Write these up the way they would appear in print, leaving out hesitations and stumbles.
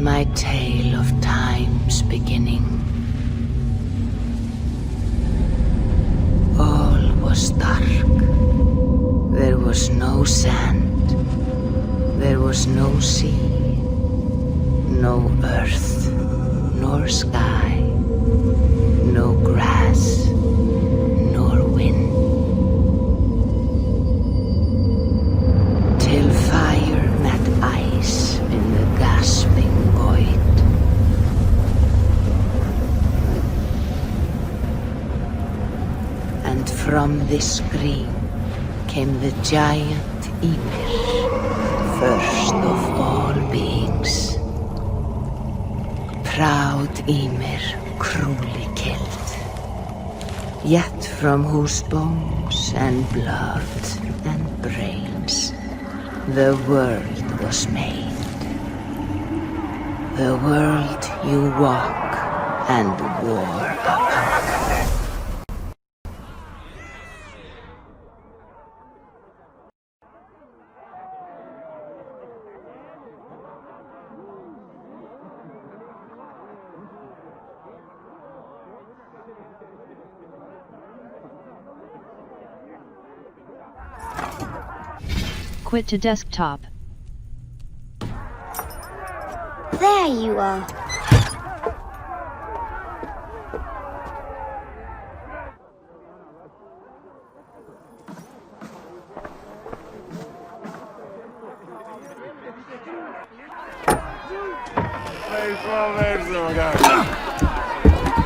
my tale of time's beginning. All was dark. There was no sand. There was no sea. No earth, nor sky. No grass, nor wind. Till fire met ice in the gasping void. And from this scream came the giant Ymir, first of all beings. Proud Ymir, cruelly killed, yet from whose bones and blood and brains the world was made. The world you walk and war upon. Quit to desktop. There you are.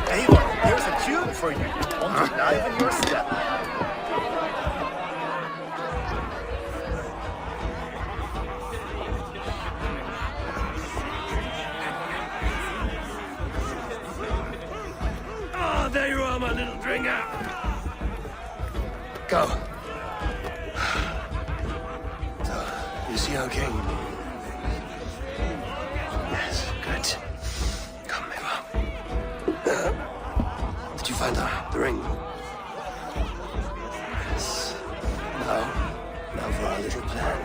Hey, look, here's a tune for you. Want to dive in your step. There you are, my little dringer. Go. So, you see our king? Yes, good. Come, Eva. Did you find the ring? Yes. Now for our little plan.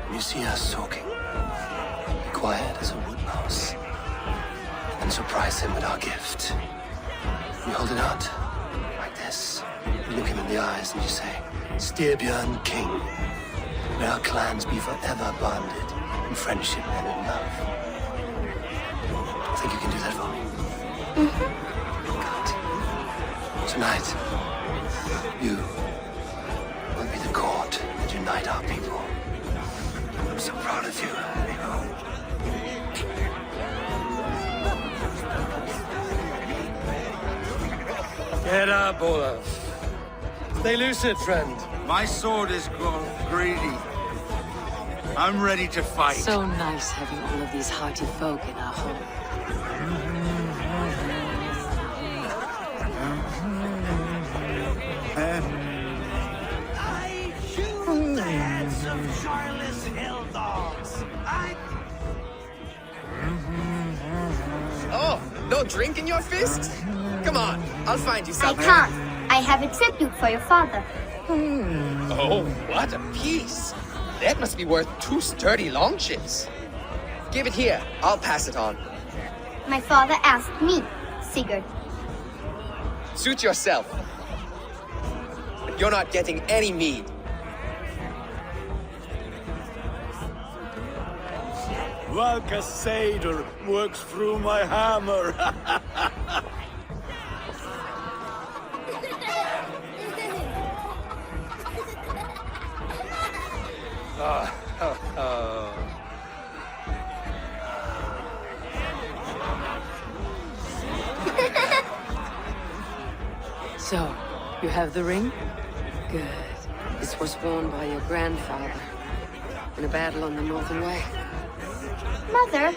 When you see us talking, be quiet as a wood mouse, and surprise him with our gift. You hold it out, like this. You look him in the eyes and you say, Styrbjörn King, may our clans be forever bonded in friendship and in love. Think you can do that for me? Good. Tonight, you will be the cord that unite our people. I'm so proud of you, Ego. Get up, Olaf. Stay lucid, friend. My sword is grown greedy. I'm ready to fight. So nice having all of these hearty folk in our home. Oh, no drink in your fist? Come on, I'll find you I something. can't. I have a tribute for your father. Oh, what a piece. That must be worth 2 sturdy long ships. Give it here, I'll pass it on. My father asked me, Sigurd. Suit yourself. But you're not getting any mead. Valka Seder works through my hammer. So, you have the ring? Good. This was worn by your grandfather in a battle on the Northern Way. Mother,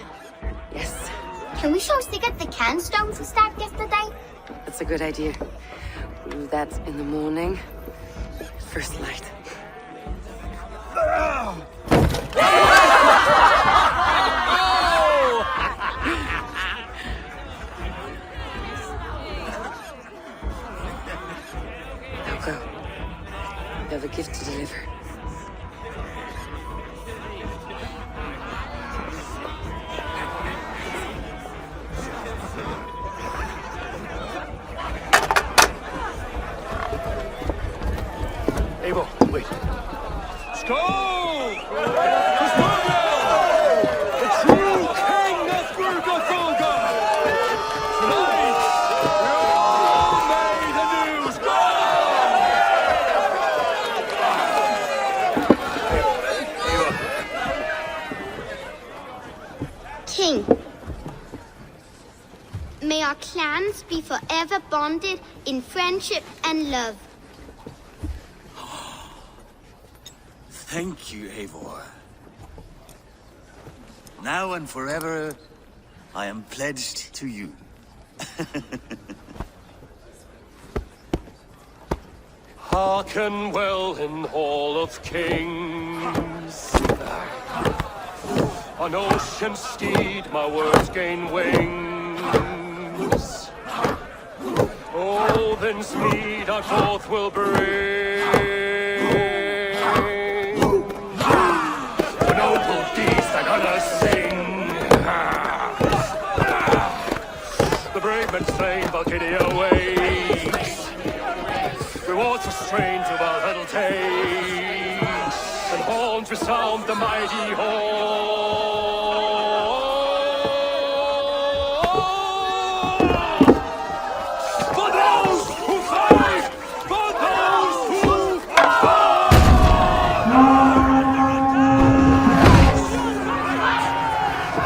Yes, can we show Sigurd the canstones we stacked yesterday? that's a good idea. We'll do that in the morning. First light. Now go. You have a gift to deliver. May our clans be forever bonded in friendship and love. Thank you, Eivor. Now and forever, I am pledged to you. Hearken well in Hall of Kings. On ocean steed my words gain wings. Odin's mead I forth will bring. For noble deeds I'm gonna sing. The brave men slain, Valkyria waits. Rewards are strange of our battle takes, and horns resound the mighty horn. For those who fight! For those who fight!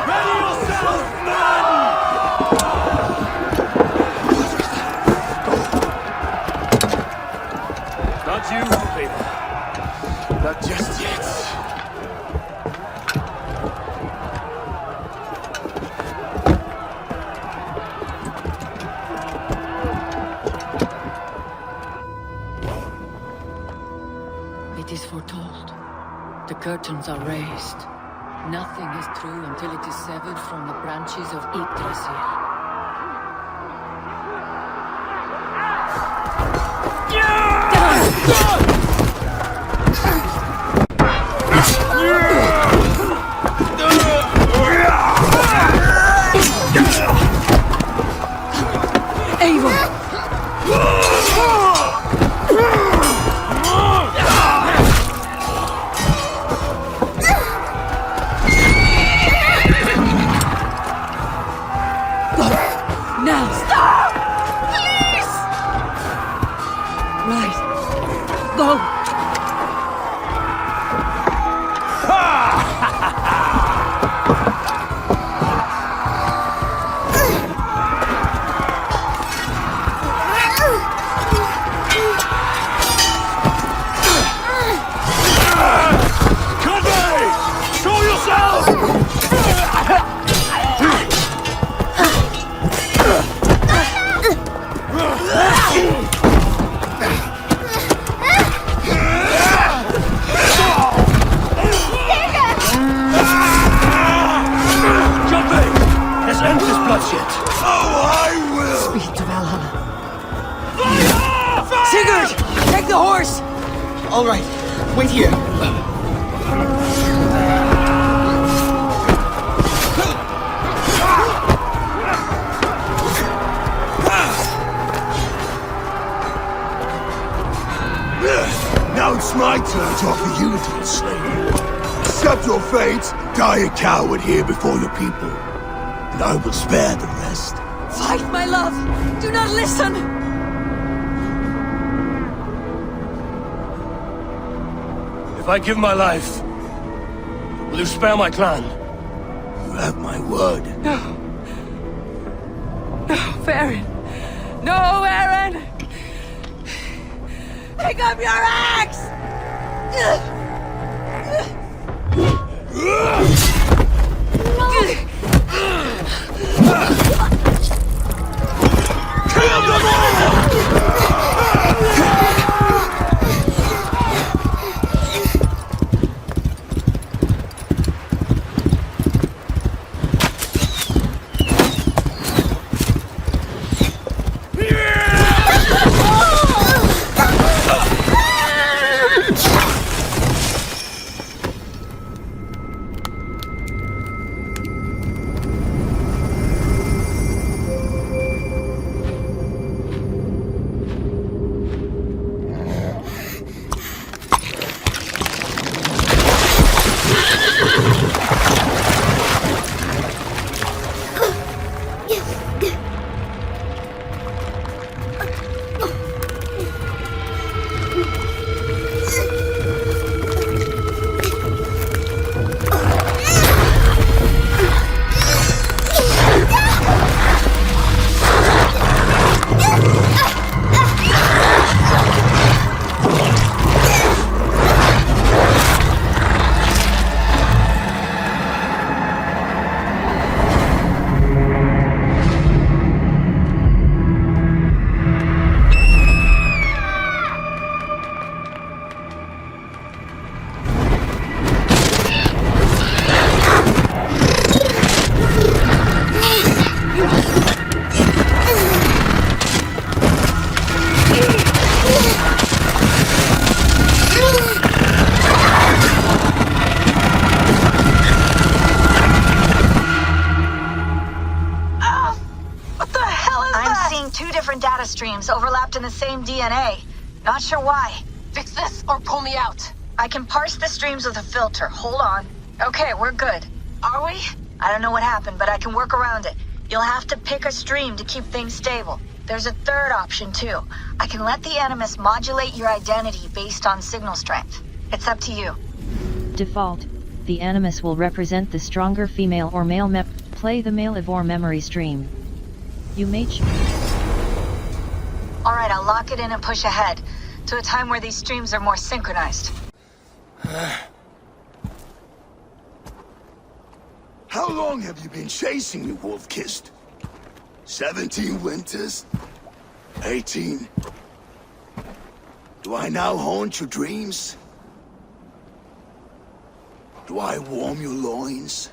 Ready yourself, men! Not you, Peter. Not just yet. It is foretold. The curtains are raised. Nothing is true until it is severed from the branches of Yggdrasil. Now stop! Please! Right. Go! Conway! Show yourself! Conway! Let's end this bloodshed. Oh, I will! Speed to Valhalla. Sigurd! Take the horse! All right, wait here. Now it's my turn to offer unity, slave. Accept your fate, die a coward here before your people, and I will spare the rest. Fight, my love! Do not listen! If I give my life, will you spare my clan? You have my word. No, Aaron! No, Aaron! Pick up your axe! Kill them seeing two different data streams overlapped in the same DNA. Not sure why. Fix this or pull me out. I can parse the streams with a filter. Hold on. Okay, we're good. Are we? I don't know what happened, but I can work around it. You'll have to pick a stream to keep things stable. There's a third option, too. I can let the Animus modulate your identity based on signal strength. It's up to you. Default, the Animus will represent the stronger female or male play the male Ivor memory stream. You may Alright, I'll lock it in and push ahead, to a time where these streams are more synchronized. How long have you been chasing me, Wolf-Kissed? 17 winters? 18? Do I now haunt your dreams? Do I warm your loins?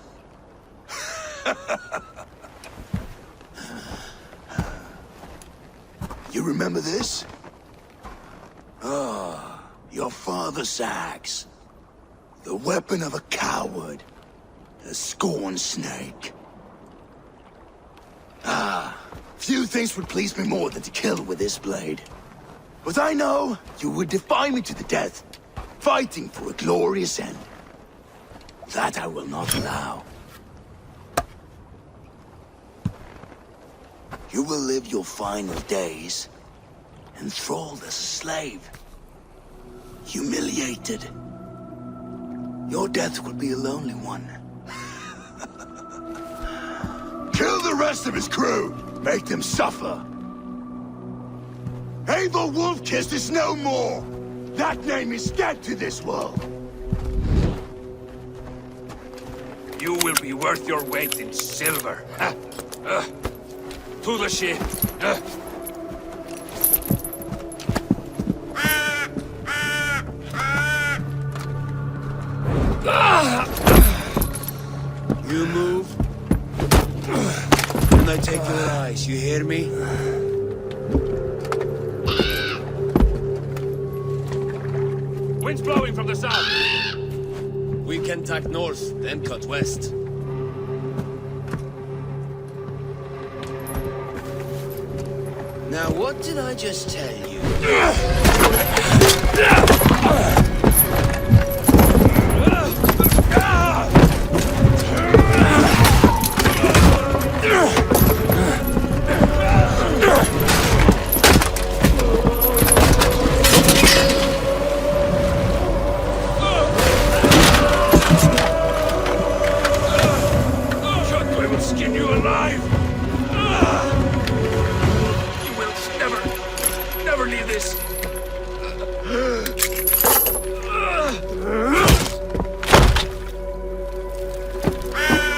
You remember this? Ah, your father's axe. The weapon of a coward. A scorn snake. Ah, few things would please me more than to kill with this blade. But I know you would defy me to the death, fighting for a glorious end. That I will not allow. You will live your final days enthralled as a slave. Humiliated. Your death will be a lonely one. Kill the rest of his crew! Make them suffer! Eivor Wolf-Kissed is no more! That name is dead to this world! You will be worth your weight in silver. To the ship. You move, and I take your eyes, you hear me? Wind's blowing from the south. We can tack north, then cut west. Now what did I just tell you? I will skin you alive. You will never leave this.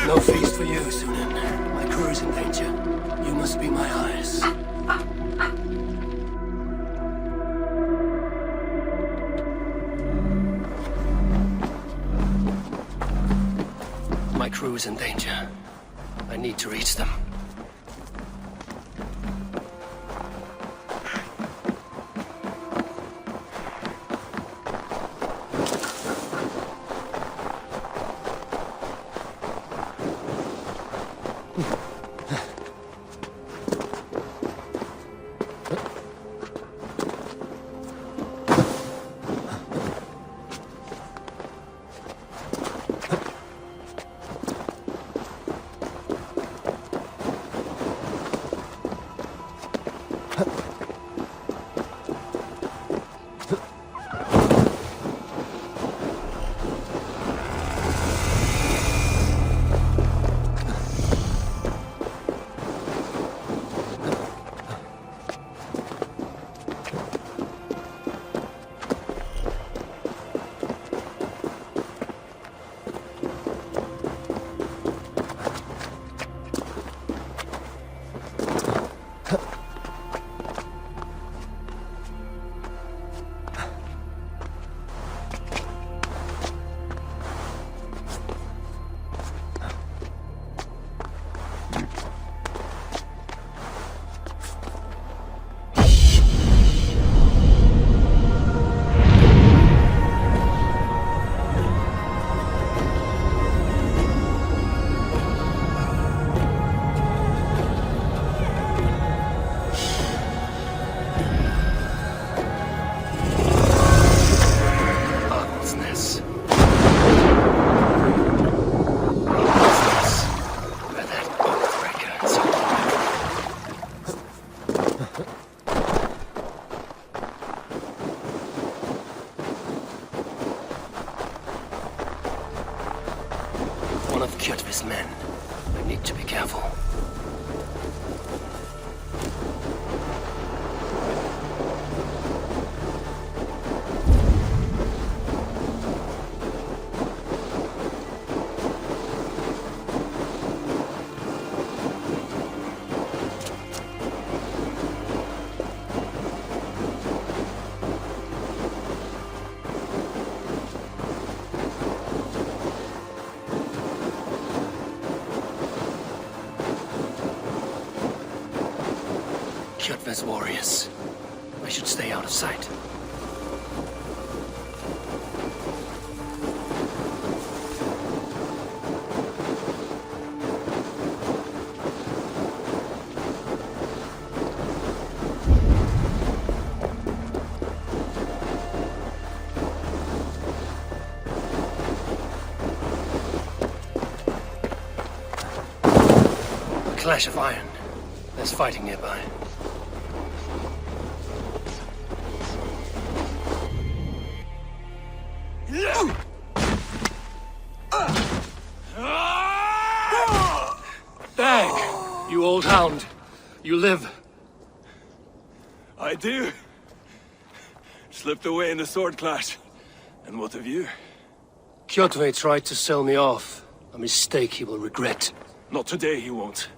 No feast for you, Sunan. My crew is in danger. You must be my eyes. My crew is in danger. I need to reach them. Kjotve's warriors. I should stay out of sight. A clash of iron. There's fighting nearby. Dag! You old hound. You live. I do. Slipped away in the sword clash. And what of you? Kjotve tried to sell me off. A mistake he will regret. Not today, he won't.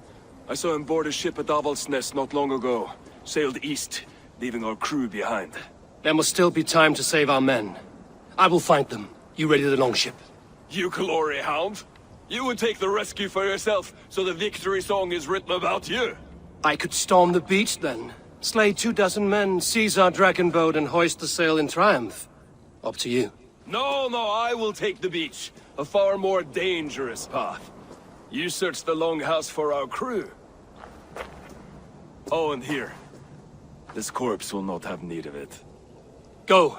I saw him board a ship at Avaldsnes not long ago. Sailed east, leaving our crew behind. There must still be time to save our men. I will find them. You ready the longship? You glory hound? You would take the rescue for yourself, so the victory song is written about you. I could storm the beach then. Slay 24 men, seize our dragon boat and hoist the sail in triumph. Up to you. No, I will take the beach. A far more dangerous path. You search the longhouse for our crew. Oh, and here. This corpse will not have need of it. Go.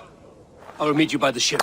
I will meet you by the ship.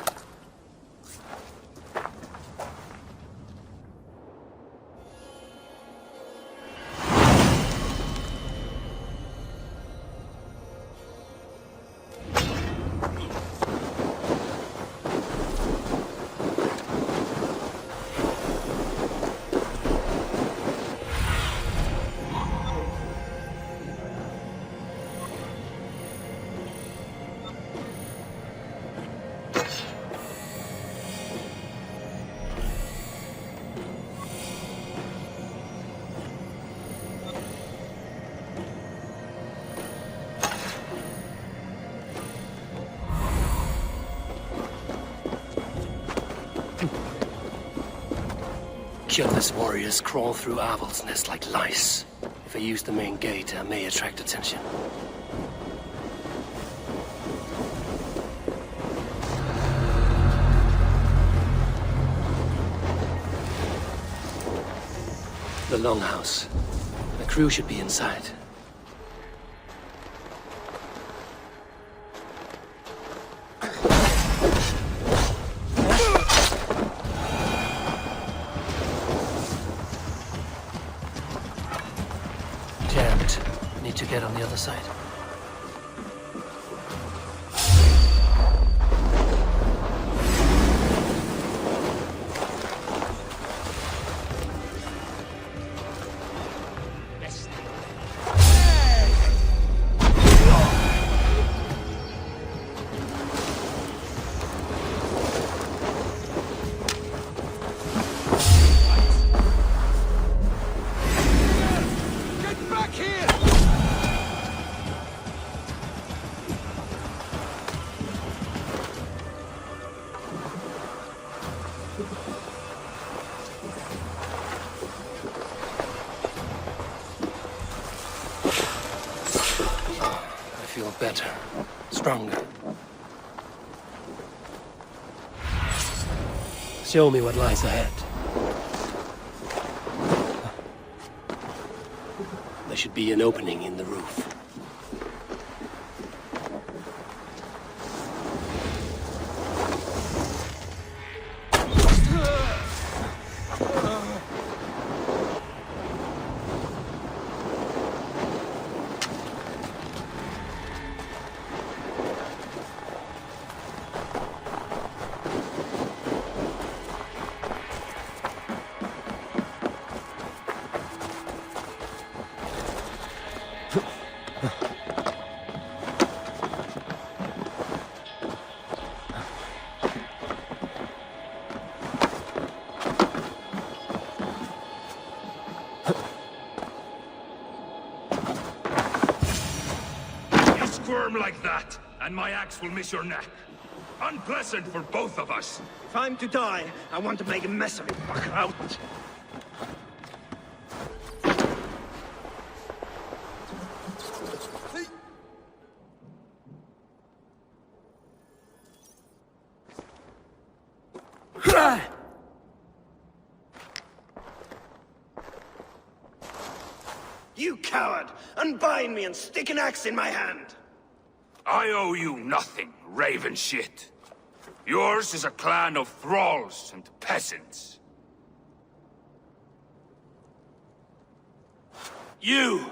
Kjotve's warriors crawl through Avaldsnes like lice. If I use the main gate, I may attract attention. The longhouse. The crew should be inside. Need to get on the other side. Better. Stronger. Show me what lies ahead. There should be an opening in the roof. Like that, and my axe will miss your neck. Unpleasant for both of us. If I'm to die, I want to make a mess of it. Fuck out. coward! Unbind me and stick an axe in my hand! I owe you nothing, raven shit. Yours is a clan of thralls and peasants. You!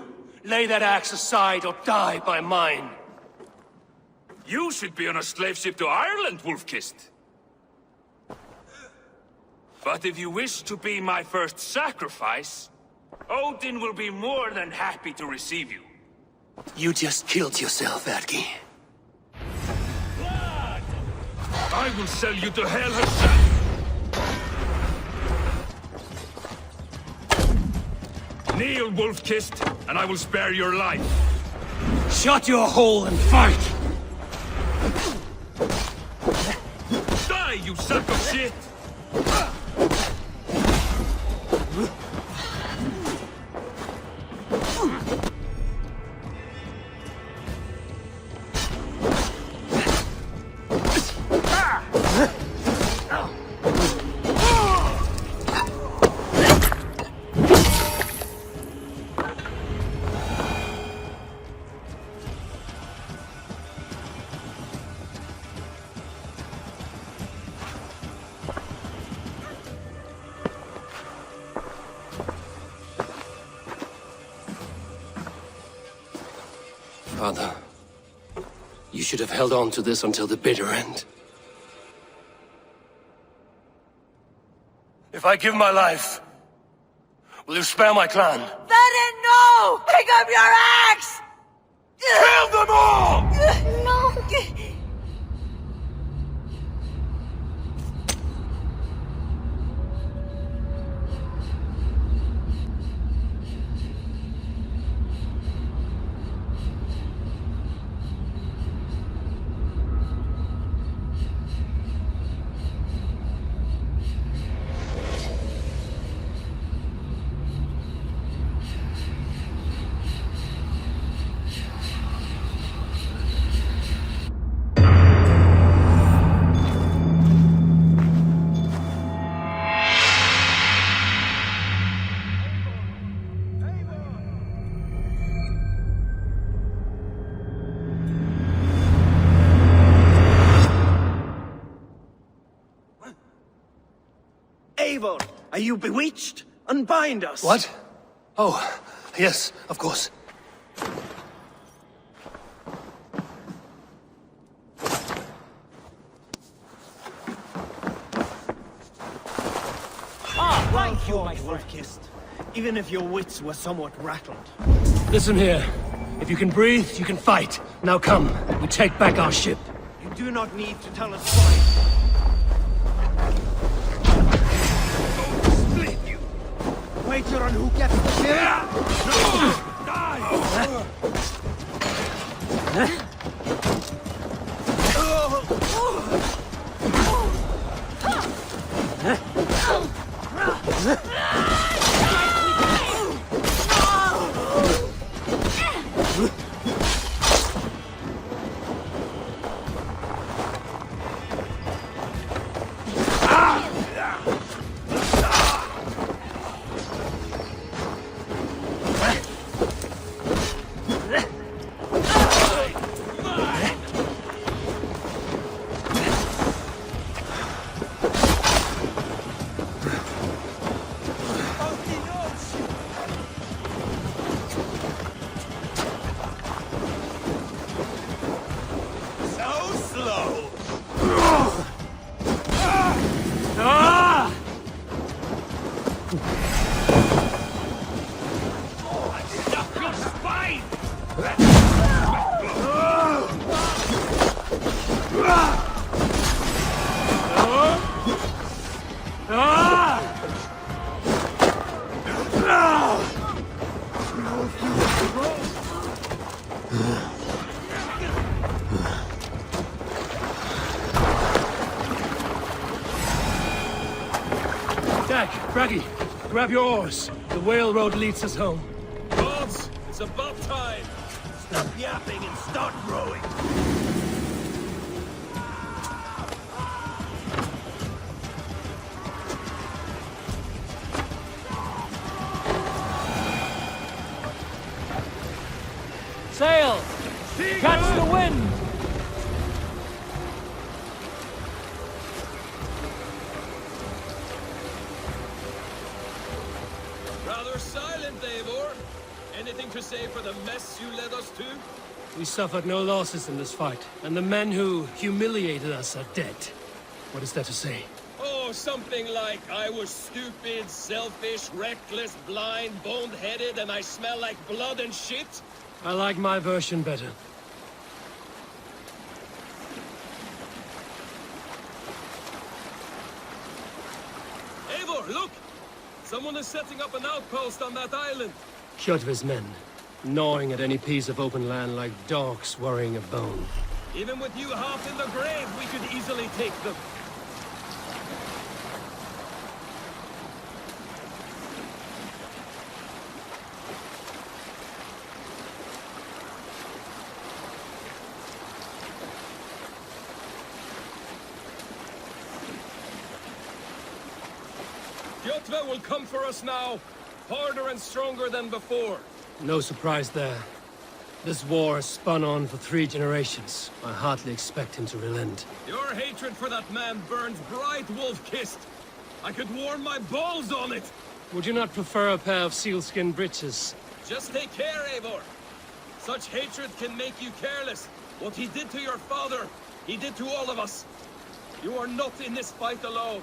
Lay that axe aside or die by mine! You should be on a slave ship to Ireland, Wolf-Kissed. But if you wish to be my first sacrifice, Odin will be more than happy to receive you. You just killed yourself, Adki. I will sell you to hell herself! Kneel, Wolf-Kissed, and I will spare your life. Shut your hole and fight! Die, you sack of shit! Father, you should have held on to this until the bitter end. If I give my life, will you spare my clan? Then no! Pick up your axe! Kill them all! No! Eivor, are you bewitched? Unbind us! What? Oh, yes, of course. Thank you, my Wolf-Kissed. Even if your wits were somewhat rattled. Listen here. If you can breathe, you can fight. Now come, we take back our ship. You do not need to tell us why. Split you! Wager on who gets the kill? Braggy, grab your oars. The whale road leads us home. Gods, it's about time. Stop yapping and start rowing. sail! Catch the wind! Rather silent, Eivor. Anything to say for the mess you led us to? We suffered no losses in this fight, and the men who humiliated us are dead. What is there to say? Oh, something like, I was stupid, selfish, reckless, blind, bone-headed, and I smell like blood and shit? I like my version better. Eivor, look! Someone is setting up an outpost on that island. Kjotve's men, gnawing at any piece of open land like dogs worrying a bone. Even with you half in the grave, we could easily take them. Kjotve will come for us now, harder and stronger than before. No surprise there. This war has spun on for 3 generations. I hardly expect him to relent. Your hatred for that man burns bright, Wolf-kissed. I could warm my balls on it. Would you not prefer a pair of sealskin breeches? Just take care, Eivor. Such hatred can make you careless. What he did to your father, he did to all of us. You are not in this fight alone.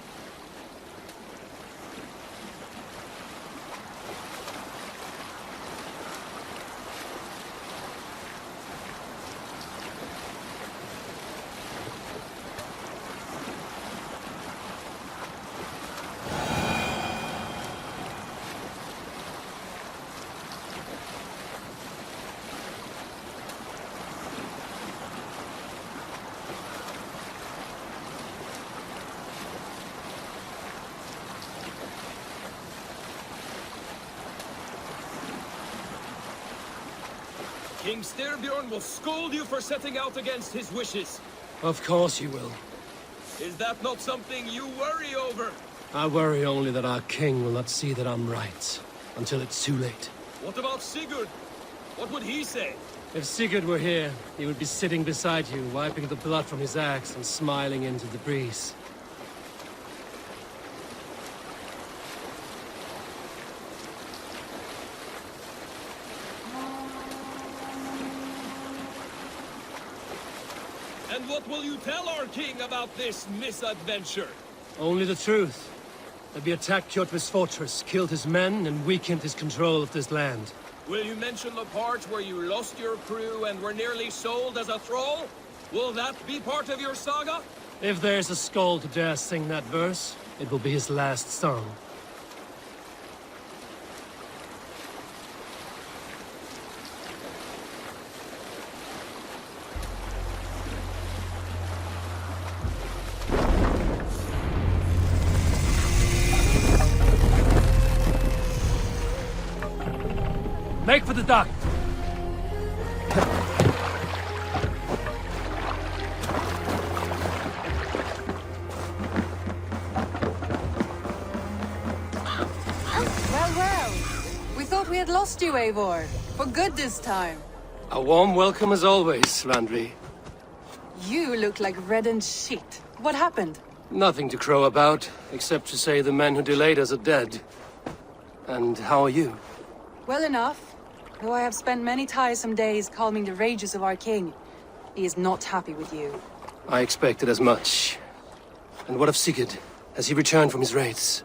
King Styrbjorn will scold you for setting out against his wishes. Of course you will. Is that not something you worry over? I worry only that our king will not see that I'm right, until it's too late. What about Sigurd? What would he say? If Sigurd were here, he would be sitting beside you, wiping the blood from his axe and smiling into the breeze. And what will you tell our king about this misadventure? Only the truth. That we attacked Kjotve's fortress, killed his men, and weakened his control of this land. Will you mention the part where you lost your crew and were nearly sold as a thrall? Will that be part of your saga? If there's a skull to dare sing that verse, it will be his last song. Make for the dock! Well. We thought we had lost you, Eivor. For good this time. A warm welcome as always, Randvi. You look like reddened shit. What happened? Nothing to crow about, except to say the men who delayed us are dead. And how are you? Well enough. Though I have spent many tiresome days calming the rages of our king. He is not happy with you. I expected as much. And what of Sigurd? Has he returned from his raids?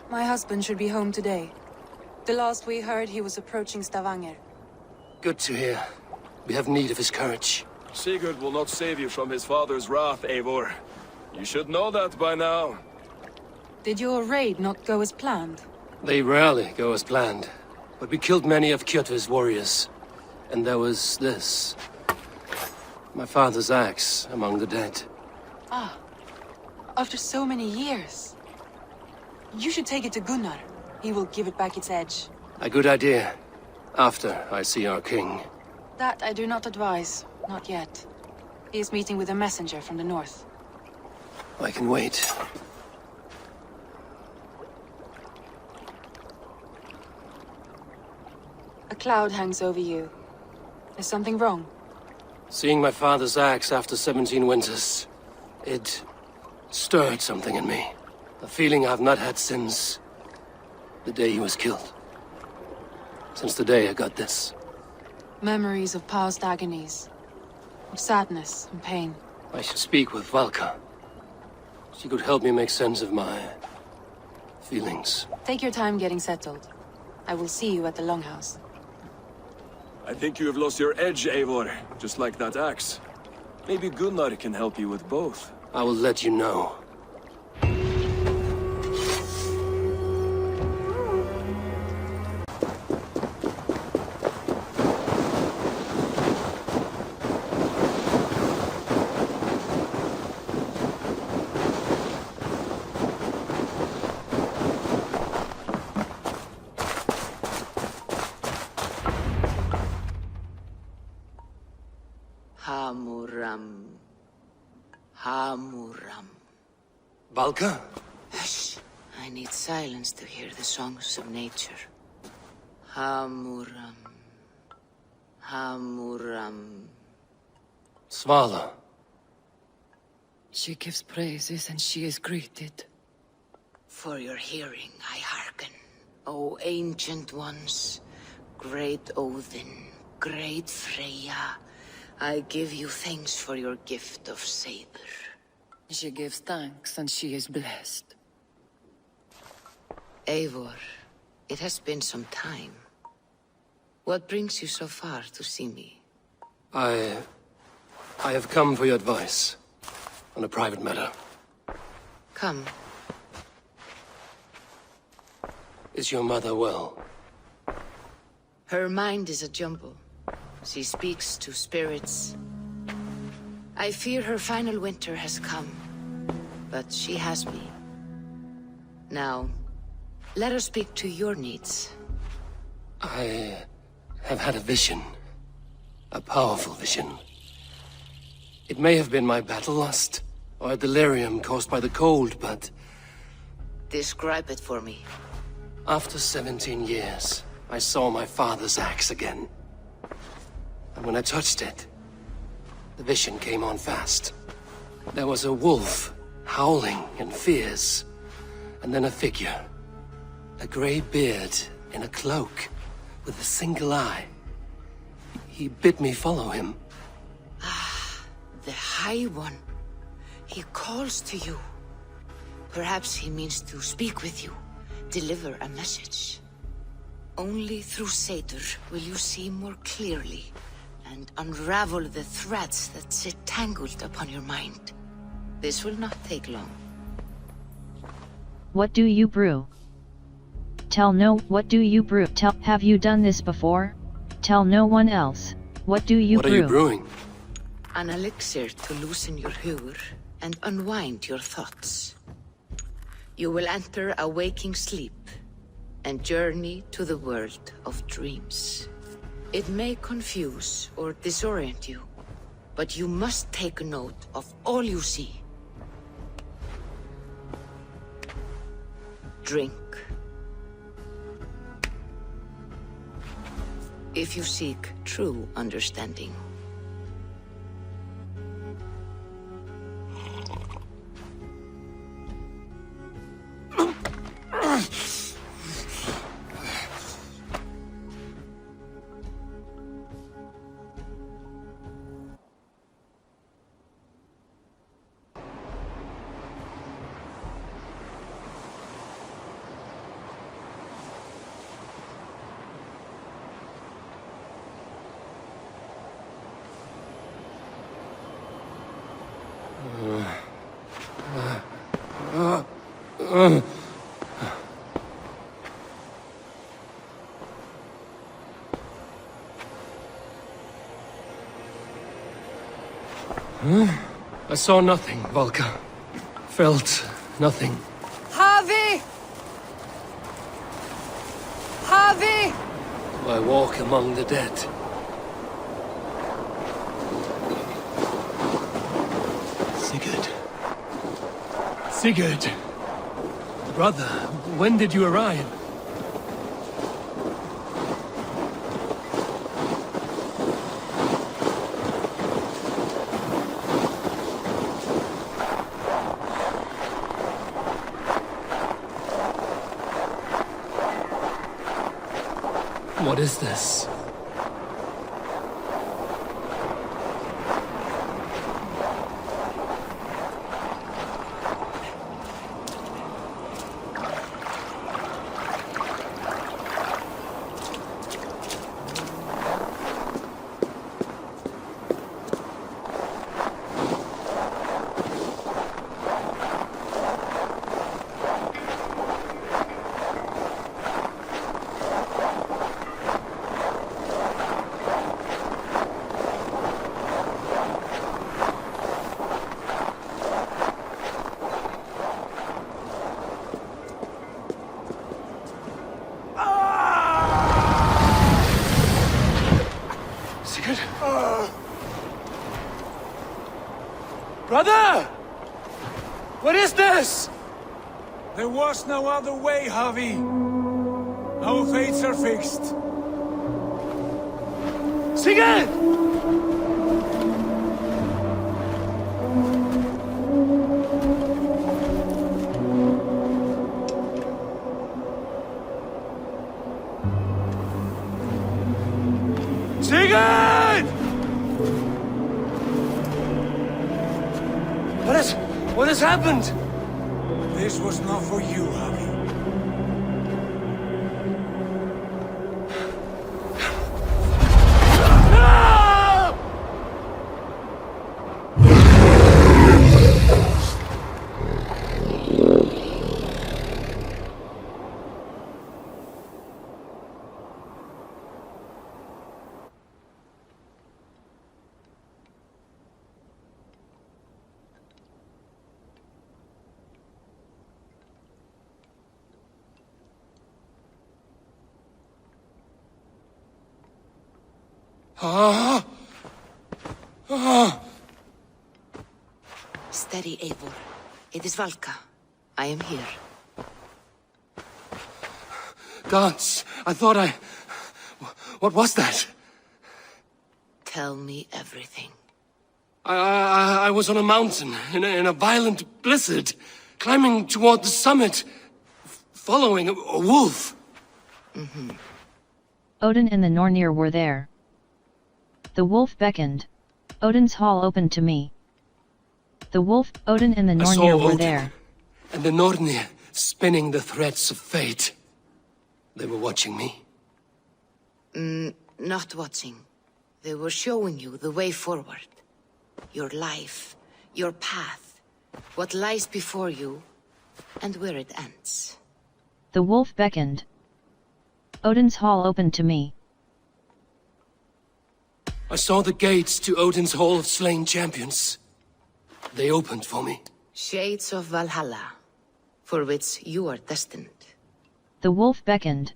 My husband should be home today. The last we heard, he was approaching Stavanger. Good to hear. We have need of his courage. Sigurd will not save you from his father's wrath, Eivor. You should know that by now. Did your raid not go as planned? They rarely go as planned. But we killed many of Kjotve's warriors. And there was this. My father's axe among the dead. Ah. After so many years. You should take it to Gunnar. He will give it back its edge. A good idea. After I see our king. That I do not advise. Not yet. He is meeting with a messenger from the north. I can wait. A cloud hangs over you. Is something wrong? Seeing my father's axe after 17 winters, it stirred something in me. A feeling I've not had since the day he was killed. Since the day I got this. Memories of past agonies. Of sadness and pain. I should speak with Valka. She could help me make sense of my feelings. Take your time getting settled. I will see you at the Longhouse. I think you have lost your edge, Eivor, just like that axe. Maybe Gunnar can help you with both. I will let you know. Hamuram. Hamuram. Valka? Hush. I need silence to hear the songs of nature. Hamuram. Hamuram. Svala. She gives praises and she is greeted. For your hearing I hearken, O ancient ones, great Odin, great Freya. I give you thanks for your gift of saber. She gives thanks and she is blessed. Eivor, it has been some time. What brings you so far to see me? I have come for your advice on a private matter. Come. Is your mother well? Her mind is a jumble. She speaks to spirits. I fear her final winter has come, but she has me. Now, let her speak to your needs. I have had a vision. A powerful vision. It may have been my battle lust, or a delirium caused by the cold, but... Describe it for me. After 17 years, I saw my father's axe again. And when I touched it, the vision came on fast. There was a wolf, howling and fierce, and then a figure. A grey beard in a cloak, with a single eye. He bid me follow him. Ah, the High One. He calls to you. Perhaps he means to speak with you, deliver a message. Only through Seder will you see more clearly and unravel the threads that sit tangled upon your mind. This will not take long. What do you brew? Tell no, what do you brew? Tell, have you done this before? Tell no one else. What do you brew? What are you brewing? An elixir to loosen your huer and unwind your thoughts. You will enter a waking sleep and journey to the world of dreams. It may confuse or disorient you, but you must take note of all you see. Drink. If you seek true understanding. I saw nothing, Valka. Felt nothing. Harvey! Harvey! I walk among the dead. Sigurd. Sigurd! Brother, when did you arrive? What is this? Brother! What is this? There was no other way, Javi. Our fates are fixed. Sigurd! Sigurd! What has happened? This was not for you, Javi. Steady, Eivor. It is Valka. I am here. Gods, I thought I... What was that? Tell me everything. I was on a mountain in a violent blizzard, climbing toward the summit, following a wolf. Mm-hmm. Odin and the Nornir were there. The wolf beckoned. Odin's hall opened to me. The wolf, Odin and the Nornir were there. And the Nornir spinning the threads of fate. They were watching me. Not watching. They were showing you the way forward. Your life, your path, what lies before you, and where it ends. The wolf beckoned. Odin's hall opened to me. I saw the gates to Odin's Hall of Slain Champions. They opened for me. Shades of Valhalla, for which you are destined. The wolf beckoned.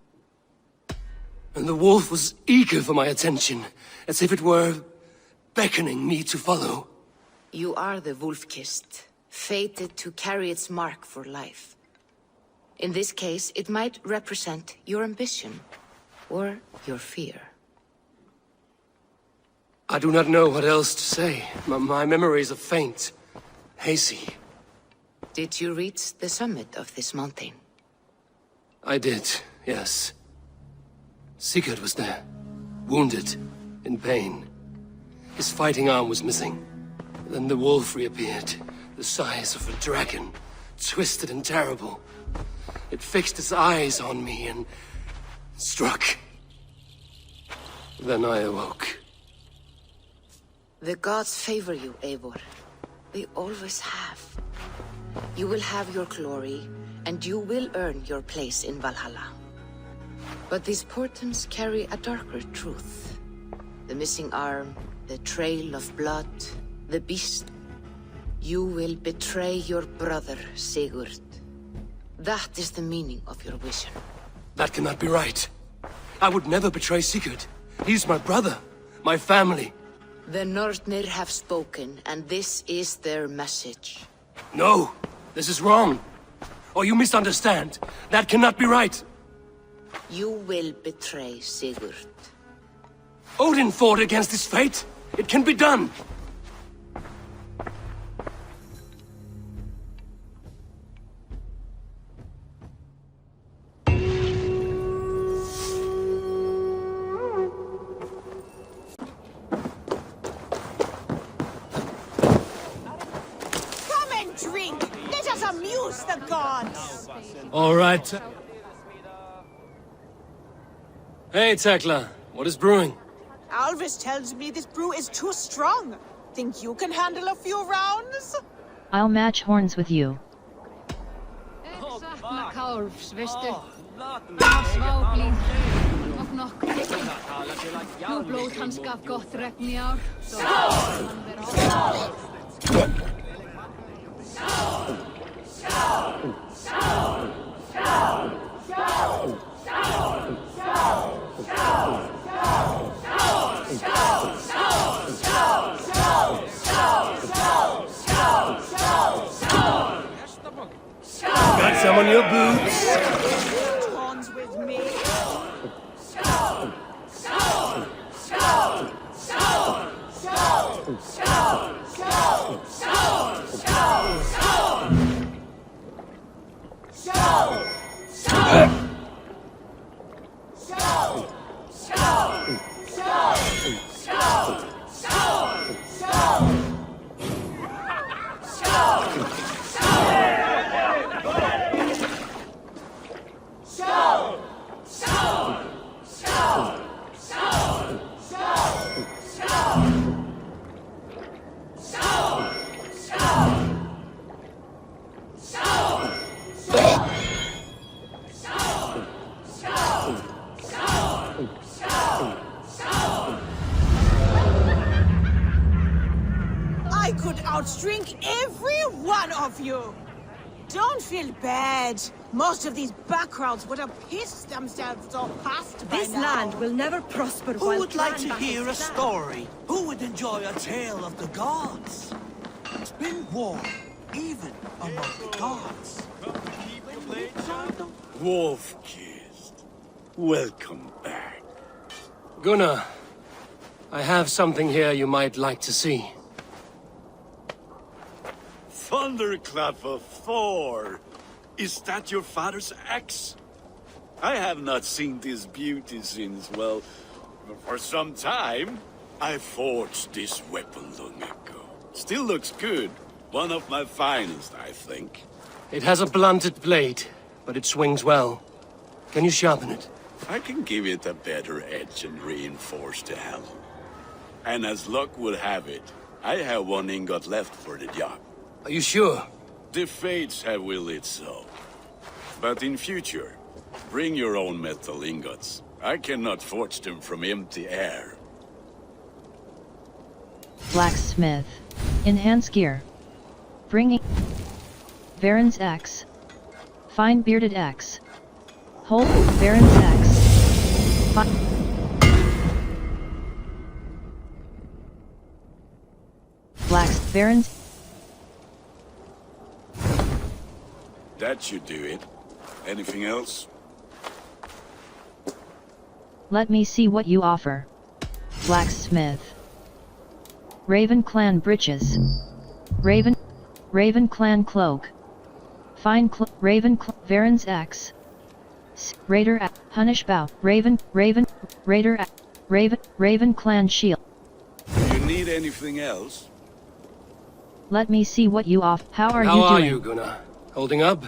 And the wolf was eager for my attention, as if it were beckoning me to follow. You are the wolf-kissed, fated to carry its mark for life. In this case, it might represent your ambition, or your fear. I do not know what else to say. My memories are faint, hazy. Did you reach the summit of this mountain? I did, yes. Sigurd was there, wounded, in pain. His fighting arm was missing. Then the wolf reappeared, the size of a dragon, twisted and terrible. It fixed its eyes on me and struck. Then I awoke. The gods favor you, Eivor. They always have. You will have your glory, and you will earn your place in Valhalla. But these portents carry a darker truth. The missing arm, the trail of blood, the beast. You will betray your brother, Sigurd. That is the meaning of your vision. That cannot be right. I would never betray Sigurd. He's my brother, my family. The Nornir have spoken, and this is their message. No, this is wrong. Or you misunderstand. That cannot be right. You will betray Sigurd. Odin fought against his fate. It can be done. Curse the gods! All right. Hey, Tekla. What is brewing? Alvis tells me this brew is too strong. Think you can handle a few rounds? I'll match horns with you. Sakna kálfs, veistu? Svá blíð og nokkuð tekinn. Nú blóð hans gaf gott regn í ár, svo hann vera Got some on your boots? Horns with me. I could outdrink every one of you! Don't feel bad. Most of these backgrounds would have pissed themselves off past by This now. land will never prosper Who while would like to clan hear a battles stand. story? Who would enjoy a tale of the gods? It's been war, even among the gods. Wolf-kissed. Welcome back. Gunnar, I have something here you might like to see. Thunderclap of Thor! Is that your father's axe? I have not seen this beauty since, well, for some time. I forged this weapon long ago. Still looks good. One of my finest, I think. It has a blunted blade, but it swings well. Can you sharpen it? I can give it a better edge and reinforce the handle. And as luck would have it, I have one ingot left for the job. Are you sure? The fates have willed it so. But in future, bring your own metal ingots. I cannot forge them from empty air. Blacksmith. Enhance gear. Bringing. Varen's X. Fine bearded X. Hold Varen's X. Blacks. Varen's. That should do it. Anything else? Let me see what you offer. Blacksmith. Raven Clan breeches. Raven Clan cloak. Fine Raven Varen's X. Raider Punish bow. Raven Clan shield. Do you need anything else? Let me see what you offer. How are you Gunnar? Holding up?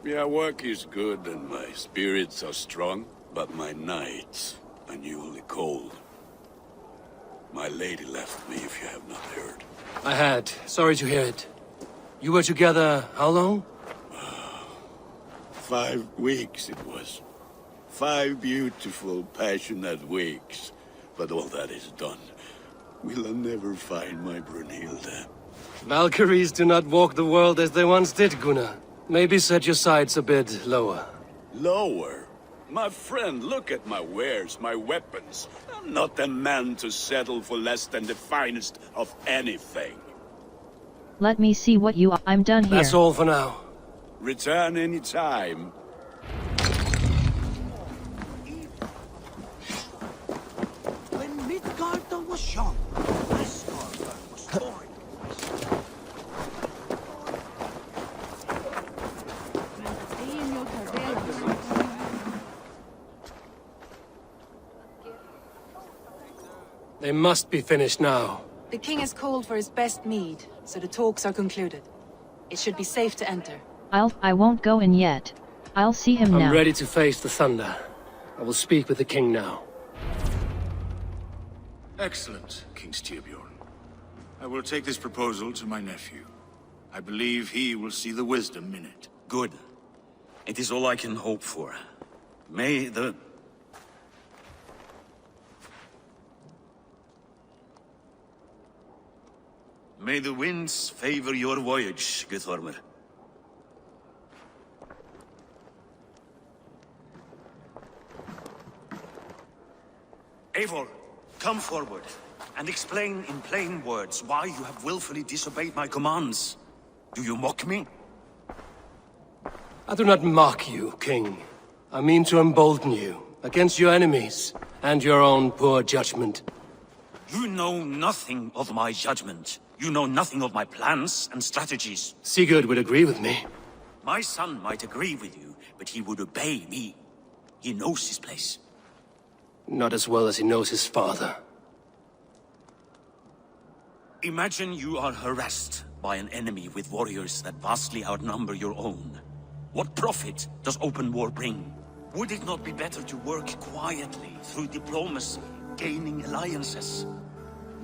Yeah, work is good and my spirits are strong, but my nights are newly cold. My lady left me, if you have not heard. I had. Sorry to hear it. You were together how long? 5 weeks it was. 5 beautiful, passionate weeks. But all that is done. Will I never find my Brunhilde? Valkyries do not walk the world as they once did, Gunnar. Maybe set your sights a bit lower. Lower? My friend, look at my wares, my weapons. I'm not a man to settle for less than the finest of anything. Let me see what you I'm done here. That's all for now. Return any time. When Midgard was young, Asgard was born. They must be finished now. The king has called for his best mead, so the talks are concluded. It should be safe to enter. I won't go in yet. I'll see him now. I'm ready to face the thunder. I will speak with the king now. Excellent, King Styrbjorn. I will take this proposal to my nephew. I believe he will see the wisdom in it. Good. It is all I can hope for. May the winds favor your voyage, Guthormer. Eivor, come forward, and explain in plain words why you have willfully disobeyed my commands. Do you mock me? I do not mock you, King. I mean to embolden you against your enemies and your own poor judgment. You know nothing of my judgment. You know nothing of my plans and strategies. Sigurd would agree with me. My son might agree with you, but he would obey me. He knows his place. Not as well as he knows his father. Imagine you are harassed by an enemy with warriors that vastly outnumber your own. What profit does open war bring? Would it not be better to work quietly through diplomacy, gaining alliances?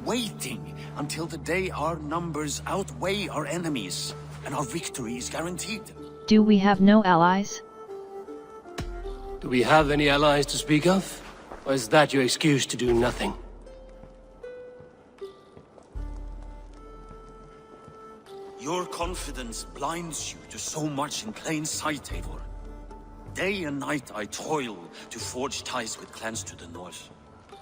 Waiting until the day our numbers outweigh our enemies, and our victory is guaranteed. Do we have no allies? Do we have any allies to speak of? Or is that your excuse to do nothing? Your confidence blinds you to so much in plain sight, Eivor. Day and night I toil to forge ties with clans to the north.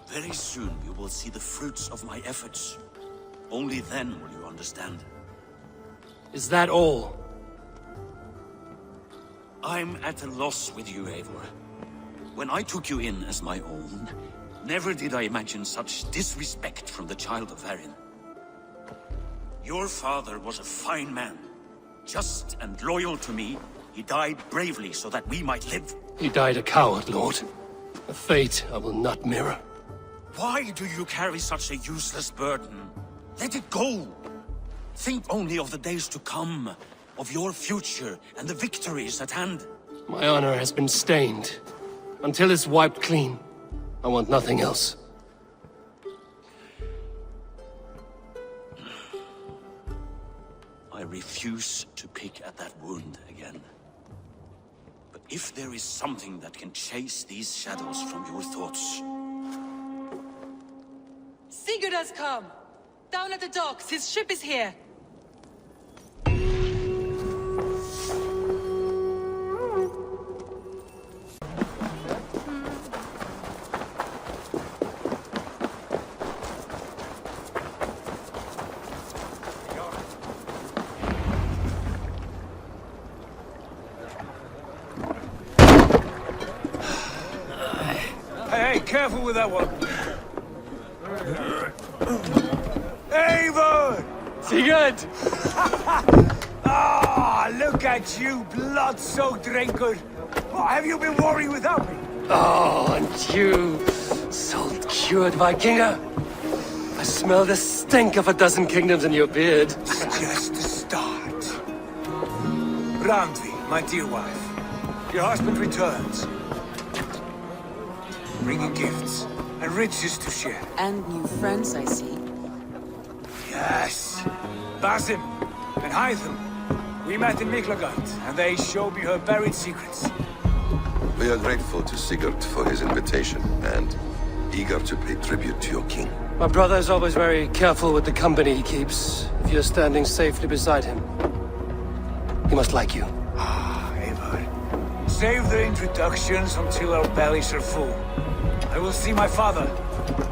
Very soon you will see the fruits of my efforts. Only then will you understand. Is that all? I'm at a loss with you, Eivor. When I took you in as my own, never did I imagine such disrespect from the child of Varin. Your father was a fine man. Just and loyal to me, he died bravely so that we might live. He died a coward, Lord. A fate I will not mirror. Why do you carry such a useless burden? Let it go! Think only of the days to come, of your future and the victories at hand. My honor has been stained. Until it's wiped clean, I want nothing else. I refuse to pick at that wound again. But if there is something that can chase these shadows from your thoughts... Sigurd has come! Down at the docks, his ship is here! Hey, careful with that one. Eivor! Sigurd! Ah, look at you, blood-soaked drinker. What have you been worrying without me? Oh, and you, salt-cured Vikinger. I smell the stink of a dozen kingdoms in your beard. It's just the start. Randvi, my dear wife, your husband returns. Bringing gifts and riches to share. And new friends, I see. Yes. Basim and Hytham. We met in Miklagard, and they showed me her buried secrets. We are grateful to Sigurd for his invitation, and eager to pay tribute to your king. My brother is always very careful with the company he keeps. If you're standing safely beside him, he must like you. Ah, Eivor. Save the introductions until our bellies are full. I will see my father.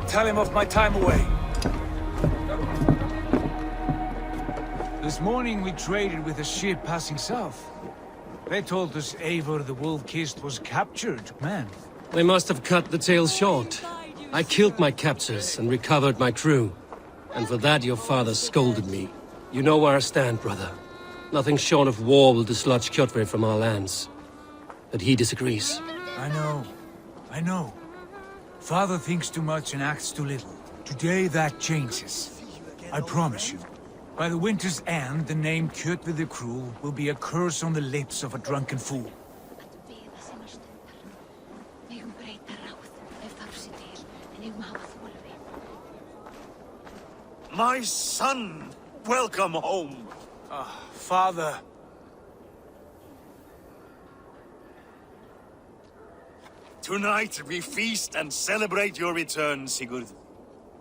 Tell him of my time away. This morning we traded with a ship passing south. They told us Eivor the Wolf-Kissed was captured, man. They must have cut the tale short. I killed my captors and recovered my crew. And for that your father scolded me. You know where I stand, brother. Nothing short of war will dislodge Kjotve from our lands. But he disagrees. I know. Father thinks too much and acts too little. Today that changes. I promise you. By the winter's end, the name Kjotve the Cruel will be a curse on the lips of a drunken fool. My son! Welcome home! Father. Tonight we feast and celebrate your return, Sigurd.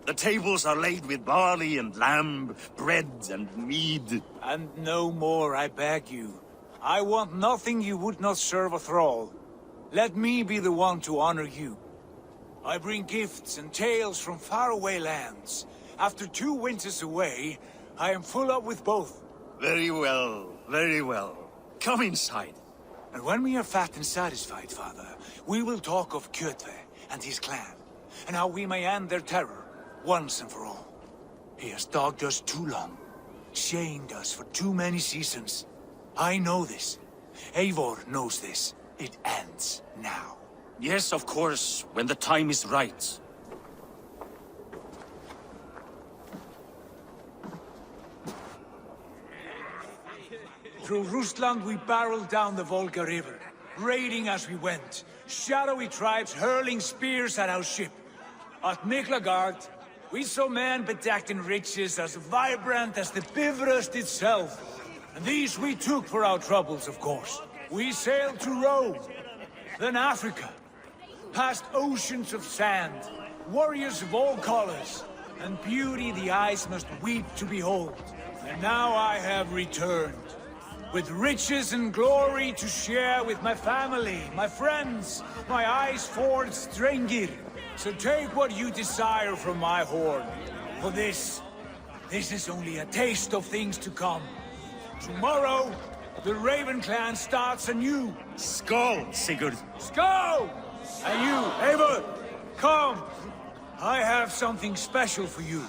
The tables are laid with barley and lamb, bread and mead. And no more, I beg you. I want nothing you would not serve a thrall. Let me be the one to honor you. I bring gifts and tales from faraway lands. After 2 winters away, I am full up with both. Very well, very well. Come inside. And when we are fat and satisfied, Father, we will talk of Kjotve and his clan, and how we may end their terror, once and for all. He has dogged us too long, chained us for too many seasons. I know this. Eivor knows this. It ends now. Yes, of course, when the time is right. Through Rusland we barreled down the Volga River, raiding as we went, shadowy tribes hurling spears at our ship. At Miklagard, we saw men bedecked in riches as vibrant as the Bifrost itself. And these we took for our troubles, of course. We sailed to Rome, then Africa, past oceans of sand, warriors of all colors, and beauty the eyes must weep to behold. And now I have returned, with riches and glory to share with my family, my friends, my eyes-forged Strengir. So take what you desire from my hoard. For this is only a taste of things to come. Tomorrow, the Raven clan starts anew. Skål, Sigurd. Skål! And you, Eivor, come. I have something special for you.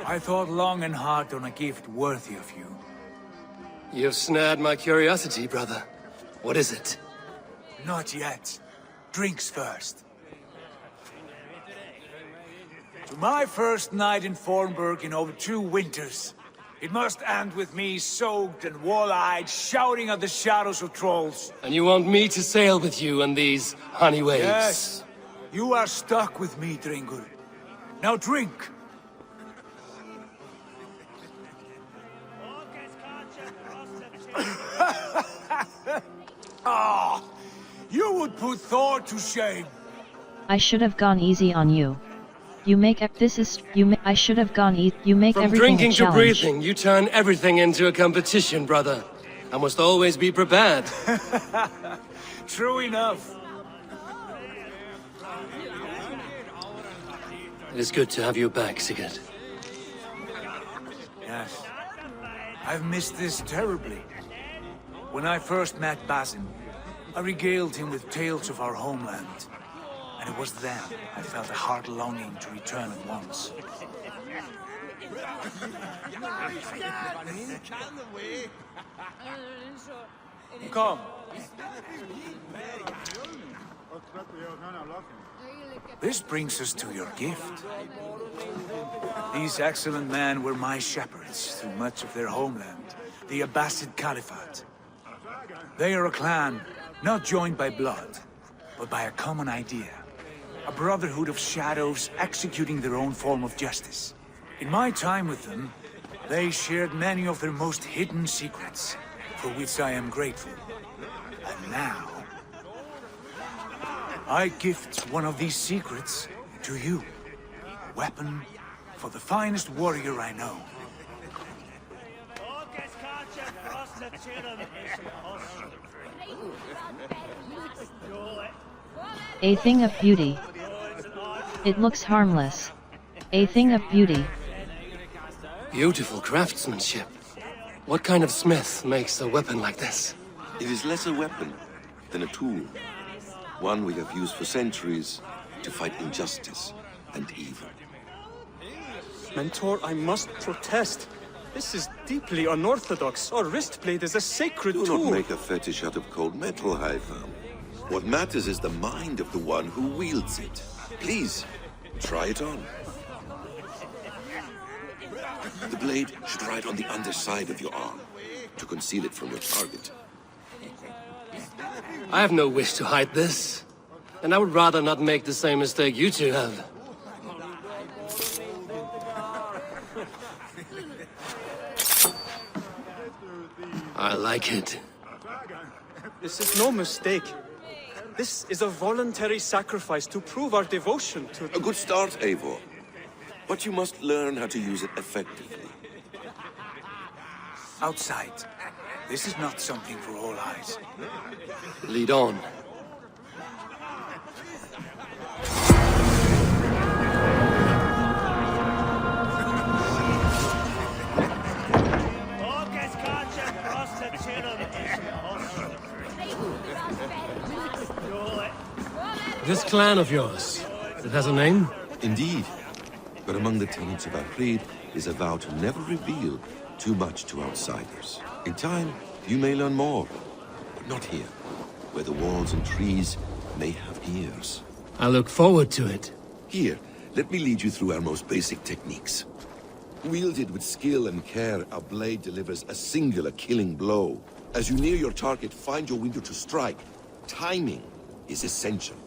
I thought long and hard on a gift worthy of you. You've snared my curiosity, brother. What is it? Not yet. Drinks first. To my first night in Fornburg in over 2 winters. It must end with me soaked and wall-eyed, shouting at the shadows of trolls. And you want me to sail with you on these honey waves? Yes. You are stuck with me, Dringur. Now drink. Ah, you would put Thor to shame. I should have gone easy on you. You make I should have gone you make From everything drinking a challenge. to breathing, you turn everything into a competition, brother. I must always be prepared. True enough. It is good to have you back, Sigurd. Yes. I've missed this terribly. When I first met Basim, I regaled him with tales of our homeland. And it was then I felt a heart longing to return at once. Come. This brings us to your gift. These excellent men were my shepherds through much of their homeland, the Abbasid Caliphate. They are a clan, not joined by blood, but by a common idea. A brotherhood of shadows executing their own form of justice. In my time with them, they shared many of their most hidden secrets, for which I am grateful. And now, I gift one of these secrets to you. A weapon for the finest warrior I know. A thing of beauty. It looks harmless. A thing of beauty. Beautiful craftsmanship. What kind of smith makes a weapon like this? It is less a weapon than a tool. One we have used for centuries to fight injustice and evil. Mentor, I must protest. This is deeply unorthodox. Our wrist blade is a sacred Do tool. not make a fetish out of cold metal, Haitham. What matters is the mind of the one who wields it. Please, try it on. The blade should ride on the underside of your arm, to conceal it from your target. I have no wish to hide this, and I would rather not make the same mistake you two have. I like it. This is no mistake. This is a voluntary sacrifice to prove our devotion to... A good start, Eivor. But you must learn how to use it effectively. Outside. This is not something for all eyes. Lead on. This clan of yours, it has a name? Indeed. But among the tenets of our creed is a vow to never reveal too much to outsiders. In time, you may learn more, but not here, where the walls and trees may have ears. I look forward to it. Here, let me lead you through our most basic techniques. Wielded with skill and care, our blade delivers a singular killing blow. As you near your target, find your window to strike. Timing is essential.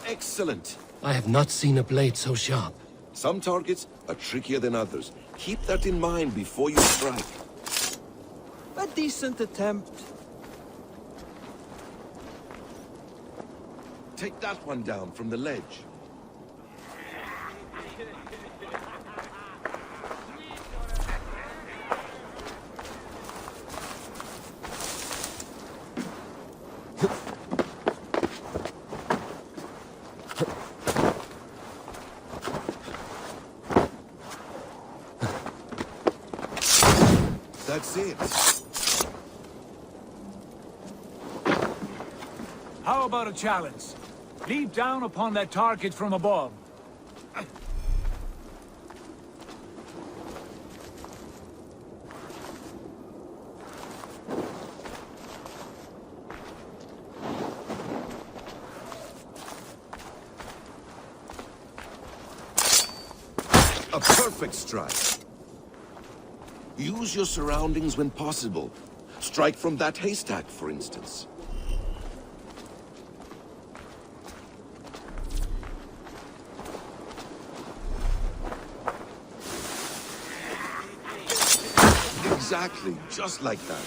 Excellent. I have not seen a blade so sharp. Some targets are trickier than others. Keep that in mind before you strike. A decent attempt. Take that one down from the ledge. That's it. How about a challenge? Leap down upon that target from above. A perfect strike. Use your surroundings when possible. Strike from that haystack, for instance. Exactly, just like that.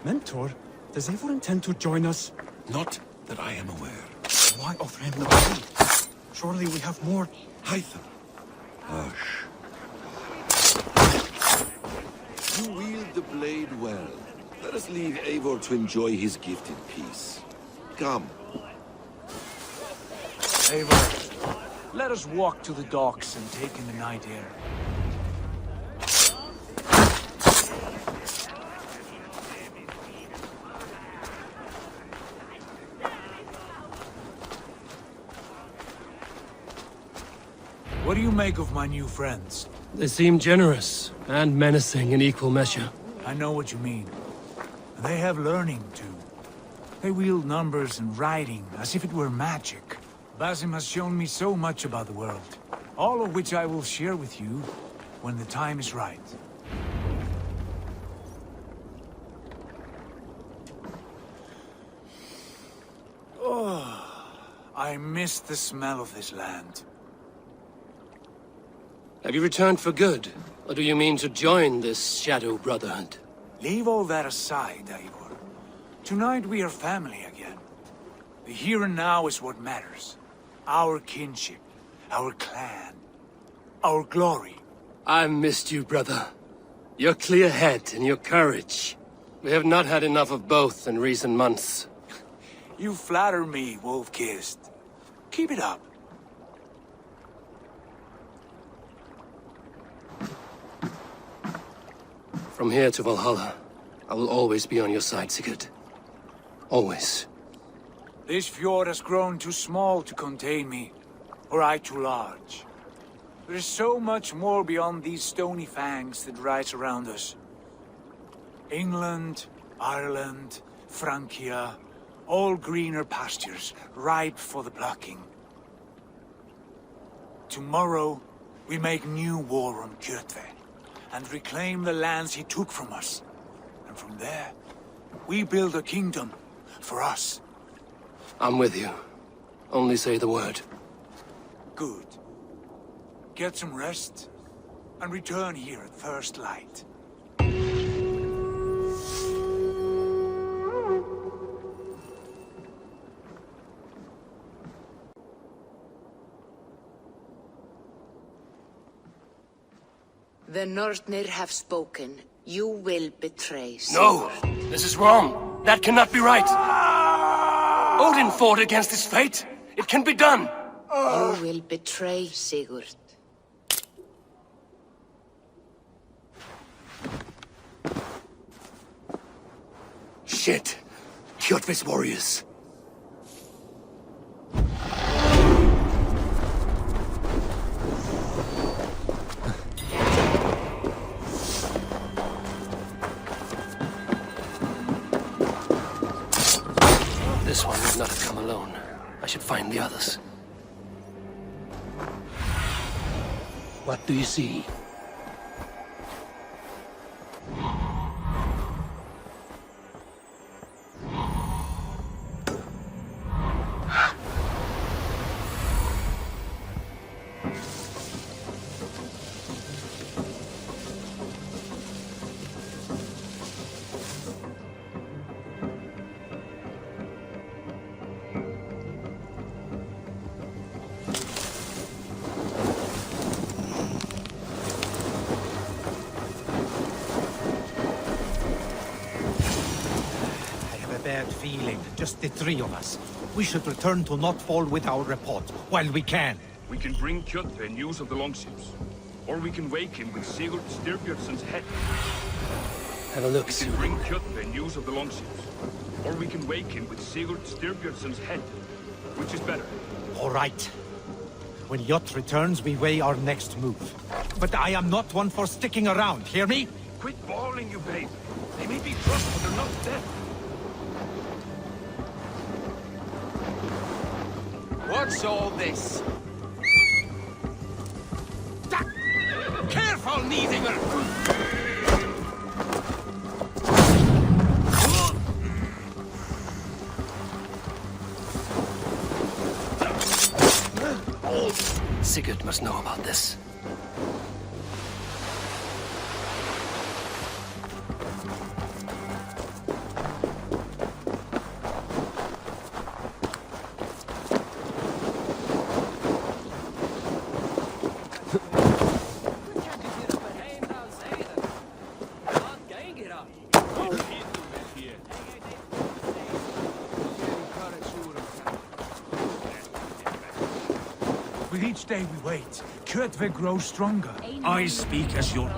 Mentor, does Eivor intend to join us? Not that I am aware. Why offer him the blade? Surely we have more... Haitham. Hush. You wield the blade well. Let us leave Eivor to enjoy his gift in peace. Come. Eivor, let us walk to the docks and take in the night air. What do you make of my new friends? They seem generous and menacing in equal measure. I know what you mean. They have learning, too. They wield numbers and writing as if it were magic. Basim has shown me so much about the world, all of which I will share with you when the time is right. Oh, I miss the smell of this land. Have you returned for good? Or do you mean to join this Shadow Brotherhood? Leave all that aside, Eivor. Tonight we are family again. The here and now is what matters. Our kinship, our clan, our glory. I missed you, brother. Your clear head and your courage. We have not had enough of both in recent months. You flatter me, Wolf-Kissed. Keep it up. From here to Valhalla, I will always be on your side, Sigurd. Always. This fjord has grown too small to contain me, or I too large. There is so much more beyond these stony fangs that rise around us. England, Ireland, Francia, all greener pastures, ripe for the plucking. Tomorrow, we make new war on Kjotve, and reclaim the lands he took from us. And from there, we build a kingdom for us. I'm with you. Only say the word. Good. Get some rest, and return here at first light. The Nornir have spoken. You will betray No! Sigurd. This is wrong! That cannot be right! Odin fought against his fate! It can be done! You will betray Sigurd. Shit! Kjotve's warriors! This one would not have come alone. I should find the others. What do you see? Bad feeling, just the three of us. We should return to Notfall with our report, while we can. We can bring Kjotve news of the longships. Or we can wake him with Sigurd Styrbjörnsson's head. Have a look, We can bring Kjotve news of the longships. Or we can wake him with Sigurd Styrbjörnsson's head. Which is better? All right. When Jot returns, we weigh our next move. But I am not one for sticking around, hear me? Quit bawling, you babe. They may be crushed, but they're not dead. What's all this? Careful, Niedinger! Sigurd must know about this. With each day we wait, Kjotve grows stronger. I speak as your...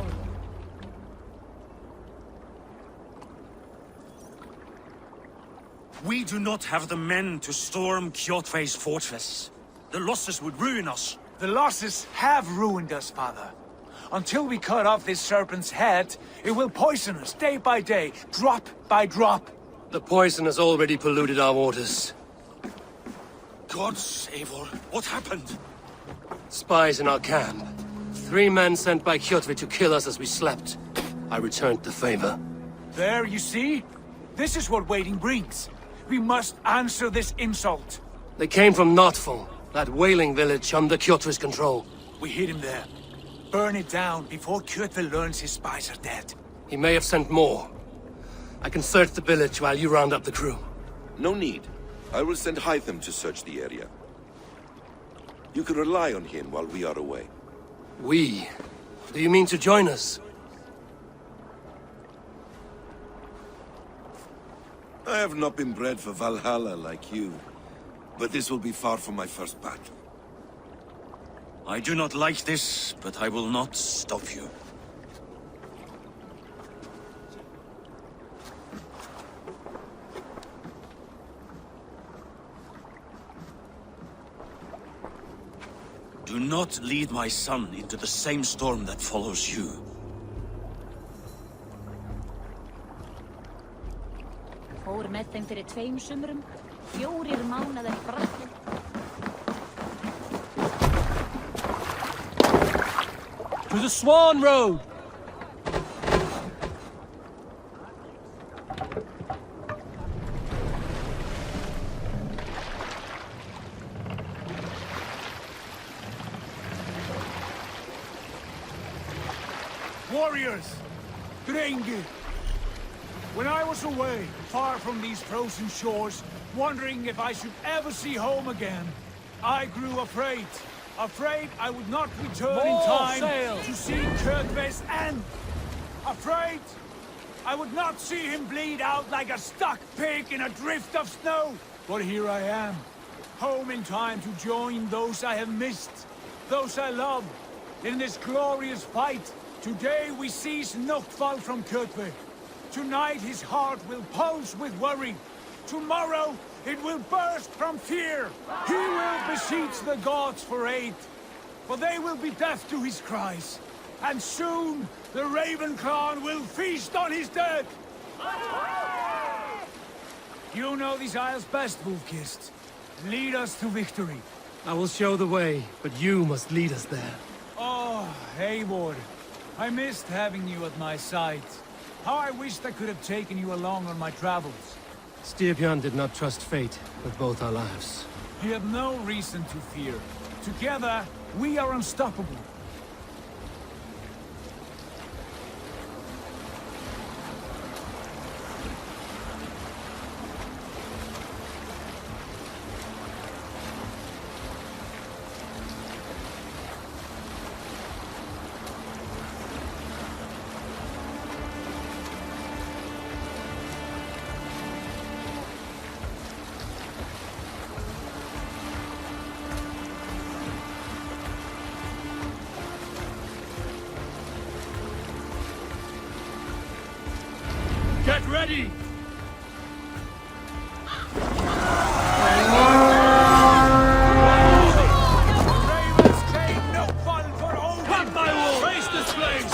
We do not have the men to storm Kjotve's fortress. The losses would ruin us. The losses have ruined us, father. Until we cut off this serpent's head, it will poison us day by day, drop by drop. The poison has already polluted our waters. God save her. What happened? Spies in our camp. 3 men sent by Kjotve to kill us as we slept. I returned the favor. There, you see? This is what waiting brings. We must answer this insult. They came from Notfall, that whaling village under Kjotve's control. We hid him there. Burn it down before Kjotve learns his spies are dead. He may have sent more. I can search the village while you round up the crew. No need. I will send Hytham to search the area. You can rely on him while we are away. We? Do you mean to join us? I have not been bred for Valhalla like you, but this will be far from my first battle. I do not like this, but I will not stop you. Do not lead my son into the same storm that follows you. Fór með þeim fyrir 2 sumrum, 4 mánaðar í bragli. To the Swan Road! Warriors! Drenge! When I was away, far from these frozen shores, wondering if I should ever see home again, I grew afraid. Afraid I would not return in time to see Kyrkve's end. Afraid I would not see him bleed out like a stuck pig in a drift of snow. But here I am, home in time to join those I have missed, those I love, in this glorious fight. Today we seize Noktval from Kyrkve. Tonight his heart will pulse with worry. Tomorrow it will burst from fear. He will beseech the gods for aid, for they will be deaf to his cries. And soon the Raven clan will feast on his dead. You know these isles best, Wolfkist. Lead us to victory. I will show the way, but you must lead us there. Oh, Eivor. I missed having you at my side. How I wished I could have taken you along on my travels. Styrbjörn did not trust fate with both our lives. You have no reason to fear. Together, we are unstoppable. Get ready! Ravens claim no fun for Odin! Come, my wolf! Face this place!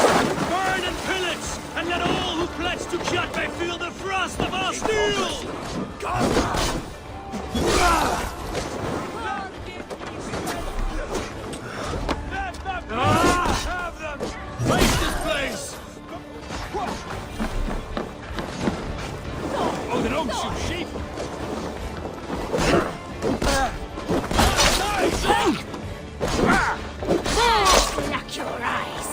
Burn and pillage! And let all who pledge to Kjotve feel the frost of our steel! Have them! Face this place! Oh, they don't shoot sheep! Lock your eyes.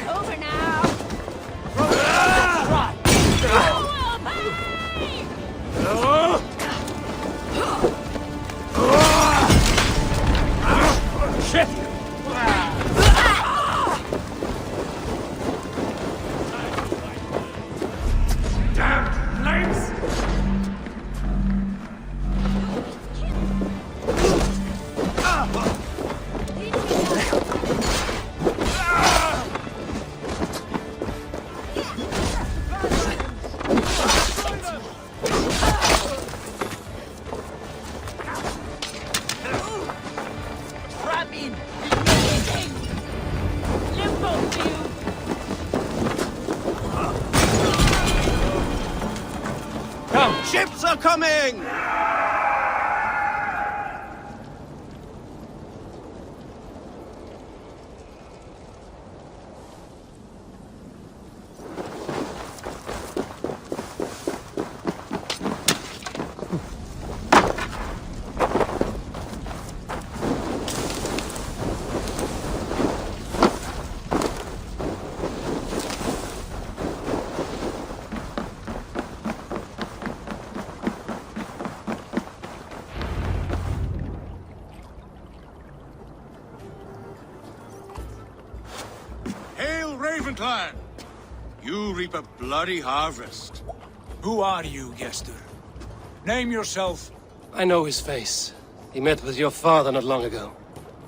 Over now. Shit! Damn flames! Rabin! Limbo to you! Come, ships are coming! Raven clan! You reap a bloody harvest. Who are you, Gester? Name yourself. I know his face. He met with your father not long ago.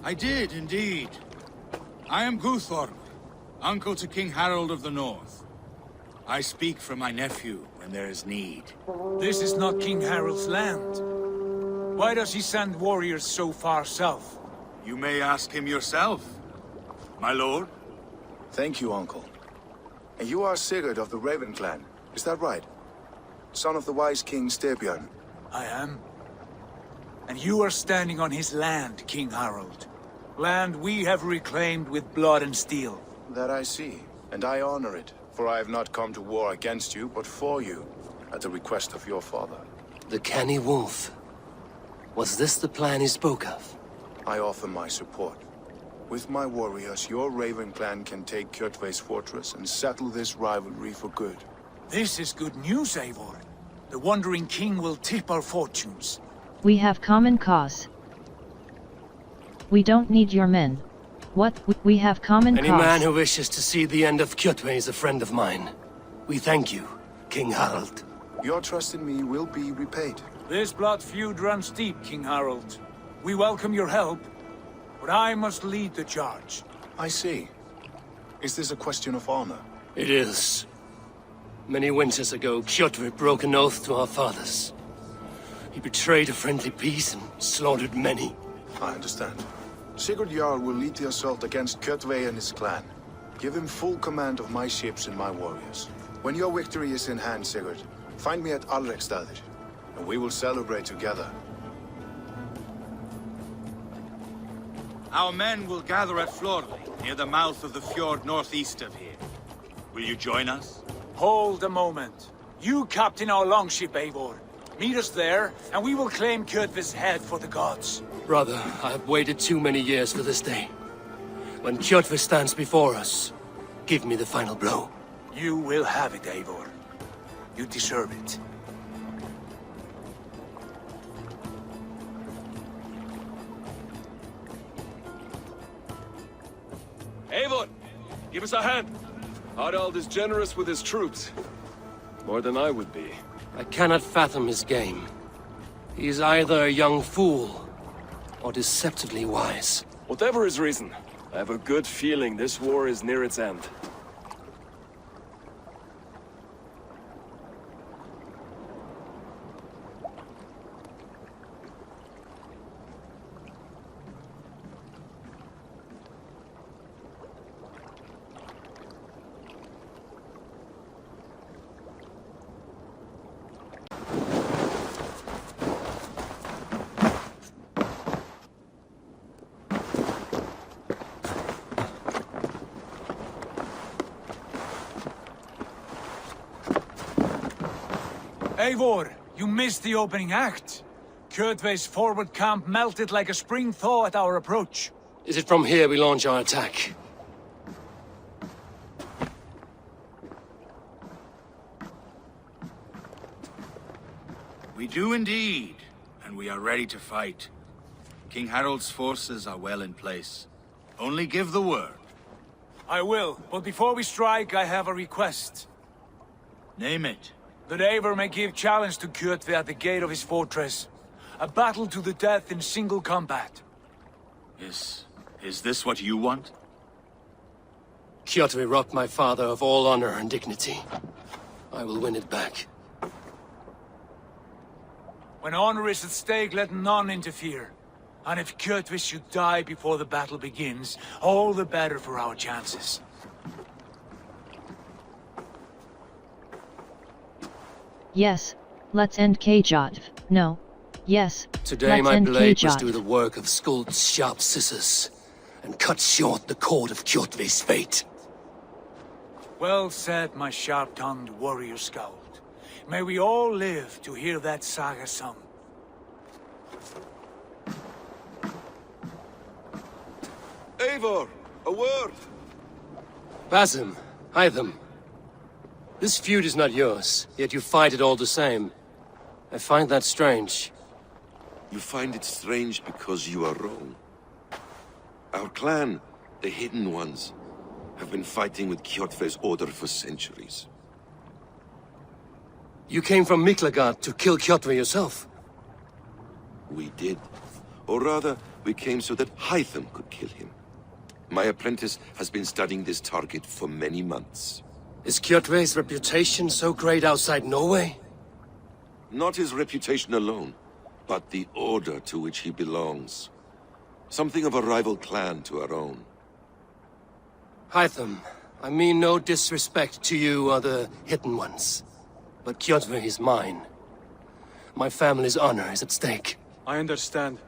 I did, indeed. I am Guthorm, uncle to King Harold of the North. I speak for my nephew when there is need. This is not King Harold's land. Why does he send warriors so far south? You may ask him yourself, my lord. Thank you, uncle. And you are Sigurd of the Raven clan, is that right? Son of the wise King Styrbjörn. I am. And you are standing on his land, King Harold. Land we have reclaimed with blood and steel. That I see, and I honor it, for I have not come to war against you, but for you, at the request of your father. The canny wolf. Was this the plan he spoke of? I offer my support. With my warriors, your Raven clan can take Kjotve's fortress and settle this rivalry for good. This is good news, Eivor. The Wandering King will tip our fortunes. We have common cause. We don't need your men. What? We have common cause. Any man who wishes to see the end of Kjotve is a friend of mine. We thank you, King Harald. Your trust in me will be repaid. This blood feud runs deep, King Harold. We welcome your help, but I must lead the charge. I see. Is this a question of honor? It is. Many winters ago, Kjotve broke an oath to our fathers. He betrayed a friendly peace and slaughtered many. I understand. Sigurd Jarl will lead the assault against Kjotve and his clan. Give him full command of my ships and my warriors. When your victory is in hand, Sigurd, find me at Alrekstadir, and we will celebrate together. Our men will gather at Florley, near the mouth of the fjord northeast of here. Will you join us? Hold a moment. You captain our longship, Eivor. Meet us there, and we will claim Kjotve's head for the gods. Brother, I have waited too many years for this day. When Kjotve stands before us, give me the final blow. You will have it, Eivor. You deserve it. Eivor, give us a hand. Harald is generous with his troops. More than I would be. I cannot fathom his game. He is either a young fool, or deceptively wise. Whatever his reason, I have a good feeling this war is near its end. Eivor, you missed the opening act. Kjotve's forward camp melted like a spring thaw at our approach. Is it from here we launch our attack? We do indeed, and we are ready to fight. King Harold's forces are well in place. Only give the word. I will, but before we strike, I have a request. Name it. That Eivor may give challenge to Kjotve at the gate of his fortress. A battle to the death in single combat. Is this what you want? Kjotve robbed my father of all honor and dignity. I will win it back. When honor is at stake, let none interfere. And if Kjotve should die before the battle begins, all the better for our chances. Yes, let's end Kjotve. No. Yes, Today let's my end blade must Kjotve. do the work of Skuld's sharp scissors, and cut short the cord of Kjotve's fate. Well said, my sharp-tongued warrior scout. May we all live to hear that saga sung. Eivor, a word! Basim, Hytham. This feud is not yours, yet you fight it all the same. I find that strange. You find it strange because you are wrong. Our clan, the Hidden Ones, have been fighting with Kjotve's order for centuries. You came from Miklagard to kill Kjotve yourself? We did. Or rather, we came so that Hytham could kill him. My apprentice has been studying this target for many months. Is Kjotve's reputation so great outside Norway? Not his reputation alone, but the order to which he belongs. Something of a rival clan to our own. Hytham, I mean no disrespect to you or the Hidden Ones, but Kjotve is mine. My family's honor is at stake. I understand.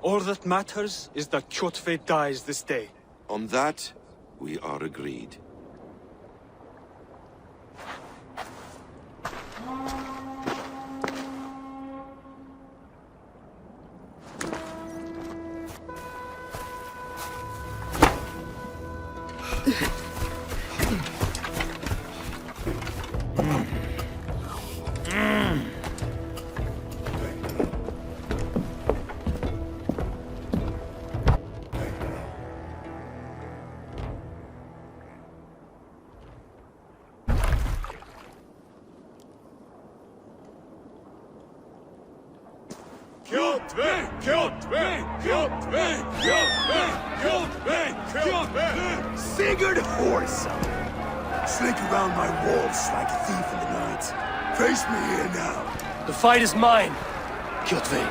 All that matters is that Kjotve dies this day. On that, we are agreed. Sigurd Horsa! Slink around my walls like a thief in the night. Face me here now. The fight is mine, Kjotve.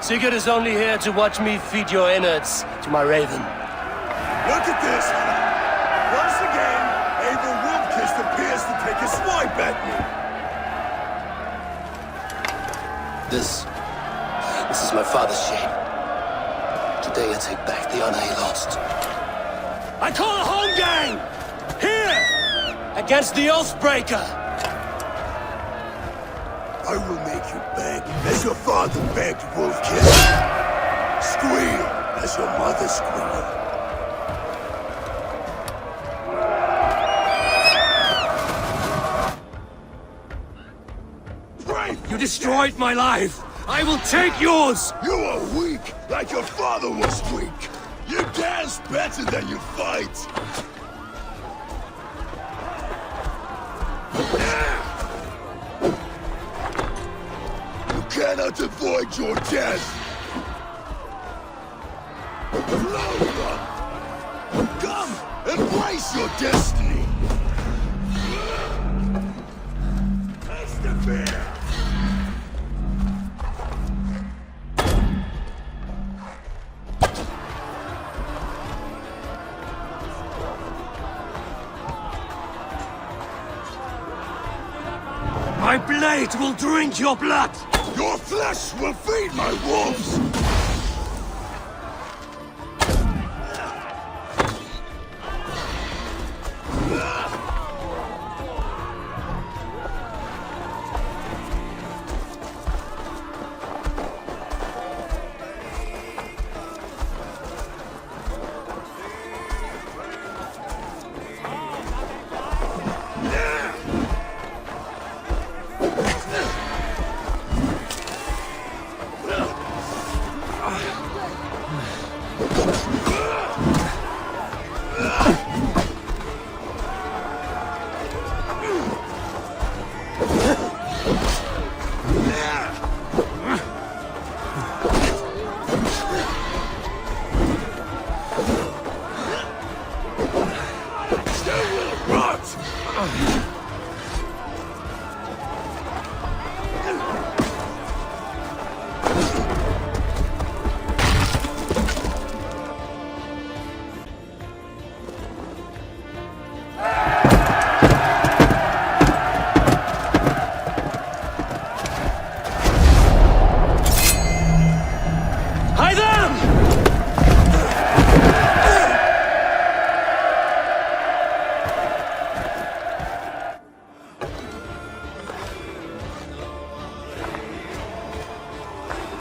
Sigurd is only here to watch me feed your innards to my raven. Look at this! Once again, Abel Wolfkiss appears to take a swipe at me. This is my father's shame. Today I take back the honor he lost. I call a home gang! Here! Against the Oathbreaker! I will make you beg, as your father begged Wolfkiss. Squeal, as your mother squealed. You destroyed my life! I will take yours! You are weak, like your father was weak. You dance better than you fight. You cannot avoid your death. Lola! Come, embrace your destiny. Taste the fear. My blade will drink your blood! Your flesh will feed my wolves!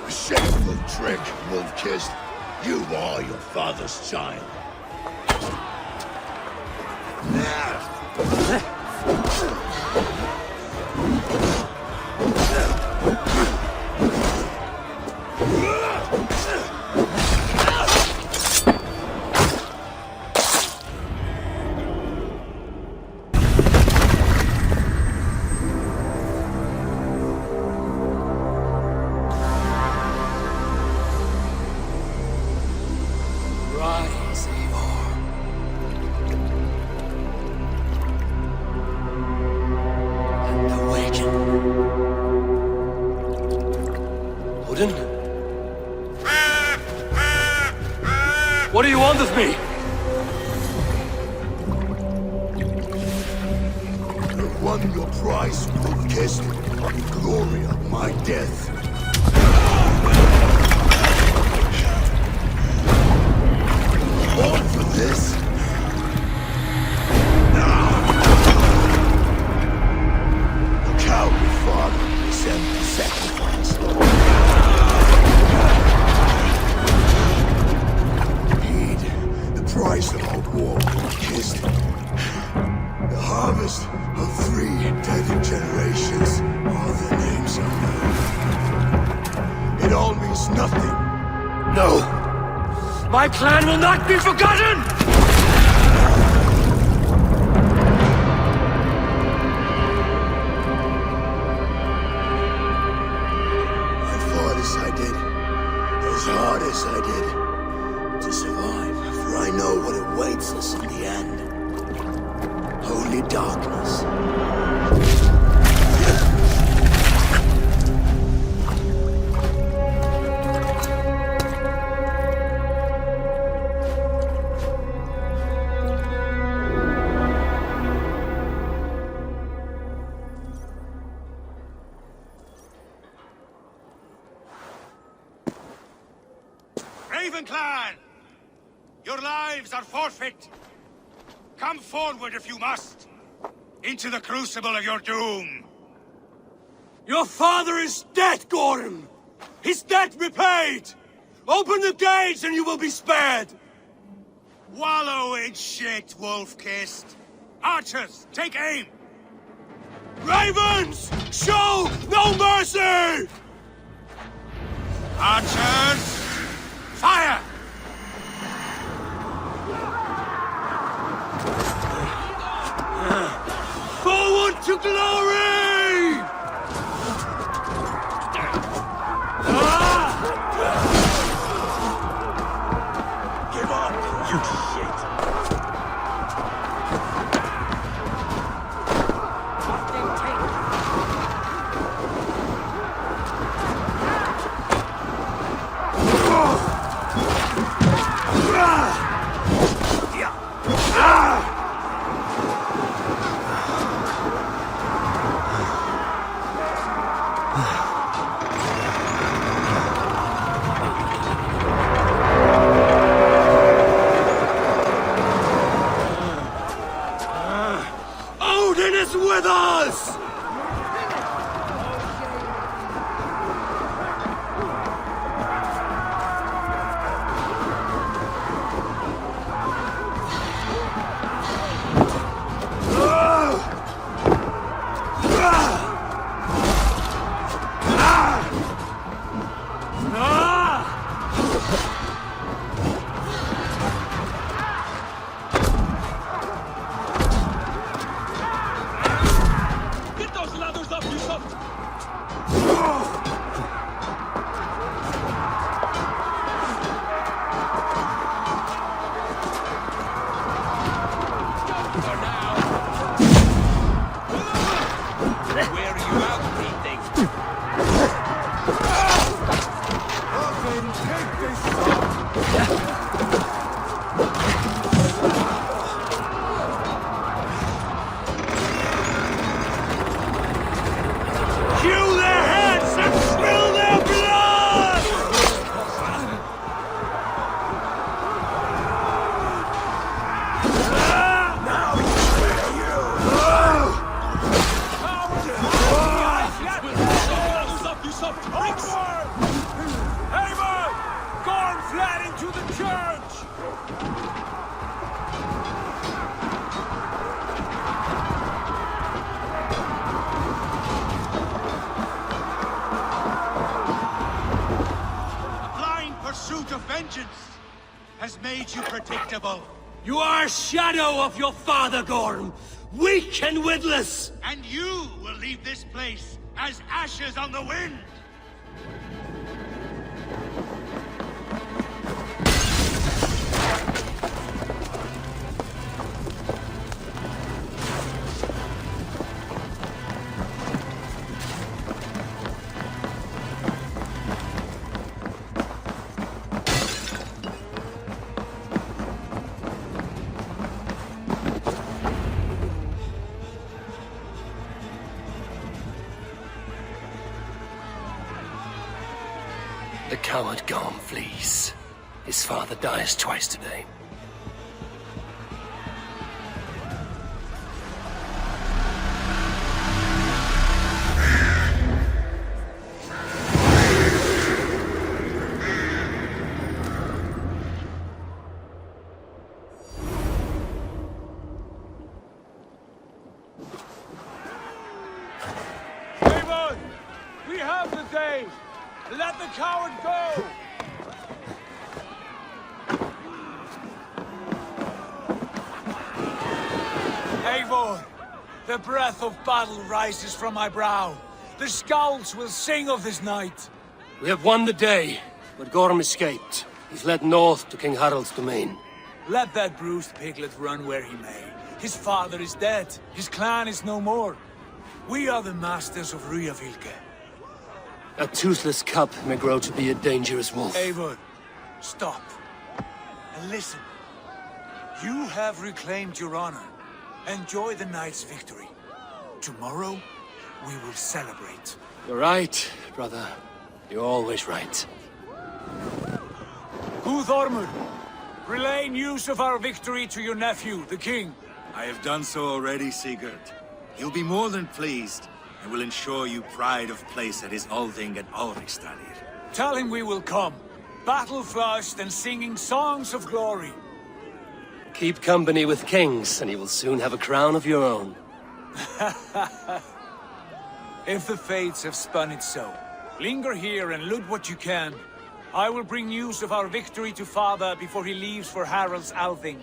Shameful trick, Wolfkiss. You are your father's child. Odin? What do you want of me? You've won your prize, Wolf-Kissed, the glory of my death. All for this? The cowardly father is empty sacrifice. Heed the price of our war, Wolf-Kissed. The harvest of 3 dead generations are the names of you. It all means nothing. No! My plan will not be forgotten! I fought as I did, as hard as I did, to survive, for I know what awaits us in the end. Holy darkness. Raven Clan! Your lives are forfeit! Come forward if you must! Into the crucible of your doom! Your father is dead, Gorham! His debt repaid! Open the gates and you will be spared! Wallow in shit, Wolf-Kissed! Archers, take aim! Ravens! Show no mercy! Archers! Fire! Forward to glory! Give up, you shit! Odin is with us! Get those ladders up, Ubisoft! Where are you out, meeting? Hew their heads and spill their blood! Ladders up, Ubisoft! Bricks! Haven! Gorm fled into the church! A blind pursuit of vengeance has made you predictable. You are a shadow of your father, Gorm! Weak and witless! And you will leave this place as ashes on the wind! The coward Gorm flees. His father dies twice today. Eivor! We have the day! Let the coward go! Eivor! The breath of battle rises from my brow. The scouts will sing of this night. We have won the day, but Gorm escaped. He's led north to King Harald's domain. Let that bruised piglet run where he may. His father is dead. His clan is no more. We are the masters of Ryjavilke. A toothless cub may grow to be a dangerous wolf. Eivor, stop. And listen. You have reclaimed your honor. Enjoy the night's victory. Tomorrow, we will celebrate. You're right, brother. You're always right. Guthormur, relay news of our victory to your nephew, the king. I have done so already, Sigurd. He'll be more than pleased, and will ensure you pride of place at his Alding at Alrikstadir. Tell him we will come, battle-flushed and singing songs of glory. Keep company with kings, and you will soon have a crown of your own. If the fates have spun it so, linger here and loot what you can. I will bring news of our victory to father before he leaves for Harald's Althing.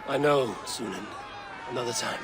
I know, Sunan. Another time.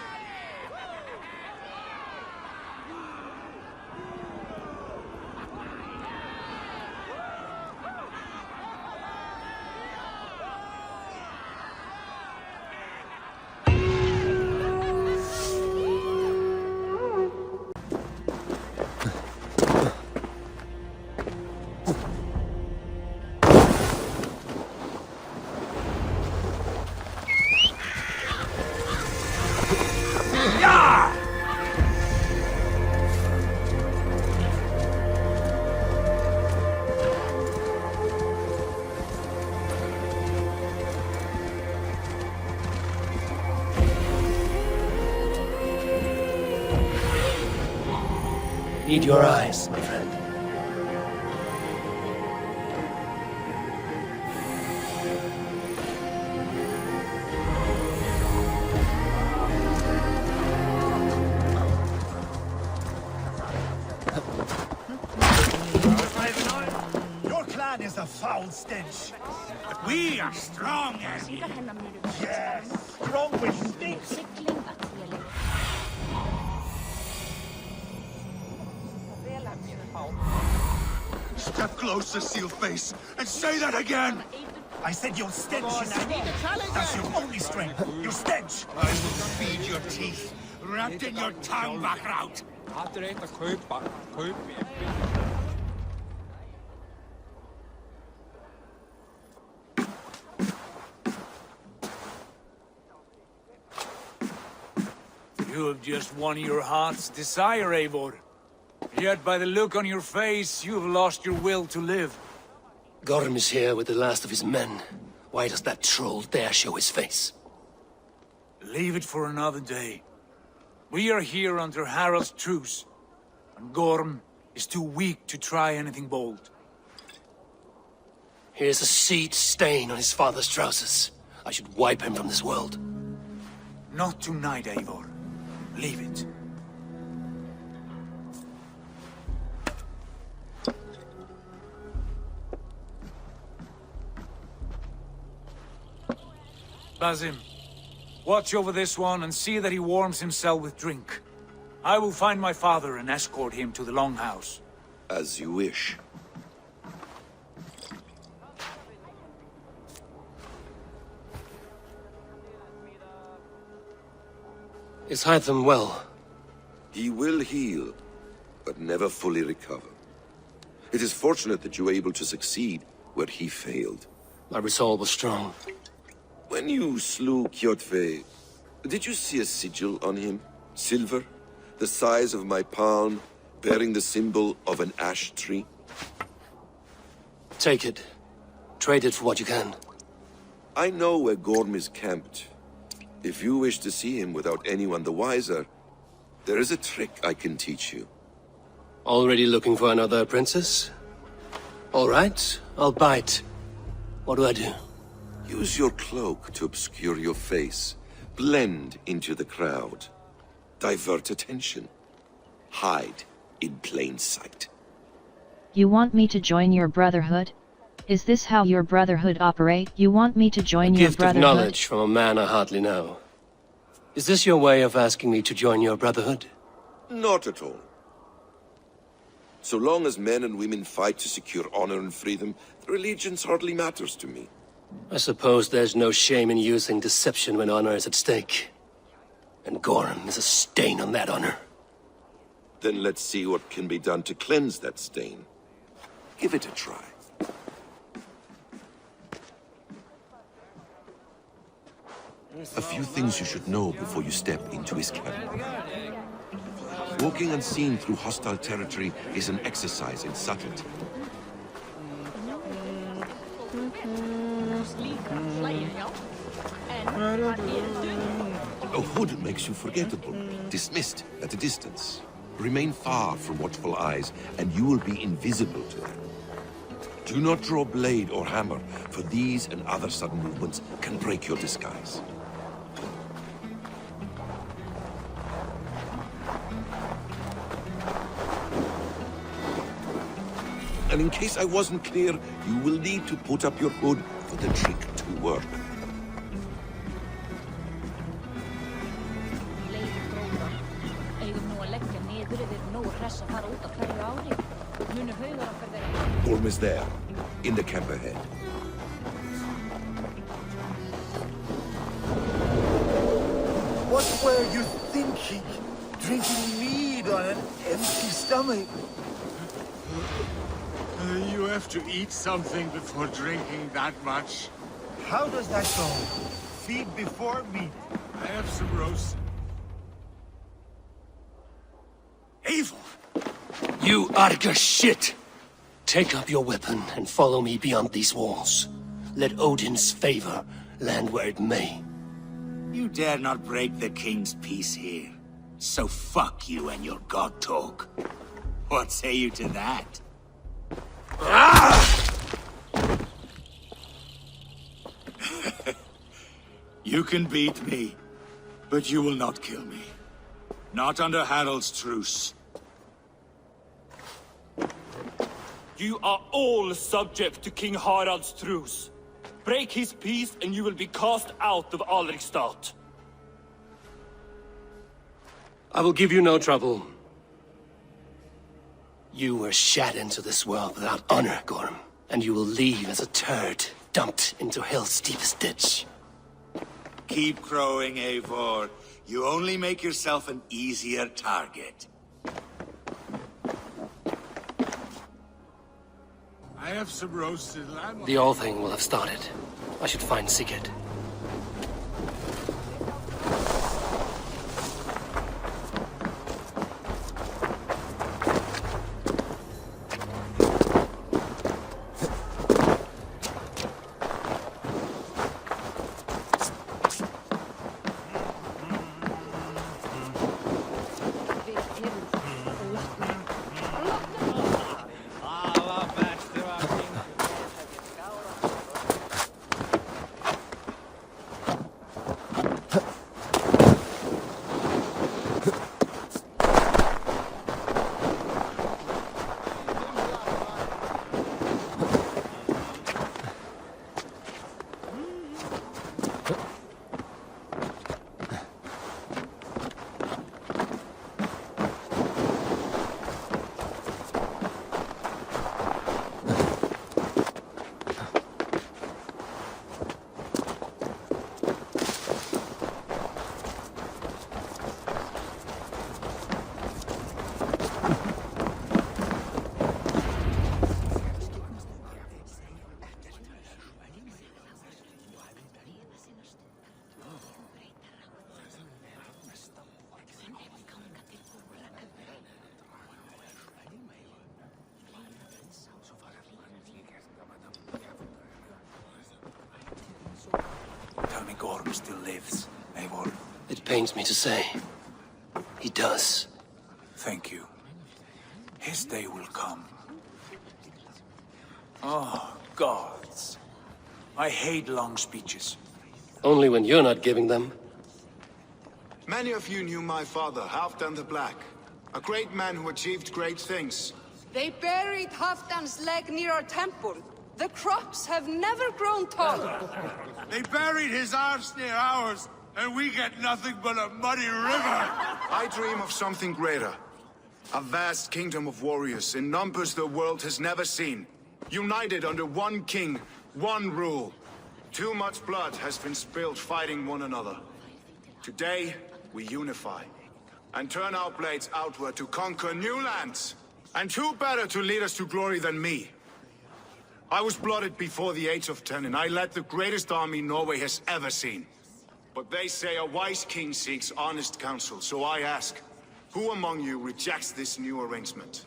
Need your eyes, my friend. Your clan is a foul stench. But we are strong, Yes, strong with sticks. Step closer, Sealface, and say that again! I said your stench is that's your only strength. Your stench. I will feed your teeth, wrapped in your tongue back out. You have just won your heart's desire, Eivor. Yet by the look on your face, you have lost your will to live. Gorm is here with the last of his men. Why does that troll dare show his face? Leave it for another day. We are here under Harald's truce, and Gorm is too weak to try anything bold. Here's a seed stain on his father's trousers. I should wipe him from this world. Not tonight, Eivor. Leave it. Basim, watch over this one and see that he warms himself with drink. I will find my father and escort him to the Longhouse. As you wish. Is Hytham well? He will heal, but never fully recover. It is fortunate that you were able to succeed where he failed. My resolve was strong. When you slew Kjotve, Did you see a sigil on him? Silver, the size of my palm, bearing the symbol of an ash tree? Take it. Trade it for what you can. I know where Gorm is camped. If you wish to see him without anyone the wiser, there is a trick I can teach you. Already looking for another princess? All right, I'll bite. What do I do? Use your cloak to obscure your face. Blend into the crowd. Divert attention. Hide in plain sight. You want me to join your brotherhood? Is this how your brotherhood operate? You want me to join your Gift of brotherhood? knowledge from a man I hardly know. Is this your way of asking me to join your brotherhood? Not at all. So long as men and women fight to secure honor and freedom, their allegiance hardly matters to me. I suppose there's no shame in using deception when honor is at stake. And Gorm is a stain on that honor. Then let's see what can be done to cleanse that stain. Give it a try. A few things you should know before you step into his camp. Walking unseen through hostile territory is an exercise in subtlety. A hood makes you forgettable, dismissed at a distance. Remain far from watchful eyes, and you will be invisible to them. Do not draw blade or hammer, for these and other sudden movements can break your disguise. And in case I wasn't clear, you will need to put up your hood for the trick to work. Gorm is there, in the camp ahead. What were you thinking? Drinking mead on an empty stomach? You have to eat something before drinking that much. How does that go? Feed before meat. I have some roast. Evil! You Arger shit! Take up your weapon and follow me beyond these walls. Let Odin's favor land where it may. You dare not break the king's peace here. So fuck you and your god talk. What say you to that? You can beat me, but you will not kill me. Not under Harald's truce. You are all subject to King Harald's truce. Break his peace and you will be cast out of Alrikstad. I will give you no trouble. You were shat into this world without honor, Gorm, and you will leave as a turd dumped into hell's deepest ditch. Keep crowing, Eivor. You only make yourself an easier target. I have some roasted lamb. The all thing will have started. I should find Sigurd. still lives, Eivor. It pains me to say. He does. Thank you. His day will come. Oh, gods. I hate long speeches. Only when you're not giving them. Many of you knew my father, Halfdan the Black. A great man who achieved great things. They buried Halfdan's leg near our temple. The crops have never grown taller. They buried his arse near ours, and we get nothing but a muddy river. I dream of something greater. A vast kingdom of warriors in numbers the world has never seen. United under one king, one rule. Too much blood has been spilled fighting one another. Today, we unify. And turn our blades outward to conquer new lands. And who better to lead us to glory than me? I was blooded before the age of 10, and I led the greatest army Norway has ever seen. But they say a wise king seeks honest counsel, so I ask, who among you rejects this new arrangement?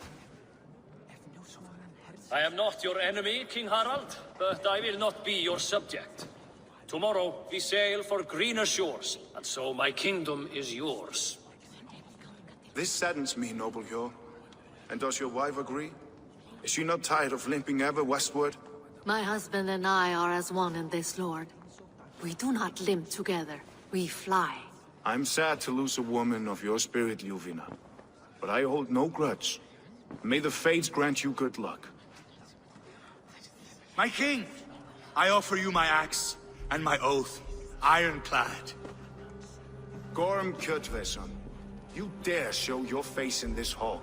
I am not your enemy, King Harald, but I will not be your subject. Tomorrow we sail for greener shores, and so my kingdom is yours. This saddens me, noble Hjor. And does your wife agree? Is she not tired of limping ever westward? My husband and I are as one in this, Lord. We do not limp together, we fly. I'm sad to lose a woman of your spirit, Ljuvina. But I hold no grudge. May the fates grant you good luck. My king, I offer you my axe and my oath, ironclad. Gorm Kjotveson, you dare show your face in this hall.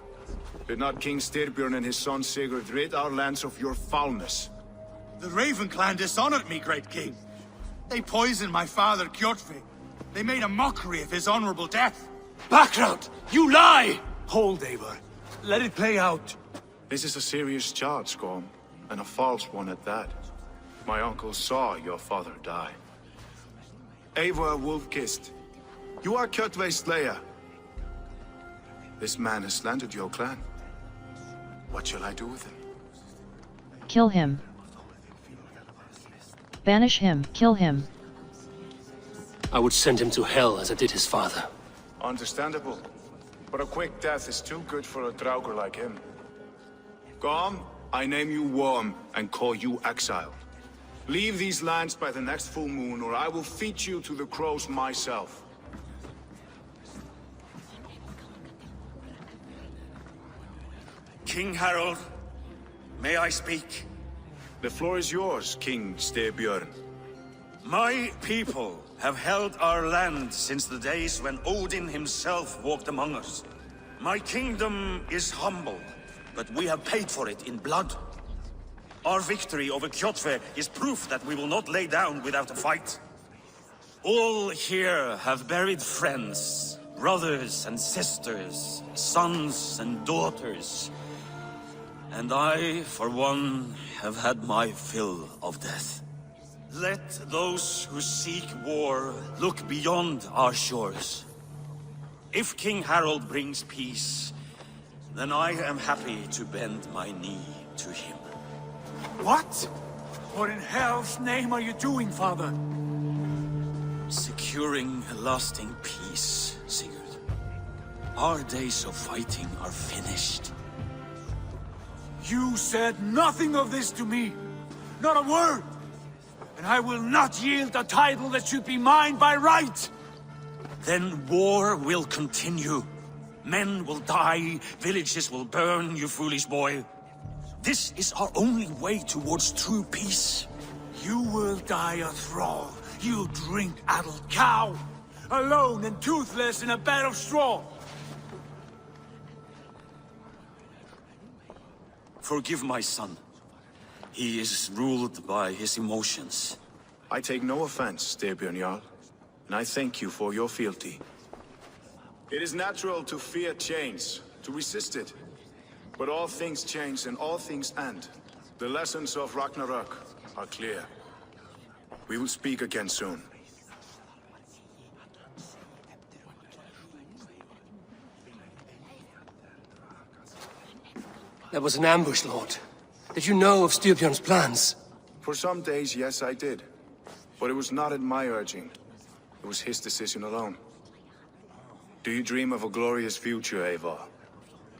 Did not King Styrbjörn and his son Sigurd rid our lands of your foulness? The Raven clan dishonored me, great king. They poisoned my father, Kjotve. They made a mockery of his honorable death. Background! You lie! Hold, Eivor. Let it play out. This is a serious charge, Gorm, and a false one at that. My uncle saw your father die. Eivor Wolf-Kissed, you are Kjotve's slayer. This man has slandered your clan. What shall I do with him? Kill him. Banish him, kill him. I would send him to hell as I did his father. Understandable. But a quick death is too good for a Draugr like him. Gorm, I name you Worm and call you exiled. Leave these lands by the next full moon, or I will feed you to the crows myself. King Harold, may I speak? The floor is yours, King Styrbjörn. My people have held our land since the days when Odin himself walked among us. My kingdom is humble, but we have paid for it in blood. Our victory over Kjotve is proof that we will not lay down without a fight. All here have buried friends, brothers and sisters, sons and daughters. And I, for one, have had my fill of death. Let those who seek war look beyond our shores. If King Harold brings peace, then I am happy to bend my knee to him. What? What in hell's name are you doing, father? Securing a lasting peace, Sigurd. Our days of fighting are finished. You said nothing of this to me. Not a word. And I will not yield a title that should be mine by right. Then war will continue. Men will die, villages will burn, you foolish boy. This is our only way towards true peace. You will die a thrall. You drink-addled cow. Alone and toothless in a bed of straw. Forgive my son. He is ruled by his emotions. I take no offense, Styrbjörn Jarl, and I thank you for your fealty. It is natural to fear change, to resist it. But all things change and all things end. The lessons of Ragnarok are clear. We will speak again soon. That was an ambush, Lord. Did you know of Styrbjörn's plans? For some days, yes, I did. But it was not at my urging. It was his decision alone. Do you dream of a glorious future, Eivor?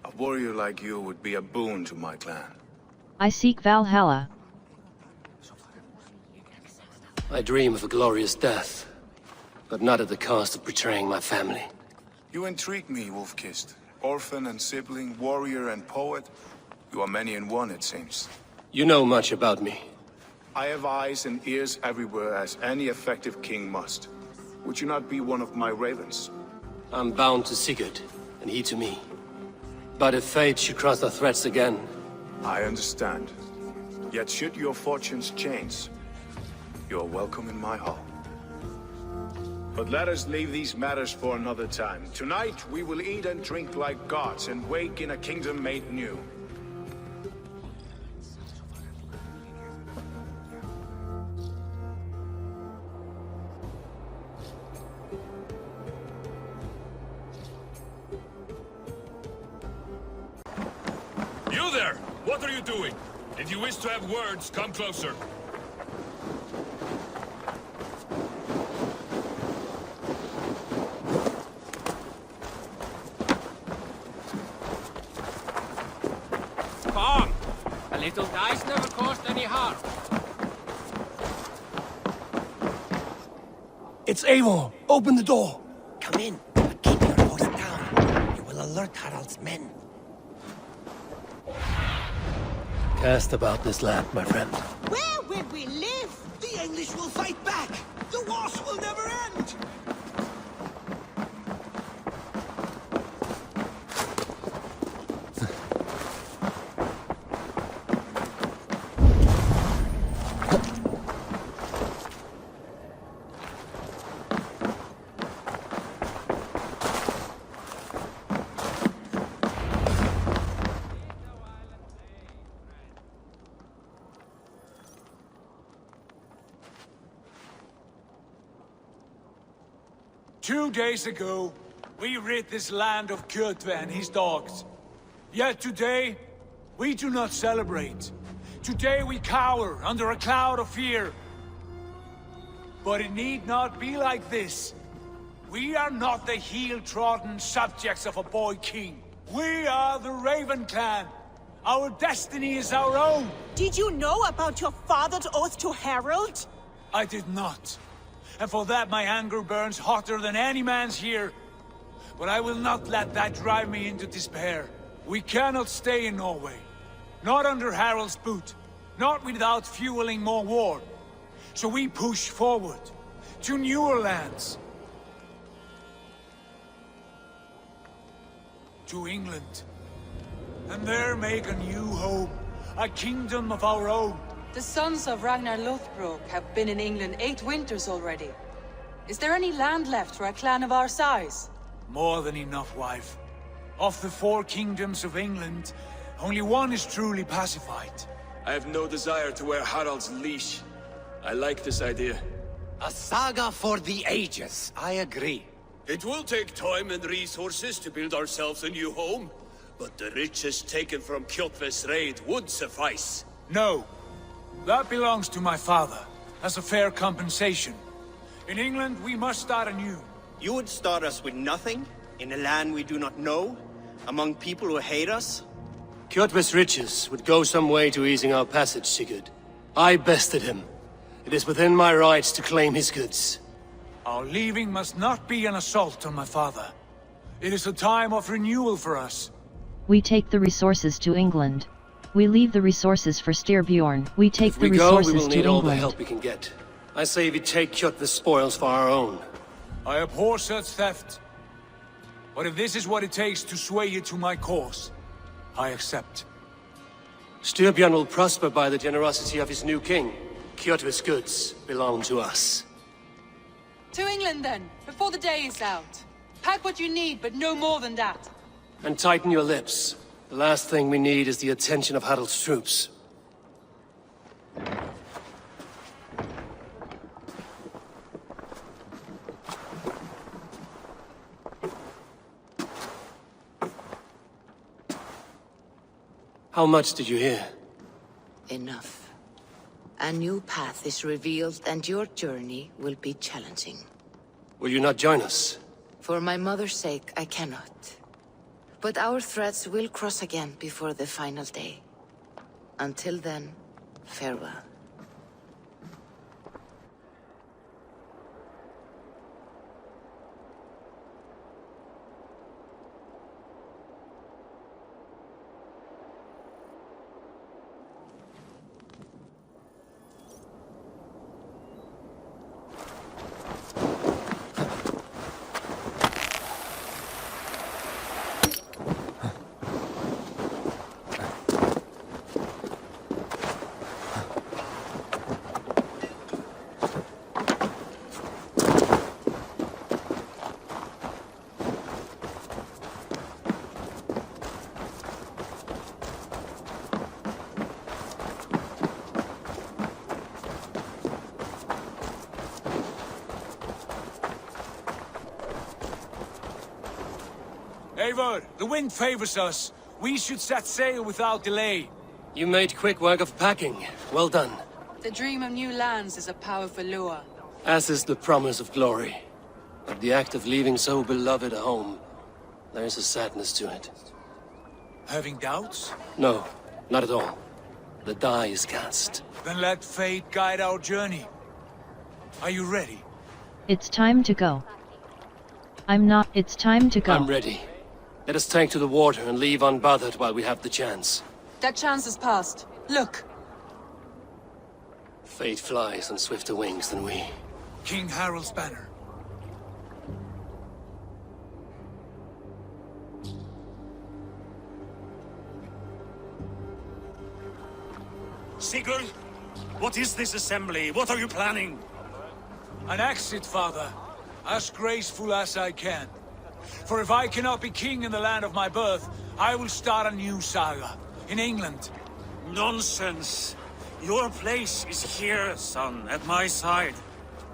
A warrior like you would be a boon to my clan. I seek Valhalla. I dream of a glorious death, but not at the cost of betraying my family. You intrigue me, Wolf-Kissed. Orphan and sibling, warrior and poet. You are many in one, it seems. You know much about me. I have eyes and ears everywhere, as any effective king must. Would you not be one of my ravens? I'm bound to Sigurd, and he to me. But if fate should cross our threats again... I understand. Yet should your fortunes change, you're welcome in my hall. But let us leave these matters for another time. Tonight, we will eat and drink like gods and wake in a kingdom made new. You there! What are you doing? If you wish to have words, come closer. Come! A little dice never caused any harm. It's Eivor. Open the door. Come in, but keep your voice down. You will alert Harald's men. Cast about this land, my friend. Where will we live? The English will fight back. The wars will never end. Two days ago, we rid this land of Kjotve and his dogs. Yet today, we do not celebrate. Today we cower under a cloud of fear. But it need not be like this. We are not the heel-trodden subjects of a boy king. We are the Raven clan. Our destiny is our own. Did you know about your father's oath to Harald? I did not. And for that my anger burns hotter than any man's here. But I will not let that drive me into despair. We cannot stay in Norway. Not under Harald's boot. Not without fueling more war. So we push forward. To newer lands. To England. And there make a new home. A kingdom of our own. The sons of Ragnar Lothbrok have been in England 8 winters already. Is there any land left for a clan of our size? More than enough, wife. Of the 4 kingdoms of England, only one is truly pacified. I have no desire to wear Harald's leash. I like this idea. A saga for the ages, I agree. It will take time and resources to build ourselves a new home, but the riches taken from Kjotve's raid would suffice. No. That belongs to my father, as a fair compensation. In England, we must start anew. You would start us with nothing? In a land we do not know? Among people who hate us? Kjotve's riches would go some way to easing our passage, Sigurd. I bested him. It is within my rights to claim his goods. Our leaving must not be an assault on my father. It is a time of renewal for us. We take the resources to England. We leave the resources for Styrbjorn. We take the If we go, resources we will to need all England. the help we can get. I say we take Kjotve's spoils for our own. I abhor such theft. But if this is what it takes to sway you to my cause, I accept. Styrbjorn will prosper by the generosity of his new king. Kjotve's goods belong to us. To England then, before the day is out. Pack what you need, but no more than that. And tighten your lips. The last thing we need is the attention of Harald's troops. How much did you hear? Enough. A new path is revealed and your journey will be challenging. Will you not join us? For my mother's sake, I cannot. But our threads will cross again before the final day. Until then, farewell. Eivor, the wind favors us. We should set sail without delay. You made quick work of packing. Well done. The dream of new lands is a powerful lure. As is the promise of glory. But the act of leaving so beloved a home, there is a sadness to it. Having doubts? No, not at all. The die is cast. Then let fate guide our journey. Are you ready? It's time to go. I'm not. It's time to go. I'm ready. Let us take to the water and leave unbothered while we have the chance. That chance is past. Look! Fate flies on swifter wings than we. King Harald's banner. Sigurd, what is this assembly? What are you planning? An exit, father. As graceful as I can. For if I cannot be king in the land of my birth, I will start a new saga. In England. Nonsense. Your place is here, son, at my side.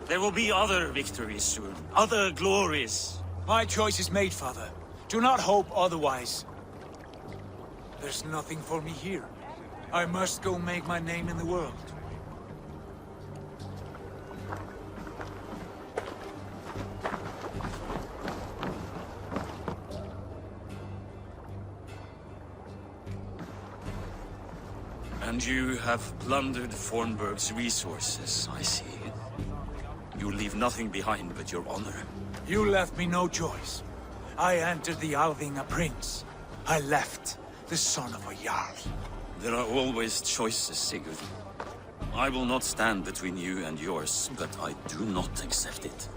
There will be other victories soon. Other glories. My choice is made, father. Do not hope otherwise. There's nothing for me here. I must go make my name in the world. And you have plundered Fornburg's resources, I see. You leave nothing behind but your honor. You left me no choice. I entered the Alving a prince. I left the son of a Jarl. There are always choices, Sigurd. I will not stand between you and yours, but I do not accept it.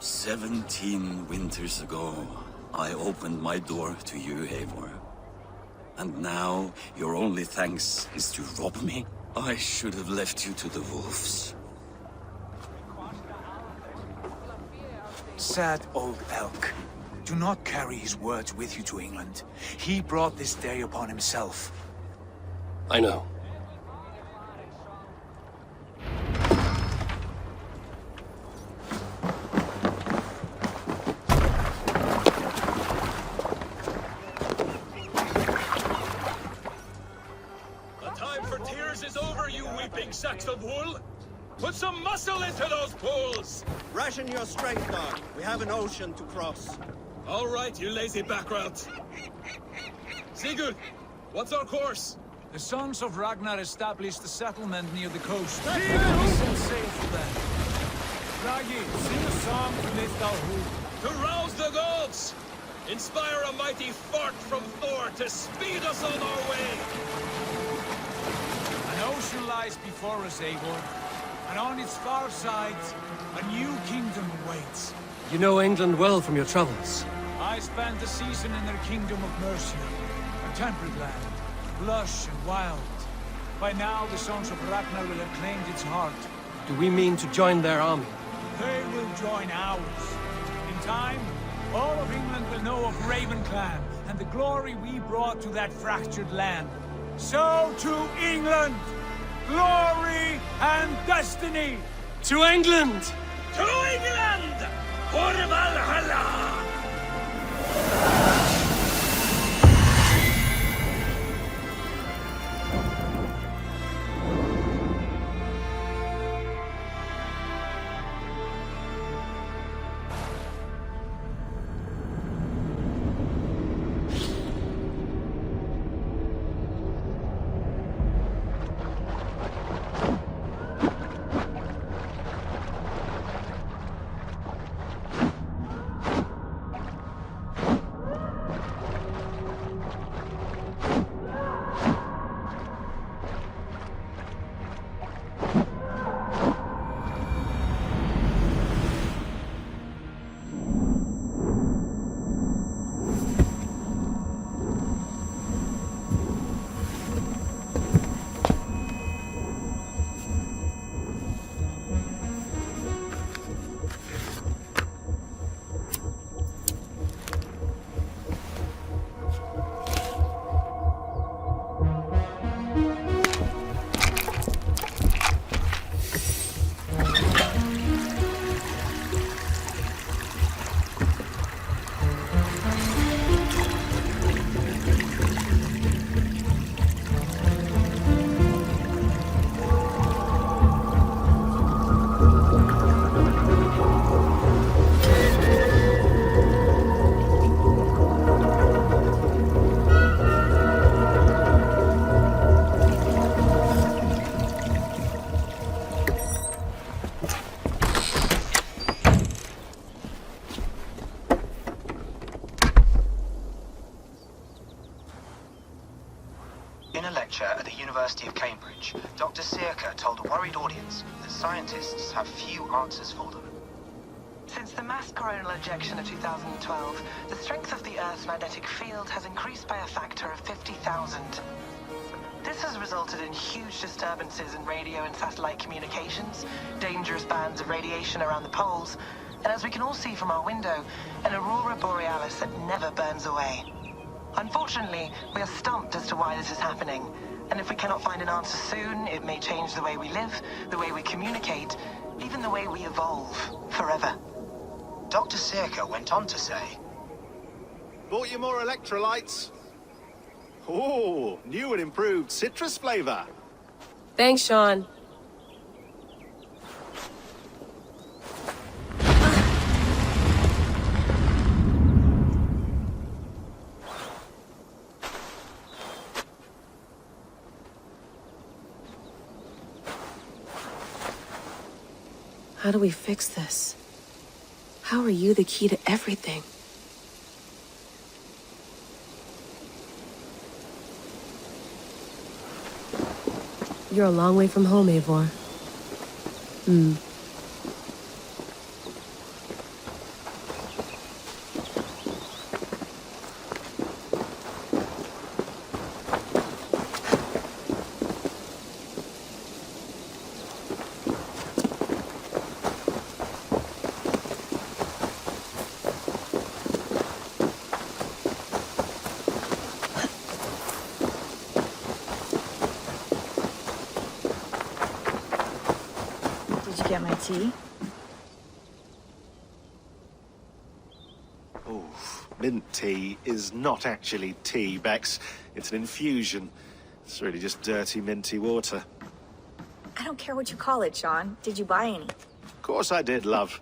17 winters ago, I opened my door to you, Eivor. And now, your only thanks is to rob me? I should have left you to the wolves. Sad old elk. Do not carry his words with you to England. He brought this day upon himself. I know. Sacks of wool? Put some muscle into those pools! Ration your strength, dog. We have an ocean to cross. All right, you lazy backrout. Sigurd, what's our course? The sons of Ragnar established a settlement near the coast. We set sail for them. Ragi, sing a song to lift our hoop. To rouse the gods! Inspire a mighty fart from Thor to speed us on our way! An ocean lies before us, Eivor, and on its far sides, a new kingdom awaits. You know England well from your travels. I spent a season in their kingdom of Mercia, a temperate land, lush and wild. By now, the sons of Ragnar will have claimed its heart. Do we mean to join their army? They will join ours. In time, all of England will know of Ravenclan and the glory we brought to that fractured land. So to England! Glory and destiny! To England! To England! For Valhalla! University of Cambridge, Dr. Circa told a worried audience that scientists have few answers for them. Since the mass coronal ejection of 2012, the strength of the Earth's magnetic field has increased by a factor of 50,000. This has resulted in huge disturbances in radio and satellite communications, dangerous bands of radiation around the poles, and as we can all see from our window, an aurora borealis that never burns away. Unfortunately, we are stumped as to why this is happening, and if we cannot find an answer soon, it may change the way we live, the way we communicate, even the way we evolve, forever. Dr. Circa went on to say, Bought you more electrolytes? Oh, new and improved citrus flavor. Thanks, Sean. How do we fix this? How are you the key to everything? You're a long way from home, Eivor. Did you get my tea? Oh, mint tea is not actually tea, Bex. It's an infusion. It's really just dirty, minty water. I don't care what you call it, Sean. Did you buy any? Of course I did, love.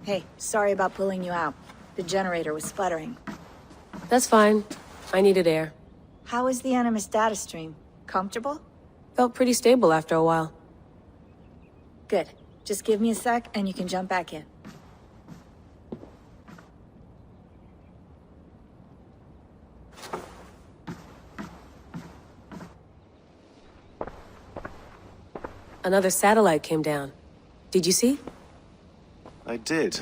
Hey, sorry about pulling you out. The generator was sputtering. That's fine. I needed air. How was the Animus data stream? Comfortable? Felt pretty stable after a while. Good. Just give me a sec and you can jump back in. Another satellite came down. Did you see? I did.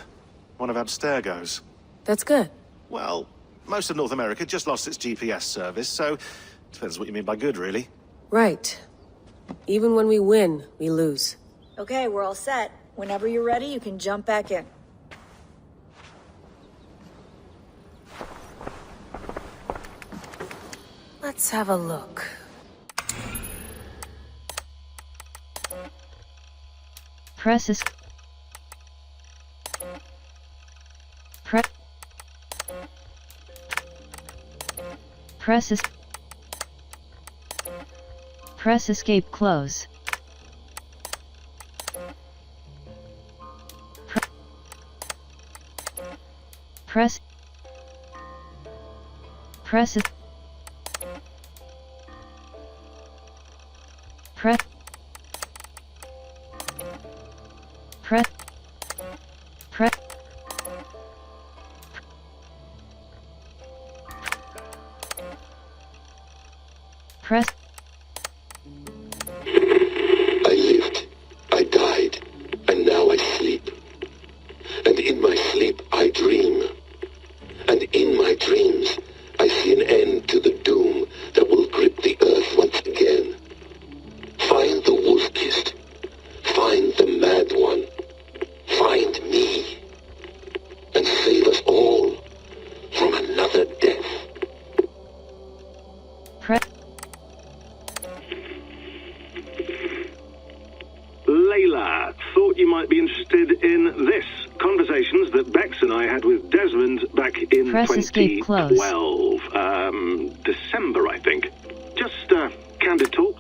One of Abstergo's. That's good. Well, most of North America just lost its GPS service, so depends what you mean by good, really. Right. Even when we win, we lose. Okay, we're all set. Whenever you're ready, you can jump back in. Let's have a look. Press is... Press escape close. Press press press press press press. I lived, I died, and now I sleep. And in my sleep I dream. And in my dreams I see an end to the doom that will grip the earth once again. Find the wolf-kissed. Find the mad one. Find me. And save us all from another death. Layla, thought you might be interested in this. Conversations that Bex and I had with Desmond back in 2012. December, I think. Just, candid talk.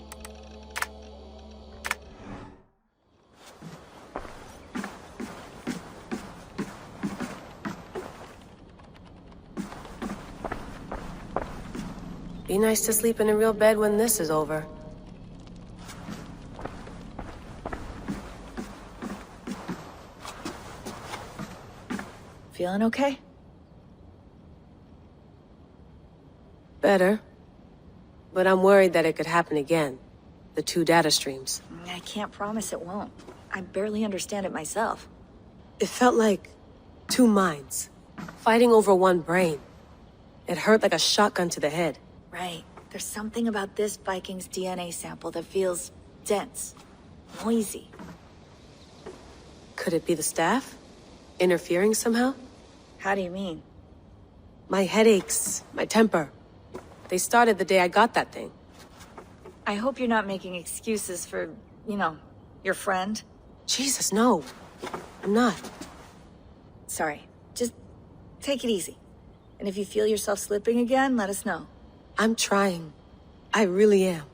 Be nice to sleep in a real bed when this is over. Feeling okay? Better. But I'm worried that it could happen again. The two data streams. I can't promise it won't. I barely understand it myself. It felt like two minds, fighting over one brain. It hurt like a shotgun to the head. Right. There's something about this Viking's DNA sample that feels dense, noisy. Could it be the staff? Interfering somehow? How do you mean? My headaches, my temper. They started the day I got that thing. I hope you're not making excuses for, you know, your friend. Jesus, no. I'm not. Sorry. Just take it easy. And if you feel yourself slipping again, let us know. I'm trying. I really am.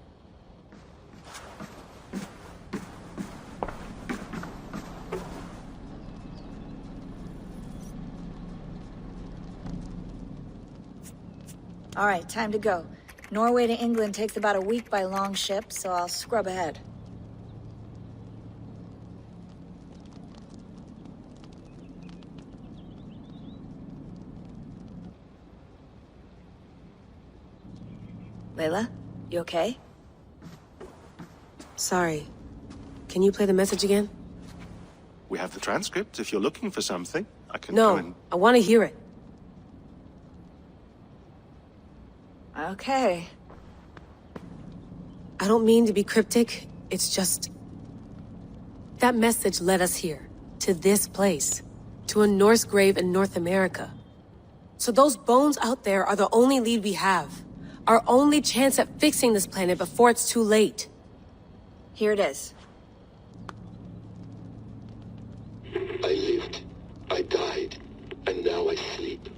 All right, time to go. Norway to England takes about a week by long ship, so I'll scrub ahead. Layla, you okay? Sorry. Can you play the message again? We have the transcript. If you're looking for something, I can go and... No, I want to hear it. Okay. I don't mean to be cryptic. It's just... That message led us here. To this place. To a Norse grave in North America. So those bones out there are the only lead we have. Our only chance at fixing this planet before it's too late. Here it is. I lived, I died, and now I sleep.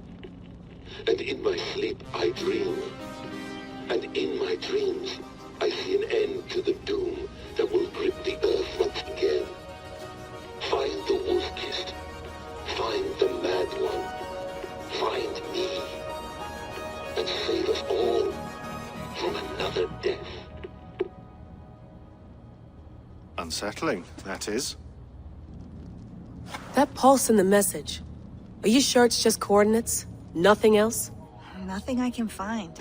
And in my sleep I dream. And in my dreams I see an end to the doom that will grip the earth once again. Find the wolf-kissed. Find the mad one. Find me. And save us all from another death. Unsettling, that is. That pulse in the message. Are you sure it's just coordinates? Nothing else? Nothing I can find.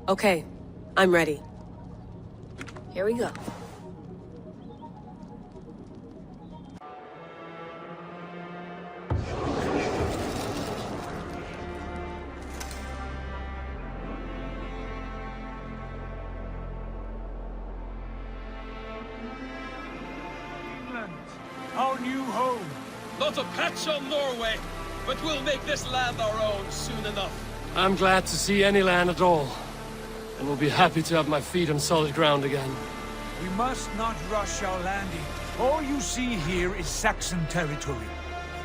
Okay, I'm ready. Here we go. Our new home. Not a patch on Norway, but we'll make this land our own soon enough. I'm glad to see any land at all. And will be happy to have my feet on solid ground again. We must not rush our landing. All you see here is Saxon territory.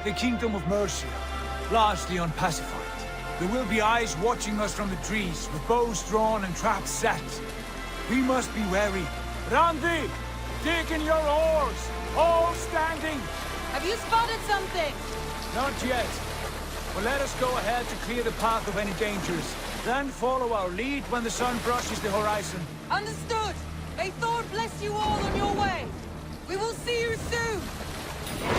The Kingdom of Mercia, largely unpacified. There will be eyes watching us from the trees, with bows drawn and traps set. We must be wary. Randi, dig in your oars! All standing! Have you spotted something? Not yet. But let us go ahead to clear the path of any dangers. Then follow our lead when the sun brushes the horizon. Understood! May Thor bless you all on your way! We will see you soon!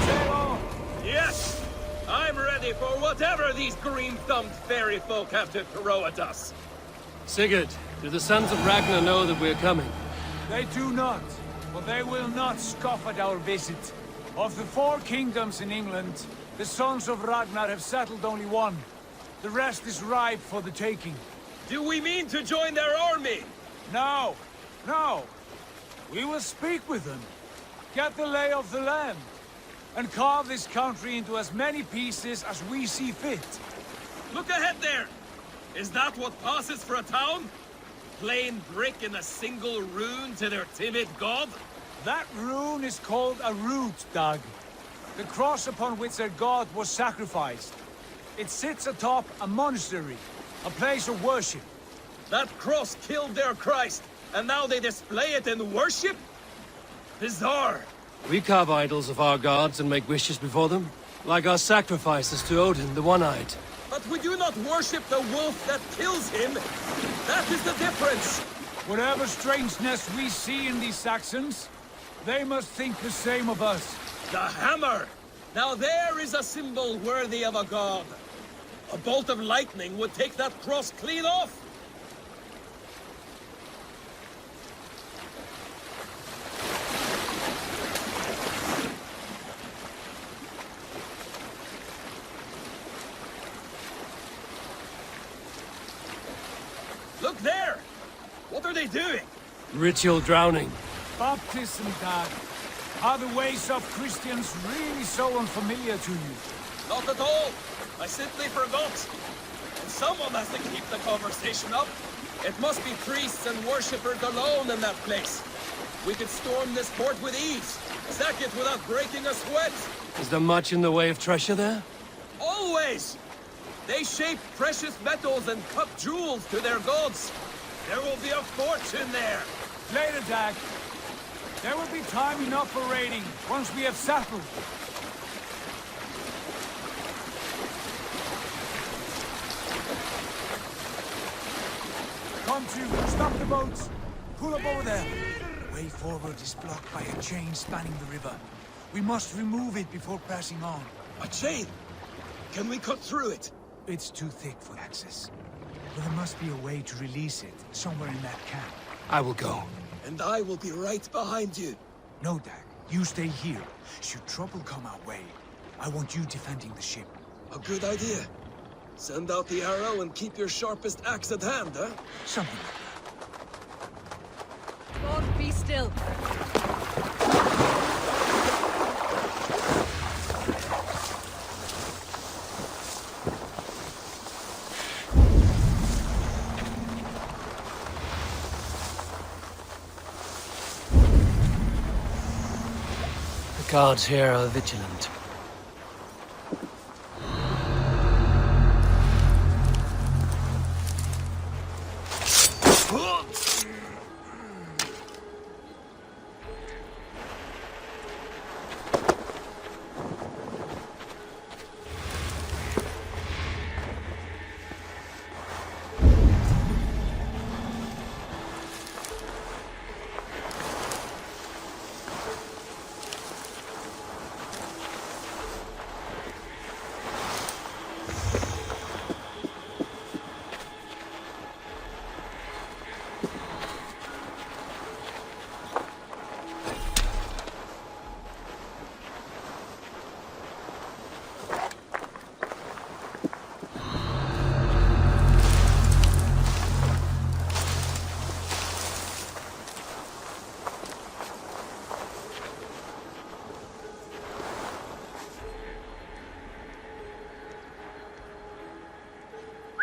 Sail on! Yes! I'm ready for whatever these green-thumbed fairy folk have to throw at us. Sigurd, do the sons of Ragnar know that we're coming? They do not, but they will not scoff at our visit. Of the 4 kingdoms in England, the sons of Ragnar have settled only one. The rest is ripe for the taking. Do we mean to join their army? No, no. We will speak with them, get the lay of the land, and carve this country into as many pieces as we see fit. Look ahead there! Is that what passes for a town? Plain brick in a single rune to their timid god? That rune is called a root, Doug. The cross upon which their god was sacrificed. It sits atop a monastery, a place of worship. That cross killed their Christ, and now they display it in worship? Bizarre. We carve idols of our gods and make wishes before them, like our sacrifices to Odin, the One-Eyed. But we do not worship the wolf that kills him. That is the difference. Whatever strangeness we see in these Saxons, they must think the same of us. The hammer! Now there is a symbol worthy of a god. A bolt of lightning would take that cross clean off. they doing? Ritual drowning. Baptism, Dad. Are the ways of Christians really so unfamiliar to you? Not at all. I simply forgot. And someone has to keep the conversation up. It must be priests and worshippers alone in that place. We could storm this port with ease. Sack it without breaking a sweat. Is there much in the way of treasure there? Always! They shape precious metals and cut jewels to their gods. There will be a fortune there. Later, Dag. There will be time enough for raiding, once we have settled. Come to, stop the boats. Pull up over there. Way forward is blocked by a chain spanning the river. We must remove it before passing on. A chain? Can we cut through it? It's too thick for access. But there must be a way to release it, somewhere in that camp. I will go. And I will be right behind you. No, Dag. You stay here. Should trouble come our way, I want you defending the ship. A good idea. Send out the arrow and keep your sharpest axe at hand, huh? Something like God, be still. The guards here are vigilant.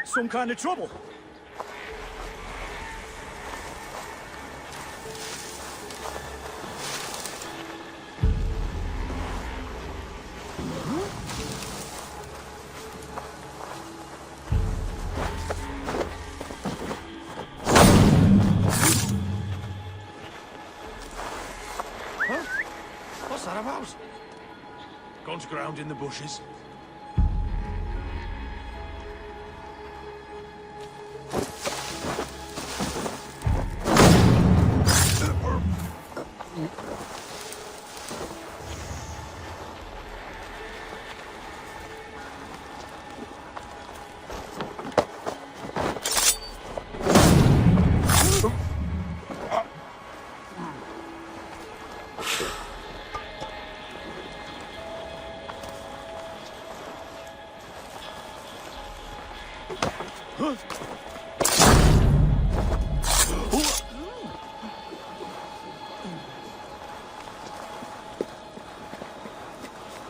Some kind of trouble. Huh? What's that about? Gone to ground in the bushes.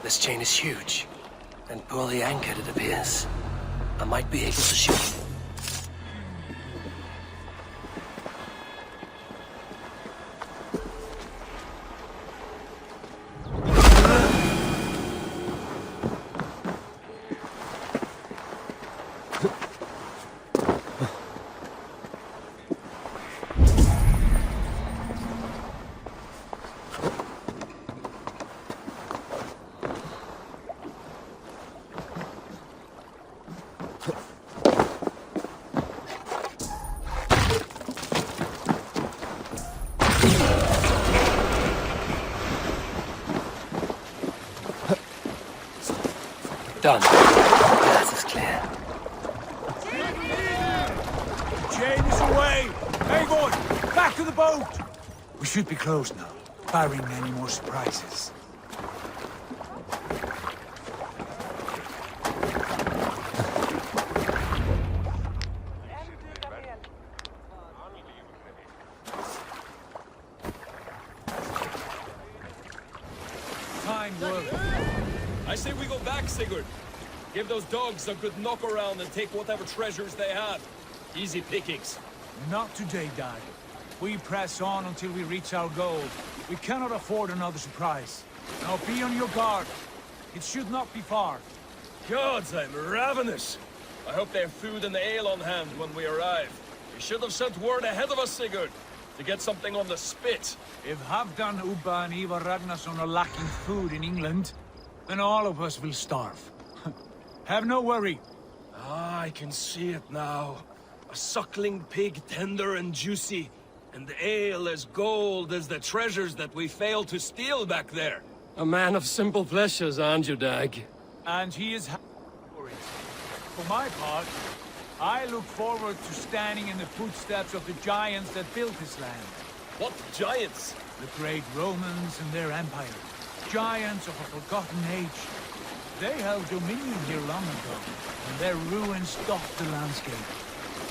This chain is huge, and poorly anchored it appears. I might be able to shoot it. Done. Path is clear. The chain is away! Hey, boy! Back to the boat! We should be close now, barring any more surprises. fine work. I say we go back, Sigurd. Give those dogs a good knock around and take whatever treasures they have. Easy pickings. Not today, Dag. We press on until we reach our goal. We cannot afford another surprise. Now be on your guard. It should not be far. Gods, I'm ravenous. I hope they have food and ale on hand when we arrive. We should have sent word ahead of us, Sigurd, to get something on the spit. If Halfdan, Ubba and Ivar Ragnarsson are lacking food in England, then all of us will starve. Have no worry. Ah, I can see it now. A suckling pig, tender and juicy, and the ale as gold as the treasures that we failed to steal back there. A man of simple pleasures, aren't you, Dag? And he is happy for it. For my part, I look forward to standing in the footsteps of the giants that built this land. What giants? The great Romans and their empire. Giants of a forgotten age. They held dominion here long ago, and their ruins dot the landscape.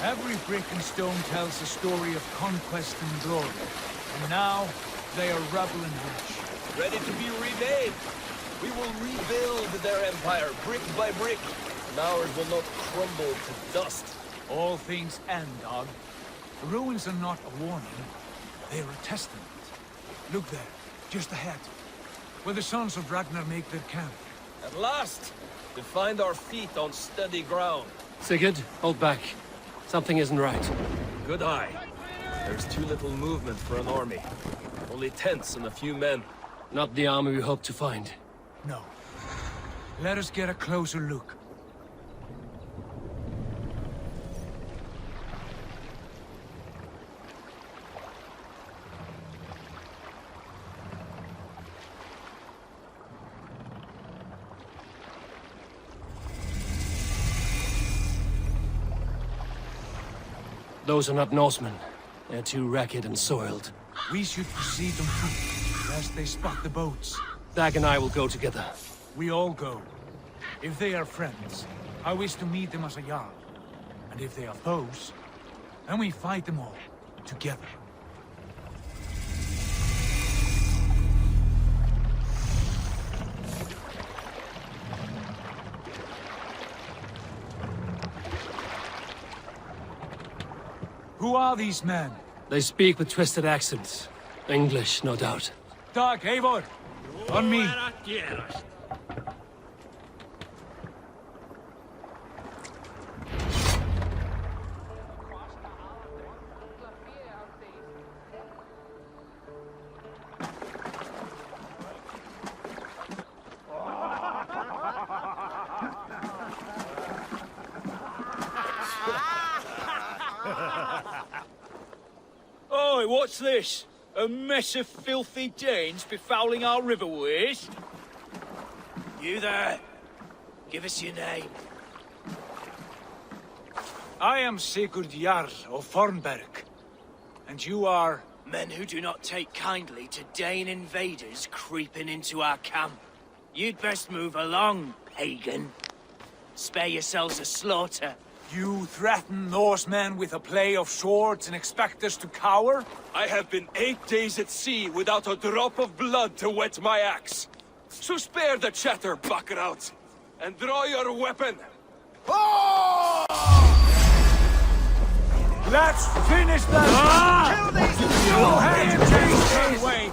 Every brick and stone tells a story of conquest and glory. And now, they are rubble and ash. Ready to be remade. We will rebuild their empire, brick by brick, and ours will not crumble to dust. All things end, Dog. The ruins are not a warning. They are a testament. Look there, just ahead, where the sons of Ragnar make their camp. At last, to find our feet on steady ground. Sigurd, hold back. Something isn't right. Good eye. There's too little movement for an army. Only tents and a few men. Not the army we hoped to find. No. Let us get a closer look. Those are not Norsemen. They're too ragged and soiled. We should proceed on foot, lest they spot the boats. Dag and I will go together. We all go. If they are friends, I wish to meet them as a Jarl. And if they are foes, then we fight them all, together. Who are these men? They speak with twisted accents. English, no doubt. Dag, Eivor! On me! Oi, what's this? A mess of filthy Danes befouling our riverways? You there. Give us your name. I am Sigurd Jarl of Fornberg. And you are... Men who do not take kindly to Dane invaders creeping into our camp. You'd best move along, pagan. Spare yourselves a slaughter. You threaten Norsemen with a play of swords and expect us to cower? I have been 8 days at sea without a drop of blood to wet my axe. So spare the chatter, Buckerout, and draw your weapon. Oh! Let's finish them! Kill these! You have chased away!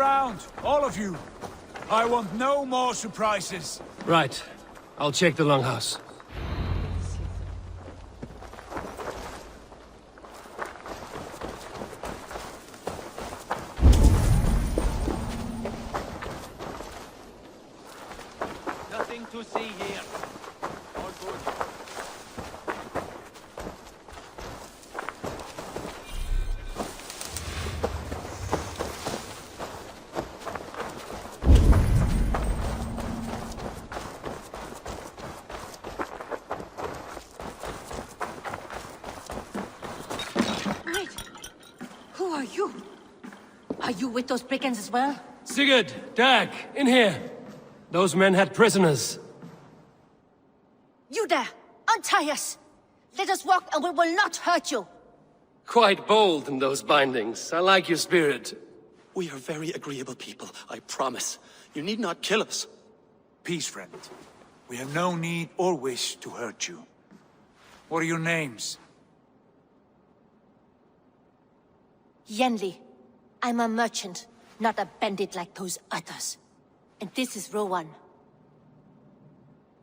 around, all of you. I want no more surprises. Right. I'll check the longhouse. Nothing to see here. All good. Wait. Who are you? Are you with those brigands as well? Sigurd! Dag! In here! Those men had prisoners. You there! Untie us! Let us walk and we will not hurt you! Quite bold in those bindings. I like your spirit. We are very agreeable people, I promise. You need not kill us. Peace, friend. We have no need or wish to hurt you. What are your names? Yenli. I'm a merchant, not a bandit like those others. And this is Rowan.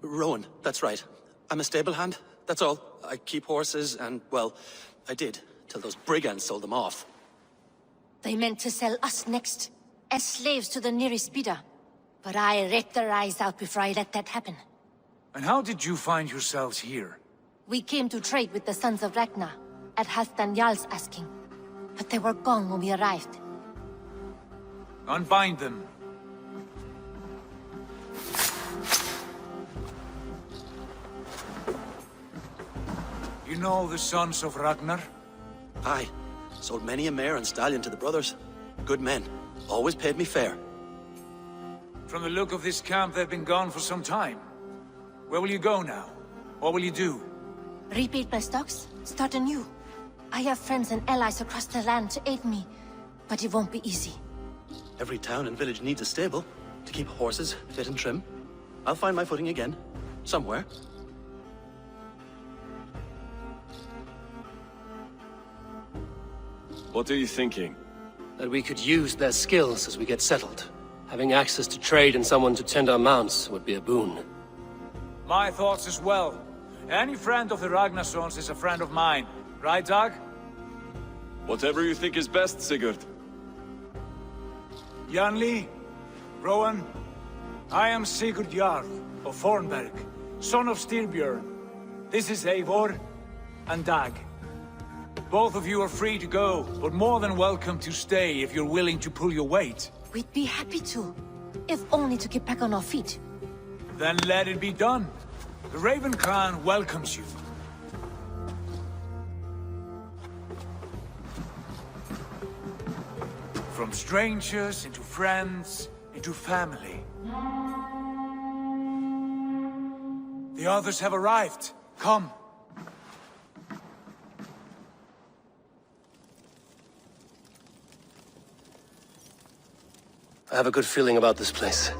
Rowan, that's right. I'm a stable hand, that's all. I keep horses and, well, I did, till those brigands sold them off. They meant to sell us next, as slaves to the nearest bidder. But I ripped their eyes out before I let that happen. And how did you find yourselves here? We came to trade with the Sons of Ragnar, at Halfdan Jarl's asking. But they were gone when we arrived. Unbind them. You know the Sons of Ragnar? Aye. Sold many a mare and stallion to the brothers. Good men. Always paid me fair. From the look of this camp, they've been gone for some time. Where will you go now? What will you do? Rebuild my stocks, start anew. I have friends and allies across the land to aid me, but it won't be easy. Every town and village needs a stable to keep horses fit and trim. I'll find my footing again. Somewhere. What are you thinking? That we could use their skills as we get settled. Having access to trade and someone to tend our mounts would be a boon. My thoughts as well. Any friend of the Ragnarsons is a friend of mine. Right, Dag? Whatever you think is best, Sigurd. Janli, Rowan, I am Sigurd Jarl of Fornberg, son of Styrbjörn. This is Eivor and Dag. Both of you are free to go, but more than welcome to stay if you're willing to pull your weight. We'd be happy to, if only to get back on our feet. Then let it be done. The Raven Clan welcomes you. From strangers into friends, into family. The others have arrived. Come. I have a good feeling about this place.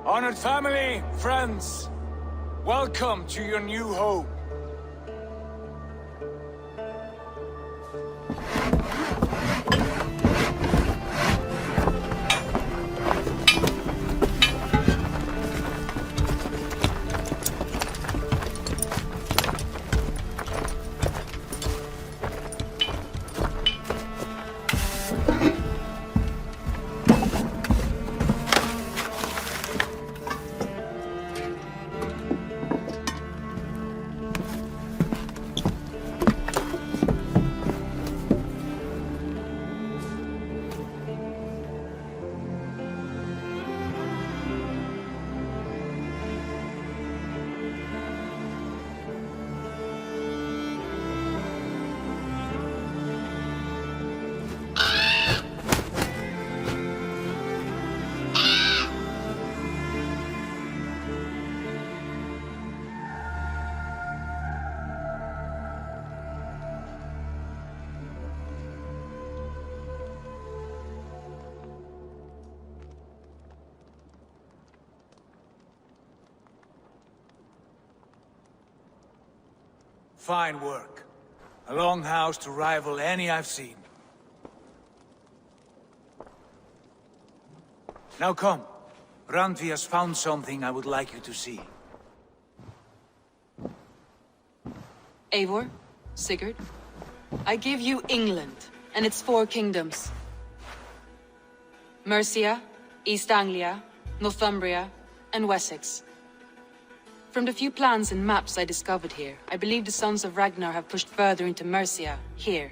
Honored family, friends, welcome to your new home. Fine work. A longhouse to rival any I've seen. Now come. Randvi has found something I would like you to see. Eivor, Sigurd, I give you England and its 4 kingdoms. Mercia, East Anglia, Northumbria, and Wessex. From the few plans and maps I discovered here, I believe the Sons of Ragnar have pushed further into Mercia, here.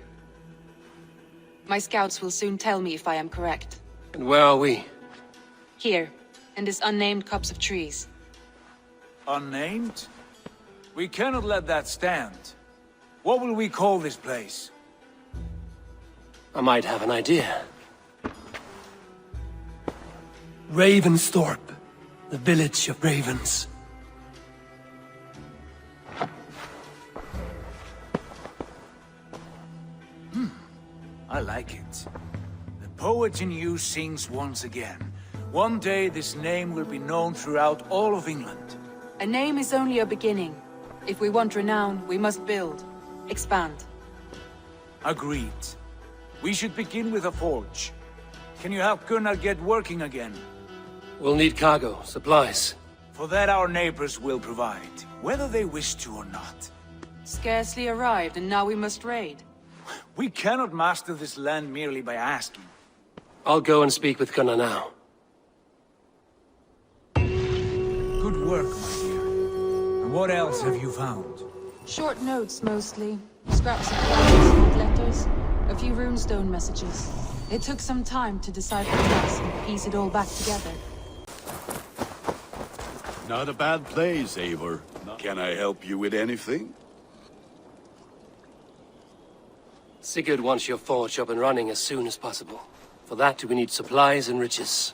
My scouts will soon tell me if I am correct. And where are we? Here, in this unnamed copse of trees. Unnamed? We cannot let that stand. What will we call this place? I might have an idea. Ravensthorpe, the village of ravens. I like it. The poet in you sings once again. One day this name will be known throughout all of England. A name is only a beginning. If we want renown, we must build, expand. Agreed. We should begin with a forge. Can you help Gunnar get working again? We'll need cargo, supplies. For that our neighbors will provide, whether they wish to or not. Scarcely arrived, and now we must raid. We cannot master this land merely by asking. I'll go and speak with Gunnar now. Good work, my dear. And what else have you found? Short notes, mostly. Scraps of plans, letters, a few runestone messages. It took some time to decipher the rest and piece it all back together. Not a bad place, Eivor. Can I help you with anything? Sigurd wants your forge up and running as soon as possible. For that, we need supplies and riches.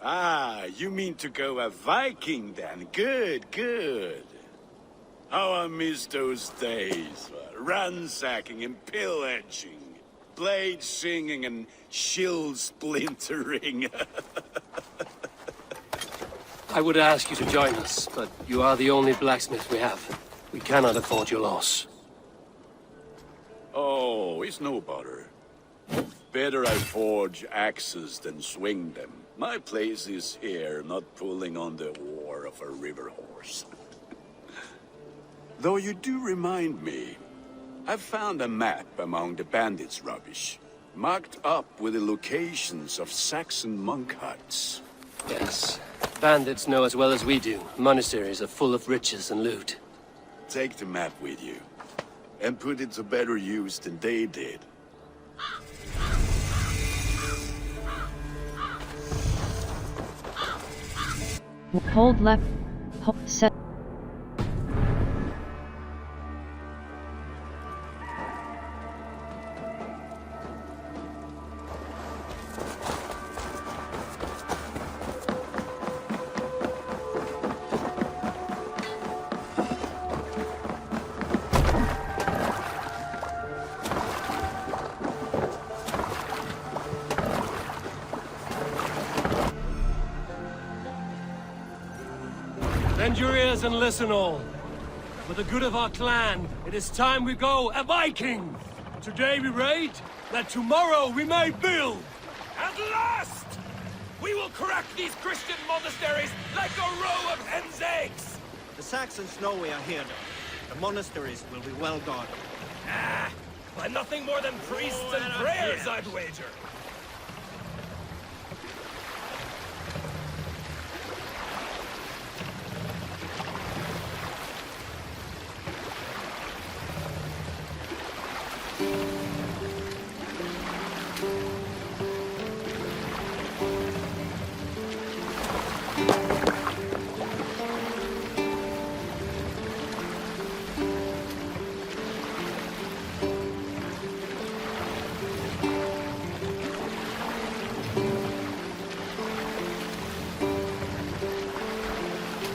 Ah, you mean to go a Viking then? Good, good. How I miss those days. Ransacking and pillaging. Blade singing and shield splintering. I would ask you to join us, but you are the only blacksmith we have. We cannot afford your loss. Oh, it's no bother. Better I forge axes than swing them. My place is here, not pulling on the oar of a river horse. Though you do remind me, I've found a map among the bandits' rubbish, marked up with the locations of Saxon monk huts. Yes, bandits know as well as we do. Monasteries are full of riches and loot. Take the map with you, and put it to better use than they did. Hold left. Hold set. Bend your ears and listen all. For the good of our clan, it is time we go a Viking! Today we raid, that tomorrow we may build! At last! We will crack these Christian monasteries like a row of hen's eggs! The Saxons know we are here, though. The monasteries will be well guarded. Ah, by nothing more than priests and prayers, I'd wager.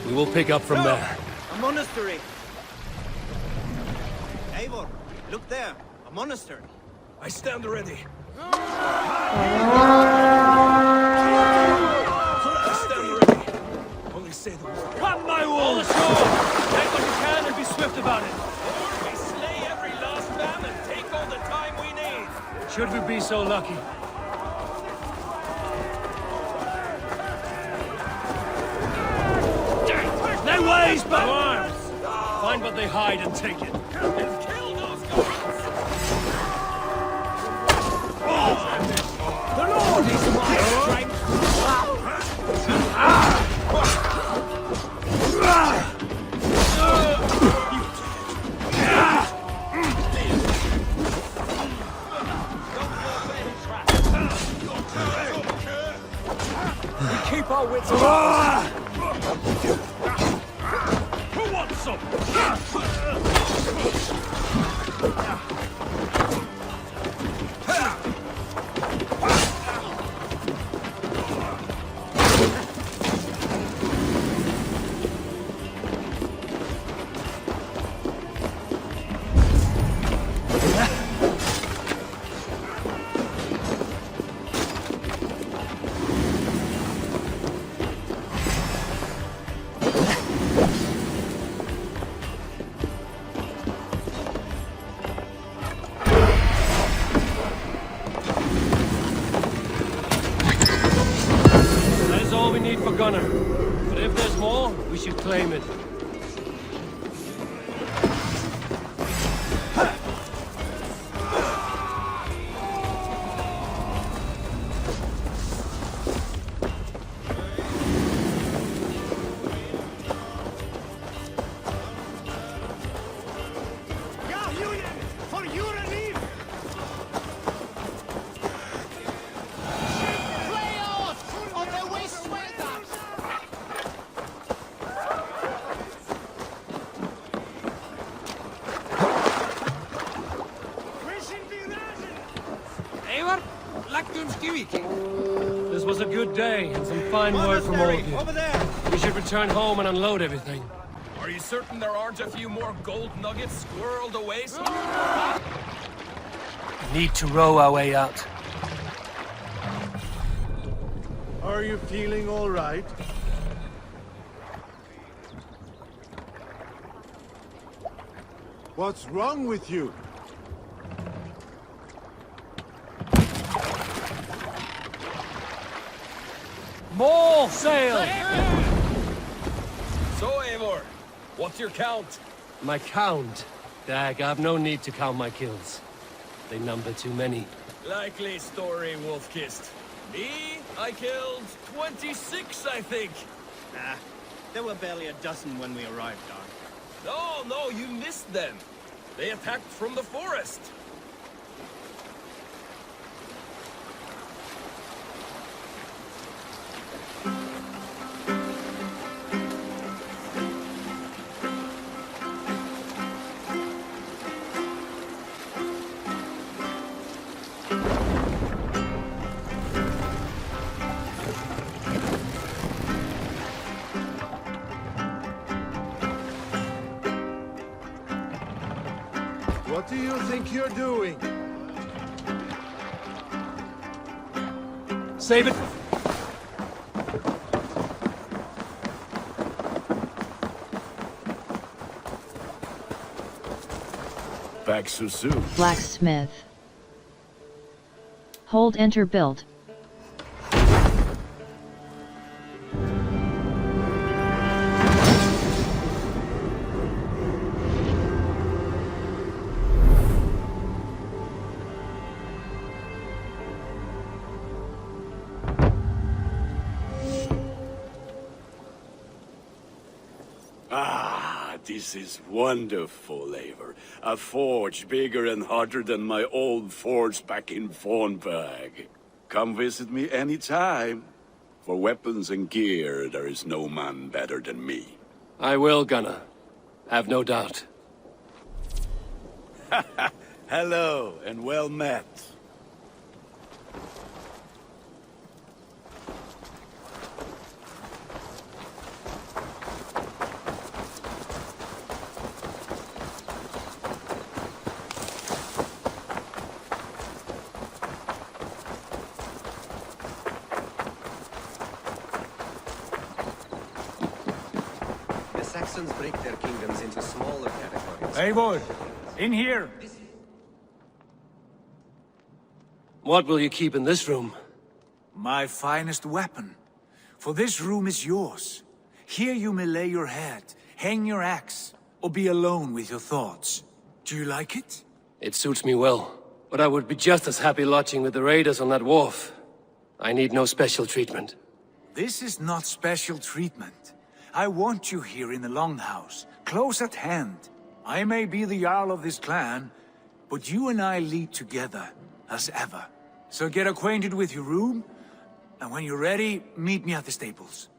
We will pick up from there. A monastery! Eivor, look there. A monastery. I stand ready. I stand ready. Only say the word. Come, my wolves! Take what you can and be swift about it. Or we slay every last man and take all the time we need. Should we be so lucky? Blaze back! Arms! Find what they hide and take it. Kill those guards! The Lord is my strength! We keep our wits about us. Who wants some? That is all we need for Gunner. But if there's more, we should claim it. This was a good day, and some fine work from all of you. Over there! We should return home and unload everything. Are you certain there aren't a few more gold nuggets squirreled away somewhere? We need to row our way out. Are you feeling all right? What's wrong with you? More sail! So, Eivor, what's your count? My count? Dag, I've no need to count my kills. They number too many. Likely story, Wolf-Kissed. Me, I killed 26, I think. Nah, there were barely a dozen when we arrived, Dark. No, you missed them. They attacked from the forest. What do you think you're doing? Save it! Back so soon. Blacksmith. Hold enter build. This is wonderful, Eivor. A forge bigger and hotter than my old forge back in Fornburg. Come visit me anytime. For weapons and gear, there is no man better than me. I will, Gunner. Have no doubt. Hello, and well met. Saxons break their kingdoms into smaller territories. Eivor, in here! What will you keep in this room? My finest weapon. For this room is yours. Here you may lay your head, Hang your axe, or be alone with your thoughts. Do you like it? It suits me well, but I would be just as happy lodging with the raiders on that wharf. I need no special treatment. This is not special treatment. I want you here in the Longhouse, close at hand. I may be the Jarl of this clan, but you and I lead together, as ever. So get acquainted with your room, and when you're ready, meet me at the stables.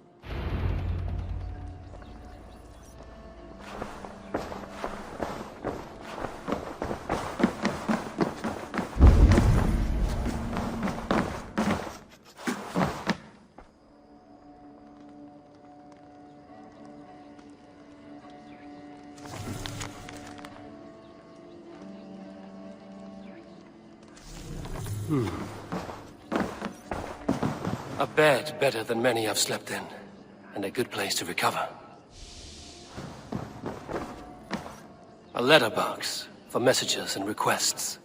A bed better than many I've slept in, and a good place to recover. A letterbox for messages and requests.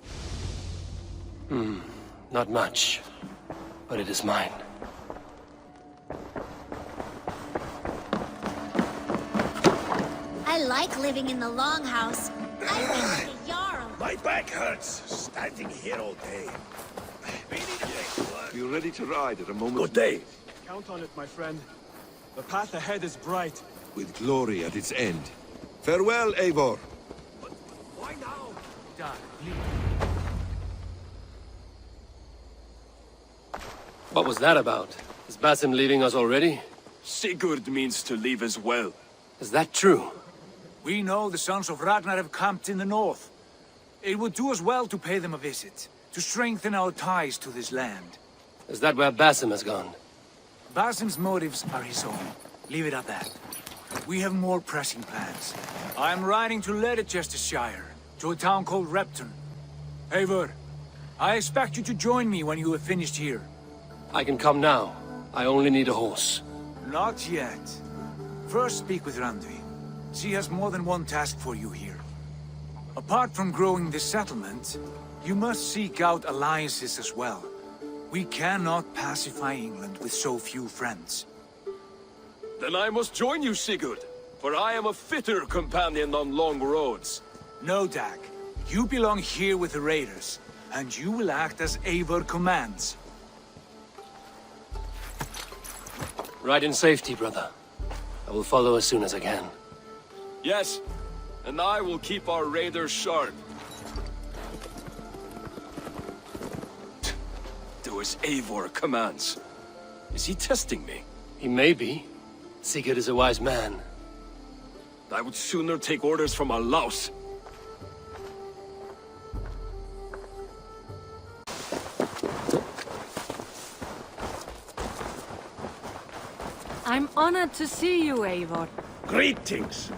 Not much, but it is mine. I like living in the Longhouse. I think the Jarl. My back hurts, standing here all day. You're ready to ride at a moment. Good day. Count on it, my friend. The path ahead is bright. With glory at its end. Farewell, Eivor. Why now? Dad, What was that about? Is Basim leaving us already? Sigurd means to leave as well. Is that true? We know the sons of Ragnar have camped in the north. It would do us well to pay them a visit, to strengthen our ties to this land. Is that where Basim has gone? Basim's motives are his own. Leave it at that. We have more pressing plans. I'm riding to Leicestershire, to a town called Repton. Eivor, I expect you to join me when you have finished here. I can come now. I only need a horse. Not yet. First speak with Randvi. She has more than one task for you here. Apart from growing this settlement, you must seek out alliances as well. We cannot pacify England with so few friends. Then I must join you, Sigurd, for I am a fitter companion on long roads. No, Dag. You belong here with the raiders, and you will act as Eivor commands. Ride in safety, brother. I will follow as soon as I can. Yes, and I will keep our raiders sharp. Do as Eivor commands. Is he testing me? He may be. Sigurd is a wise man. I would sooner take orders from a louse. I'm honored to see you, Eivor. Greetings.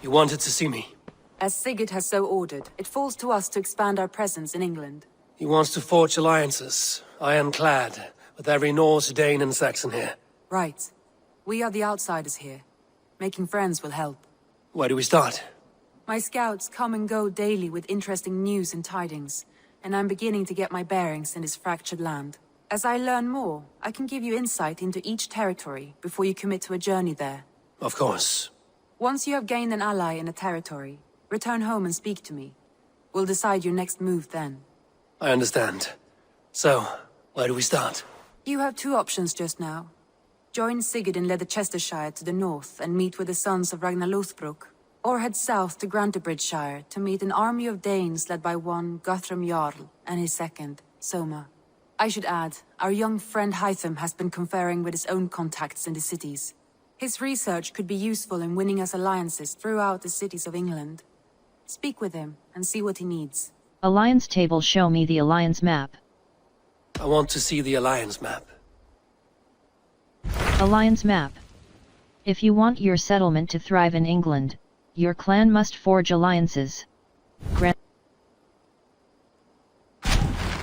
You wanted to see me? As Sigurd has so ordered, it falls to us to expand our presence in England. He wants to forge alliances, ironclad, with every Norse, Dane and Saxon here. Right. We are the outsiders here. Making friends will help. Where do we start? My scouts come and go daily with interesting news and tidings, and I'm beginning to get my bearings in this fractured land. As I learn more, I can give you insight into each territory before you commit to a journey there. Of course. Once you have gained an ally in a territory, return home and speak to me. We'll decide your next move then. I understand. So, where do we start? You have two options just now. Join Sigurd in Leicestershire to the north and meet with the sons of Ragnar Lothbrok, or head south to Grantebridgeshire to meet an army of Danes led by one Guthrum Jarl and his second, Soma. I should add, our young friend Hytham has been conferring with his own contacts in the cities. His research could be useful in winning us alliances throughout the cities of England. Speak with him and see what he needs. Alliance table, show me the alliance map. I want to see the alliance map. Alliance map. If you want your settlement to thrive in England, your clan must forge alliances.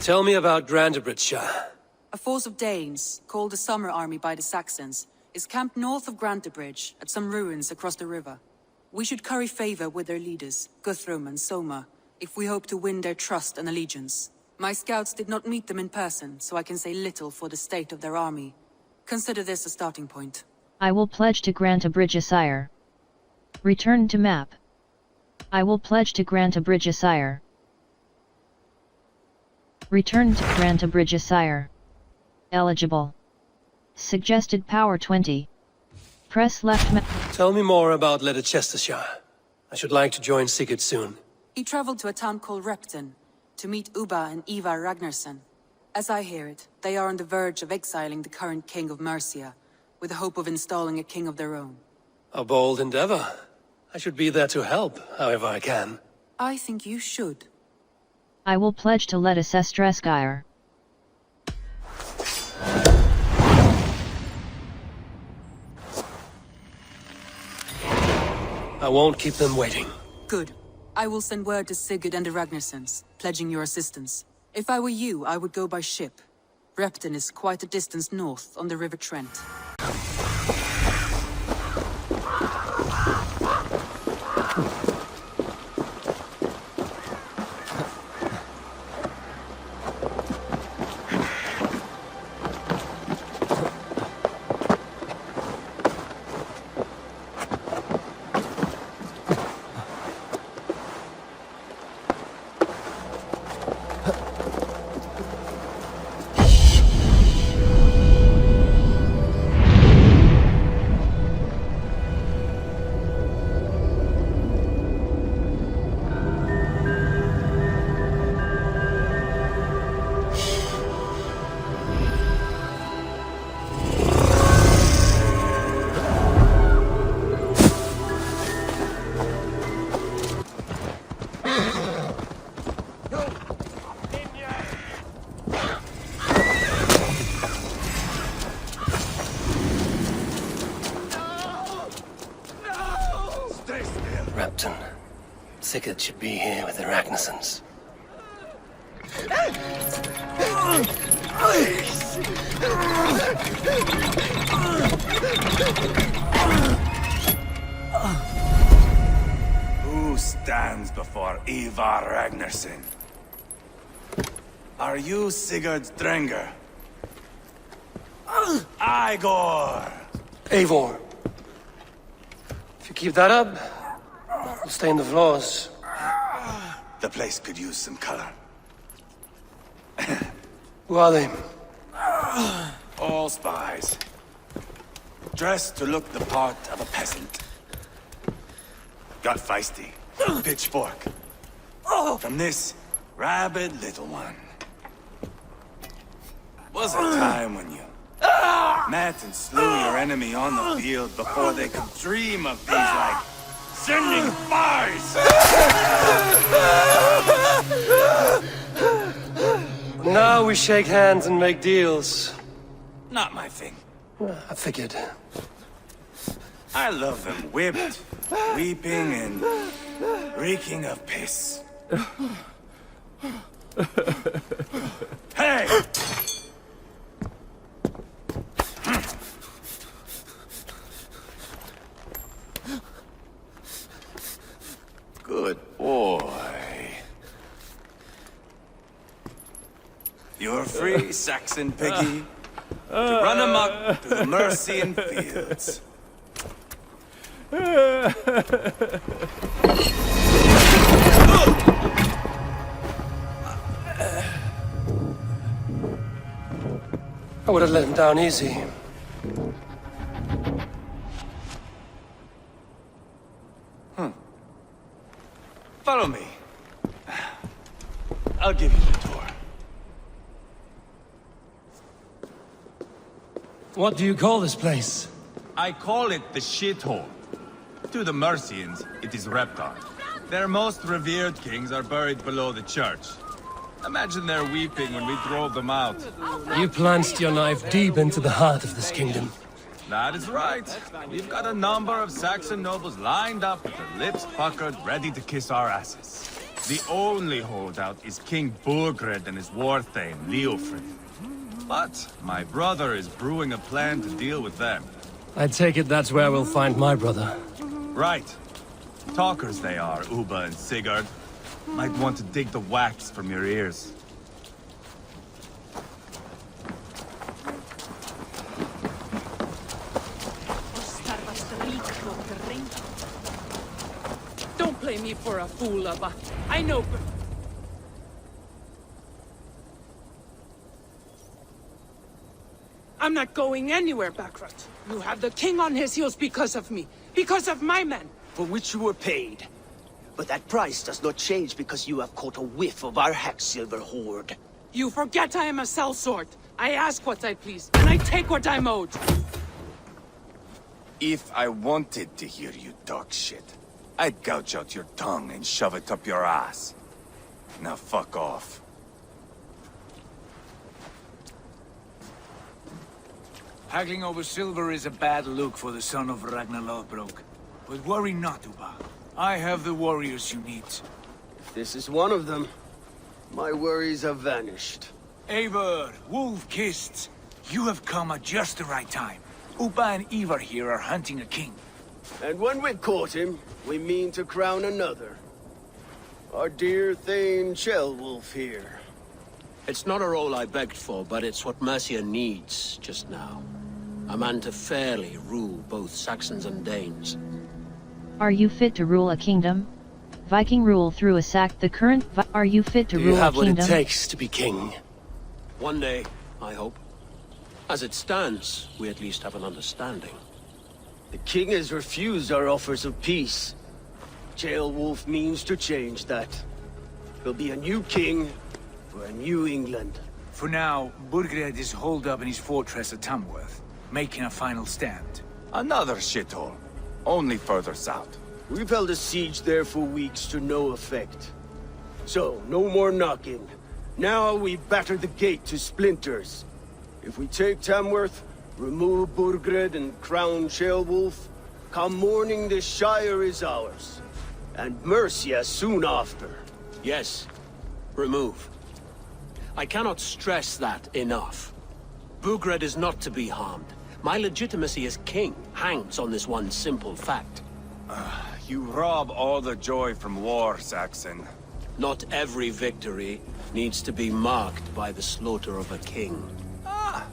Tell me about Grantebridgeshire. A force of Danes, called the Summer Army by the Saxons, is camped north of Grantebridge at some ruins across the river. We should curry favor with their leaders, Guthrum and Soma, if we hope to win their trust and allegiance. My scouts did not meet them in person, so I can say little for the state of their army. Consider this a starting point. I will pledge to grant a bridge, sire. Return to map. I will pledge to grant a bridge, sire. Return to grant a bridge, sire. Eligible. Suggested power 20. Press left map. Tell me more about Leicestershire. I should like to join Sigurd soon. He traveled to a town called Repton to meet Ubba and Ivar Ragnarsson. As I hear it, they are on the verge of exiling the current king of Mercia, with the hope of installing a king of their own. A bold endeavor. I should be there to help, however I can. I think you should. I will pledge to Leicestershire. I won't keep them waiting. Good. I will send word to Sigurd and the Ragnarssons, pledging your assistance. If I were you, I would go by ship. Repton is quite a distance north on the River Trent. Repton. Sigurd should be here with the Ragnarssons. Who stands before Ivar Ragnarsson? Are you Sigurd Drenger? Igor! Eivor. If you keep that up, we'll stain the floors. The place could use some color. Who are they? All spies. Dressed to look the part of a peasant. Got feisty. Pitchfork. From this rabid little one. Was a time when you met and slew your enemy on the field before they could dream of these, like, sending spies! Now we shake hands and make deals. Not my thing. I figured. I love them whipped, weeping, and reeking of piss. Hey! Good boy. You're free, Saxon piggy, to run amok through the Mercian fields. I would have let him down easy. Follow me. I'll give you the tour. What do you call this place? I call it the shithole. To the Mercians, it is Repton. Their most revered kings are buried below the church. Imagine their weeping when we drove them out. You plunged your knife deep into the heart of this kingdom. That is right. We've got a number of Saxon nobles lined up with their lips puckered, ready to kiss our asses. The only holdout is King Burgred and his war thane, Leofrid. But my brother is brewing a plan to deal with them. I take it that's where we'll find my brother. Right. Talkers they are, Ubba and Sigurd. Might want to dig the wax from your ears. play me for a fool, but I know... I'm not going anywhere, Backrot. You have the king on his heels because of me. Because of my men. For which you were paid. But that price does not change because you have caught a whiff of our Hacksilver hoard. You forget I am a sellsword. I ask what I please, and I take what I'm owed. If I wanted to hear you talk shit, I'd gouge out your tongue and shove it up your ass. Now fuck off. Haggling over silver is a bad look for the son of Ragnar Lothbrok. But worry not, Uba. I have the warriors you need. This is one of them. My worries have vanished. Eivor, Wolf-Kissed, you have come at just the right time. Uba and Ivar here are hunting a king. And when we've caught him, we mean to crown another. Our dear Thane Ceolwulf here. It's not a role I begged for, but it's what Mercia needs just now. A man to fairly rule both Saxons and Danes. Are you fit to rule a kingdom? Viking rule through a sack. The current Are you fit to Do rule you have a what kingdom? it takes to be king? One day, I hope. As it stands, we at least have an understanding. The king has refused our offers of peace. Ceolwulf means to change that. There'll be a new king for a new England. For now, Burgred is holed up in his fortress at Tamworth, making a final stand. Another shithole. Only further south. We've held a siege there for weeks to no effect. So, no more knocking. Now we batter the gate to splinters. If we take Tamworth, remove Burgred and crown Ceolwulf, come morning the Shire is ours. And Mercia soon after. Yes, remove. I cannot stress that enough. Burgred is not to be harmed. My legitimacy as king hangs on this one simple fact. You rob all the joy from war, Saxon. Not every victory needs to be marked by the slaughter of a king.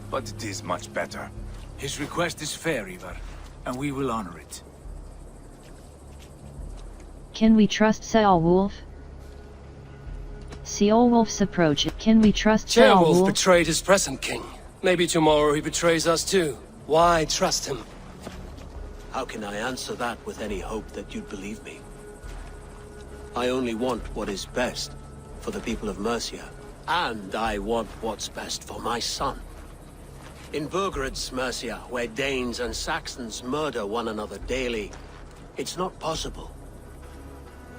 But it is much better. His request is fair, Ivar, and we will honor it. Can we trust Ceolwulf? Ceolwulf's approach. Can we trust Ceolwulf Ceolwulf? betrayed his present king. Maybe tomorrow he betrays us too. Why trust him? How can I answer that with any hope that you'd believe me? I only want what is best for the people of Mercia. And I want what's best for my son. In Burgred's Mercia, where Danes and Saxons murder one another daily, it's not possible.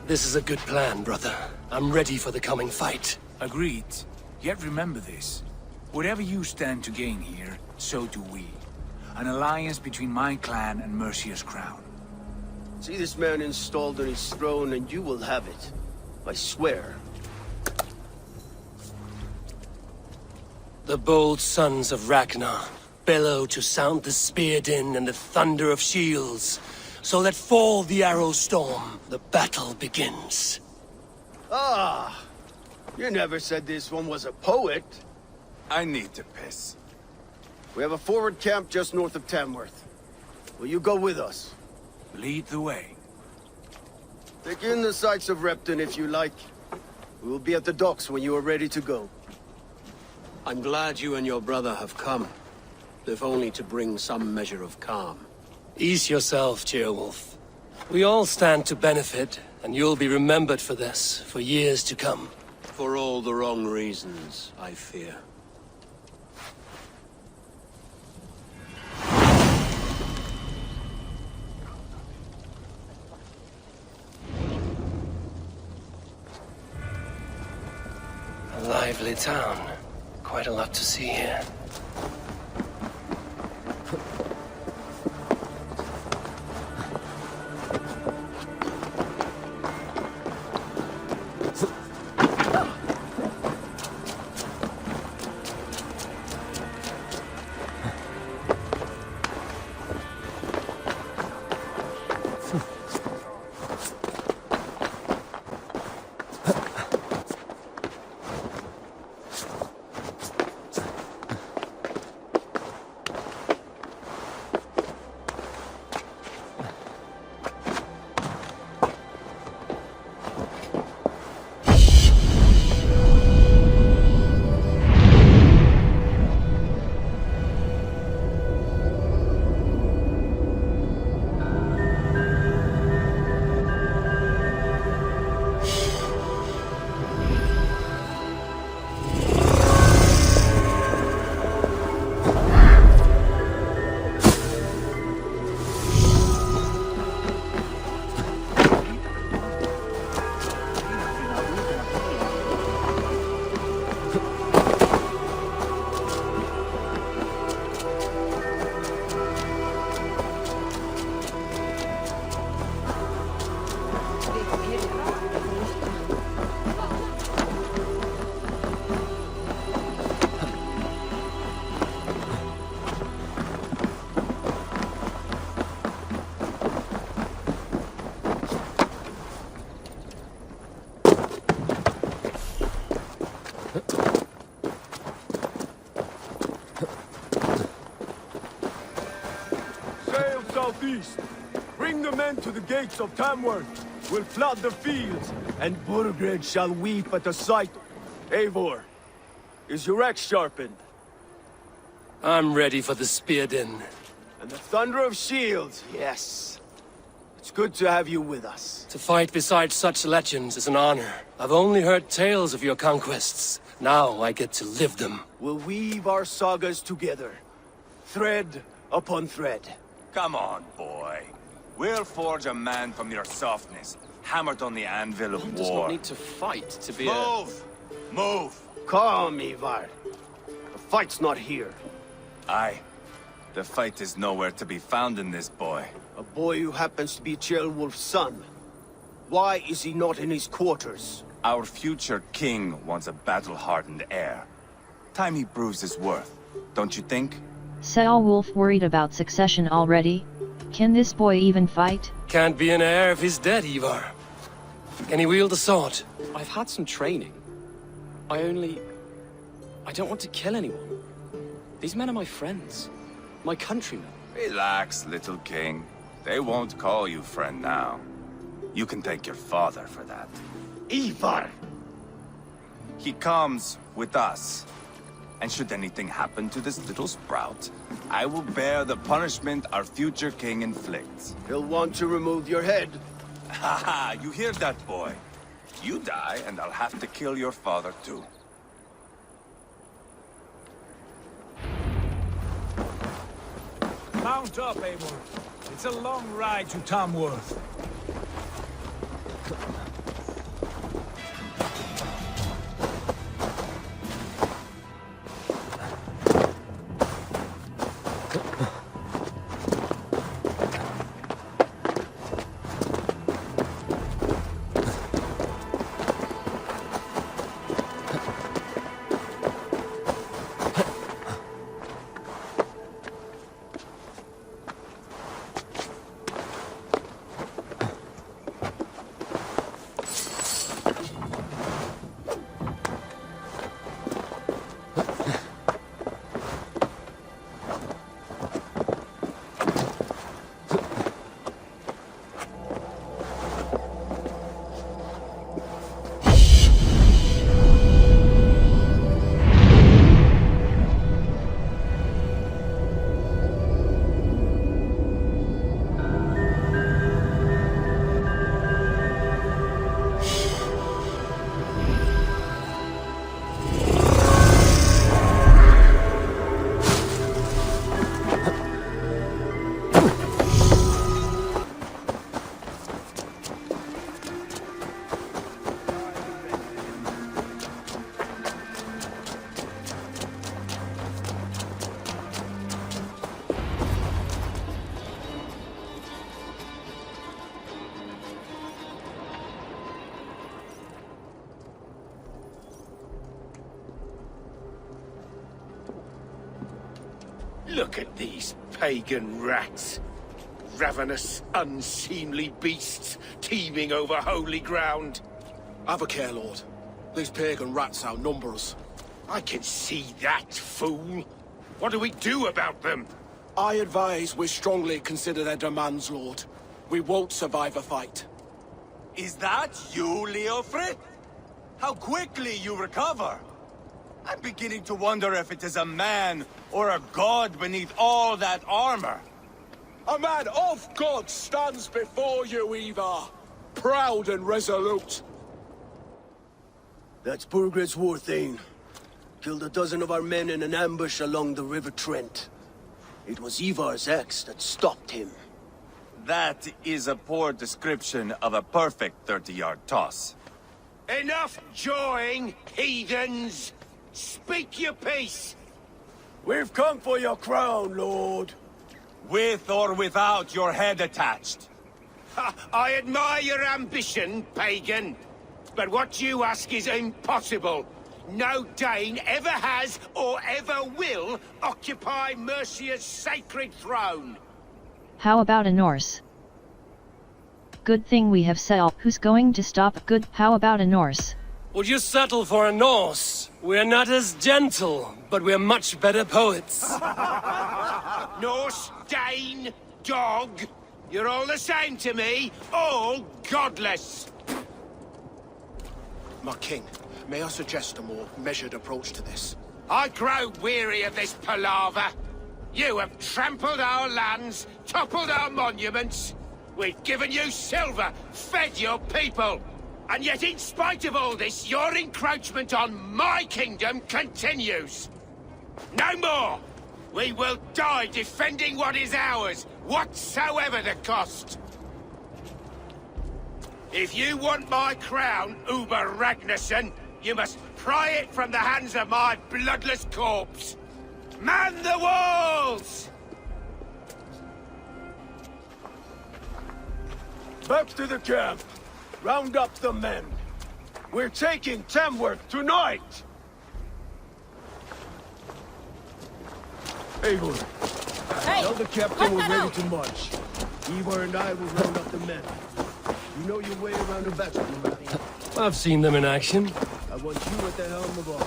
This is a good plan, brother. I'm ready for the coming fight. Agreed. Yet remember this. Whatever you stand to gain here, so do we. An alliance between my clan and Mercia's crown. See this man installed on his throne and you will have it. I swear. The bold sons of Ragnar bellow to sound the spear din and the thunder of shields. So let fall the arrow storm. The battle begins. Ah! You never said this one was a poet. I need to piss. We have a forward camp just north of Tamworth. Will you go with us? Lead the way. Take in the sights of Repton if you like. We will be at the docks when you are ready to go. I'm glad you and your brother have come. If only to bring some measure of calm. Ease yourself, Ceolwulf. We all stand to benefit, and you'll be remembered for this, for years to come. For all the wrong reasons, I fear. A lively town. Quite a lot to see here. southeast. Bring the men to the gates of Tamworth. We'll flood the fields, and Burgred shall weep at the sight. Eivor, is your axe sharpened? I'm ready for the spear din. And the thunder of shields, yes. It's good to have you with us. To fight beside such legends is an honor. I've only heard tales of your conquests. Now I get to live them. We'll weave our sagas together, thread upon thread. Come on, boy. We'll forge a man from your softness, hammered on the anvil of One war. does not need to fight to be Move! Move! Calm, Ivar. The fight's not here. Aye. The fight is nowhere to be found in this boy. A boy who happens to be Ceolwulf's son. Why is he not in his quarters? Our future king wants a battle-hardened heir. Time he proves his worth, don't you think? Ceolwulf worried about succession already? Can this boy even fight? Can't be an heir if he's dead, Ivar. Can he wield a sword? I've had some training. I don't want to kill anyone. These men are my friends. My countrymen. Relax, little king. They won't call you friend now. You can thank your father for that. Ivar! He comes with us. And should anything happen to this little sprout, I will bear the punishment our future king inflicts. He'll want to remove your head. Haha, you hear that, boy? You die, and I'll have to kill your father, too. Mount up, Eivor. It's a long ride to Tamworth. Look at these pagan rats. Ravenous, unseemly beasts teeming over holy ground. Have a care, Lord. These pagan rats outnumber us. I can see that, fool. What do we do about them? I advise we strongly consider their demands, Lord. We won't survive a fight. Is that you, Leofrid? How quickly you recover! I'm beginning to wonder if it is a man or a god beneath all that armor. A man of God stands before you, Ivar. Proud and resolute. That's Burgred's war thane. Killed a dozen of our men in an ambush along the River Trent. It was Ivar's axe that stopped him. That is a poor description of a perfect 30-yard toss. Enough jawing, heathens! Speak your peace! We've come for your crown, Lord. With or without your head attached. Ha, I admire your ambition, pagan. But what you ask is impossible. No Dane ever has or ever will occupy Mercia's sacred throne. How about a Norse? Good thing we have Sel, who's going to stop. Good. How about a Norse? Would you settle for a Norse? We're not as gentle, but we're much better poets. Norse, Dane, dog! You're all the same to me, all godless! My king, may I suggest a more measured approach to this? I grow weary of this palaver. You have trampled our lands, toppled our monuments. We've given you silver, fed your people. And yet in spite of all this, your encroachment on my kingdom continues. No more! We will die defending what is ours, whatsoever the cost. If you want my crown, Uber Ragnarsson, you must pry it from the hands of my bloodless corpse. Man the walls! Back to the camp. Round up the men. We're taking Tamworth tonight! Eivor, tell the captain we're ready to march. Eivor and I will round up the men. You know your way around a battle, right? I've seen them in action. I want you at the helm of all.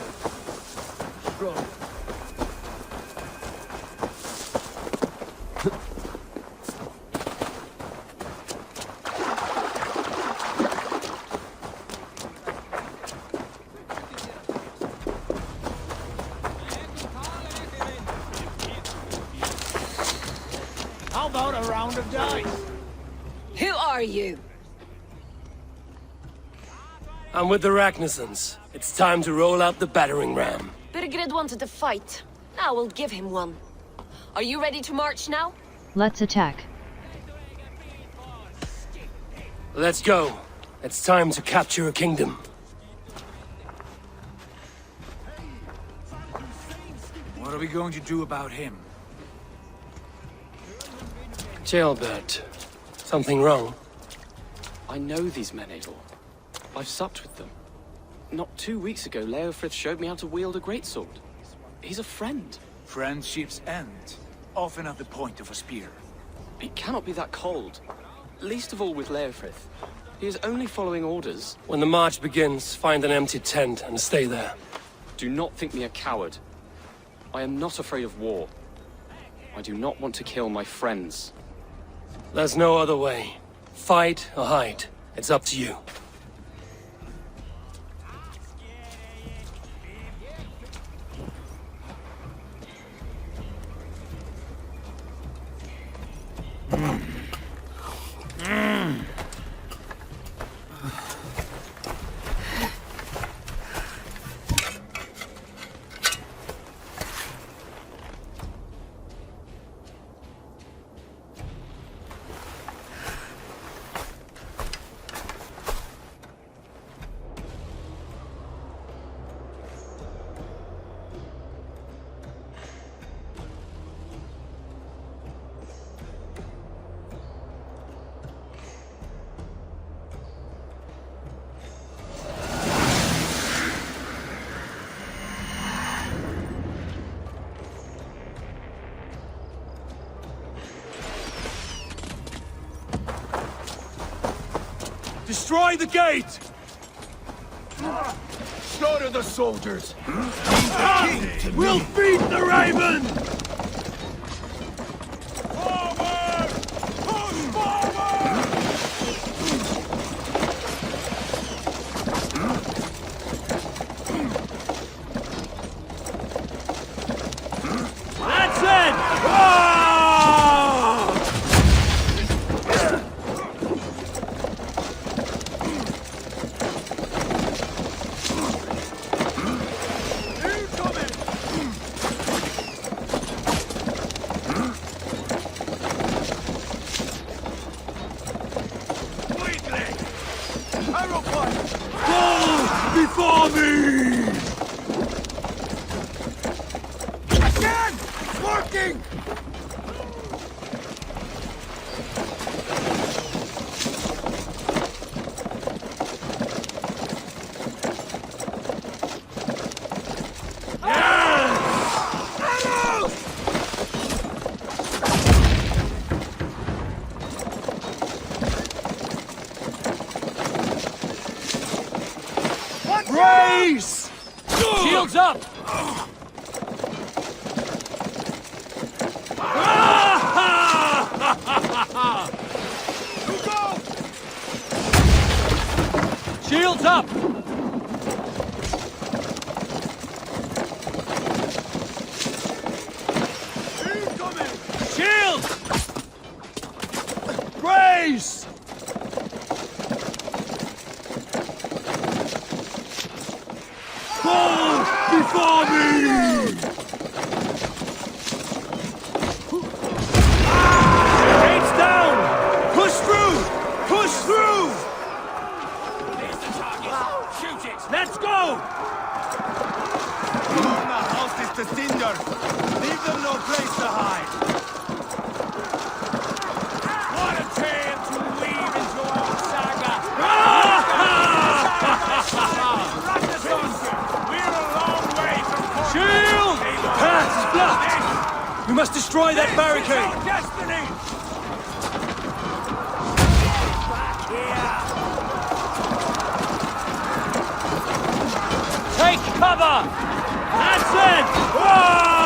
Strong. How about a round of dice? Who are you? I'm with the Ragnarssons. It's time to roll out the battering ram. Birgred wanted to fight. Now we'll give him one. Are you ready to march now? Let's attack. Let's go. It's time to capture a kingdom. What are we going to do about him? Jailbird. Something wrong? I know these men, Adol. I've supped with them. Not 2 weeks ago, Leofrith showed me how to wield a greatsword. He's a friend. Friendships end, often at the point of a spear. It cannot be that cold. Least of all with Leofrith. He is only following orders. When the march begins, find an empty tent and stay there. Do not think me a coward. I am not afraid of war. I do not want to kill my friends. There's no other way. Fight or hide. It's up to you. Destroy the gate! Slaughter the soldiers! We'll feed the raven! Before me! Again! It's working! Race! Shields up! We must destroy that barricade! Destiny! Take cover! That's it! Whoa!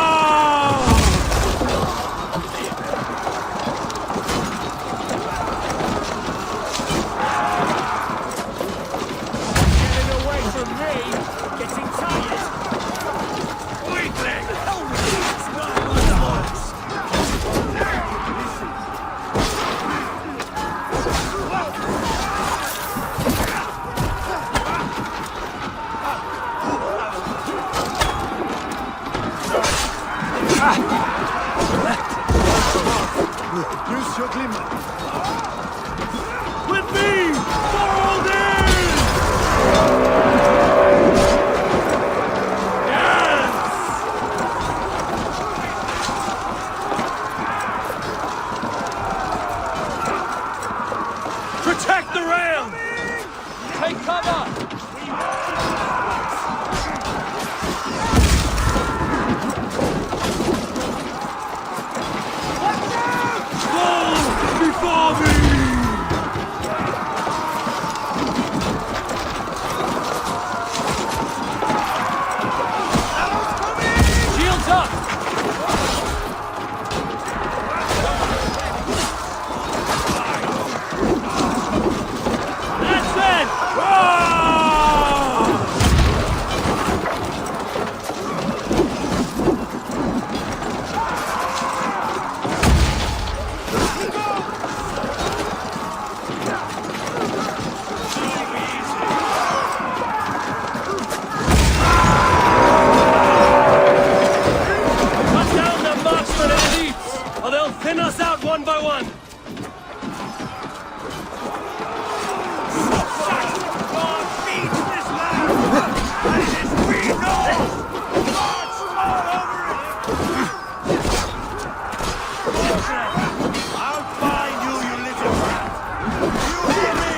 Getting away from me! Getting tired! Weakling! Use your glimmer. With me! Fold in! Yes! Protect the ram! Take cover! Before me! Shields up! That's it! Cut down the marksmen and elites, or they'll thin us out one by one! God feeds this land! And it is we know! March all over it! I'll find you, you little brat! You hear me?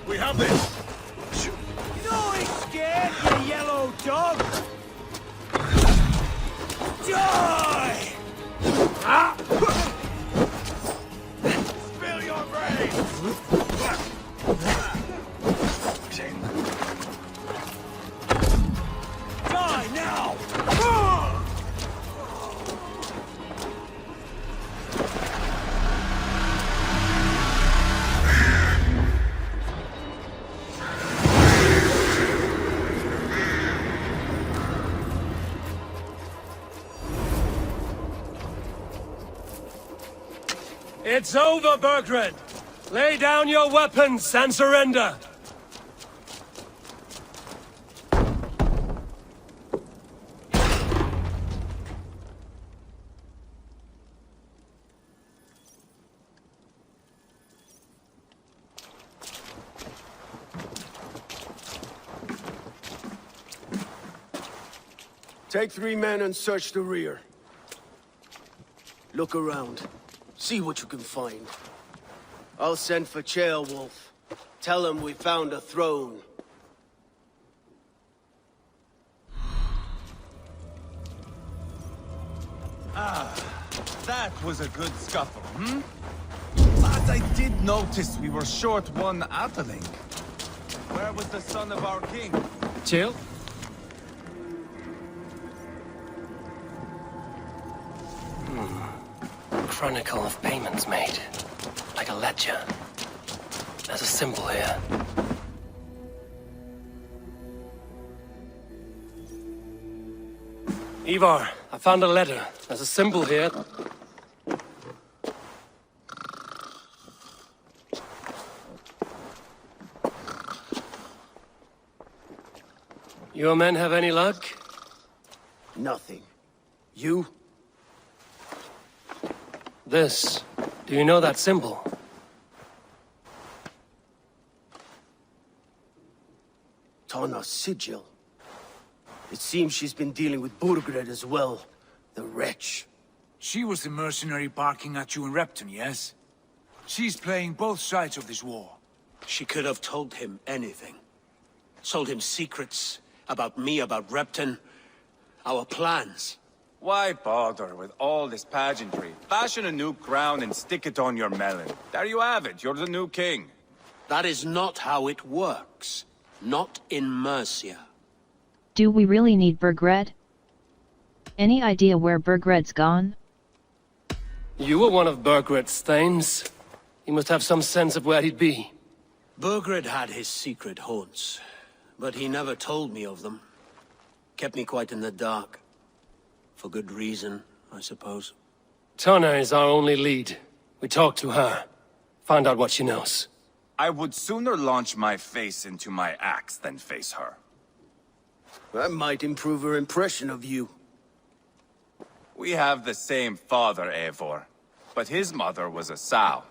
We have this! No, he's scared, you yellow dog! Die! Spill your brains! Die now! It's over, Bergred! Lay down your weapons and surrender! Take 3 men and search the rear. Look around. See what you can find. I'll send for Ceolwulf. Tell him we found a throne. Ah, that was a good scuffle, hmm? But I did notice we were short one Atheling. Where was the son of our king? Chill? chronicle of payments made. Like a ledger. There's a symbol here. Ivar, I found a letter. There's a symbol here. Your men have any luck? Nothing. You? This. Do you know that symbol? Tana's sigil. It seems she's been dealing with Burgred as well. The wretch. She was the mercenary barking at you in Repton, yes? She's playing both sides of this war. She could have told him anything. Told him secrets about me, about Repton, our plans. Why bother with all this pageantry? Fashion a new crown and stick it on your melon. There you have it, you're the new king. That is not how it works. Not in Mercia. Do we really need Burgred? Any idea where Burgred's gone? You were one of Burgred's thanes. He must have some sense of where he'd be. Burgred had his secret haunts, but he never told me of them. Kept me quite in the dark. For good reason, I suppose. Tana is our only lead. We talk to her. Find out what she knows. I would sooner launch my face into my axe than face her. That might improve her impression of you. We have the same father, Eivor. But his mother was a sow.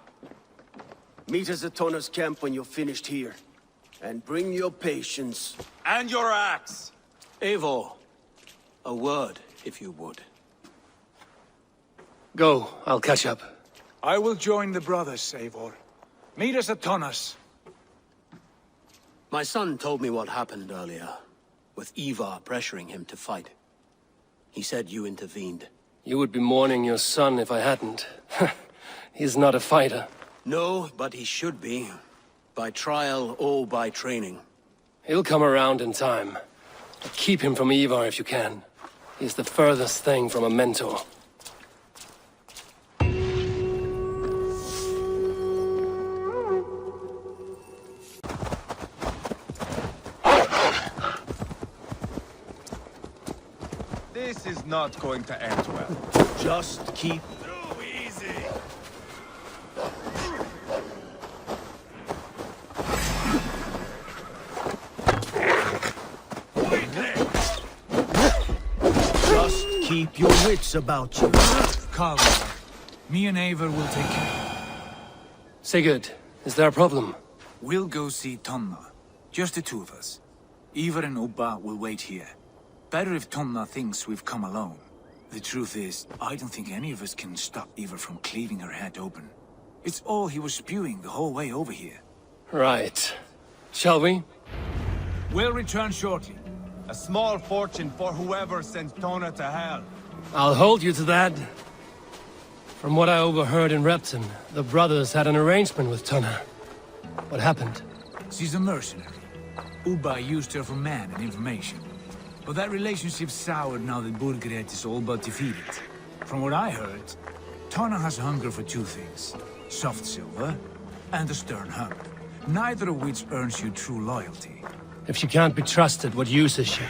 Meet us at Tana's camp when you're finished here. And bring your patience. And your axe! Eivor, a word, if you would. Go, I'll catch up. I will join the brothers, Eivor. Meet us at Tana's. My son told me what happened earlier, with Ivar pressuring him to fight. He said you intervened. You would be mourning your son if I hadn't. He's not a fighter. No, but he should be. By trial or by training. He'll come around in time. But keep him from Ivar if you can. He's the furthest thing from a mentor. This is not going to end well. Just keep... Too easy! Just keep your wits about you. Calm. Me and Eivor will take care. Sigurd, is there a problem? We'll go see Tonna. Just the two of us. Ivar and Ubba will wait here. Better if Tonna thinks we've come alone. The truth is, I don't think any of us can stop Ivar from cleaving her head open. It's all he was spewing the whole way over here. Right. Shall we? We'll return shortly. A small fortune for whoever sends Tona to hell. I'll hold you to that. From what I overheard in Repton, the brothers had an arrangement with Tana. What happened? She's a mercenary. Ubba used her for man and information. But that relationship soured now that Burgred is all but defeated. From what I heard, Tana has a hunger for two things. Soft silver and a stern hunger. Neither of which earns you true loyalty. If she can't be trusted, what use is she?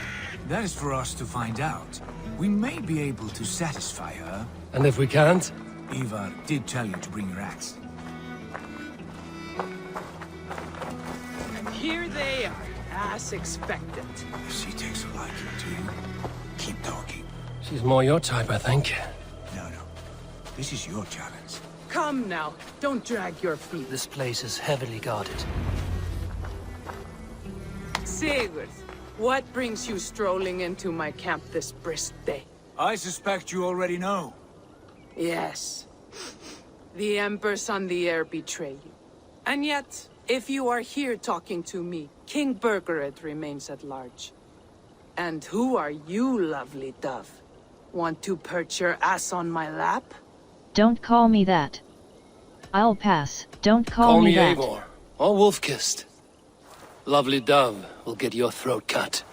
That is for us to find out. We may be able to satisfy her. And if we can't? Ivar did tell you to bring your axe. And here they are, as expected. If she takes a liking to you, keep talking. She's more your type, I think. No. This is your challenge. Come now, don't drag your feet. This place is heavily guarded. Sigurd, what brings you strolling into my camp this brisk day? I suspect you already know. Yes. The Embers on the air betray you. And yet, if you are here talking to me, King Burgred remains at large. And who are you, lovely dove? Want to perch your ass on my lap? Don't call me that. I'll pass. Don't call me that. Eivor, or wolf-kissed. Lovely dove will get your throat cut.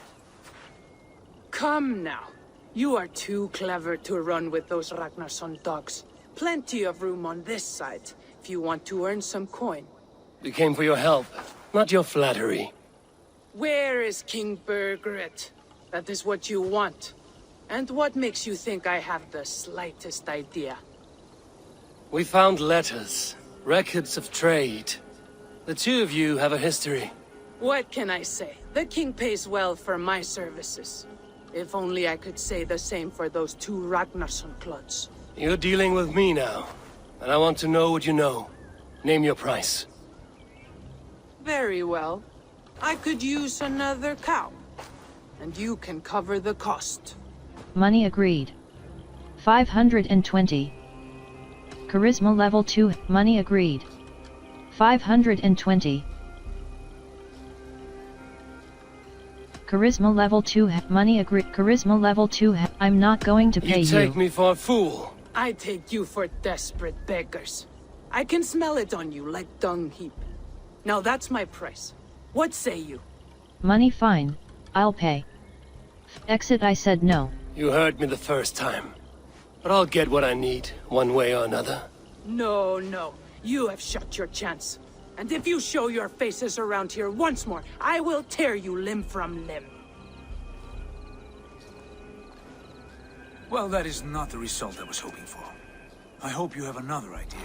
Come now. You are too clever to run with those Ragnarsson dogs. plenty of room on this side, if you want to earn some coin. We came for your help, not your flattery. Where is King Burgred? That is what you want. And what makes you think I have the slightest idea? We found letters, records of trade. The two of you have a history. What can I say? The king pays well for my services. If only I could say the same for those two Ragnarsson clods. You're dealing with me now, and I want to know what you know. Name your price. Very well. I could use another cow. And you can cover the cost. Money agreed. 520. Charisma level 2, money agreed. 520. Charisma level 2, money agreed. Charisma level 2, I'm not going to pay you. You take me for a fool. I take you for desperate beggars. I can smell it on you like dung heap. Now that's my price. What say you? Money fine, I'll pay. Exit, I said no. You heard me the first time. But I'll get what I need, one way or another. No, no. You have shot your chance. And if you show your faces around here once more, I will tear you limb from limb. Well, that is not the result I was hoping for. I hope you have another idea.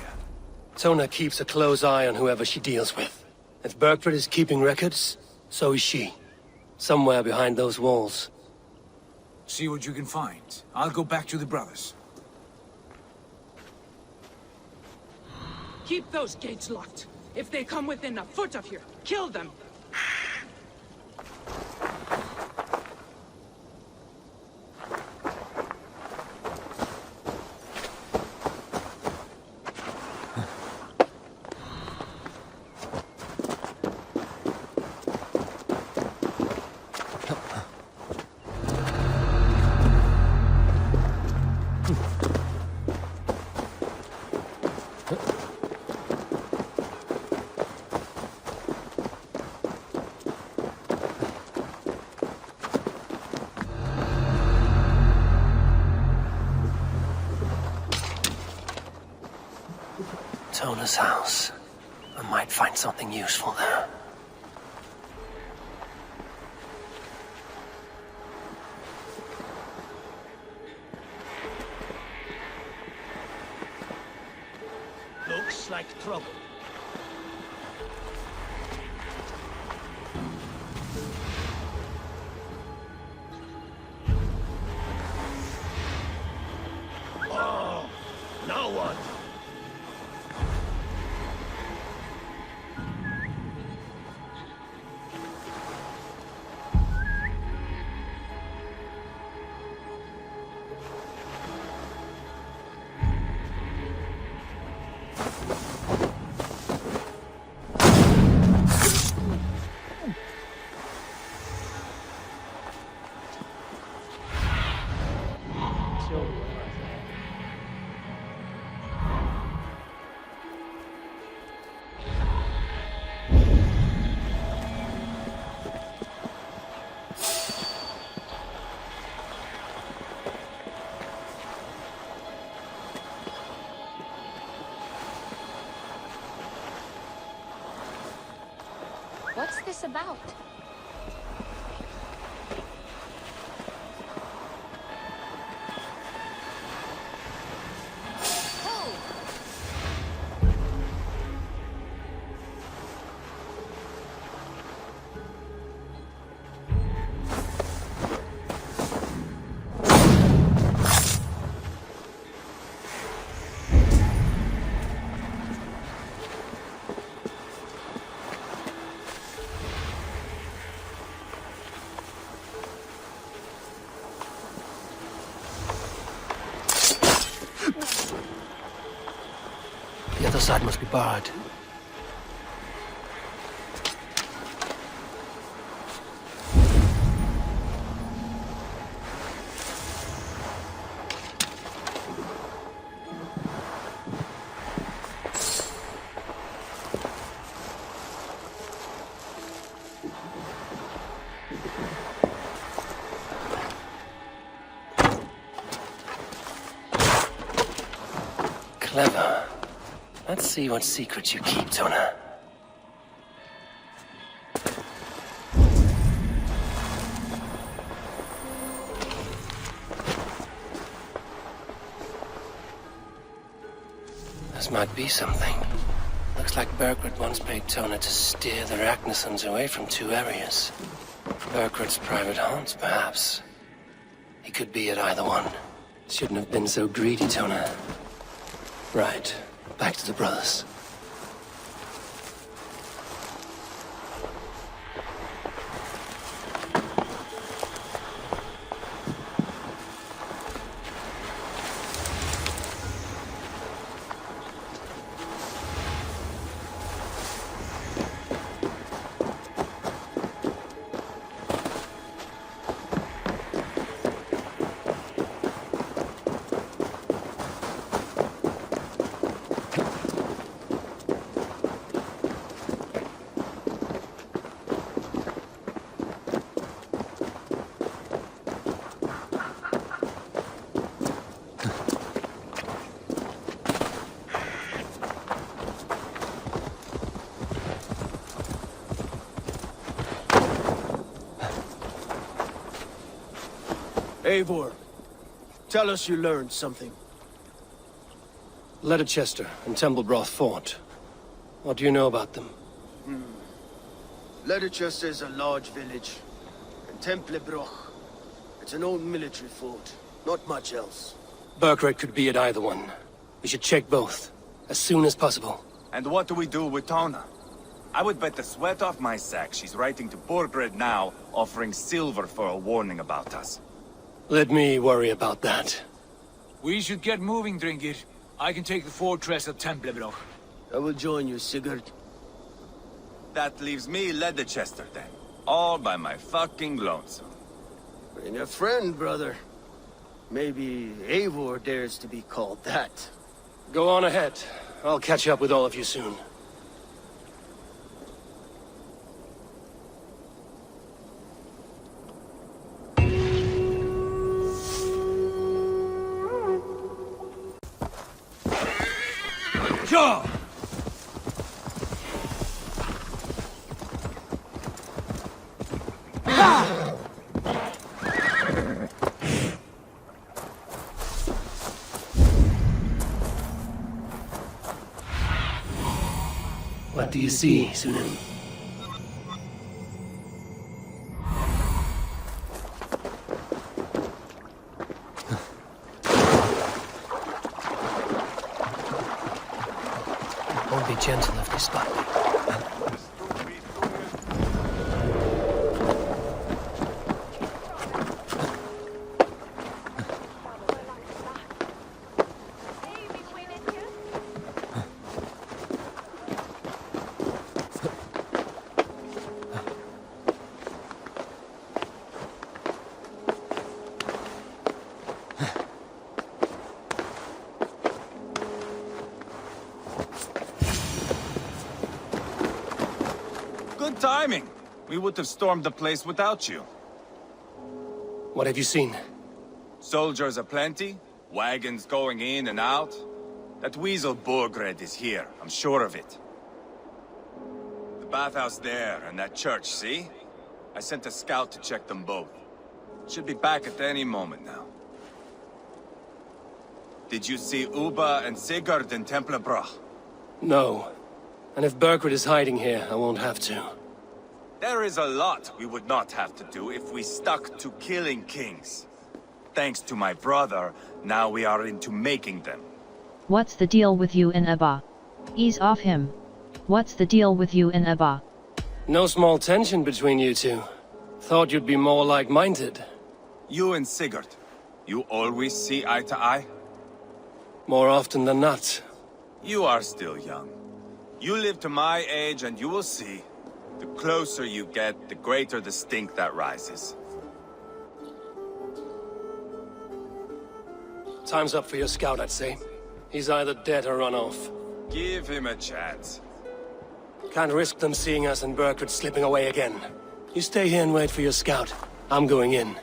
Tona keeps a close eye on whoever she deals with. If Burgred is keeping records, so is she. Somewhere behind those walls. See what you can find. I'll go back to the brothers. Keep those gates locked. If they come within a foot of here, kill them! Tona's house. I might find something useful there. Looks like trouble. Oh, now what? What's this about? The other side must be barred. Clever. Let's see what secrets you keep, Tona. This might be something. Looks like Burkred once paid Tona to steer the Ragnarsons away from 2 areas. Burkred's private haunts, perhaps. He could be at either one. Shouldn't have been so greedy, Tona. Right. Back to the brothers. Eivor, tell us you learned something. Leicester and Templebroth fought. What do you know about them? Leicester is a large village, and Templebroch, it's an old military fort. Not much else. Burkred could be at either one. We should check both, as soon as possible. And what do we do with Tona? I would bet the sweat off my sack she's writing to Burkred now, offering silver for a warning about us. Let me worry about that. We should get moving, Dringir. I can take the fortress of Templebroch. I will join you, Sigurd. That leaves me Leicester then. All by my fucking lonesome. Bring a friend, brother. Maybe Eivor dares to be called that. Go on ahead. I'll catch up with all of you soon. Sure! What do you see, Sunan? Won't be gentle if they spot me. Good timing. We would have stormed the place without you. What have you seen? Soldiers aplenty, wagons going in and out. That weasel Burkred is here, I'm sure of it. The bathhouse there and that church, see? I sent a scout to check them both. Should be back at any moment now. Did you see Uba and Sigurd in Templebroch? No. And if Burkred is hiding here, I won't have to. There is a lot we would not have to do if we stuck to killing kings. Thanks to my brother, now we are into making them. What's the deal with you and Abba? Ease off him. What's the deal with you and Abba? No small tension between you two. Thought you'd be more like-minded. You and Sigurd, you always see eye to eye? More often than not. You are still young. You live to my age and you will see. The closer you get, the greater the stink that rises. Time's up for your scout, I'd say. He's either dead or run off. Give him a chance. Can't risk them seeing us and Burkred slipping away again. You stay here and wait for your scout. I'm going in.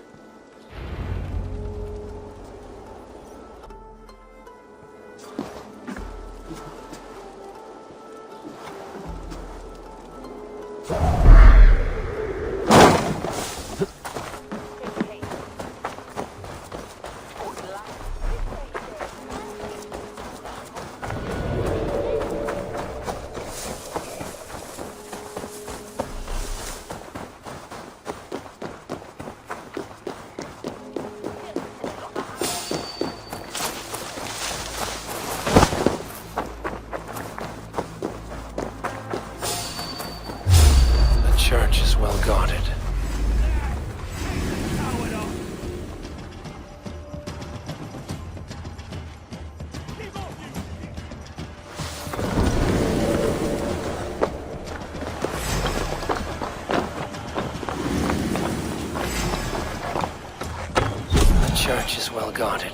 guarded.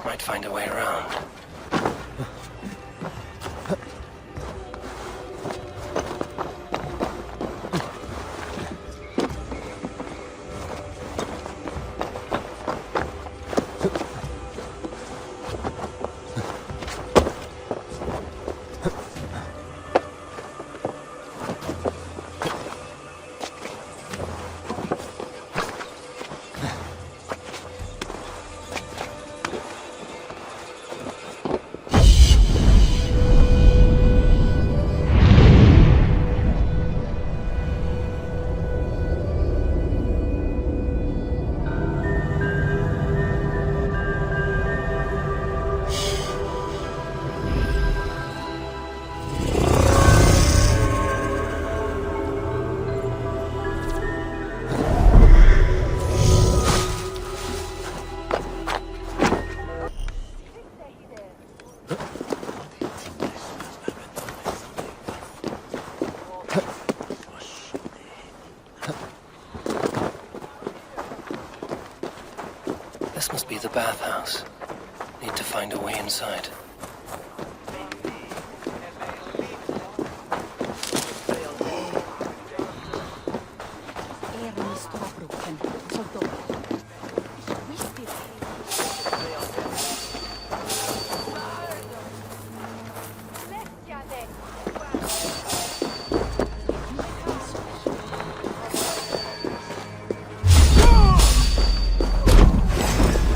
Might find a way around. This must be the bathhouse. Need to find a way inside.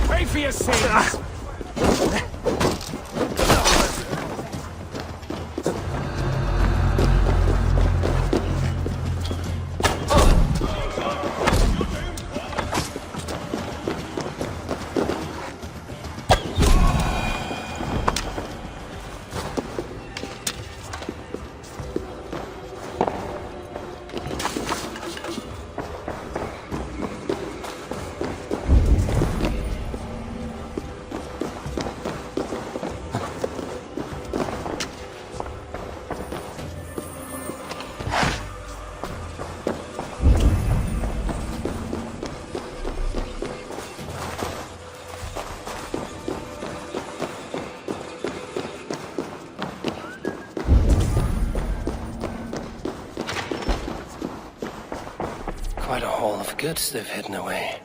Pray for your sins! Quite a haul of goods they've hidden away.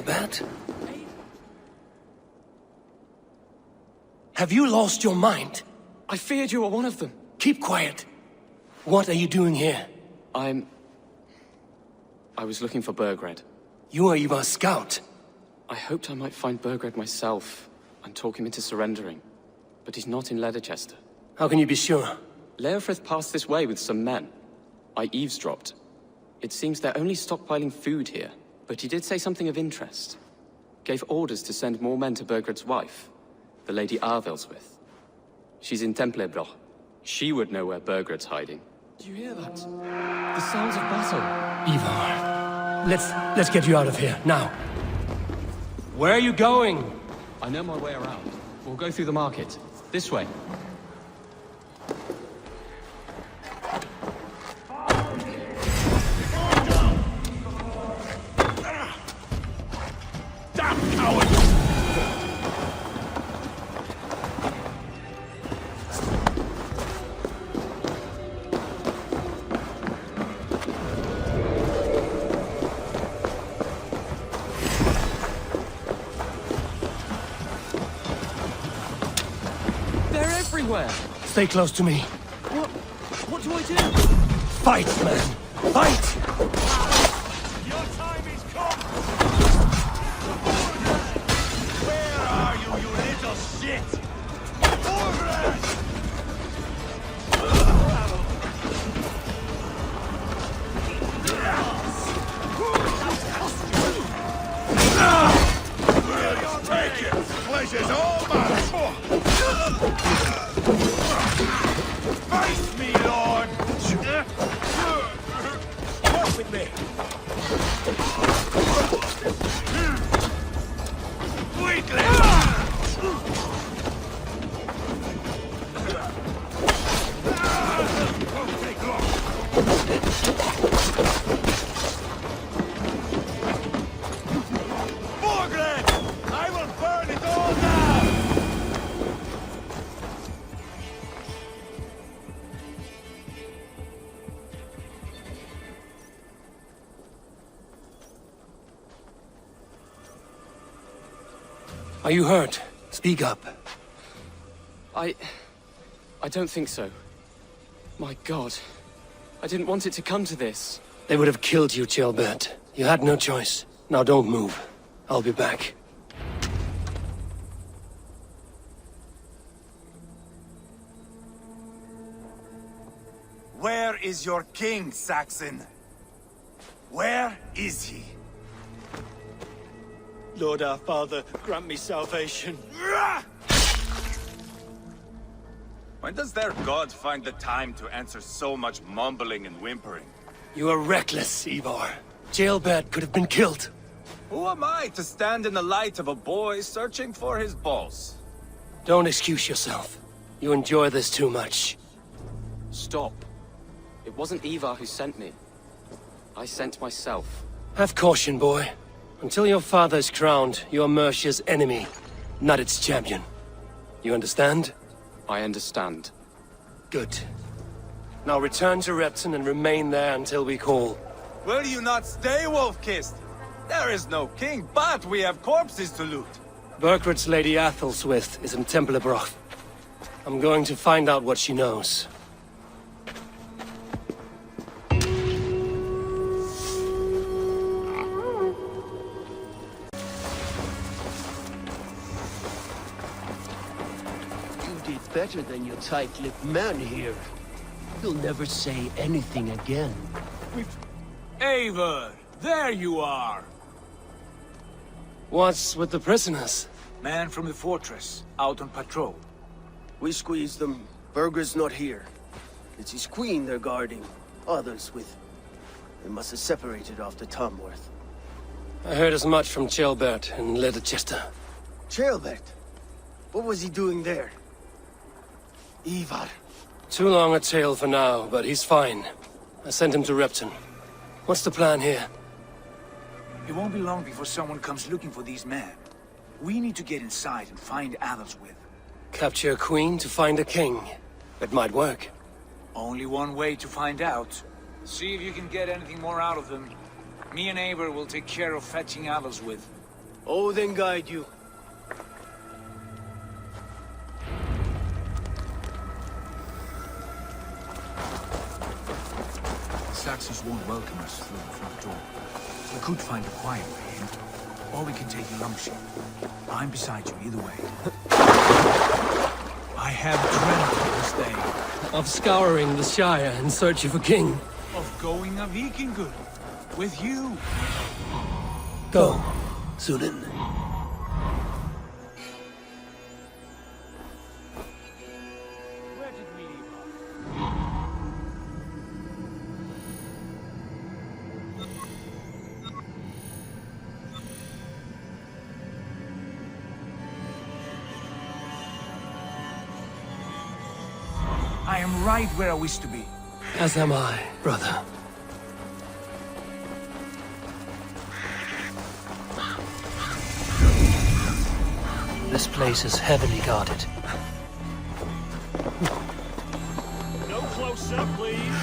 Bat? Have you lost your mind? I feared you were one of them. Keep quiet. What are you doing here? I was looking for Burgred. You are Ivar's scout. I hoped I might find Burgred myself and talk him into surrendering. But he's not in Leatherchester. How can you be sure? Leofrith passed this way with some men. I eavesdropped. It seems they're only stockpiling food here. But he did say something of interest. Gave orders to send more men to Burgred's wife, the Lady Arvelswith. She's in Templebroch. She would know where Burgred's hiding. Do you hear that? The sounds of battle. Ivar, let's get you out of here, now. Where are you going? I know my way around. We'll go through the market. This way. stay close to me. What do I do? Fight, man! Fight! Your time is come! Where are you, you little shit? Orgred! Take it! Pleasure's all mine! Face me, Lord! Work with me! Weakling! Won't take long! Borglen! I will burn it all down! Are you hurt? Speak up. I don't think so. My God. I didn't want it to come to this. They would have killed you, Chilbert. You had no choice. Now don't move. I'll be back. Where is your king, Saxon? Where is he? Lord our Father, grant me salvation. When does their god find the time to answer so much mumbling and whimpering? You are reckless, Ivar. Chilbert could have been killed. Who am I to stand in the light of a boy searching for his balls? Don't excuse yourself. You enjoy this too much. Stop. It wasn't Ivar who sent me. I sent myself. Have caution, boy. Until your father is crowned, you are Mercia's enemy, not its champion. You understand? I understand. Good. Now return to Repton and remain there until we call. Will you not stay, Wolf-Kissed? There is no king, but we have corpses to loot. Burkred's Lady Athelstwith is in Templebroch. I'm going to find out what she knows. Better than your tight-lipped man here. He'll never say anything again. Eivor, there you are! What's with the prisoners? Man from the fortress, out on patrol. We squeezed them. Berger's not here. It's his queen they're guarding. Others with... They must have separated after Tamworth. I heard as much from Chilbert in Leicester. Chilbert? What was he doing there? Ivar. Too long a tale for now, but he's fine. I sent him to Repton. What's the plan here? It won't be long before someone comes looking for these men. We need to get inside and find Adelswith. Capture a queen to find a king. It might work. Only one way to find out. See if you can get anything more out of them. Me and Eivor will take care of fetching Adelswith. Odin guide you. Saxons won't welcome us through the front door. We could find a quiet way in, or we can take a long shot. I'm beside you either way. I have dreamt of this day. Of scouring the Shire in search of a king. Of going a Vikingur. With you. Go, Sunan. Where did we leave I am right where I wish to be. As am I, brother. This place is heavily guarded. No closer, please.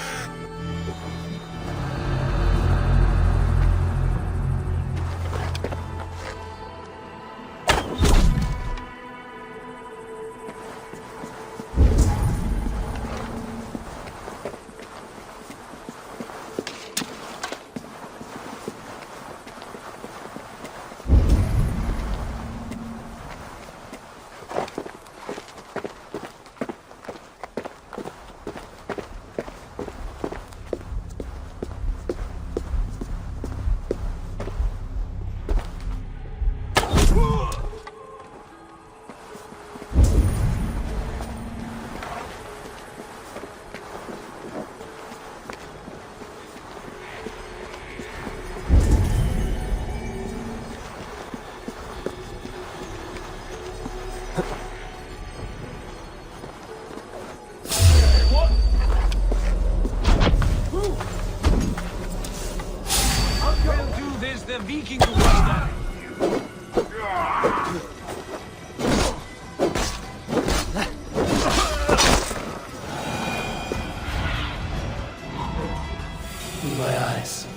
sneaking to us now. My eyes.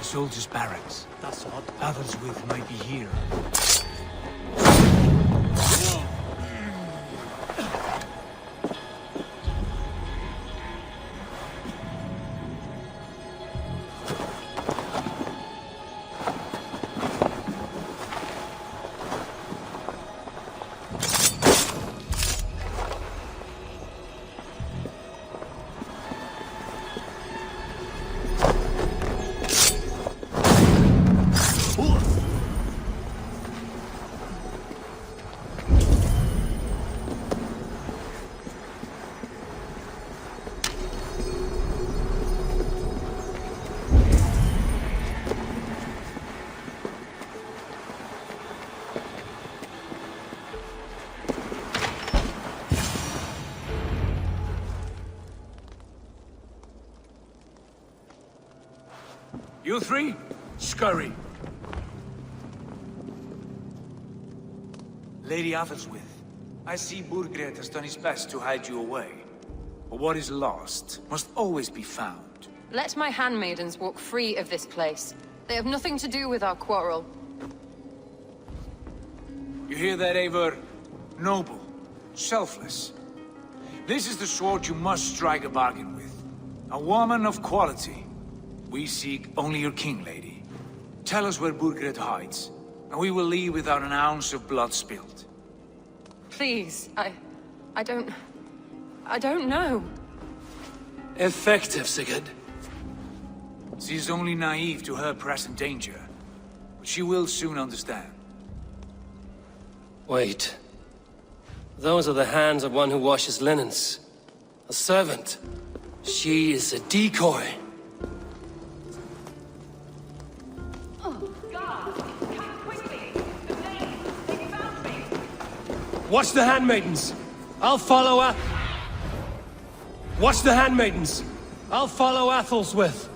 Soldiers' barracks. That's odd. Others with might be here. You three, scurry. Lady Athelswith, I see Burgred has done his best to hide you away. But what is lost must always be found. Let my handmaidens walk free of this place. They have nothing to do with our quarrel. You hear that, Eivor? Noble, selfless. This is the sword you must strike a bargain with. A woman of quality. We seek only your king, lady. Tell us where Burgred hides, and we will leave without an ounce of blood spilled. Please, I don't know. Effective, Sigurd. She is only naive to her present danger, but she will soon understand. Wait. Those are the hands of one who washes linens. A servant. She is a decoy. Watch the handmaidens. I'll follow Watch the handmaidens. I'll follow Athelswith.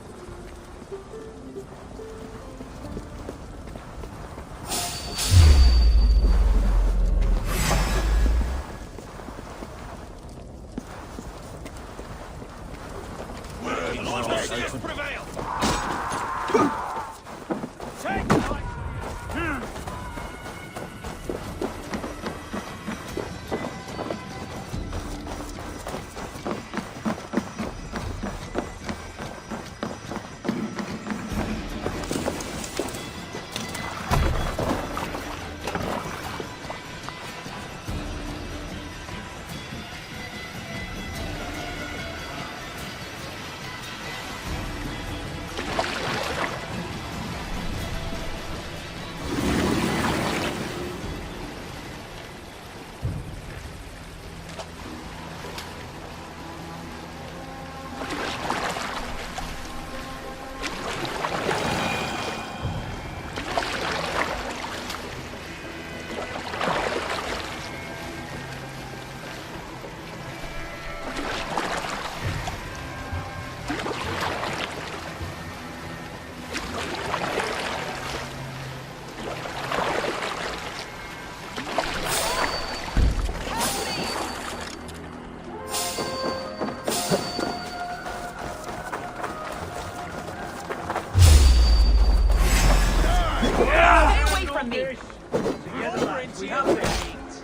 we have this.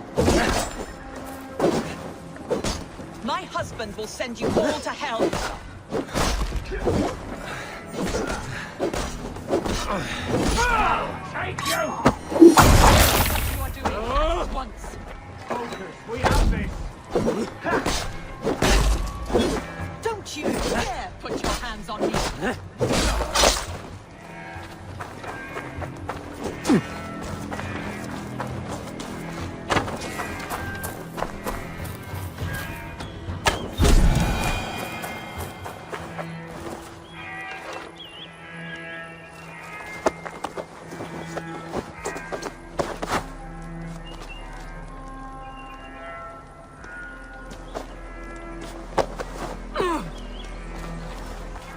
My husband will send you all to hell. Take you! You are doing at once. Focus, we have this. Don't you dare put your hands on me.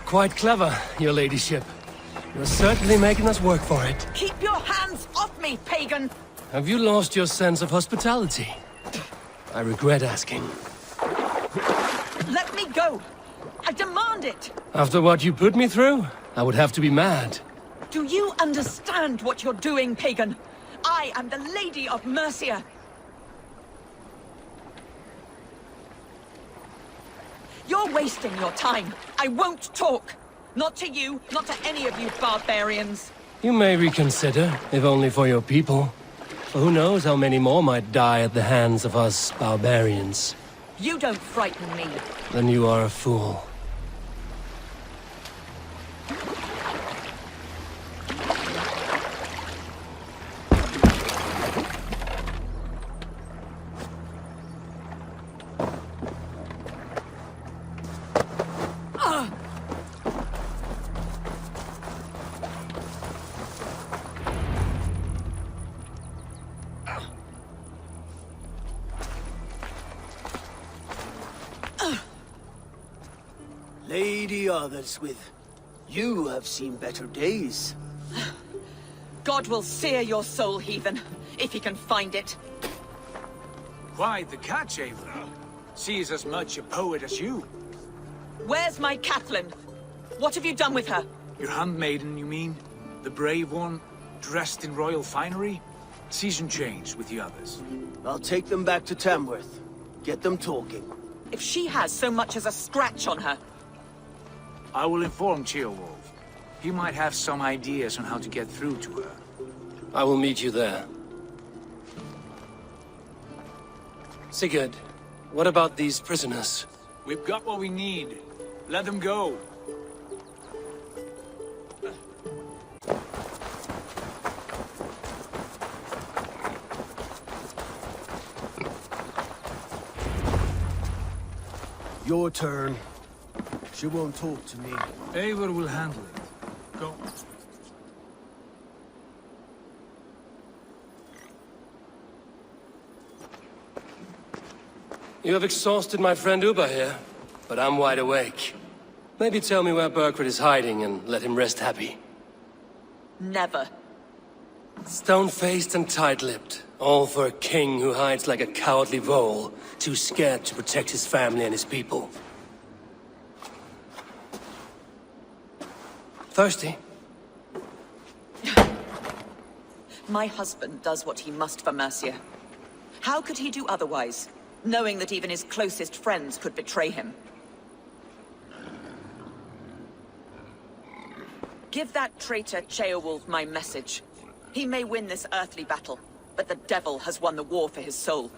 Quite clever, your ladyship. You're certainly making us work for it. Keep your hands off me, pagan! Have you lost your sense of hospitality? I regret asking. Let me go! I demand it! After what you put me through, I would have to be mad. Do you understand what you're doing, pagan? I am the Lady of Mercia. You're wasting your time. I won't talk. Not to you, not to any of you barbarians. You may reconsider, if only for your people. For who knows how many more might die at the hands of us barbarians. You don't frighten me. Then you are a fool. Lady Otherswith, you have seen better days. God will sear your soul, heathen, if he can find it. Quite the catch, Ava. She's as much a poet as you. Where's my Catelyn? What have you done with her? Your handmaiden, you mean? The brave one, dressed in royal finery? Season changed with the others. I'll take them back to Tamworth. Get them talking. If she has so much as a scratch on her... I will inform Ceolwulf. He might have some ideas on how to get through to her. I will meet you there. Sigurd, what about these prisoners? We've got what we need. Let them go. Your turn. She won't talk to me. Eivor will handle it. Go. You have exhausted my friend Uba here, but I'm wide awake. Maybe tell me where Burkred is hiding and let him rest happy. Never. Stone-faced and tight-lipped, all for a king who hides like a cowardly vole, too scared to protect his family and his people. Thirsty? My husband does what he must for Mercia. How could he do otherwise, knowing that even his closest friends could betray him? Give that traitor Ceolwulf my message. He may win this earthly battle, but the devil has won the war for his soul.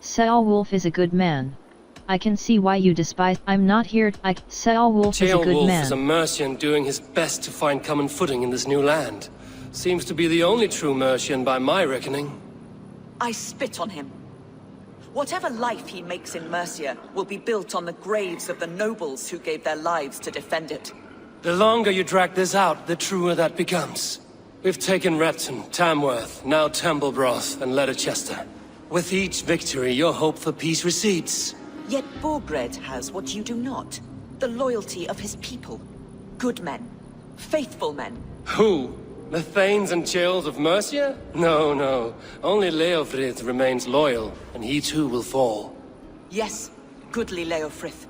Ceolwulf is a good man. I can see why you despise. I'm not here. Ceolwulf is a good man. Ceolwulf is a Mercian doing his best to find common footing in this new land. Seems to be the only true Mercian by my reckoning. I spit on him. Whatever life he makes in Mercia will be built on the graves of the nobles who gave their lives to defend it. The longer you drag this out, the truer that becomes. We've taken Repton, Tamworth, now Templebroth, and Leicester. With each victory, your hope for peace recedes. Yet Borgred has what you do not. The loyalty of his people. Good men. Faithful men. Who? The Thanes and Chills of Mercia? No, no. Only Leofrith remains loyal, and he too will fall. Yes, goodly Leofrith.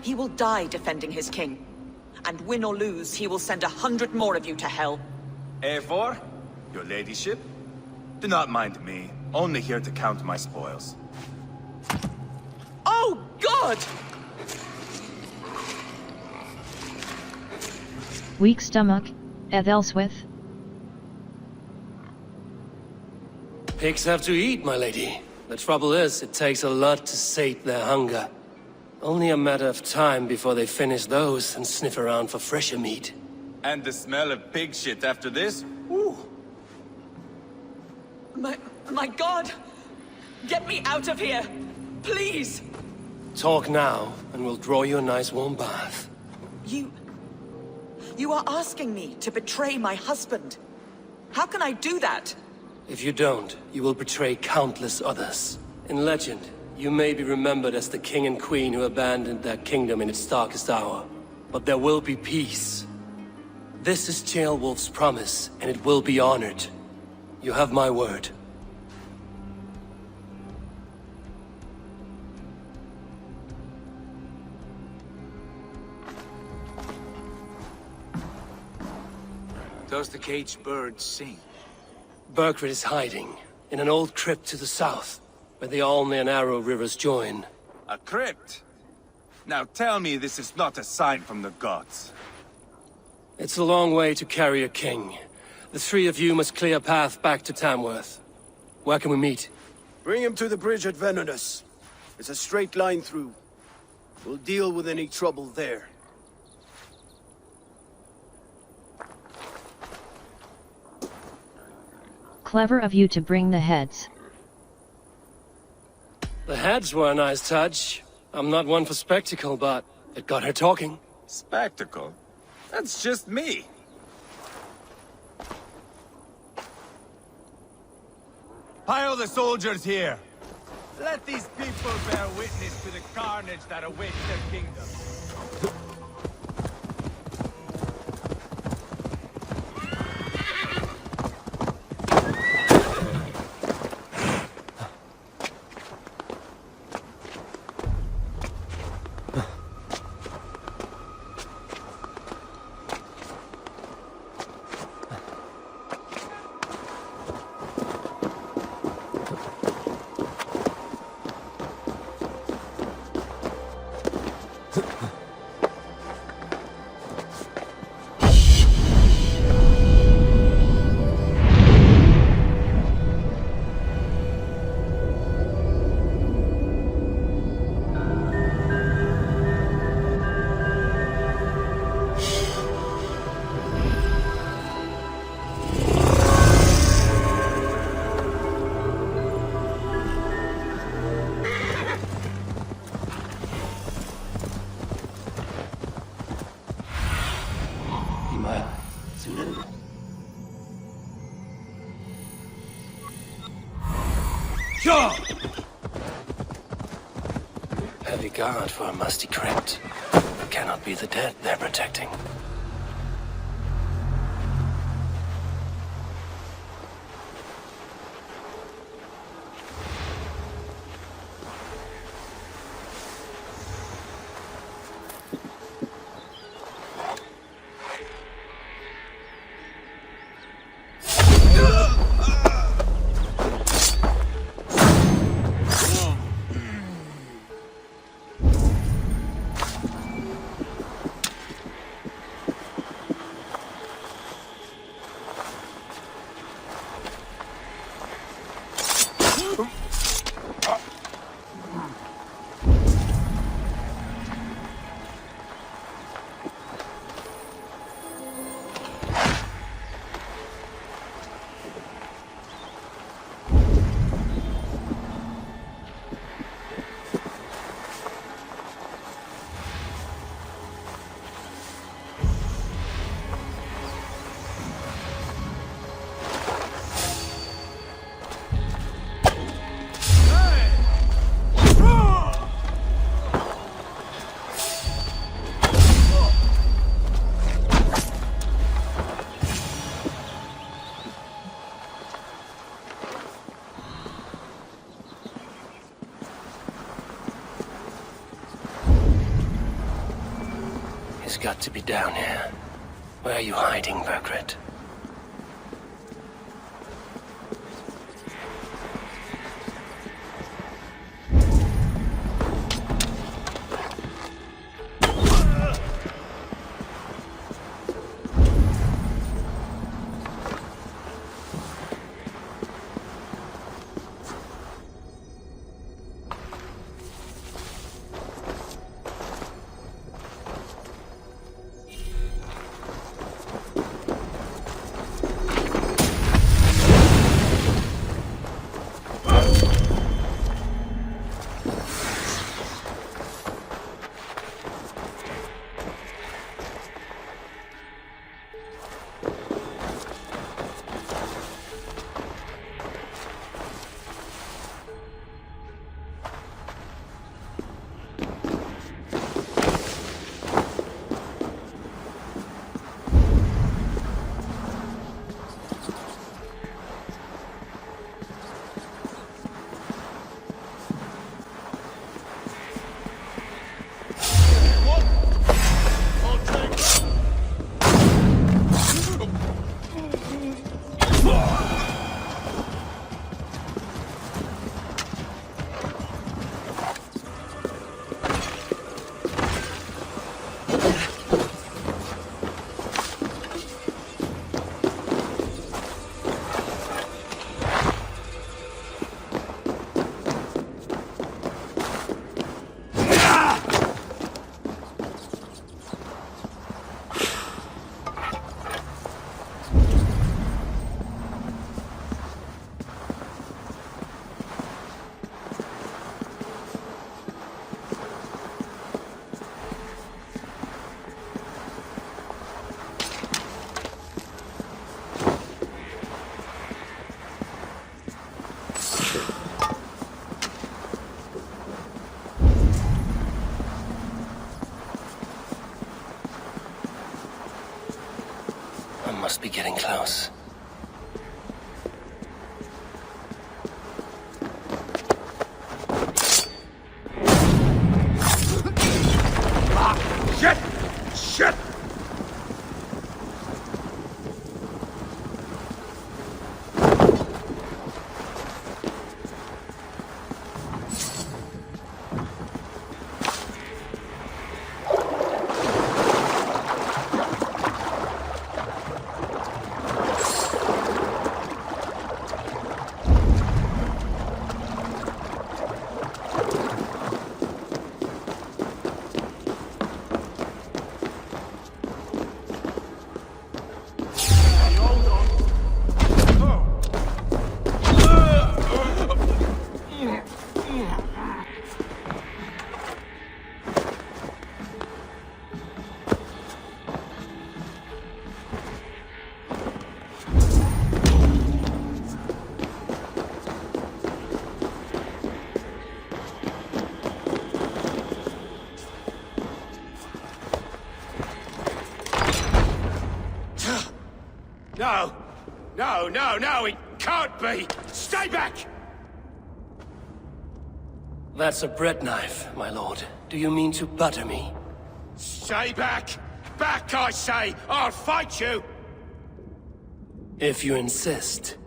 He will die defending his king. And win or lose, he will send 100 more of you to hell. Eivor, your ladyship? Do not mind me. Only here to count my spoils. Oh, God! Weak stomach, Ethelswith? Pigs have to eat, my lady. The trouble is, it takes a lot to sate their hunger. Only a matter of time before they finish those and sniff around for fresher meat. And the smell of pig shit after this? Woo! My God! Get me out of here! Please! Talk now, and we'll draw you a nice warm bath. You are asking me to betray my husband. How can I do that? If you don't, you will betray countless others. In legend, you may be remembered as the king and queen who abandoned their kingdom in its darkest hour. But there will be peace. This is Ceolwulf's promise, and it will be honored. You have my word. Does the caged bird sing? Burgred is hiding in an old crypt to the south, where the Alne and Arrow rivers join. A crypt? Now tell me this is not a sign from the gods. It's a long way to carry a king. The three of you must clear a path back to Tamworth. Where can we meet? Bring him to the bridge at Venonus. It's a straight line through. We'll deal with any trouble there. Clever of you to bring the heads. The heads were a nice touch. I'm not one for spectacle, but it got her talking. Spectacle? That's just me. Pile the soldiers here. Let these people bear witness to the carnage that awaits their kingdom. Heavy guard for a musty crypt. Cannot be the dead they're protecting. He's got to be down here. Where are you hiding, Burgred? must be getting close. Shit! Shit! No! No, no, no, it can't be! Stay back! That's a bread knife, my lord. Do you mean to butter me? Stay back! Back, I say! I'll fight you! If you insist.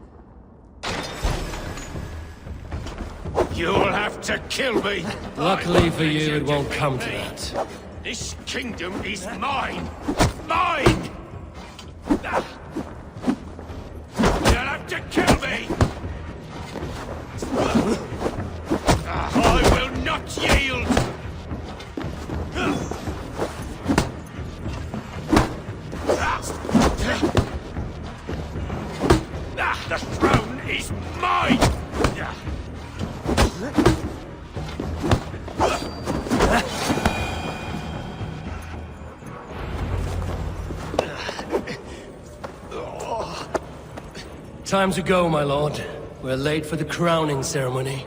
You'll have to kill me! Luckily for you, it won't come to that. This kingdom is mine! Mine! You'll have to kill me! I will not yield! The throne is mine! Time to go, my lord. We're late for the crowning ceremony.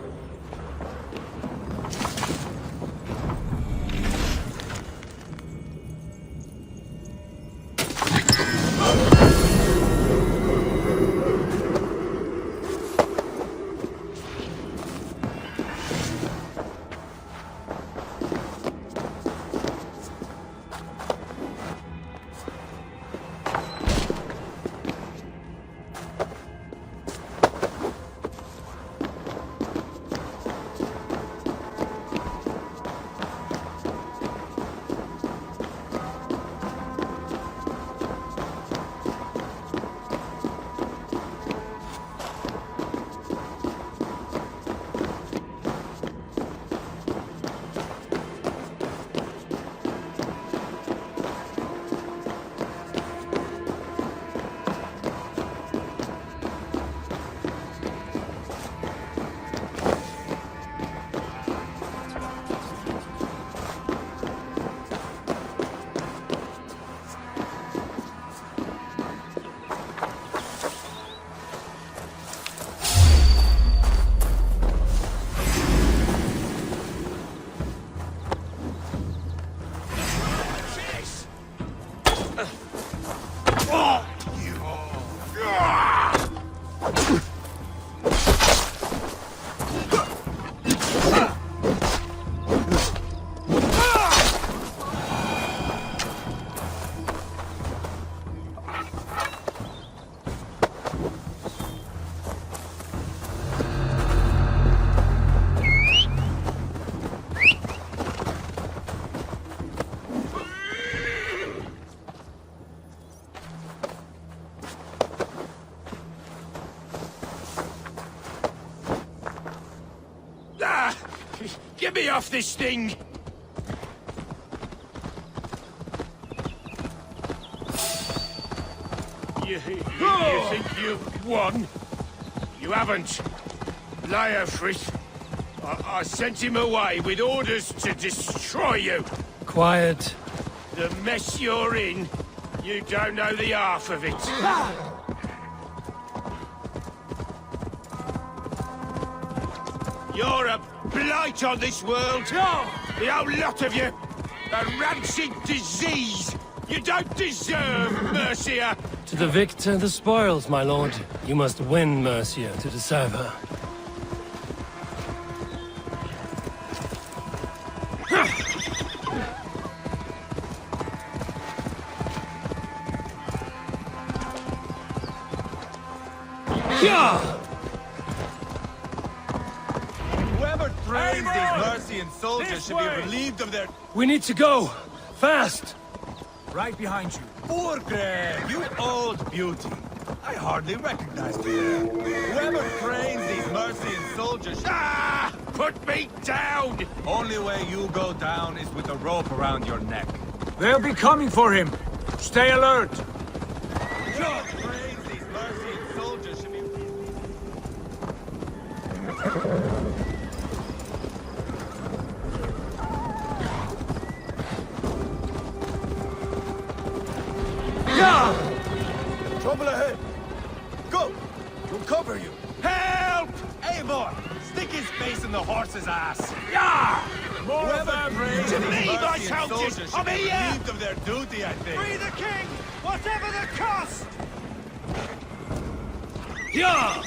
Get me off this thing! You think you've won? You haven't. Leofrith. I sent him away with orders to destroy you. Quiet. The mess you're in, you don't know the half of it. You're a blight on this world. The whole lot of you. A rancid disease. You don't deserve Mercia. To the victor, the spoils, my lord. You must win Mercia to deserve her. Whoever trains these Mercian soldiers should be relieved of their... We need to go! Fast! Right behind you. Burgred, you old beauty. I hardly recognize you there. Whoever trains these Mercian soldiers... Ah! Put me down! Only way you go down is with a rope around your neck. They'll be coming for him. Stay alert. Whoever trains these Mercian soldiers should be... Trouble ahead! Go! We'll cover you! Help! Eivor! Stick his face in the horse's ass! Yeah! Whoever trains To these me, my Mercian soldiers! soldiers I'm should be here! relieved of their duty, I think. Free the king, whatever the cost! Yeah!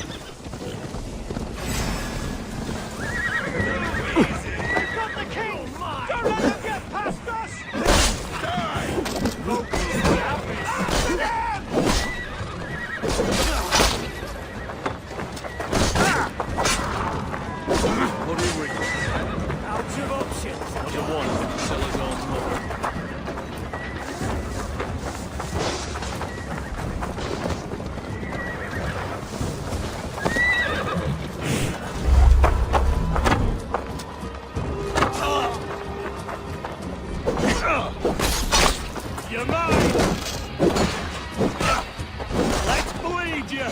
We've got the king! Don't let them get past us! What are we waiting? Out of options! Number one, sell us all more. You're mine! Let's bleed you!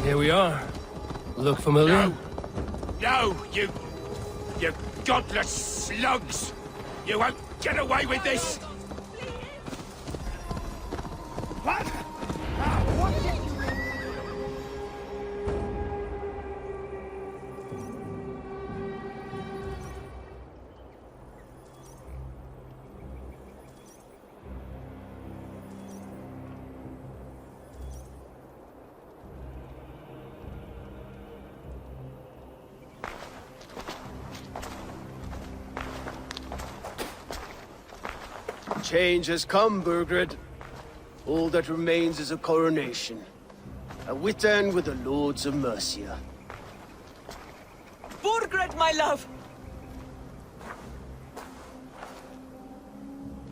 Here we are. Look familiar? No, you godless slugs! You won't get away with this! What? Change has come, Burgred. All that remains is a coronation. A Witan with the Lords of Mercia. Burgred, my love!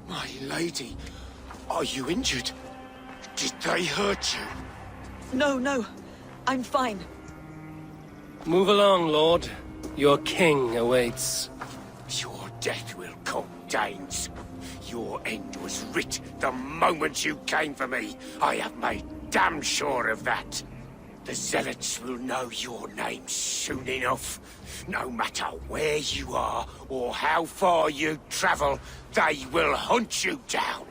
My lady, are you injured? Did they hurt you? No, no. I'm fine. Move along, Lord. Your king awaits. Your death will come, Danes. Your end was writ the moment you came for me. I have made damn sure of that. The Zealots will know your name soon enough. No matter where you are or how far you travel, they will hunt you down.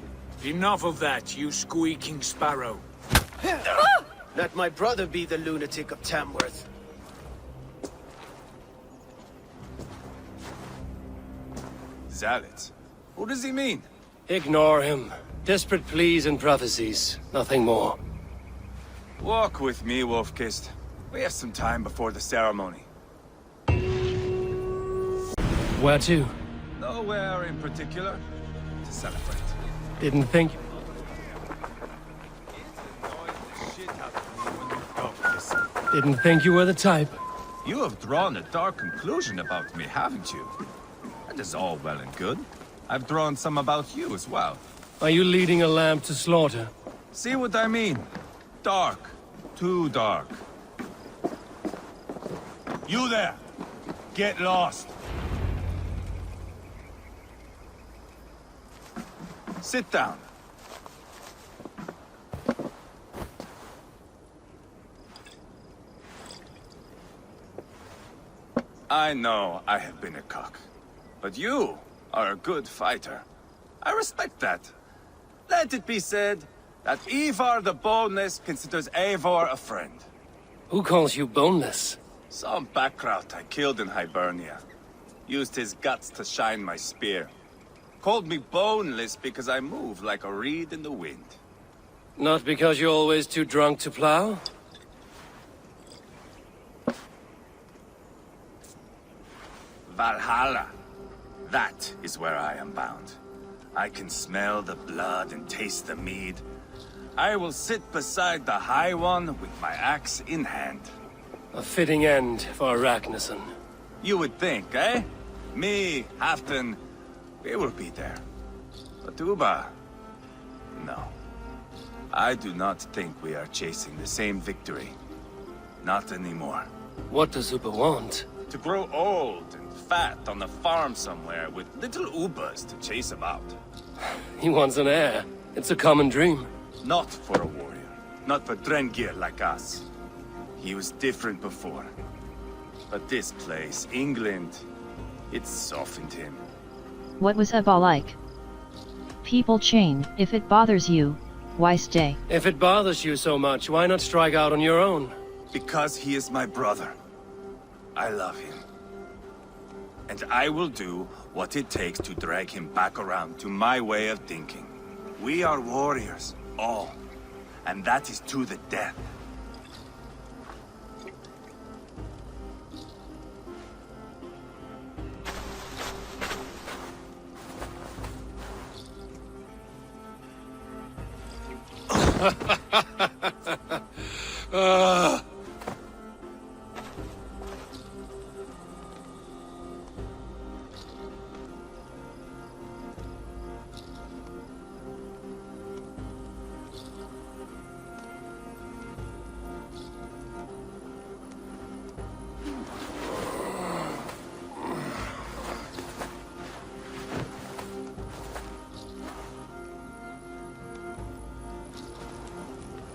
Enough of that, you squeaking sparrow. Let my brother be the lunatic of Tamworth. Zealots? What does he mean? Ignore him. Desperate pleas and prophecies. Nothing more. Walk with me, Wolf-Kissed. We have some time before the ceremony. Where to? Nowhere in particular. To celebrate. Didn't think... Didn't think you were the type. You have drawn a dark conclusion about me, haven't you? That is all well and good. I've drawn some about you as well. Are you leading a lamb to slaughter? See what I mean? Dark. Too dark. You there! Get lost! Sit down. I know I have been a cock, but you are a good fighter. I respect that. Let it be said that Ivar the Boneless considers Eivor a friend. Who calls you boneless? Some backrout I killed in Hibernia. Used his guts to shine my spear. Called me boneless because I move like a reed in the wind. Not because you're always too drunk to plow? Valhalla. That is where I am bound. I can smell the blood and taste the mead. I will sit beside the High One with my axe in hand. A fitting end for Ragnarsson. You would think, eh? Me, Halfdan, we will be there. But Uba... no. I do not think we are chasing the same victory. Not anymore. What does Uba want? To grow old and fat on a farm somewhere with little Ubas to chase about. He wants an heir. It's a common dream. Not for a warrior. Not for Drengir like us. He was different before. But this place, England, it softened him. What was Uba like? People change. If it bothers you, why stay? If it bothers you so much, why not strike out on your own? Because he is my brother. I love him. And I will do what it takes to drag him back around to my way of thinking. We are warriors, all. And that is to the death.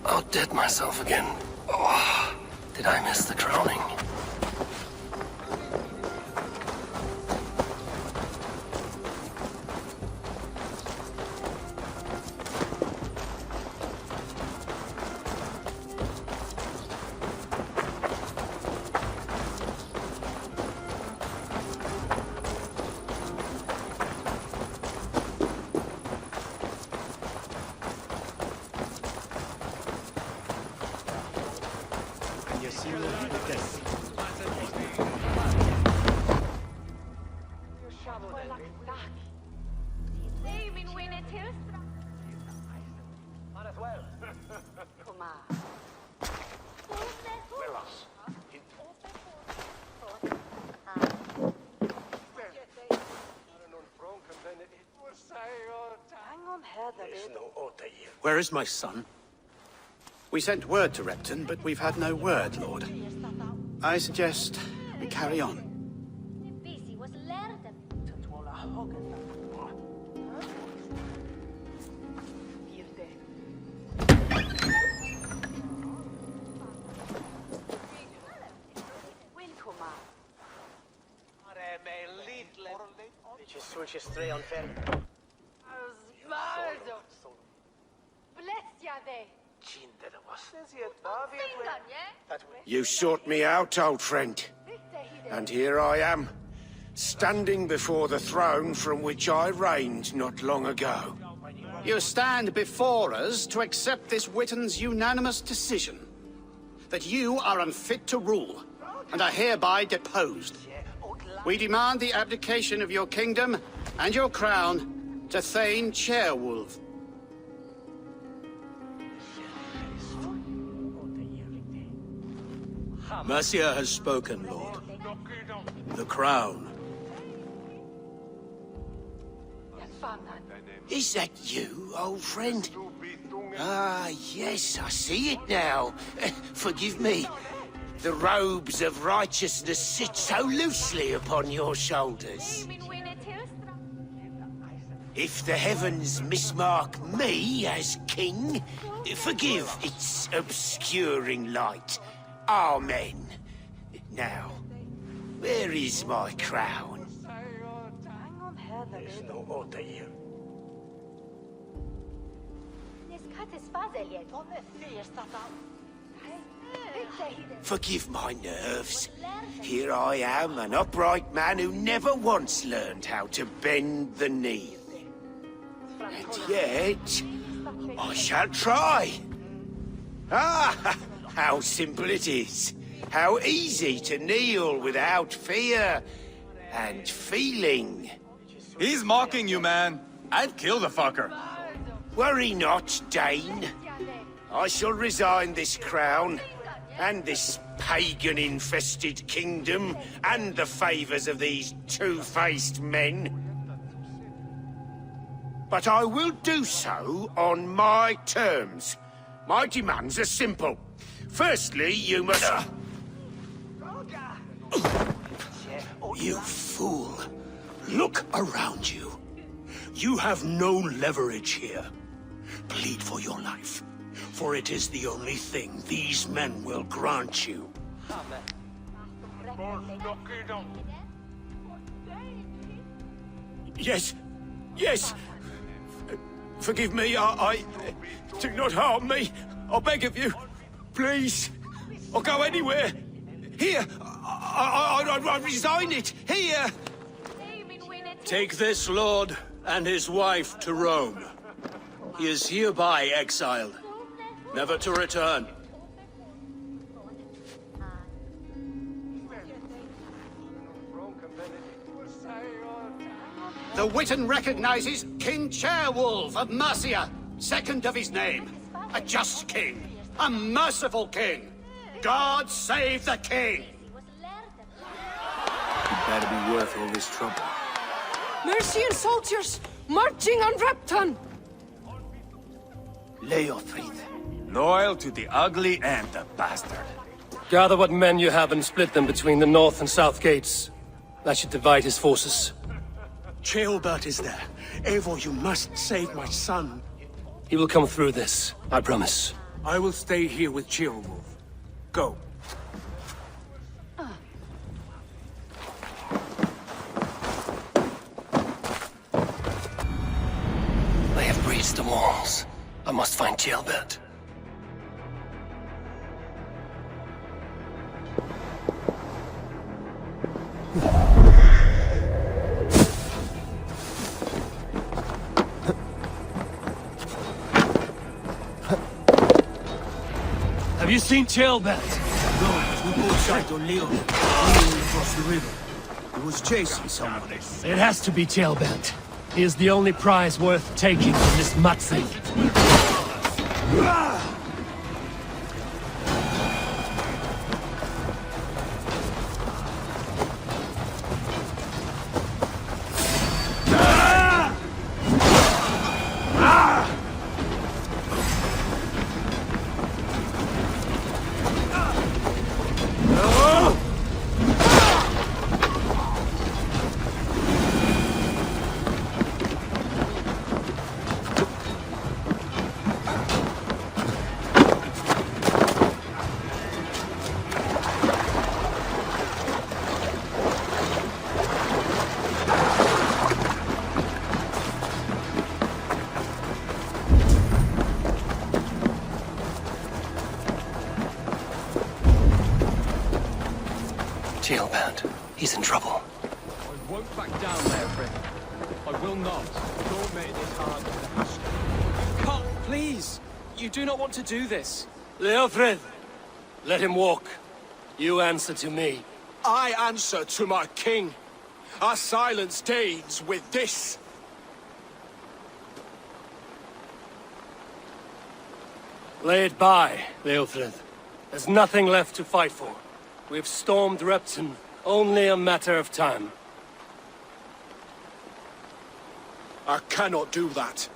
I'll dead myself again. Oh, did I miss the crowning? Where is my son? We sent word to Repton, but we've had no word, Lord. I suggest we carry on. You sought me out, old friend. And here I am, standing before the throne from which I reigned not long ago. You stand before us to accept this Witten's unanimous decision. That you are unfit to rule, and are hereby deposed. We demand the abdication of your kingdom and your crown to Thane Chairwolf. Mercia has spoken, Lord. The crown. Is that you, old friend? Ah, yes, I see it now. Forgive me. The robes of righteousness sit so loosely upon your shoulders. If the heavens mismark me as king, forgive its obscuring light. Amen. Now, Where is my crown? Forgive my nerves. Here I am, an upright man who never once learned how to bend the knee. And yet, I shall try. Ah, how simple it is. How easy to kneel without fear and feeling. He's mocking you, man. I'd kill the fucker. Worry not, Dane. I shall resign this crown, and this pagan-infested kingdom, and the favors of these two-faced men. But I will do so on my terms. My demands are simple. Firstly, you must... You fool. Look around you. You have no leverage here. Plead for your life, for it is the only thing these men will grant you. Yes, yes. Forgive me, I... Do not harm me. I beg of you. Please. I'll go anywhere. Here. I resign it. Here. Take this lord and his wife to Rome. He is hereby exiled, never to return. The Witan recognizes King Chairwolf of Mercia, second of his name. A just king, a merciful king. God save the king! Better be worth all this trouble. Mercian soldiers marching on Repton! Leofrid. Loyal to the ugly and the bastard. Gather what men you have and split them between the north and south gates. That should divide his forces. Ceolbert is there. Eivor, you must save my son. He will come through this, I promise. I will stay here with Ceolwulf. Go. They have breached the walls. I must find Ceolbert. Have you seen Ceolbert? No, we both sight on Leo, fleeing across the river. He was chasing someone. It has to be Ceolbert. He is the only prize worth taking from this Matsi. Ceolbert, he's in trouble. I won't back down there, friend. I will not. Don't make this hard for the Hashka. Come, please! You do not want to do this. Leofred, let him walk. You answer to me. I answer to my king. I silence Danes with this. Lay it by, Leofred. There's nothing left to fight for. We've stormed Repton. Only a matter of time. I cannot do that.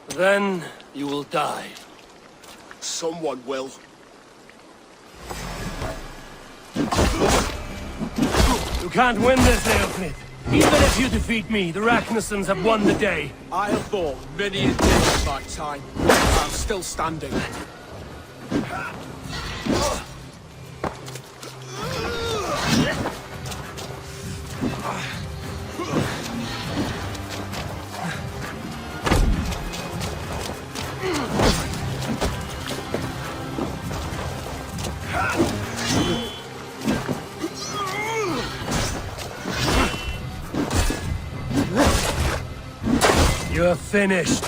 Then you will die. Someone will. You can't win this, Leofrid. Even if you defeat me, the Ragnarssons have won the day. I have fought many a day in my time. I'm still standing. You're finished.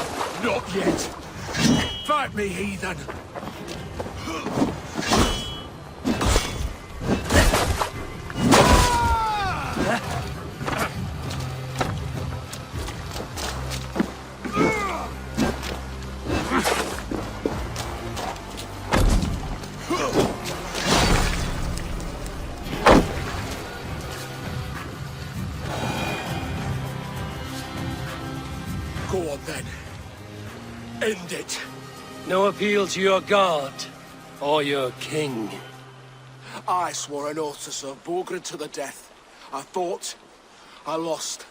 Not yet. Fight me, heathen. Go on then. End it. No appeal to your god, or your king. I swore an oath to serve Borgred to the death. I fought. I lost.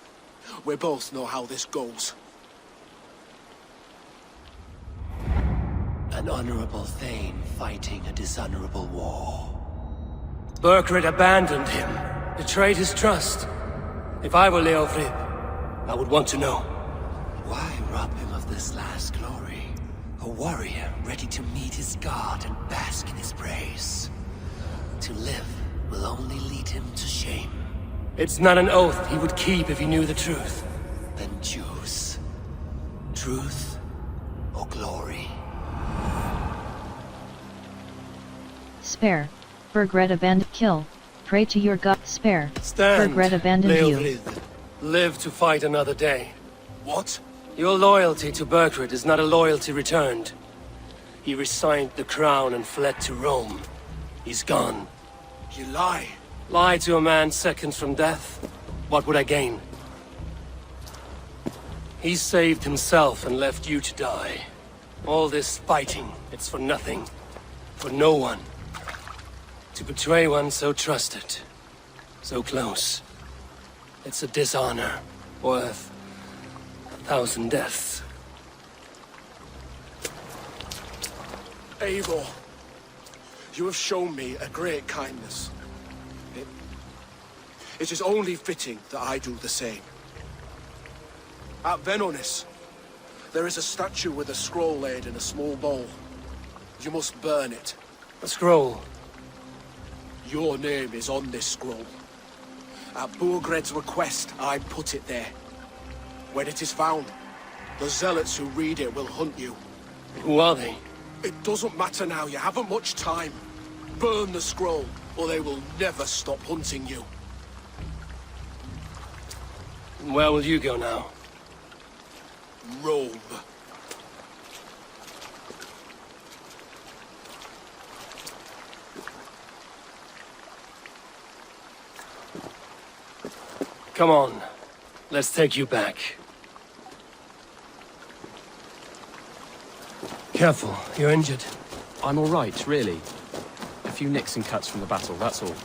We both know how this goes. An honorable Thane fighting a dishonorable war. Burgred abandoned him, betrayed his trust. If I were Leofrib, I would want to know. Why rob him of this last glory? A warrior ready to meet his god and bask in his praise. To live will only lead him to shame. It's not an oath he would keep if he knew the truth. Then choose. Truth or glory. Spare. Burgred abandoned. Kill. Pray to your god. Spare. Stand, Burgred abandoned you. Leofrid. Live to fight another day. What? Your loyalty to Burgred is not a loyalty returned. He resigned the crown and fled to Rome. He's gone. You lie. Lie to a man seconds from death? What would I gain? He saved himself and left you to die. All this fighting, it's for nothing. For no one. To betray one so trusted. So close. It's a dishonor worth 1,000 deaths. Eivor, you have shown me a great kindness. It is only fitting that I do the same. At Venonis, there is a statue with a scroll laid in a small bowl. You must burn it. A scroll? Your name is on this scroll. At Burgred's request, I put it there. When it is found, the zealots who read it will hunt you. Who are they? It doesn't matter now, you haven't much time. Burn the scroll, or they will never stop hunting you. Where will you go now? Rome. Come on. Let's take you back. Careful, you're injured. I'm all right, really. A few nicks and cuts from the battle, that's all.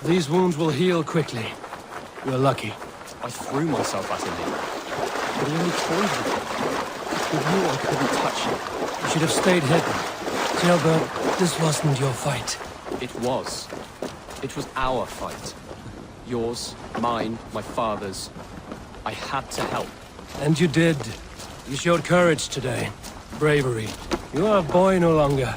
These wounds will heal quickly. You're lucky. I threw myself at him, but he only toyed with me. He knew I couldn't touch him. You should have stayed hidden. Jailbird, this wasn't your fight. It was. It was our fight. Yours, mine, my father's. I had to help. And you did. You showed courage today. Bravery. You are a boy no longer.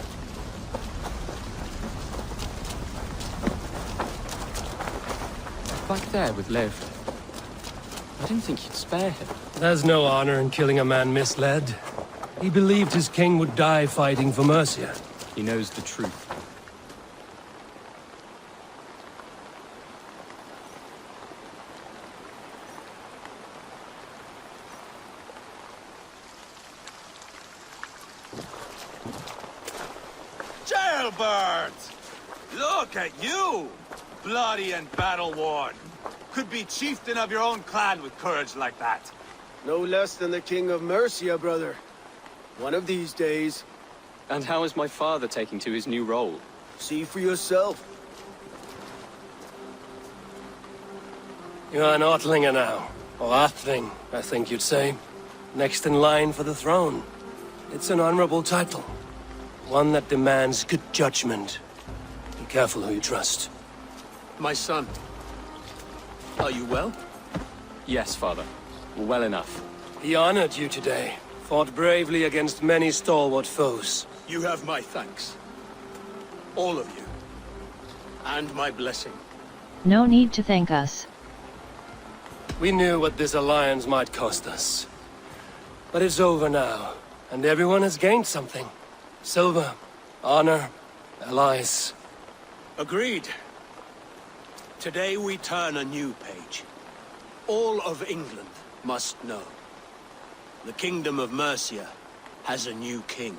Back there with Lev. I didn't think you'd spare him. There's no honor in killing a man misled. He believed his king would die fighting for Mercia. He knows the truth. Jailbird! Look at you! Bloody and battle-worn. Could be chieftain of your own clan with courage like that. No less than the king of Mercia, brother. One of these days. And how is my father taking to his new role? See for yourself. You're an Ortlinger now. Or Athling, I think you'd say. Next in line for the throne. It's an honorable title. One that demands good judgment. Be careful who you trust. My son. Are you well? Yes, father. Well enough. He honored you today. Fought bravely against many stalwart foes. You have my thanks. All of you. And my blessing. No need to thank us. We knew what this alliance might cost us. But it's over now, and everyone has gained something. Silver, honor, allies. Agreed. Today we turn a new page. All of England must know. The Kingdom of Mercia has a new king.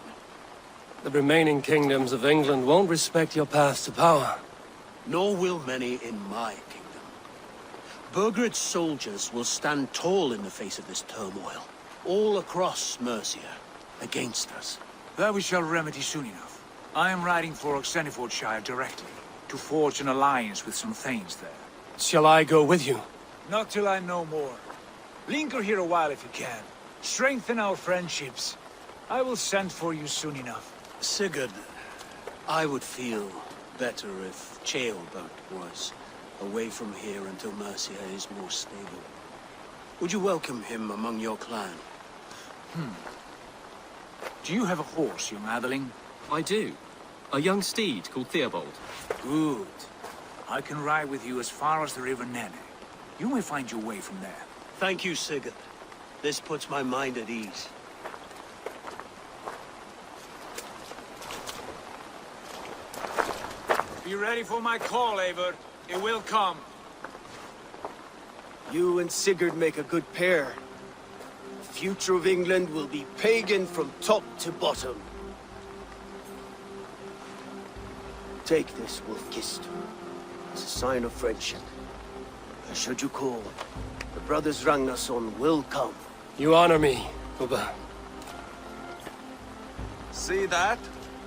The remaining kingdoms of England won't respect your path to power. Nor will many in my kingdom. Burgred's soldiers will stand tall in the face of this turmoil. All across Mercia, against us. That we shall remedy soon enough. I am riding for Oxenfordshire directly, to forge an alliance with some thanes there. Shall I go with you? Not till I know more. Linger here a while if you can. Strengthen our friendships. I will send for you soon enough. Sigurd, I would feel better if Ceolbert was away from here until Mercia is more stable. Would you welcome him among your clan? Do you have a horse, young Atheling? I do. A young steed called Theobald. Good. I can ride with you as far as the River Nene. You may find your way from there. Thank you, Sigurd. This puts my mind at ease. Be ready for my call, Eivor. It will come. You and Sigurd make a good pair. The future of England will be pagan from top to bottom. Take this, Wolf-Kissed. It's a sign of friendship. Should you call, the brothers Ragnarsson will come. You honor me, Ubba. See that?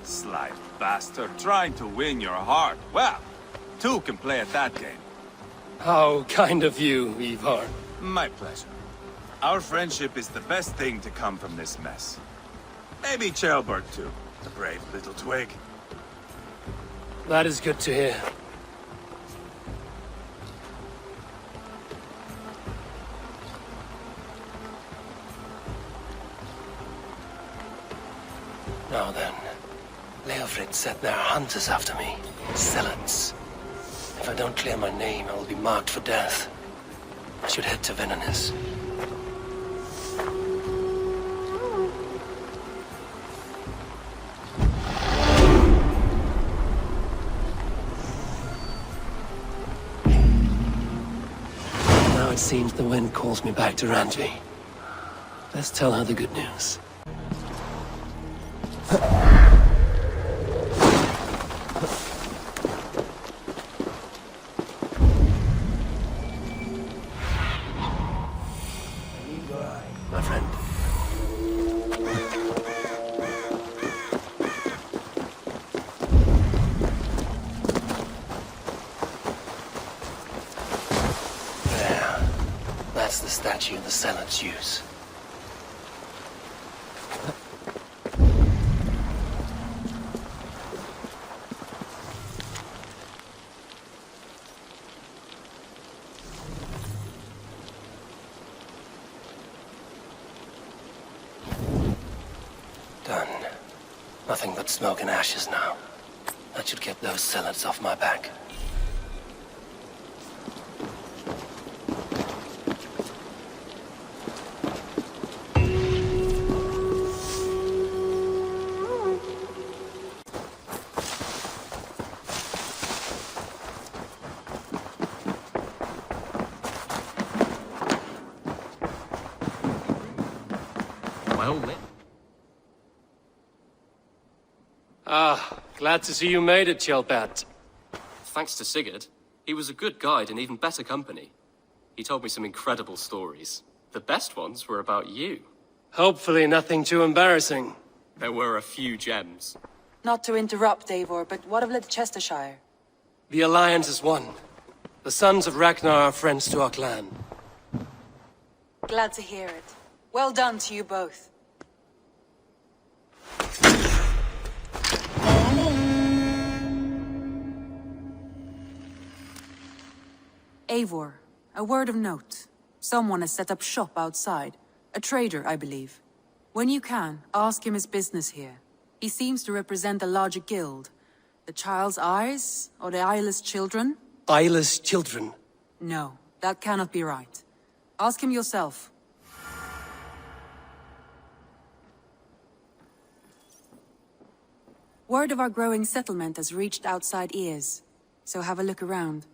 Sly bastard trying to win your heart. Well, two can play at that game. How kind of you, Ivar. My pleasure. Our friendship is the best thing to come from this mess. Maybe Ceolbert too, the brave little twig. That is good to hear. Now then, Leofrid said there are hunters after me. Zealots. If I don't clear my name, I will be marked for death. I should head to Venanis. Now it seems the wind calls me back to Randvi. Let's tell her the good news. My friend. There. That's the statue the Zealots use. Done. Nothing but smoke and ashes now. That should get those zealots off my back. Ah, glad to see you made it, Ceolbert. Thanks to Sigurd. He was a good guide and even better company. He told me some incredible stories. The best ones were about you. Hopefully nothing too embarrassing. There were a few gems. Not to interrupt, Eivor, but what of Leicestershire? The Alliance is one. The sons of Ragnar are friends to our clan. Glad to hear it. Well done to you both. Eivor, a word of note. Someone has set up shop outside. A trader, I believe. When you can, ask him his business here. He seems to represent a larger guild. The Child's Eyes, or the Eyeless Children? Eyeless children? No, that cannot be right. Ask him yourself. Word of our growing settlement has reached outside ears, so have a look around.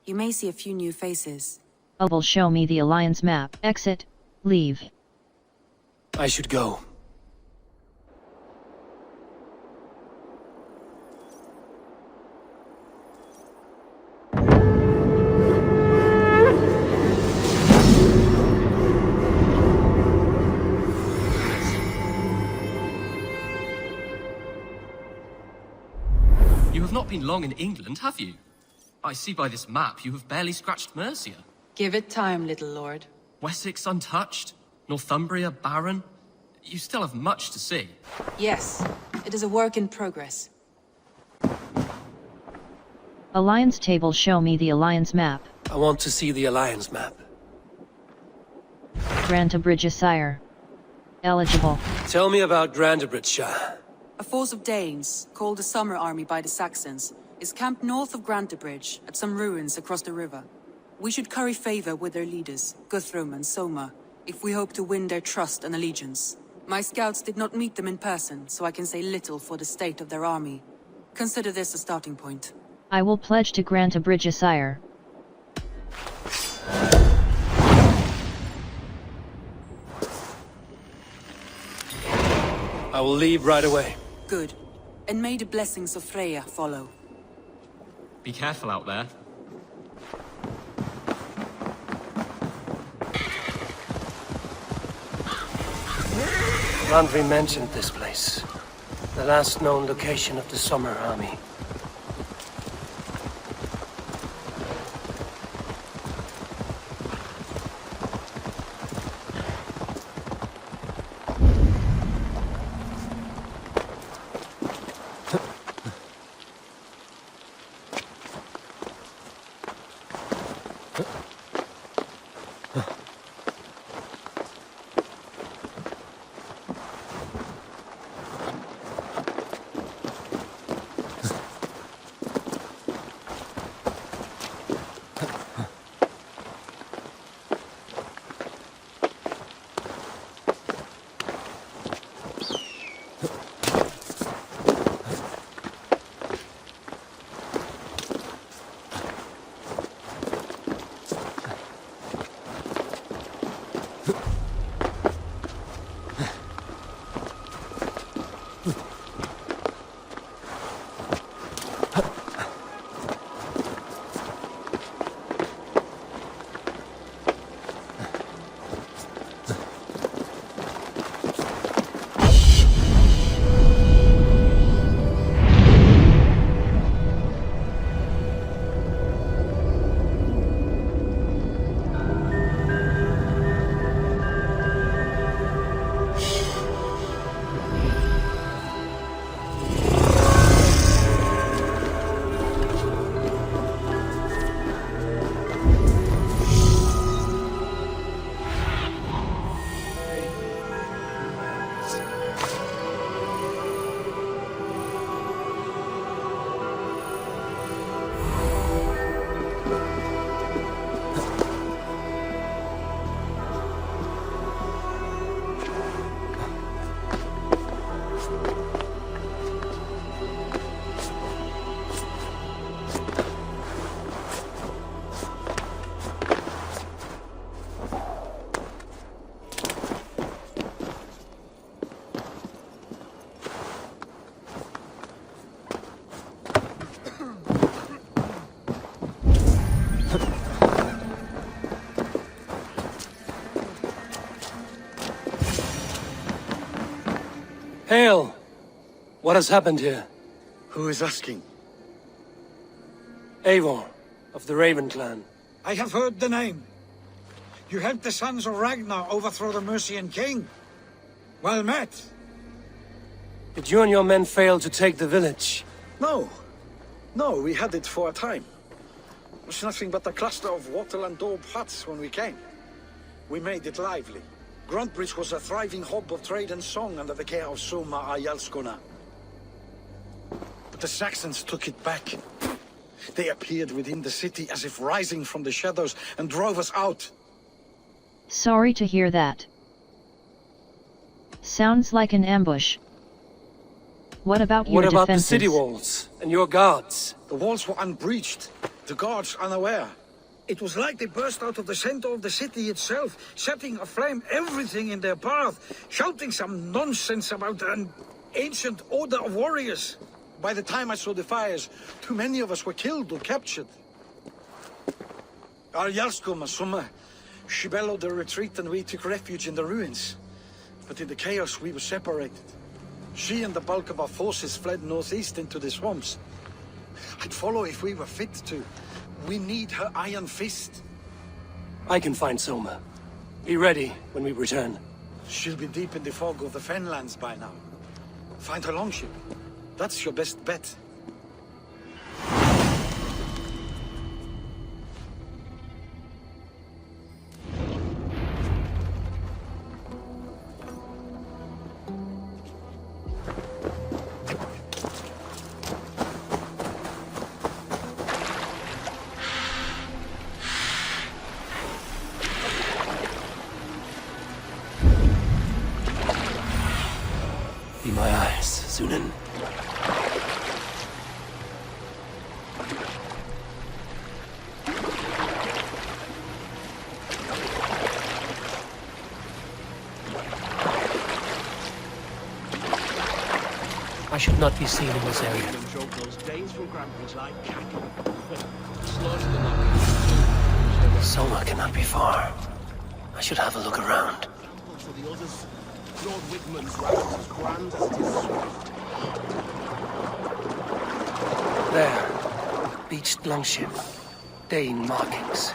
You may see a few new faces. Will show me the Alliance map. Exit. Leave. I should go. You have not been long in England, have you? I see by this map you have barely scratched Mercia. Give it time, little lord. Wessex untouched? Northumbria barren? You still have much to see. Yes, it is a work in progress. Alliance table, show me the Alliance map. I want to see the Alliance map. Grantebridgesire. Eligible. Tell me about Grantebridgesire. A force of Danes, called the Summer Army by the Saxons, is camped north of Grantebridge, at some ruins across the river. We should curry favor with their leaders, Guthrum and Soma, if we hope to win their trust and allegiance. My scouts did not meet them in person, so I can say little for the state of their army. Consider this a starting point. I will pledge to Grantebridgesire. I will leave right away. Good. And may the blessings of Freya follow. Be careful out there. Randvi mentioned this place. The last known location of the Summer Army. Hail! What has happened here? Who is asking? Eivor, of the Raven clan. I have heard the name. You helped the sons of Ragnar overthrow the Mercian king. Well met. Did you and your men fail to take the village? No. No, we had it for a time. was nothing but a cluster of wattle and daub huts when we came. We made it lively. Gruntbridge was a thriving hub of trade and song under the care of Soma Ayalskona. But the Saxons took it back. They appeared within the city as if rising from the shadows and drove us out. Sorry to hear that. Sounds like an ambush. What about your defenses? What about the city walls and your guards? The walls were unbreached, the guards unaware. It was like they burst out of the center of the city itself, setting aflame everything in their path, shouting some nonsense about an ancient order of warriors. By the time I saw the fires, too many of us were killed or captured. Our Yarskoma, Summa, she bellowed a retreat and we took refuge in the ruins. But in the chaos we were separated. She and the bulk of our forces fled northeast into the swamps. I'd follow if we were fit to. We need her iron fist. I can find Soma. Be ready when we return. She'll be deep in the fog of the Fenlands by now. Find her longship. That's your best bet. Be my eyes, Sunan. I should not be seen in this area. Soma cannot be far. I should have a look around. Lord Wigmund's route as grand as it is swift. There. Beached longship. Dane markings.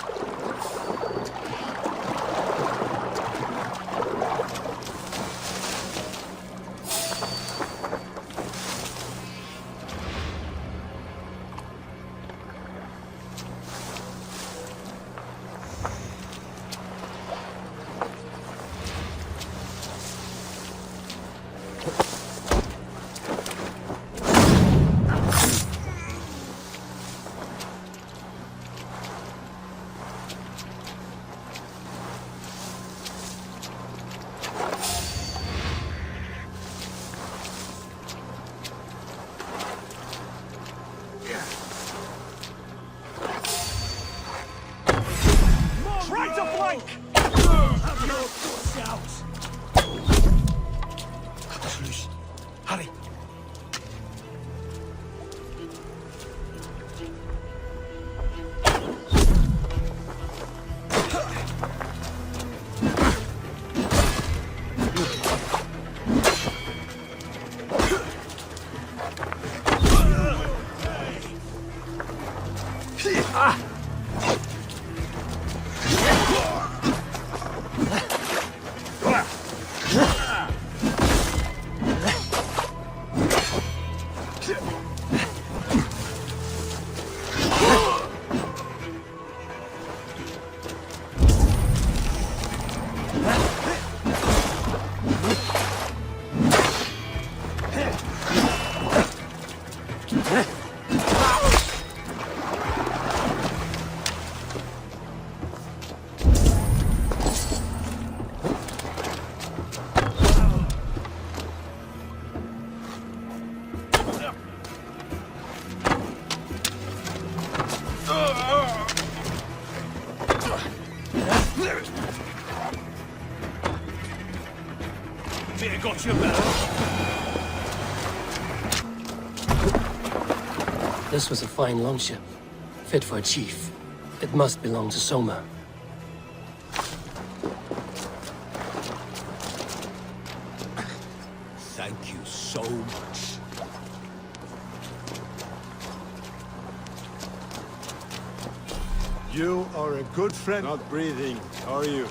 Try to flank! Have your foot out! Cut us loose. Hurry. Fear got your back. This was a fine longship. Fit for a chief. It must belong to Soma. Thank you so much. You are a good friend. Not breathing, are you?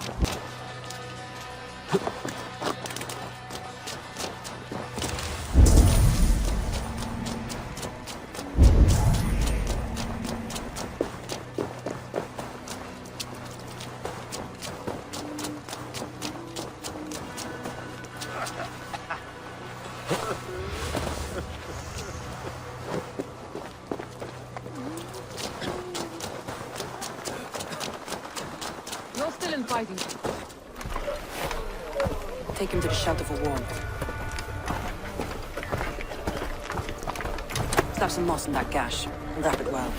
and fighting. Take him to the shelter for warmth. Slap some moss in that gash and wrap it well.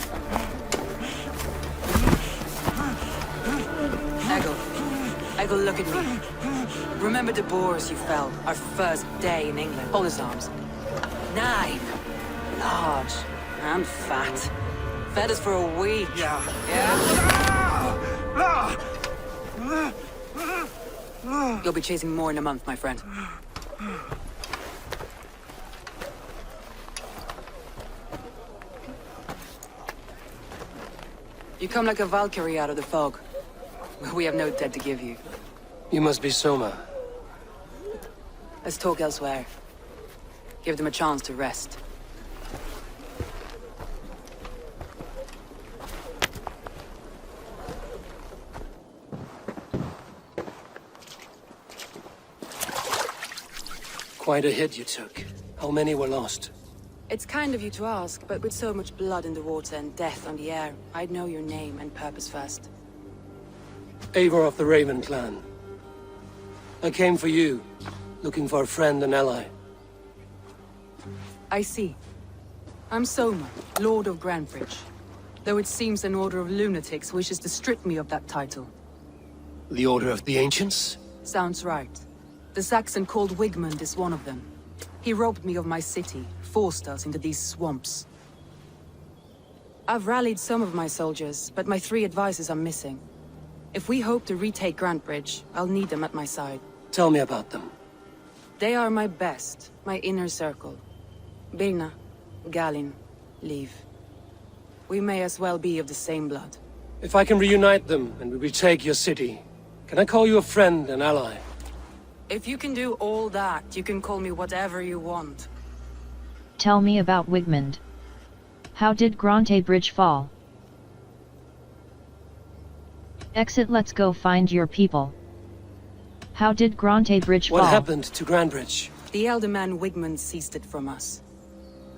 Eggle, look at me. Remember the boars you fell our first day in England? Hold his arms. 9. Large and fat. Fed us for a week. Yeah. You'll be chasing more in a month, my friend. You come like a Valkyrie out of the fog. We have no debt to give you. You must be Soma. Let's talk elsewhere. Give them a chance to rest. Quite a hit you took. How many were lost? It's kind of you to ask, but with so much blood in the water and death on the air, I'd know your name and purpose first. Eivor of the Raven clan. I came for you, looking for a friend and ally. I see. I'm Soma, Lord of Grandbridge. Though it seems an order of lunatics wishes to strip me of that title. The Order of the Ancients? Sounds right. The Saxon called Wigmund is one of them. He robbed me of my city, forced us into these swamps. I've rallied some of my soldiers, but my 3 advisors are missing. If we hope to retake Grantebridge, I'll need them at my side. Tell me about them. They are my best, my inner circle. Birna, Galin, Liv. We may as well be of the same blood. If I can reunite them and we retake your city, can I call you a friend and ally? If you can do all that, you can call me whatever you want. Tell me about Wigmund. How did Grantebridge fall? Exit, let's go find your people. How did Grantebridge fall? What happened to Grantebridge? The elder man Wigmund seized it from us.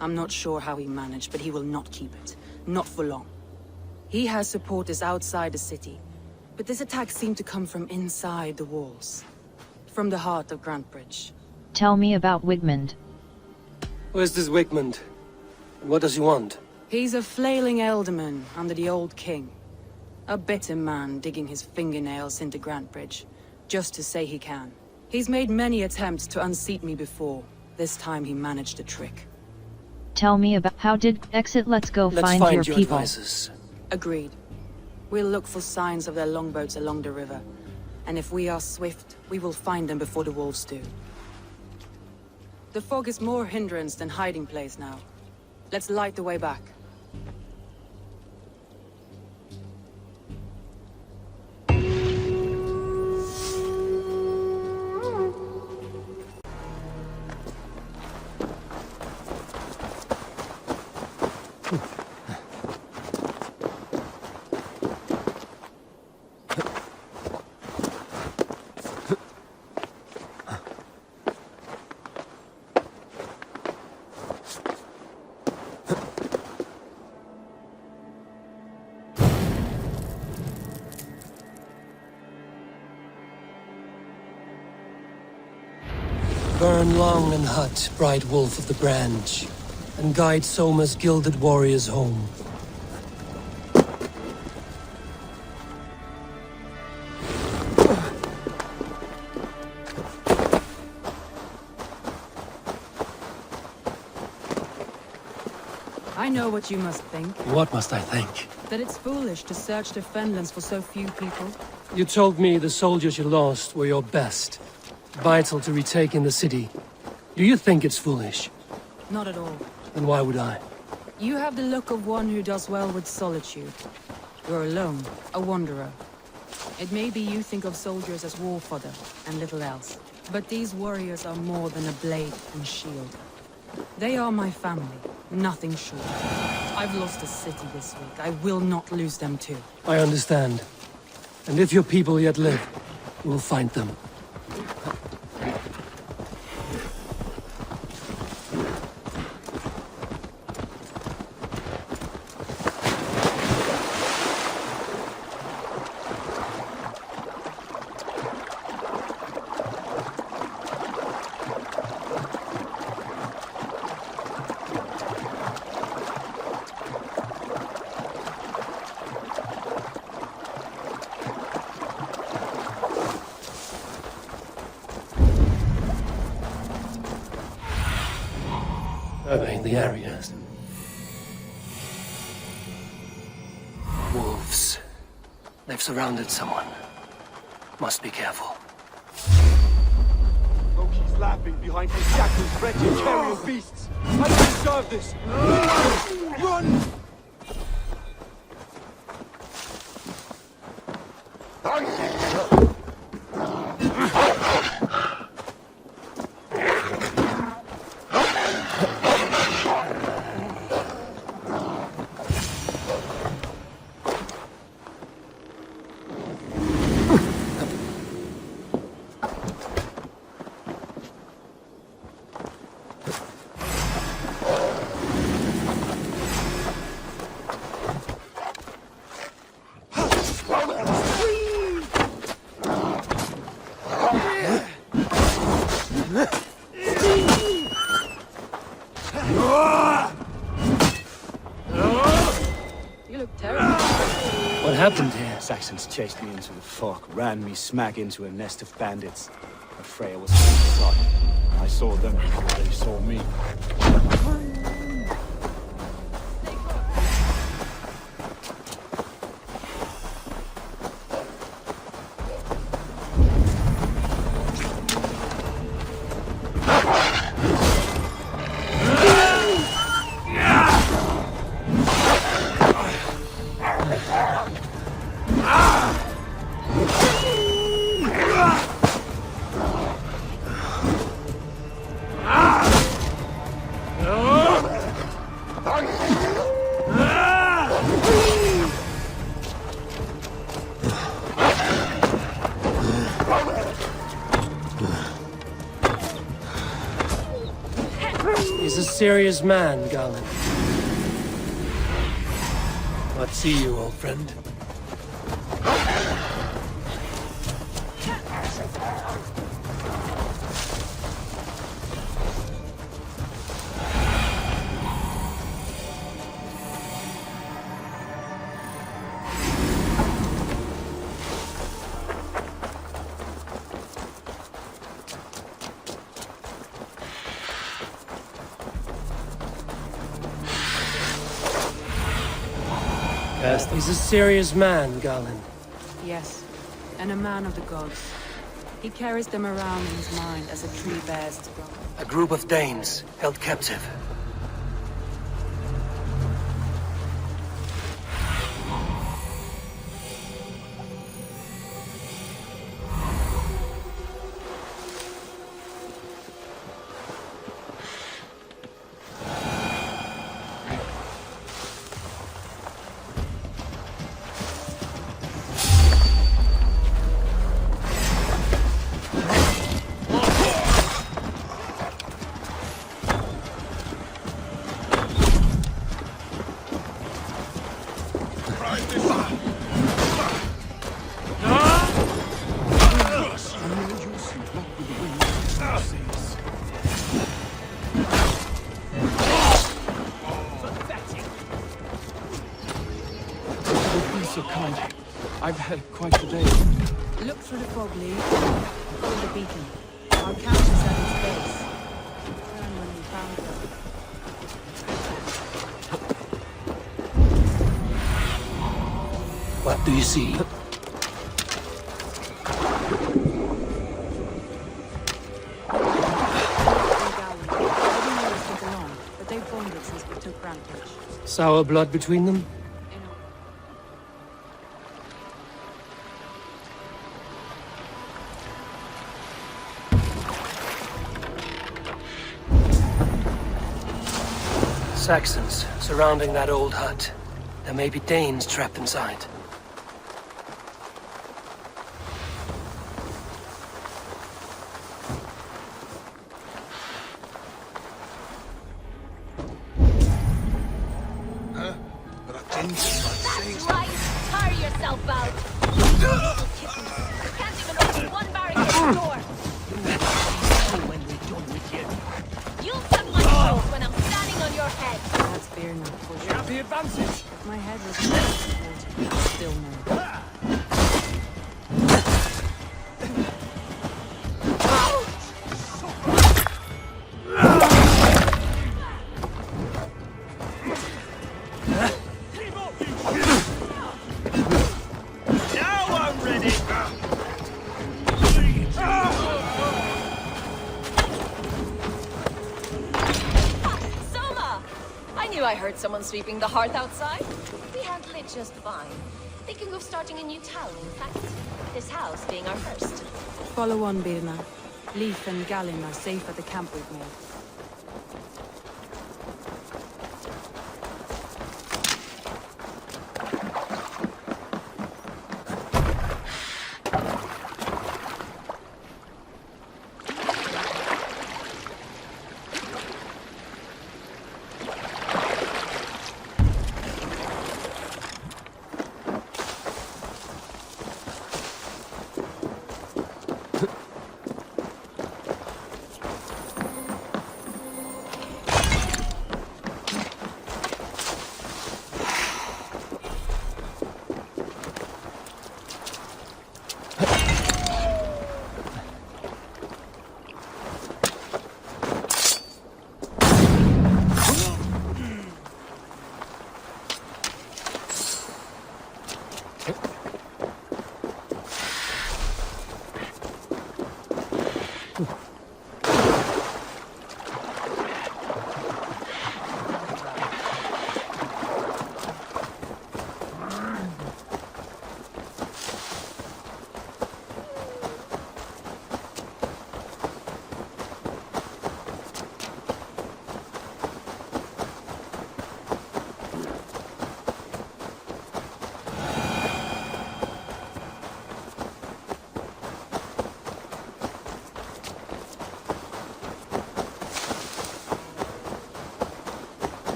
I'm not sure how he managed, but he will not keep it. Not for long. He has supporters outside the city, but this attack seemed to come from inside the walls. From the heart of Grantebridge. Tell me about Wigmund. Where's this Wigmund? And what does he want? He's a flailing elderman under the old king. A bitter man digging his fingernails into Grantebridge, just to say he can. He's made many attempts to unseat me before. This time he managed a trick. Tell me about how did exit. Let's go find your people. Advisors. Agreed. We'll look for signs of their longboats along the river. And if we are swift, we will find them before the wolves do. The fog is more hindrance than hiding place now. Let's light the way back. Burn long and hot, bright wolf of the branch, and guide Soma's gilded warriors home. I know what you must think. What must I think? That it's foolish to search the Fenlands for so few people. You told me the soldiers you lost were your best. Vital to retaking the city. Do you think it's foolish? Not at all. Then why would I? You have the look of one who does well with solitude. You're alone, a wanderer. It may be you think of soldiers as war fodder and little else. But these warriors are more than a blade and shield. They are my family, nothing short. I've lost a city this week. I will not lose them too. I understand. And if your people yet live, we'll find them. the area. Wolves. They've surrounded someone. Must be careful. Loki's laughing behind his shackles, wretched carrion beasts. I can serve this. Run! You look terrible. What happened here? Saxons chased me into the fog, ran me smack into a nest of bandits. But Freya was on my side. I saw them before they saw me. He's a serious man, Garland. What see you, old friend? He's a serious man, Garland. Yes, and a man of the gods. He carries them around in his mind as a tree bears its branch. A group of Danes held captive. So kind. I've had quite the day. Look through the fog, Lee. Follow the beacon. Our camp is at its base. Turn when we found her. What do you see? But they've bonded since we took Rampage. Sour blood between them? Saxons surrounding that old hut. There may be Danes trapped inside. That's right! Tire yourself out! Can't even open one barricade door! When we're done with you. You'll suck my throat when I'm standing on your head! That's fear not push. You have the advantage. If my head was still no. Soma! I knew I heard someone sweeping the hearth outside. We handle it just fine. Thinking of starting a new town, in fact. This house being our first. Follow on, Birna. Leif and Galen are safe at the camp we've made.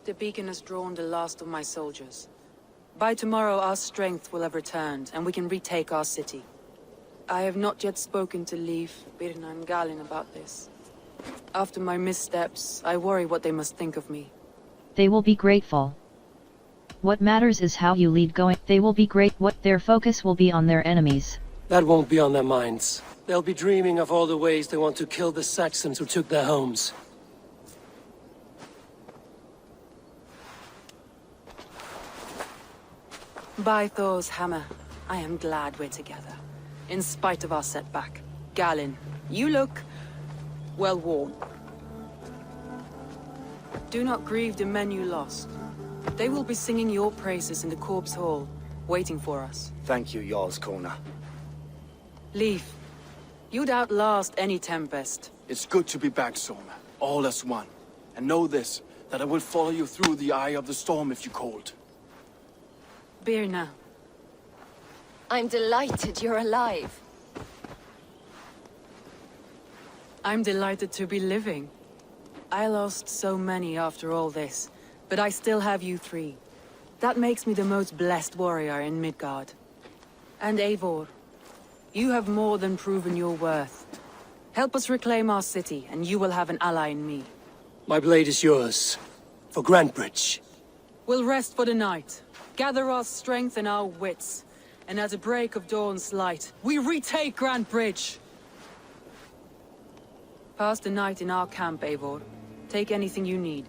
The beacon has drawn the last of my soldiers. By tomorrow our strength will have returned, and we can retake our city. I have not yet spoken to Leif, Birna and Galen about this. After my missteps, I worry what they must think of me. They will be grateful. What matters is how you lead going. They will be great. What their focus will be on their enemies. That won't be on their minds. They'll be dreaming of all the ways they want to kill the Saxons who took their homes. By Thor's hammer, I am glad we're together. In spite of our setback. Galen, you look well worn. Do not grieve the men you lost. They will be singing your praises in the corpse hall, waiting for us. Thank you, Jarl's Corner. Leif, you'd outlast any tempest. It's good to be back, Soma. All as one. And know this, that I will follow you through the eye of the storm if you called. Birna. I'm delighted you're alive. I'm delighted to be living. I lost so many after all this, but I still have you three. That makes me the most blessed warrior in Midgard. And Eivor, you have more than proven your worth. Help us reclaim our city, and you will have an ally in me. My blade is yours. For Grantebridge. We'll rest for the night. Gather our strength and our wits. And at the break of dawn's light, we retake Grantebridge! Pass the night in our camp, Eivor. Take anything you need.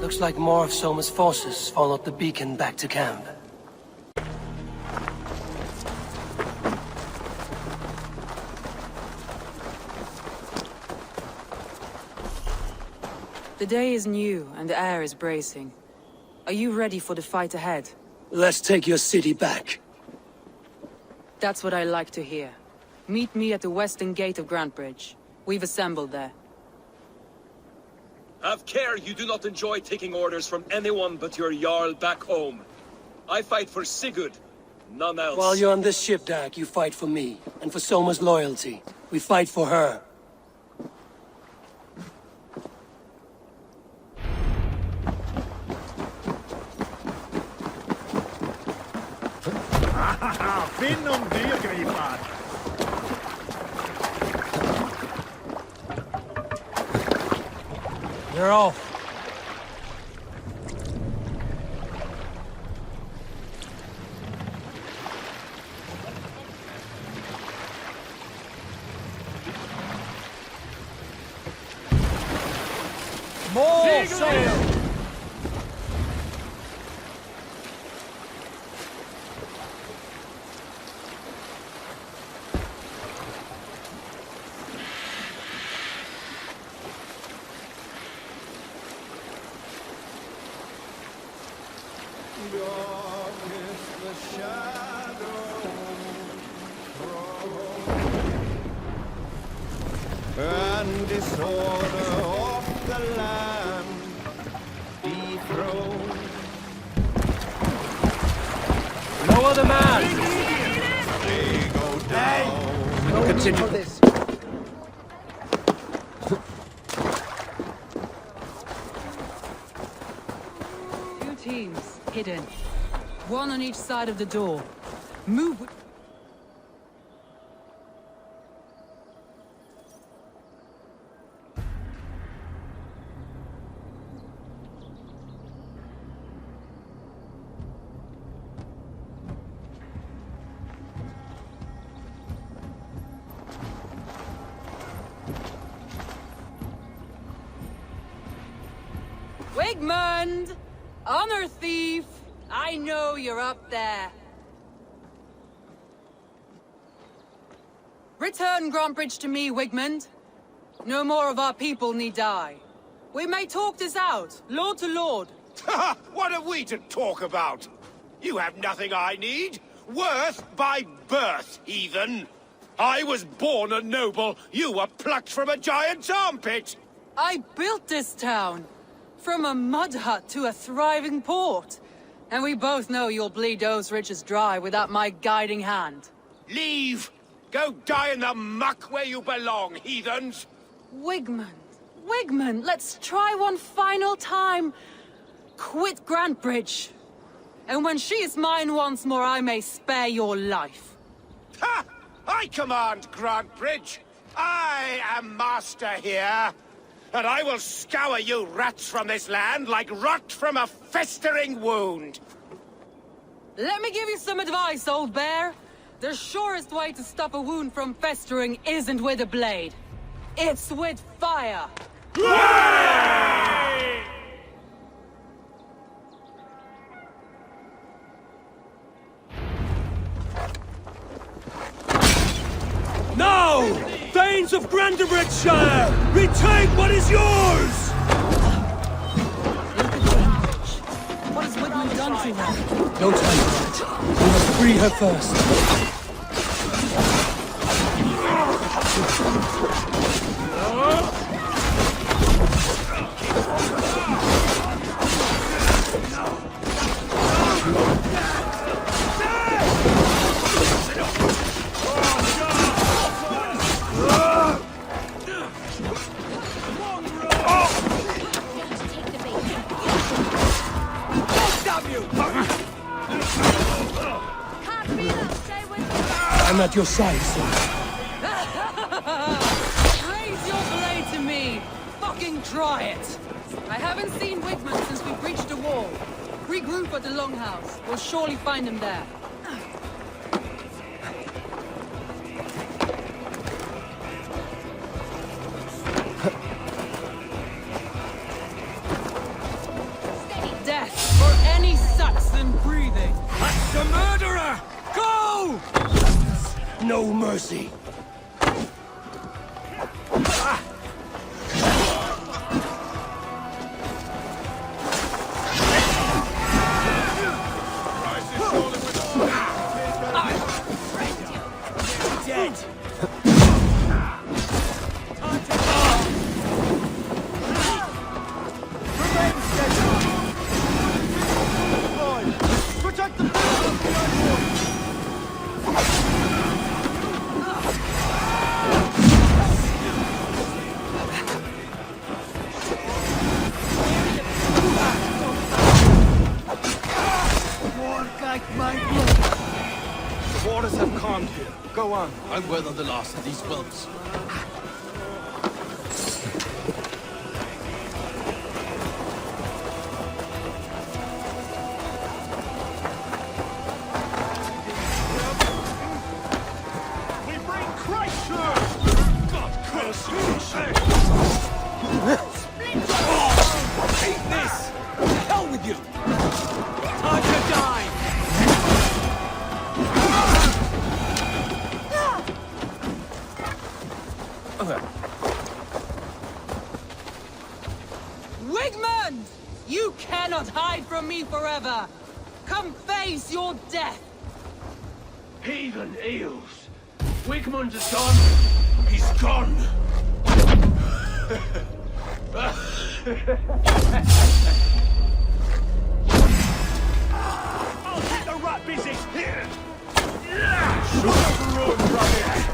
Looks like more of Soma's forces followed the beacon back to camp. The day is new, and the air is bracing. Are you ready for the fight ahead? Let's take your city back. That's what I like to hear. Meet me at the western gate of Grantebridge. We've assembled there. Have care you do not enjoy taking orders from anyone but your Jarl back home. I fight for Sigurd, none else. While you're on this ship, Dag, you fight for me, and for Soma's loyalty. We fight for her. Haha, finn om det gripar! You're off. More sail! And disorder of the land dethroned. Lower the man! They go down. Continue this. Two teams, hidden. One on each side of the door. Move with... Wigmund! Honor thief! I know you're up there. Return Grantbridge to me, Wigmund. No more of our people need die. We may talk this out, lord to lord. What are we to talk about? You have nothing I need. Worth by birth, heathen. I was born a noble. You were plucked from a giant's armpit. I built this town. From a mud hut to a thriving port. And we both know you'll bleed those riches dry without my guiding hand. Leave! Go die in the muck where you belong, heathens! Wigmund, let's try one final time. Quit Grantbridge. And when she is mine once more, I may spare your life. Ha! I command Grantbridge. I am master here. And I will scour you rats from this land like rot from a festering wound. Let me give you some advice, old bear. The surest way to stop a wound from festering isn't with a blade. It's with fire. Now! Thanes of Grantebridgeshire! Retake what is yours! What has Wigmund done to her? Don't tell her that. We must free her first. I'm at your side, sir. Raise your blade to me! Fucking try it! I haven't seen Wigmund since we breached the wall. Regroup at the Longhouse. We'll surely find him there. Death for any Saxon breathing! That's the murderer! Go! No mercy. I'll weather the last of these whelps. We bring Christ! God curse you! Eat this! To hell with you! Time to die! Wigmund! You cannot hide from me forever! Come face your death! Heathen eels! Wigmund is gone! He's gone! I'll get the rat busy! Here! Shoot overrun, rabbit!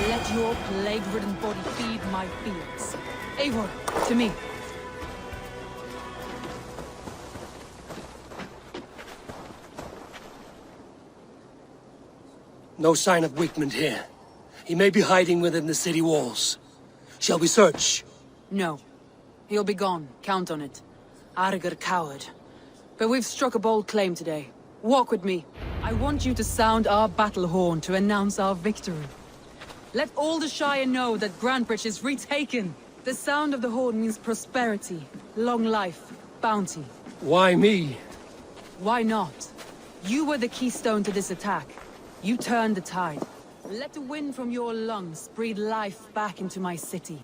Let your plague-ridden body feed my fields. Eivor, to me. No sign of Wigmund here. He may be hiding within the city walls. Shall we search? No. He'll be gone, count on it. Arger coward. But we've struck a bold claim today. Walk with me. I want you to sound our battle horn to announce our victory. Let all the Shire know that Grantebridge is retaken. The sound of the horn means prosperity, long life, bounty. Why me? Why not? You were the keystone to this attack. You turned the tide. Let the wind from your lungs breathe life back into my city.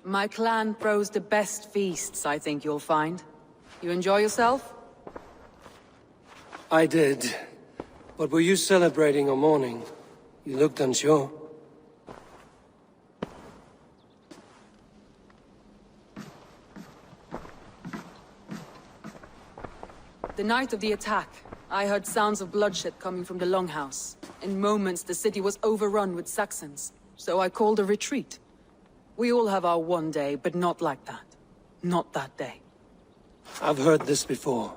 My clan throws the best feasts, I think you'll find. You enjoy yourself? I did. But were you celebrating or mourning? You looked unsure. The night of the attack, I heard sounds of bloodshed coming from the Longhouse. In moments, the city was overrun with Saxons, so I called a retreat. We all have our one day, but not like that. Not that day. I've heard this before.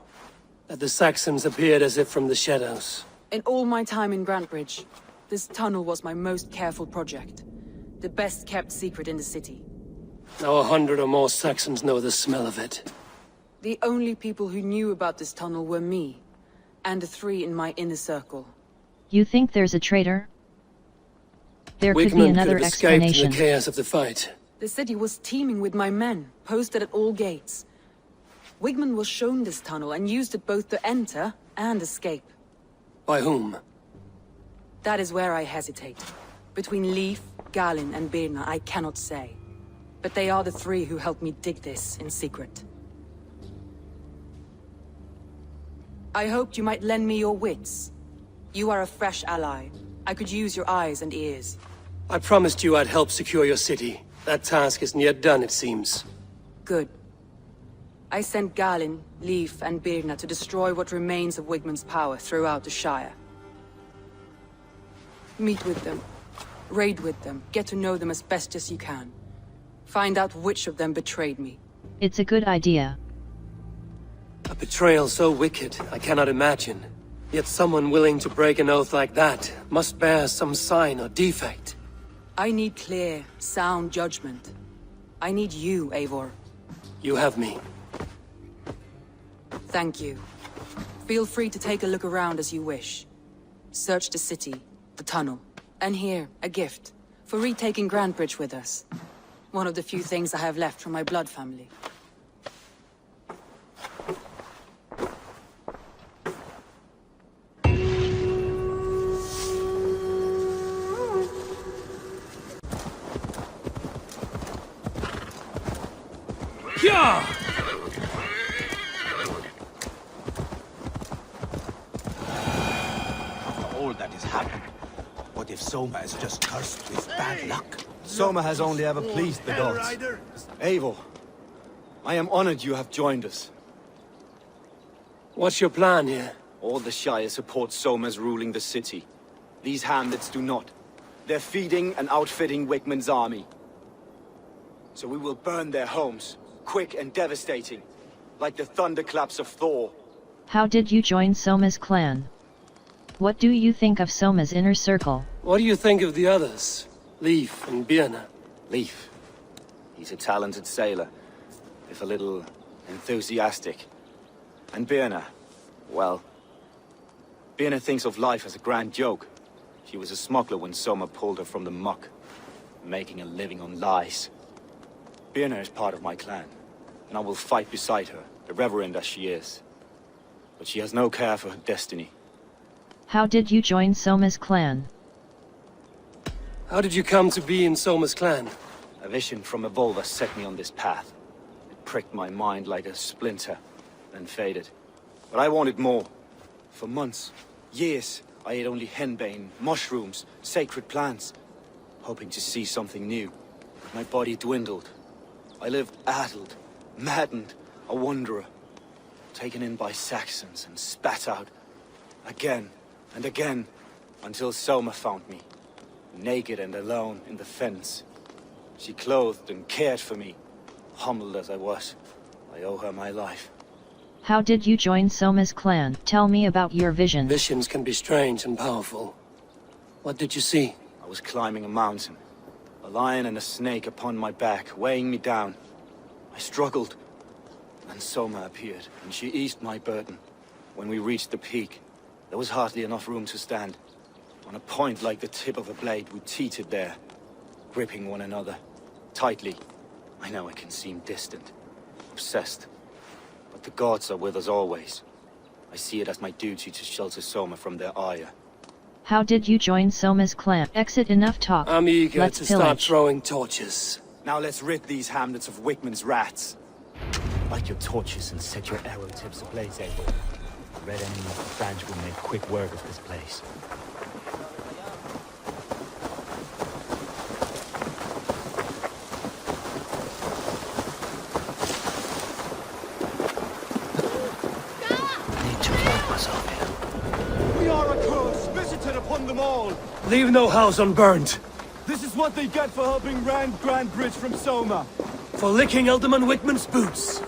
That the Saxons appeared as if from the shadows. In all my time in Grantebridge, this tunnel was my most careful project. The best kept secret in the city. Now 100 or more Saxons know the smell of it. The only people who knew about this tunnel were me, and the 3 in my inner circle. You think there's a traitor? There could be Wigmund another could have escaped in explanation. the chaos of the fight. The city was teeming with my men, posted at all gates. Wigmund was shown this tunnel and used it both to enter and escape. By whom? That is where I hesitate. Between Leif, Galin, and Birna, I cannot say. But they are the 3 who helped me dig this in secret. I hoped you might lend me your wits. You are a fresh ally. I could use your eyes and ears. I promised you I'd help secure your city. That task isn't yet done, it seems. Good. I sent Galin, Leif, and Birna to destroy what remains of Wigmund's power throughout the Shire. Meet with them. Raid with them. Get to know them as best as you can. Find out which of them betrayed me. It's a good idea. A betrayal so wicked, I cannot imagine. Yet someone willing to break an oath like that must bear some sign or defect. I need clear, sound judgment. I need you, Eivor. You have me. Thank you. Feel free to take a look around as you wish. Search the city, the tunnel, and here, a gift, for retaking Grandbridge with us. One of the few things I have left from my blood family. Yeah! All that has happened. What if Soma is just cursed with bad luck? Soma has only ever pleased the gods. Eivor, I am honored you have joined us. What's your plan here? All the Shire support Soma's ruling the city. These hamlets do not. They're feeding and outfitting Wigmund's army. So we will burn their homes, quick and devastating, like the thunderclaps of Thor. How did you join Soma's clan? What do you think of Soma's inner circle? What do you think of the others? Leif and Birna? Leif. He's a talented sailor, if a little enthusiastic. And Birna, well, Birna thinks of life as a grand joke. She was a smuggler when Soma pulled her from the muck, making a living on lies. Birna is part of my clan, and I will fight beside her, irreverent as she is. But she has no care for her destiny. How did you join Soma's clan? How did you come to be in Soma's clan? A vision from Evolva set me on this path. It pricked my mind like a splinter, then faded. But I wanted more. For months, years, I ate only henbane, mushrooms, sacred plants, hoping to see something new. But my body dwindled. I lived addled, maddened, a wanderer, taken in by Saxons and spat out, again and again, until Soma found me, naked and alone in the fens. She clothed and cared for me, humbled as I was. I owe her my life. How did you join Soma's clan? Tell me about your vision. Visions can be strange and powerful. What did you see? I was climbing a mountain. A lion and a snake upon my back, weighing me down. I struggled. Then Soma appeared, and she eased my burden. When we reached the peak, there was hardly enough room to stand. On a point like the tip of a blade, we teetered there, gripping one another, tightly. I know it can seem distant, obsessed. But the gods are with us always. I see it as my duty to shelter Soma from their ire. How did you join Soma's clan? Exit, enough talk. I'm eager Let's to pillage. start throwing torches. Now let's rid these hamlets of Wigmund's rats. Light your torches and set your arrow tips ablaze, Eivor. The red enemy of the branch will make quick work of this place. We are a curse visited upon them all. Leave no house unburned. This is what they get for helping Rand Grandbridge from Soma. For licking Alderman Wigmund's boots.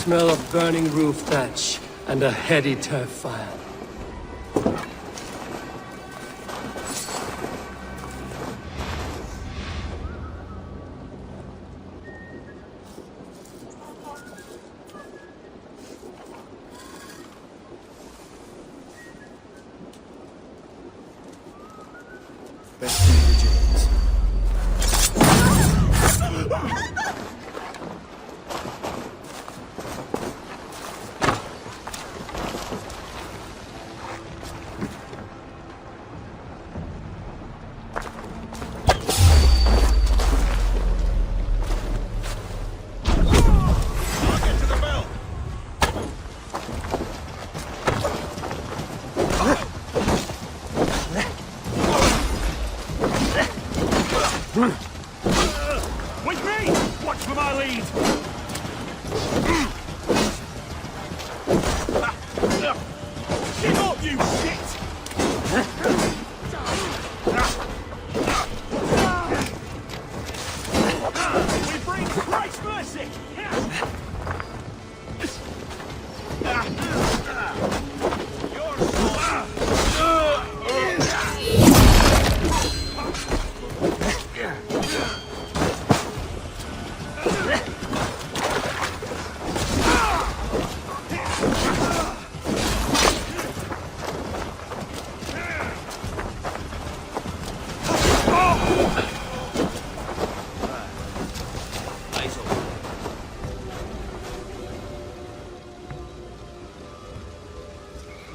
Smell of burning roof thatch and a heady turf fire. Best ingredients. With me! Watch for my lead! Get up, you shit! We bring Christ's mercy!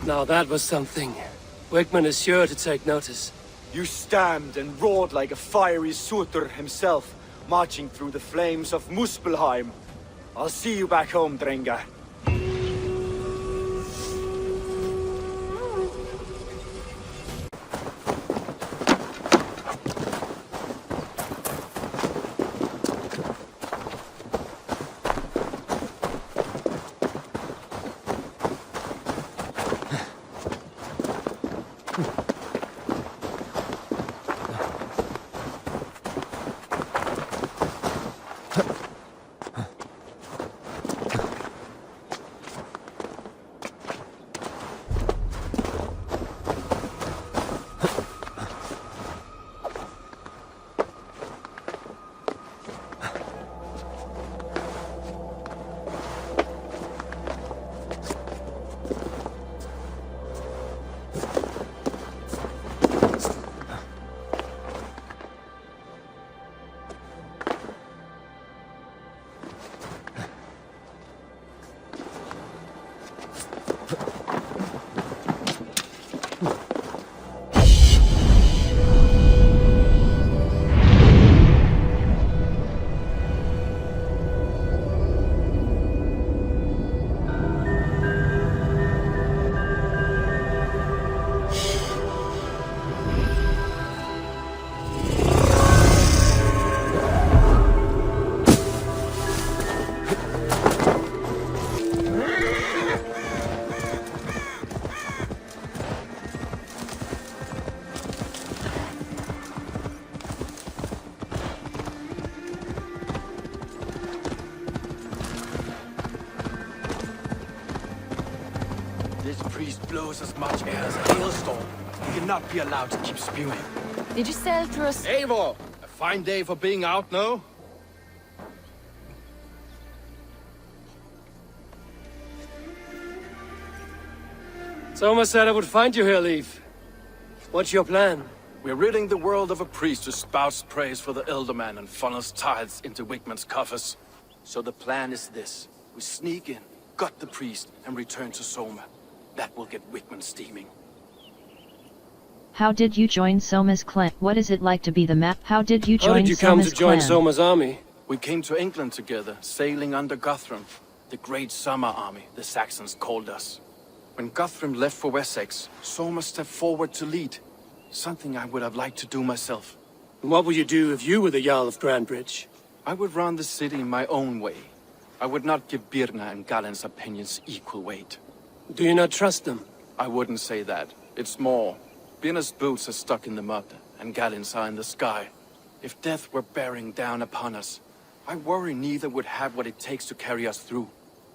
Now that was something. Wickman is sure to take notice. You stamped and roared like a fiery Sutur himself, marching through the flames of Muspelheim. I'll see you back home, Drenga. This priest blows as much air as a hailstorm. He cannot be allowed to keep spewing. Did you sell through us? Eivor, a fine day for being out, no? Soma said I would find you here, Leaf. What's your plan? We're ridding the world of a priest who spouts praise for the Elderman and funnels tithes into Wickman's coffers. So the plan is this. We sneak in, gut the priest, and return to Soma. That will get Wickman steaming. How did you join Soma's clan? What is it like to be the map? How did you join How did you come Soma's to join clan? Soma's army? We came to England together, sailing under Guthrum. The great summer army, the Saxons called us. When Guthrum left for Wessex, Soma stepped forward to lead. Something I would have liked to do myself. And what would you do if you were the Jarl of Grandbridge? I would run the city my own way. I would not give Birna and Galen's opinions equal weight. Do you not trust them? I wouldn't say that. It's more. Birna's boots are stuck in the mud, and Galen's are in the sky. If death were bearing down upon us, I worry neither would have what it takes to carry us through.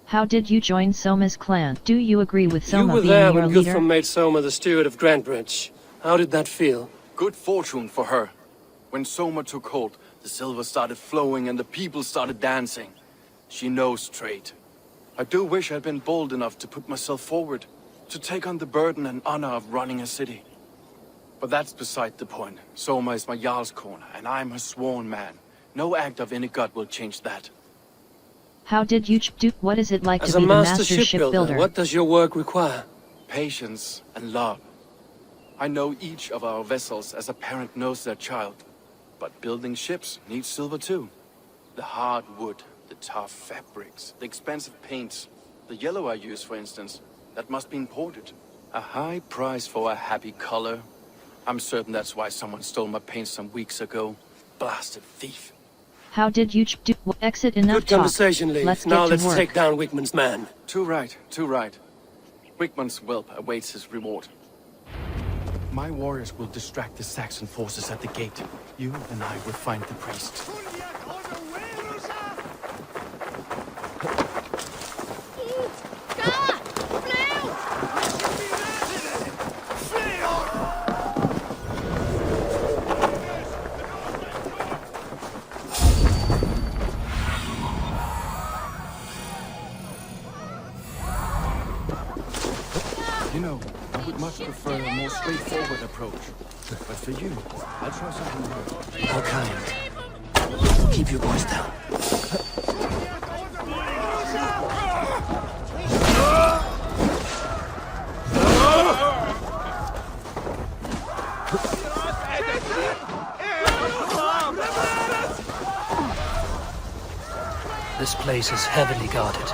How did you join Soma's clan? Do you agree with Soma You were being there your when leader? Guthrum made Soma the steward of Grandbridge. How did that feel? Good fortune for her. When Soma took hold, the silver started flowing and the people started dancing. She knows trade. I do wish I'd been bold enough to put myself forward, to take on the burden and honor of running a city. But that's beside the point. Soma is my Jarl's corner, and I'm her sworn man. No act of any god will change that. How did you do? What is it like As to a be the master master shipbuilder, what does your work require? Patience and love. I know each of our vessels as a parent knows their child. But building ships needs silver too. The hard wood, the tough fabrics, the expensive paints. The yellow I use, for instance, that must be imported. A high price for a happy color. I'm certain that's why someone stole my paint some weeks ago. Blasted thief. How did you do? Exit enough Good conversation, Leif. Let's now get to let's work. take down Wigmund's man. Too right, too right. Wigmund's whelp awaits his reward. My warriors will distract the Saxon forces at the gate. You and I will find the priest. You know, I would much prefer a more straightforward approach. But for you, I'll try something new. How kind. Keep your voice down. This place is heavily guarded.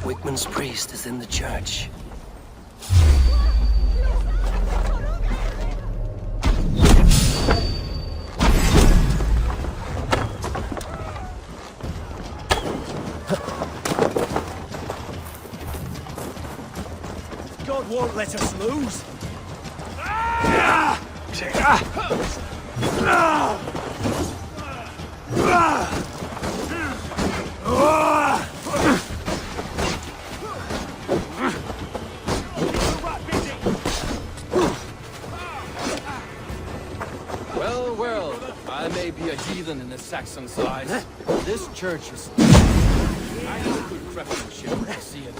Wigmund's priest is in the church. God won't let us lose. Well, well, I may be a heathen in the Saxon eyes. This church is... I know good craftsmanship when I see it.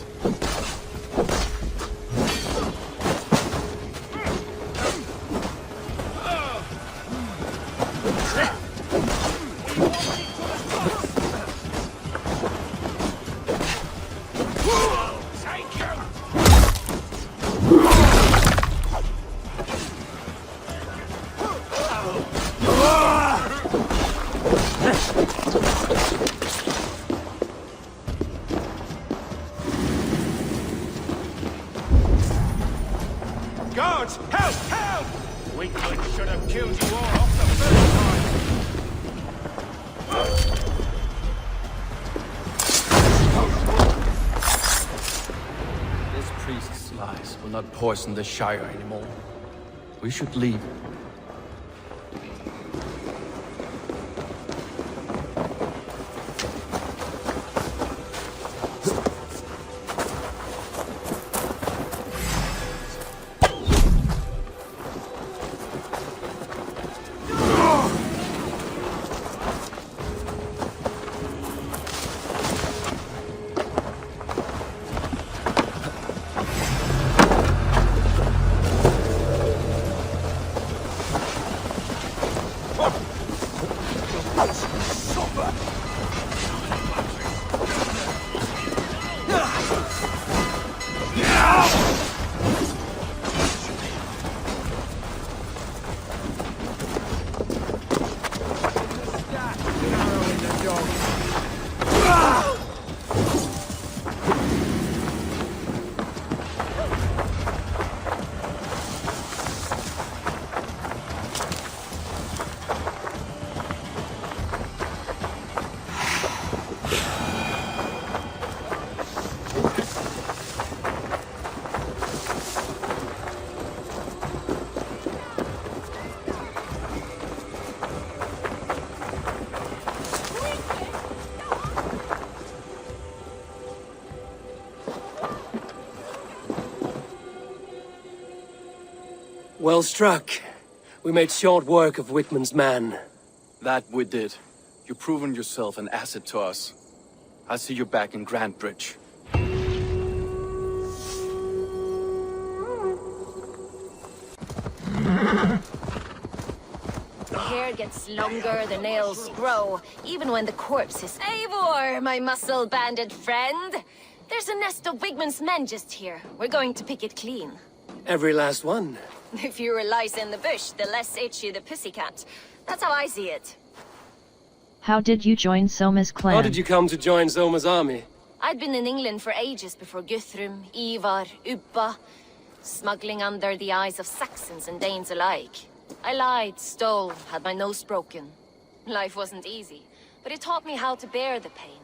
Guards, help! Help! Wigmund should have killed you all off the first time. This priest's lies will not poison the Shire anymore. We should leave. dog. Well struck. We made short work of Wickman's man. That we did. You've proven yourself an asset to us. I'll see you back in Grand Bridge. The hair gets longer, the nails grow, even when the corpse is... Eivor, my muscle-banded friend! There's a nest of Wigman's men just here. We're going to pick it clean. Every last one. The fewer lice in the bush, the less itchy the pussycat. That's how I see it. How did you join Soma's clan? How did you come to join Zoma's army? I'd been in England for ages before Guthrum, Ivar, Ubba, smuggling under the eyes of Saxons and Danes alike. I lied, stole, had my nose broken. Life wasn't easy, but it taught me how to bear the pain.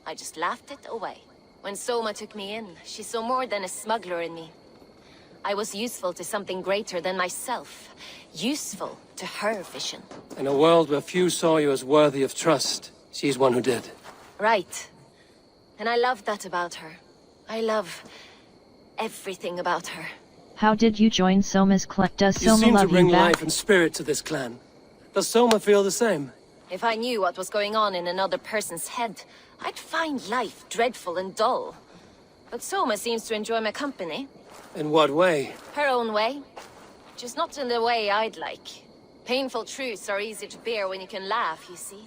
I just laughed it away. When Soma took me in, she saw more than a smuggler in me. I was useful to something greater than myself. Useful to her vision. In a world where few saw you as worthy of trust, she's one who did. Right. And I love that about her. I love everything about her. How did you join Soma's clan? Does You Soma seem to love bring you back? life and spirit to this clan. Does Soma feel the same? If I knew what was going on in another person's head, I'd find life dreadful and dull. But Soma seems to enjoy my company. In what way? Her own way. Just not in the way I'd like. Painful truths are easy to bear when you can laugh, you see.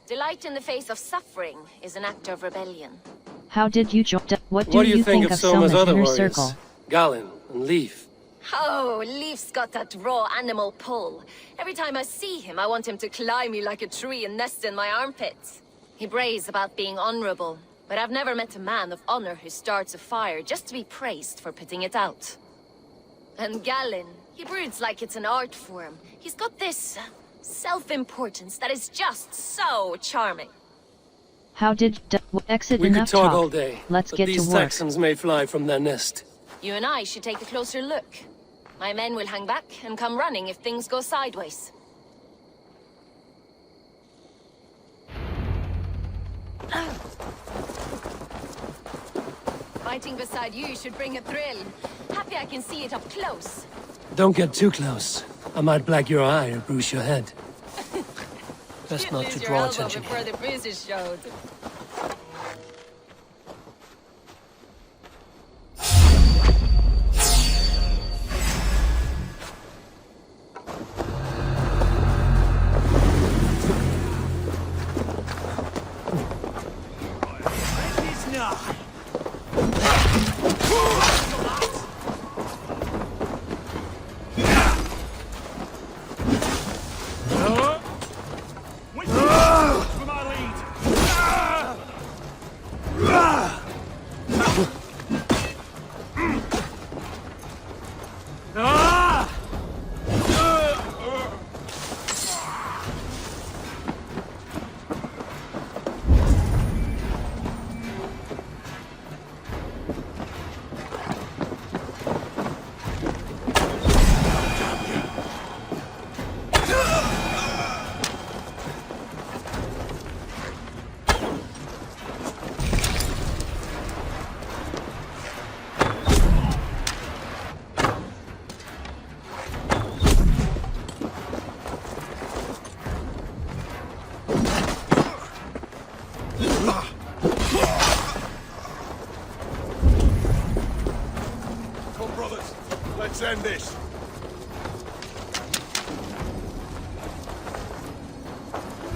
Delight in the face of suffering is an act of rebellion. How did you join? What What do you think of Soma's Soma's other inner warriors? circle? Galen and Leaf. Oh, Leaf's got that raw animal pull. Every time I see him, I want him to climb me like a tree and nest in my armpits. He brays about being honorable, but I've never met a man of honor who starts a fire just to be praised for putting it out. And Galen, he broods like it's an art form. He's got this self-importance that is just so charming. How did exit We enough could talk talk. all day, Let's but get these to work. Saxons may fly from their nest. You and I should take a closer look. My men will hang back and come running if things go sideways. Fighting beside you should bring a thrill. Happy I can see it up close. Don't get too close. I might black your eye or bruise your head. Best not Lose to your draw elbow attention. before the bruises showed. Come, brothers. Let's end this.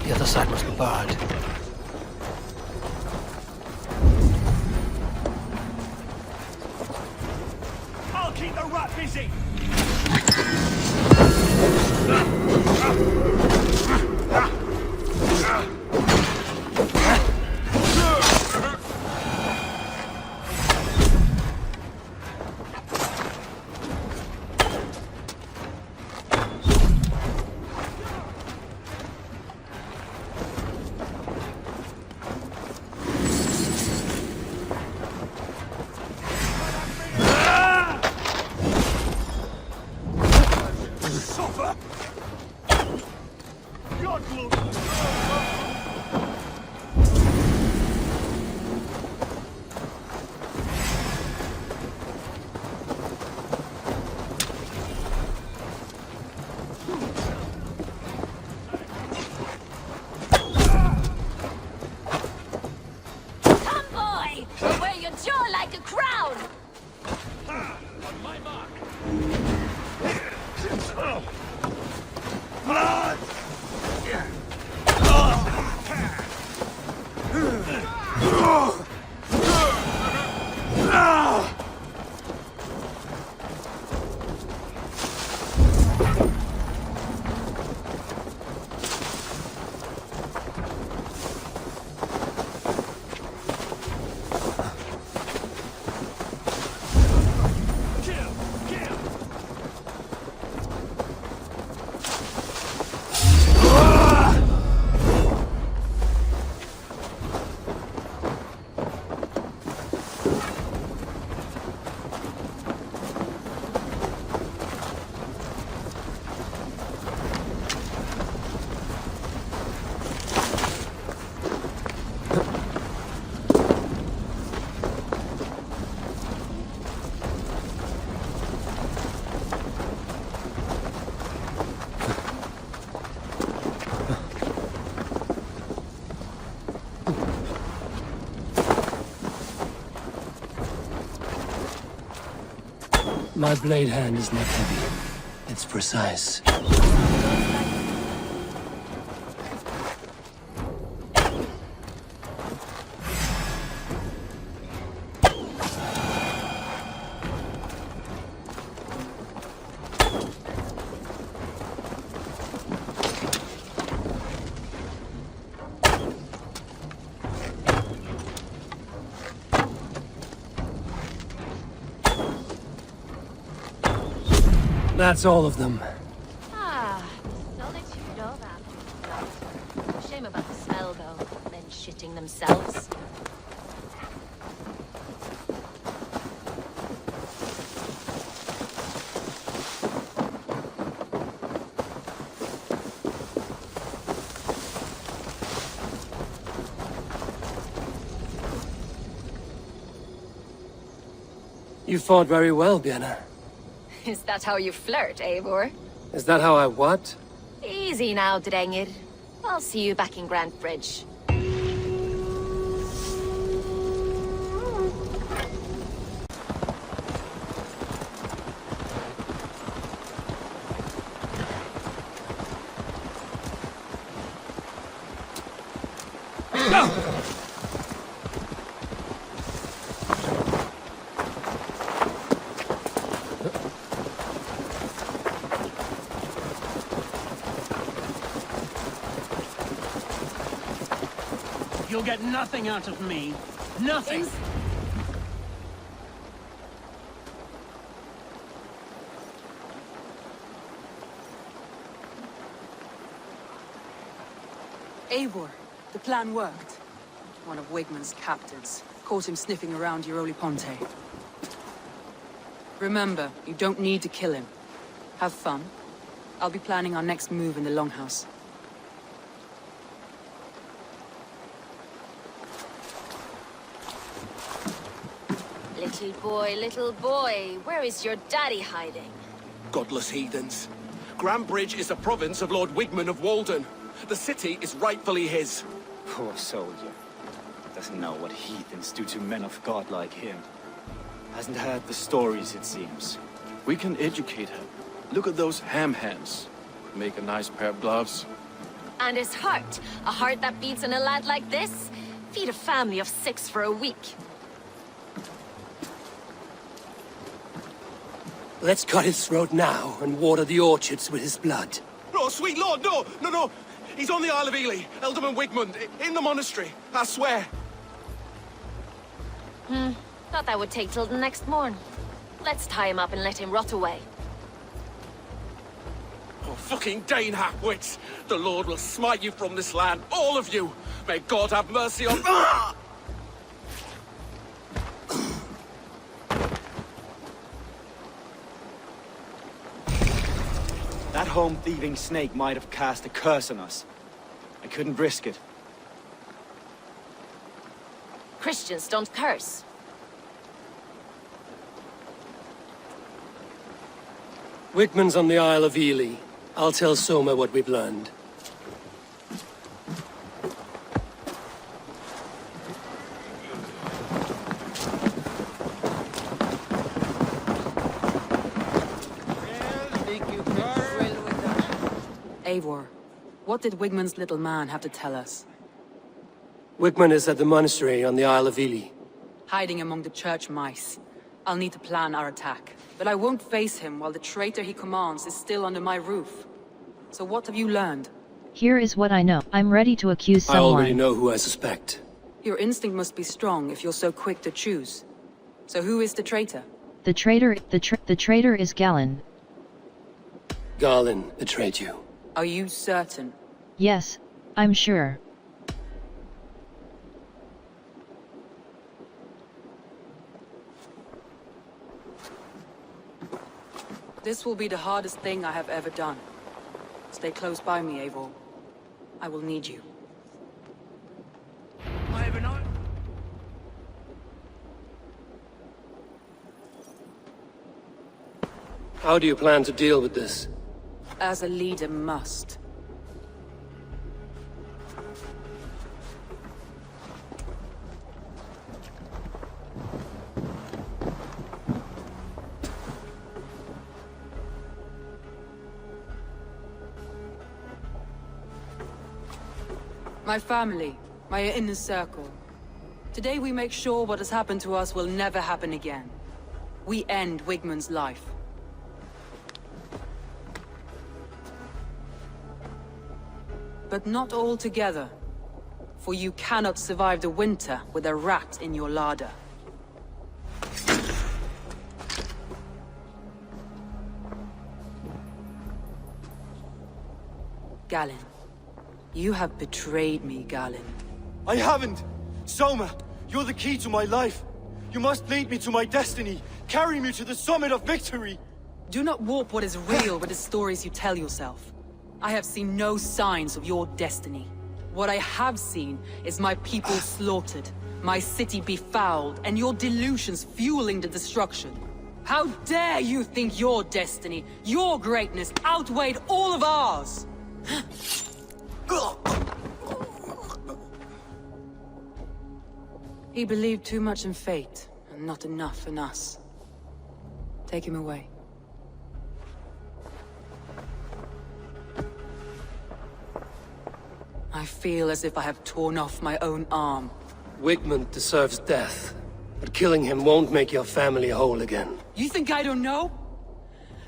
The other side must be barred. I'll keep the rat busy. My blade hand is not heavy. It's precise. That's all of them. Ah, solitude of apples. Shame about the smell, though. Men shitting themselves. You fought very well, Vienna. Is that how you flirt, Eivor? Is that how I what? Easy now, Drengir. I'll see you back in Grand Bridge. You'll get nothing out of me. Nothing! Eivor, the plan worked. One of Wigmund's captains caught him sniffing around Euroli Ponte. Remember, you don't need to kill him. Have fun. I'll be planning our next move in the Longhouse. Little boy, where is your daddy hiding? Godless heathens. Grand Bridge is a province of Lord Wigmund of Walden. The city is rightfully his. Poor soldier. Doesn't know what heathens do to men of God like him. Hasn't heard the stories, it seems. We can educate him. Look at those ham hands. Make a nice pair of gloves. And his heart. A heart that beats in a lad like this? Feed a family of 6 for a week. Let's cut his throat now and water the orchards with his blood. Oh, sweet lord, no! No! He's on the Isle of Ely, Ealdorman Wigmund, in the monastery, I swear. Thought that would take till the next morn. Let's tie him up and let him rot away. Oh, fucking Dane halfwits! The Lord will smite you from this land, all of you! May God have mercy on... That home-thieving snake might have cast a curse on us. I couldn't risk it. Christians don't curse. Wigmund's on the Isle of Ely. I'll tell Soma what we've learned. Eivor, what did Wigmund's little man have to tell us? Wigmund is at the monastery on the Isle of Ely. Hiding among the church mice. I'll need to plan our attack. But I won't face him while the traitor he commands is still under my roof. So what have you learned? Here is what I know. I'm ready to accuse someone. I already know who I suspect. Your instinct must be strong if you're so quick to choose. So who is the traitor? The traitor is Galen. Garlin betrayed you. Are you certain? Yes, I'm sure. This will be the hardest thing I have ever done. Stay close by me, Eivor. I will need you. How do you plan to deal with this? As a leader must. My family, my inner circle. Today we make sure what has happened to us will never happen again. We end Wigmund's life. But not all together. For you cannot survive the winter with a rat in your larder. Galen. You have betrayed me, Galen. I haven't! Soma, you're the key to my life. You must lead me to my destiny. Carry me to the summit of victory. Do not warp what is real with the stories you tell yourself. I have seen no signs of your destiny. What I have seen is my people slaughtered, my city befouled, and your delusions fueling the destruction. How dare you think your destiny, your greatness, outweighed all of ours? He believed too much in fate, and not enough in us. Take him away. I feel as if I have torn off my own arm. Wigmund deserves death, but killing him won't make your family whole again. You think I don't know?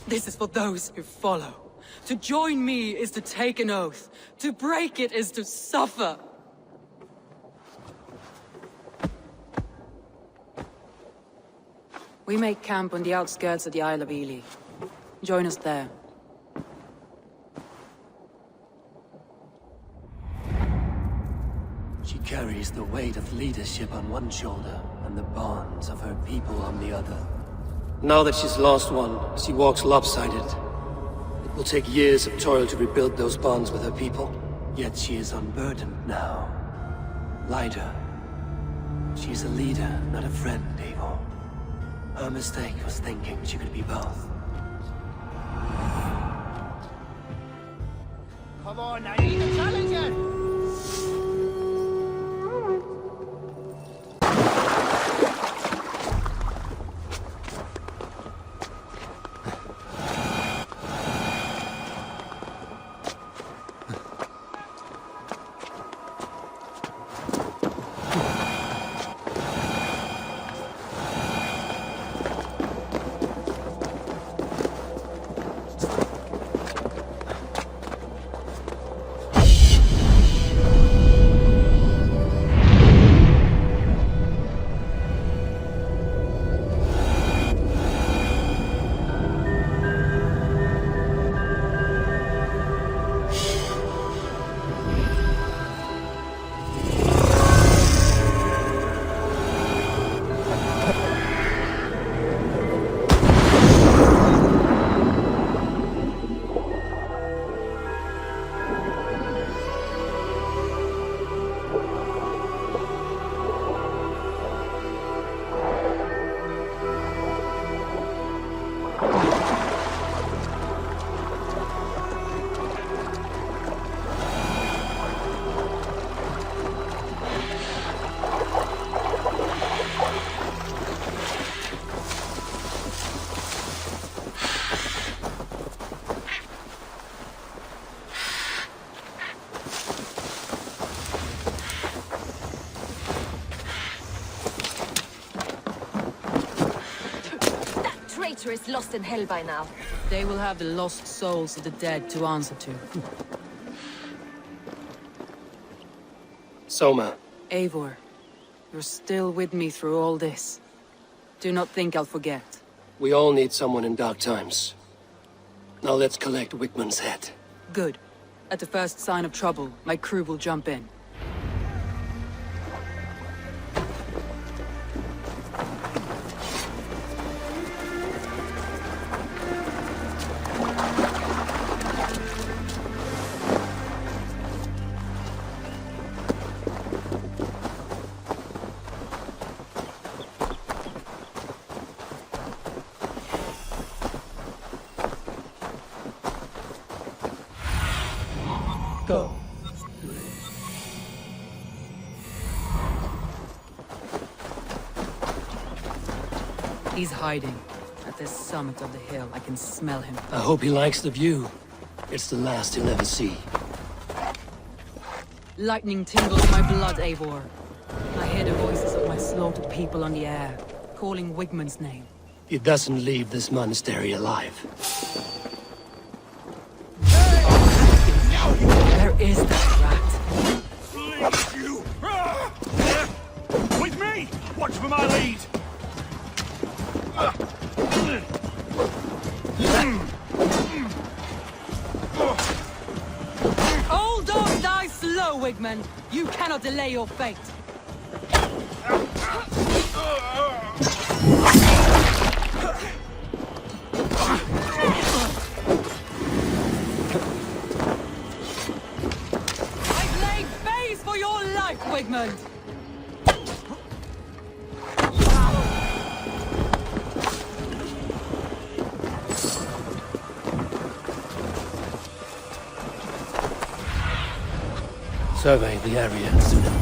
This is for those who follow. To join me is to take an oath. To break it is to suffer. We make camp on the outskirts of the Isle of Ely. Join us there. She carries the weight of leadership on one shoulder and the bonds of her people on the other. Now that she's lost one, she walks lopsided. It will take years of toil to rebuild those bonds with her people. Yet she is unburdened now. Lighter. She's a leader, not a friend, Eivor. Her mistake was thinking she could be both. Come on, I need a challenger! Is lost in hell by now. They will have the lost souls of the dead to answer to. Soma. Eivor, you're still with me through all this. Do not think I'll forget. We all need someone in dark times. Now let's collect Wigmund's head. Good. At the first sign of trouble, my crew will jump in. Go. He's hiding. At the summit of the hill, I can smell him. I hope he likes the view. It's the last he'll ever see. Lightning tingles my blood, Eivor. I hear the voices of my slaughtered people on the air, calling Wigmund's name. He doesn't leave this monastery alive. Where is that rat? Please, you! With me! Watch for my lead! Old dog die slow, Wigmund! You cannot delay your fate! I've laid base for your life, Wigmund! Survey the area, Suna.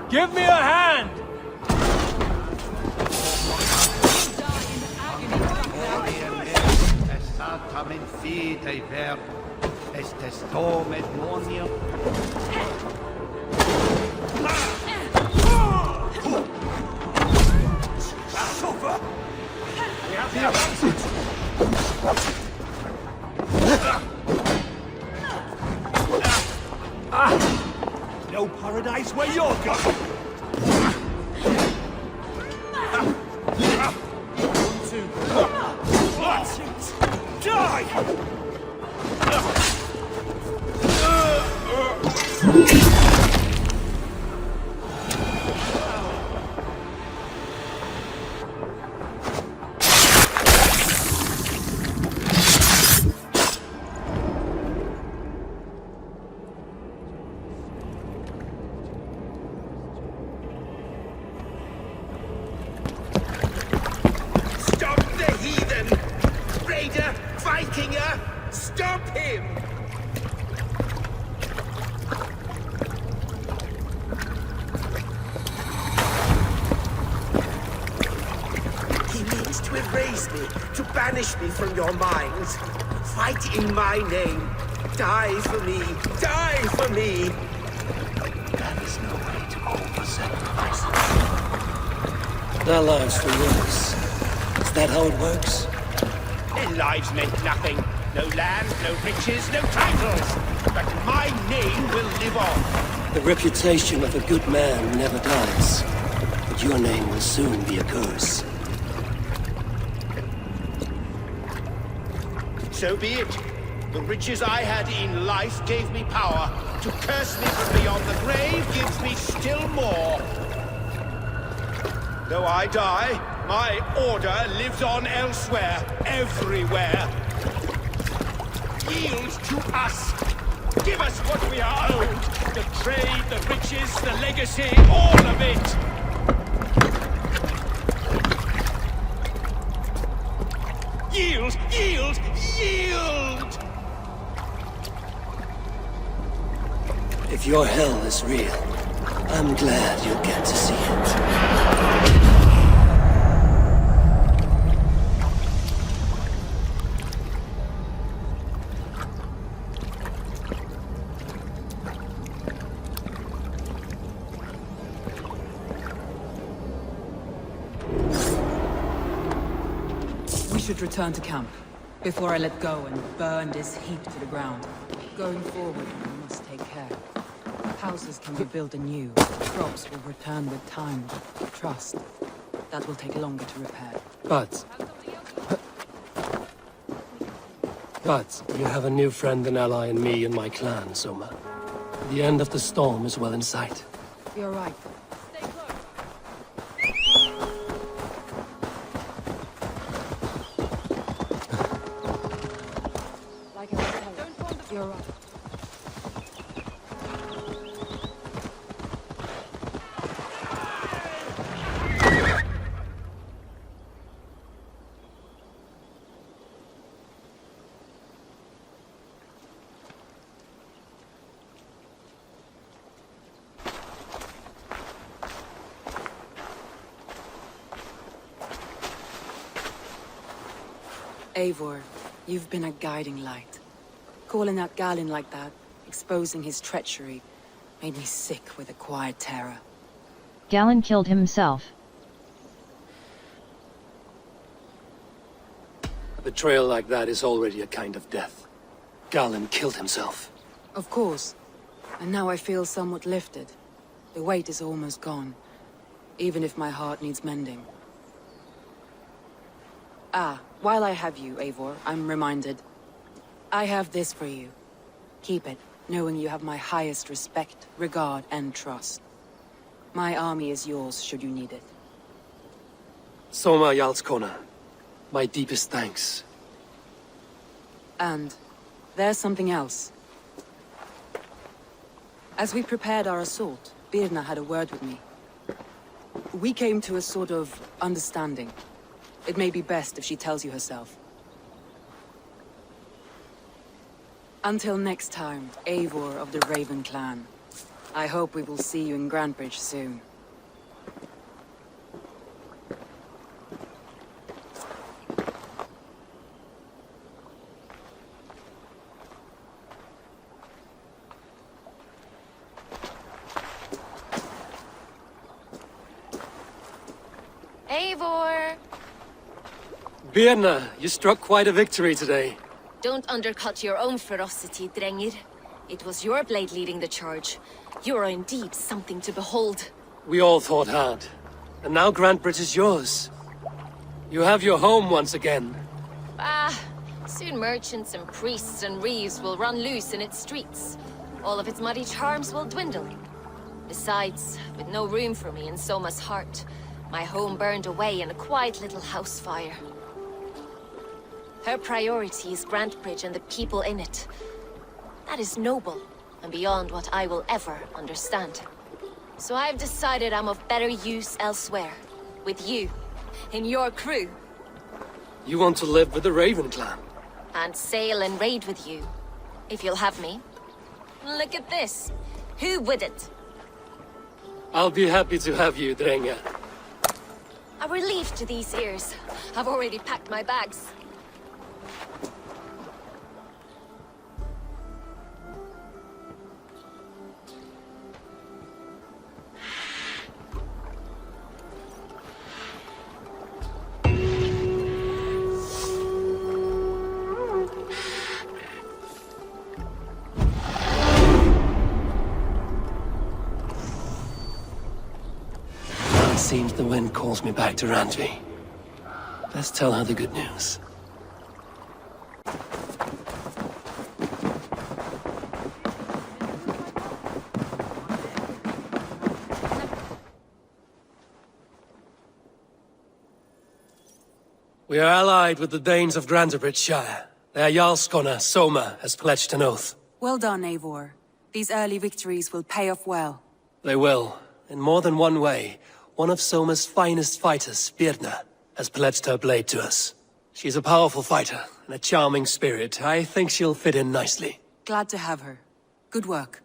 Give me a hand! We have the advantage! No paradise where you're going! 1, 2, let's die! Stop him! He means to erase me, to banish me from your minds. Fight in my name. Die for me. Die for me. That is no way to offer sacrifices. Their lives for yours. Is that how it works? Their lives meant nothing. No land, no riches, no titles. But my name will live on. The reputation of a good man never dies. But your name will soon be a curse. So be it. The riches I had in life gave me power. To curse me from beyond the grave gives me still more. Though I die, my order lives on elsewhere, everywhere. Yield to us. Give us what we are owed. The trade, the riches, the legacy, all of it. Yield, yield, yield! If your hell is real, I'm glad you'll get to see it. We should return to camp, before I let go and burn this heap to the ground. Going forward, we must take care. Houses can be built anew. Crops will return with time. Trust. That will take longer to repair. But you have a new friend and ally in me and my clan, Soma. The end of the storm is well in sight. You're right. Like I was telling. You're right. Eivor, you've been a guiding light. Calling out Galinn like that, exposing his treachery, made me sick with a quiet terror. Galinn killed himself. A betrayal like that is already a kind of death. Galinn killed himself. Of course. And now I feel somewhat lifted. The weight is almost gone, even if my heart needs mending. Ah, while I have you, Eivor, I'm reminded. I have this for you. Keep it, knowing you have my highest respect, regard, and trust. My army is yours, should you need it. Soma Jarlskona, my deepest thanks. And there's something else. As we prepared our assault, Birna had a word with me. We came to a sort of understanding. It may be best if she tells you herself. Until next time, Eivor of the Raven Clan. I hope we will see you in Grantebridge soon. Eivor! Birna, you struck quite a victory today. Don't undercut your own ferocity, Drengir. It was your blade leading the charge. You are indeed something to behold. We all fought hard. And now Grantebridge is yours. You have your home once again. Ah, soon merchants and priests and reeves will run loose in its streets. All of its muddy charms will dwindle. Besides, with no room for me in Soma's heart, my home burned away in a quiet little house fire. Her priority is Grantebridge and the people in it. That is noble, and beyond what I will ever understand. So I've decided I'm of better use elsewhere. With you, in your crew. You want to live with the Raven Clan? And sail and raid with you, if you'll have me. Look at this. Who wouldn't? I'll be happy to have you, Drengr. A relief to these ears. I've already packed my bags. It seems the wind calls me back to Randvi. Let's tell her the good news. We are allied with the Danes of Grantebridge Shire. Their Jarlskona, Soma, has pledged an oath. Well done, Eivor. These early victories will pay off well. They will, in more than one way. One of Soma's finest fighters, Birna, has pledged her blade to us. She's a powerful fighter and a charming spirit. I think she'll fit in nicely. Glad to have her. Good work.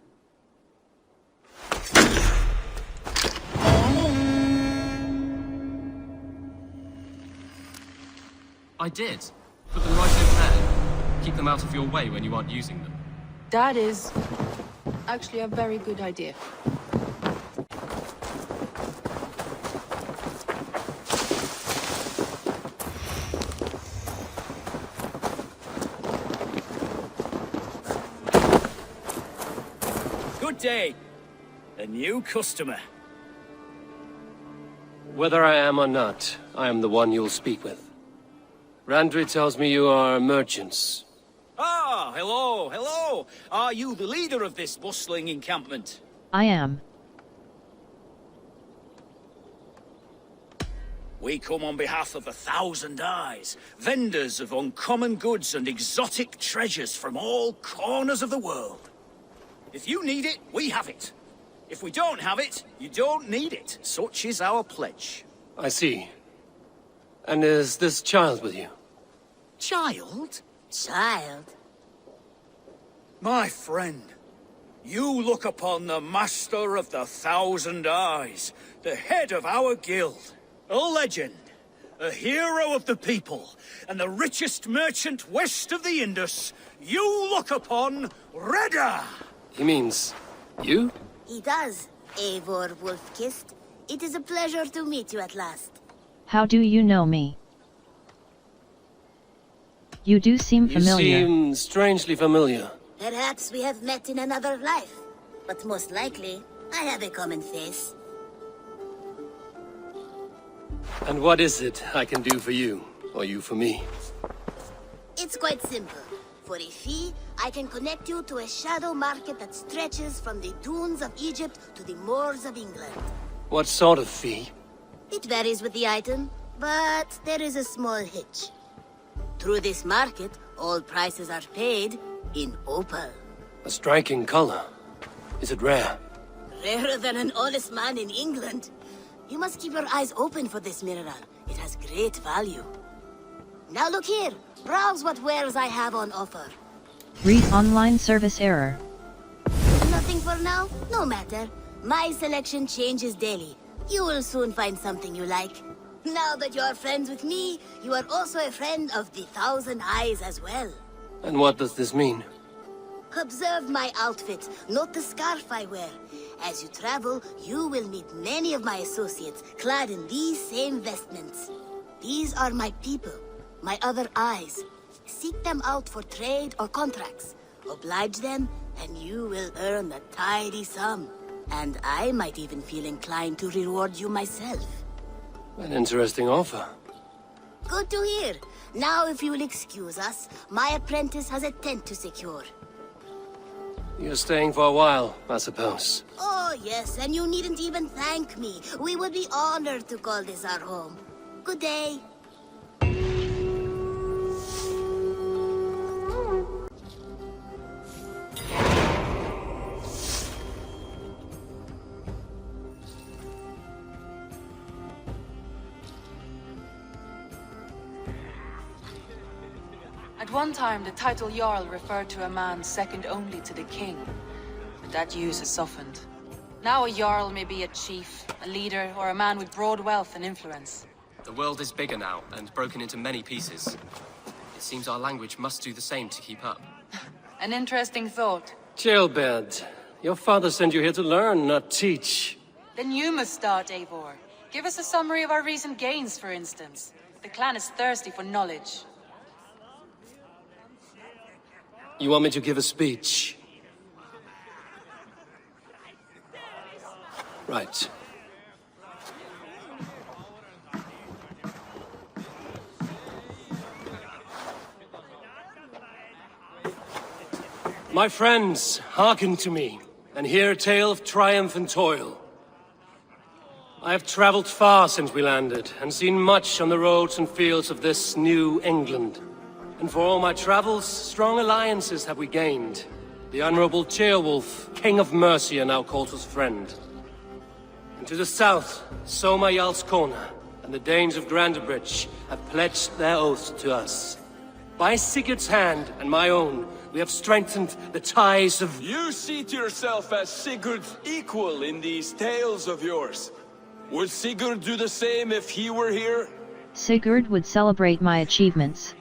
I did. Put them right over there. Keep them out of your way when you aren't using them. That is actually a very good idea. Good day. A new customer. Whether I am or not, I am the one you'll speak with. Randvi tells me you are merchants. Ah, hello. Are you the leader of this bustling encampment? I am. We come on behalf of 1,000 Eyes, vendors of uncommon goods and exotic treasures from all corners of the world. If you need it, we have it. If we don't have it, you don't need it. Such is our pledge. I see. And is this child with you? Child? Child? My friend, you look upon the master of the 1,000 Eyes, the head of our guild, a legend, a hero of the people, and the richest merchant west of the Indus. You look upon Redda! He means you? He does, Eivor Wolf-Kissed. It is a pleasure to meet you at last. How do you know me? You do seem familiar. You seem strangely familiar. Perhaps we have met in another life, but most likely, I have a common face. And what is it I can do for you, or you for me? It's quite simple. For a fee, I can connect you to a shadow market that stretches from the dunes of Egypt to the moors of England. What sort of fee? It varies with the item, but there is a small hitch. Through this market, all prices are paid in opal. A striking color. Is it rare? Rarer than an honest man in England. You must keep your eyes open for this mineral. It has great value. Now look here. Browse what wares I have on offer. Read online service error. Nothing for now? No matter. My selection changes daily. You will soon find something you like. Now that you are friends with me, you are also a friend of the 1,000 Eyes as well. And what does this mean? Observe my outfit, note the scarf I wear. As you travel, you will meet many of my associates, clad in these same vestments. These are my people, my other eyes. Seek them out for trade or contracts. Oblige them, and you will earn a tidy sum. And I might even feel inclined to reward you myself. An interesting offer. Good to hear. Now, if you will excuse us, my apprentice has a tent to secure. You're staying for a while, I suppose. Oh, yes, and you needn't even thank me. We would be honored to call this our home. Good day. At one time, the title Jarl referred to a man second only to the king. But that use has softened. Now a Jarl may be a chief, a leader, or a man with broad wealth and influence. The world is bigger now, and broken into many pieces. It seems our language must do the same to keep up. An interesting thought. Jailbird, your father sent you here to learn, not teach. Then you must start, Eivor. Give us a summary of our recent gains, for instance. The clan is thirsty for knowledge. You want me to give a speech? Right. My friends, hearken to me, and hear a tale of triumph and toil. I have traveled far since we landed, and seen much on the roads and fields of this new England. And for all my travels, strong alliances have we gained. The Honorable Ceolwulf, King of Mercia, now calls us friend. And to the south, Soma Jarl's Corner, and the Danes of Grandebridge have pledged their oath to us. By Sigurd's hand and my own, we have strengthened the ties of... You see to yourself as Sigurd's equal in these tales of yours. Would Sigurd do the same if he were here? Sigurd would celebrate my achievements.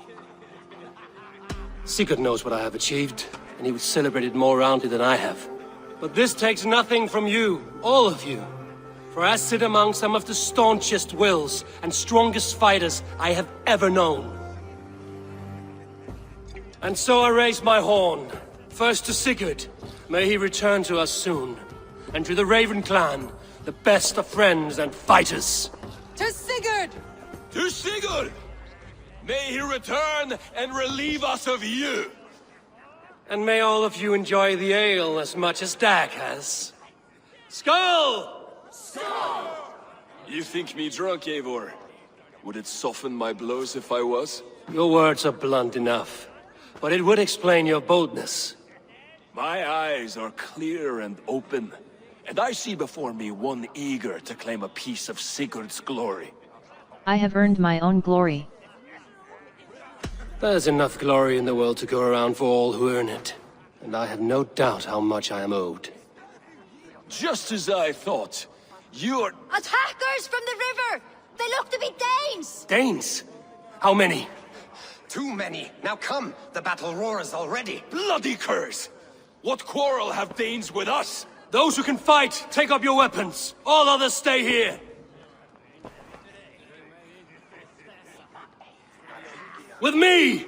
Sigurd knows what I have achieved, and he would celebrate it more roundly than I have. But this takes nothing from you, all of you. For I sit among some of the staunchest wills and strongest fighters I have ever known. And so I raise my horn, first to Sigurd, may he return to us soon, and to the Raven clan, the best of friends and fighters. To Sigurd! To Sigurd! May he return and relieve us of you! And may all of you enjoy the ale as much as Dag has. Skull! You think me drunk, Eivor? Would it soften my blows if I was? Your words are blunt enough, but it would explain your boldness. My eyes are clear and open, and I see before me one eager to claim a piece of Sigurd's glory. I have earned my own glory. There's enough glory in the world to go around for all who earn it, and I have no doubt how much I am owed. Just as I thought. You're... Attackers from the river! They look to be Danes! Danes? How many? Too many. Now come, the battle roars already. Bloody curs! What quarrel have Danes with us? Those who can fight, take up your weapons. All others stay here. With me!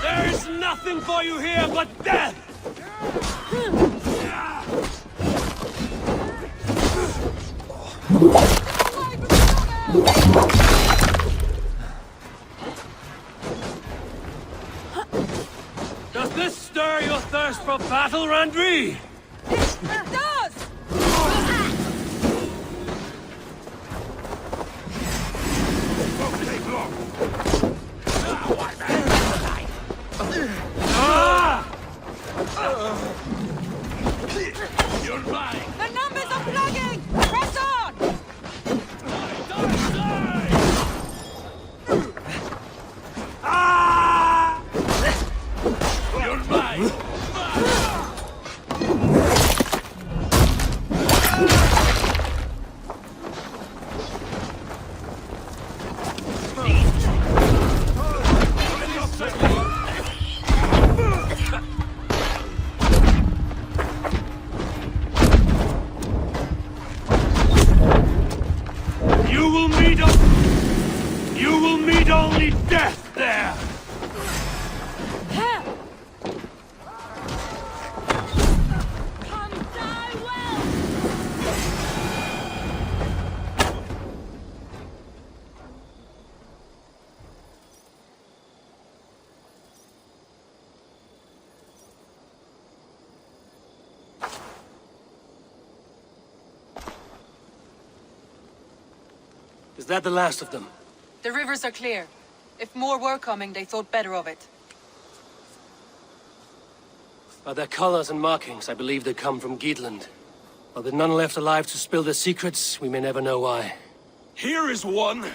There's nothing for you here but death! Does this stir your thirst for battle, Randri? It does! Won't take long. You're mine! The numbers are plugging! Press on! You're mine! You will meet only death there! Come die well! Is that the last of them? The rivers are clear. If more were coming, they thought better of it. By their colors and markings, I believe they come from Geatland. But with none left alive to spill their secrets, we may never know why. Here is one.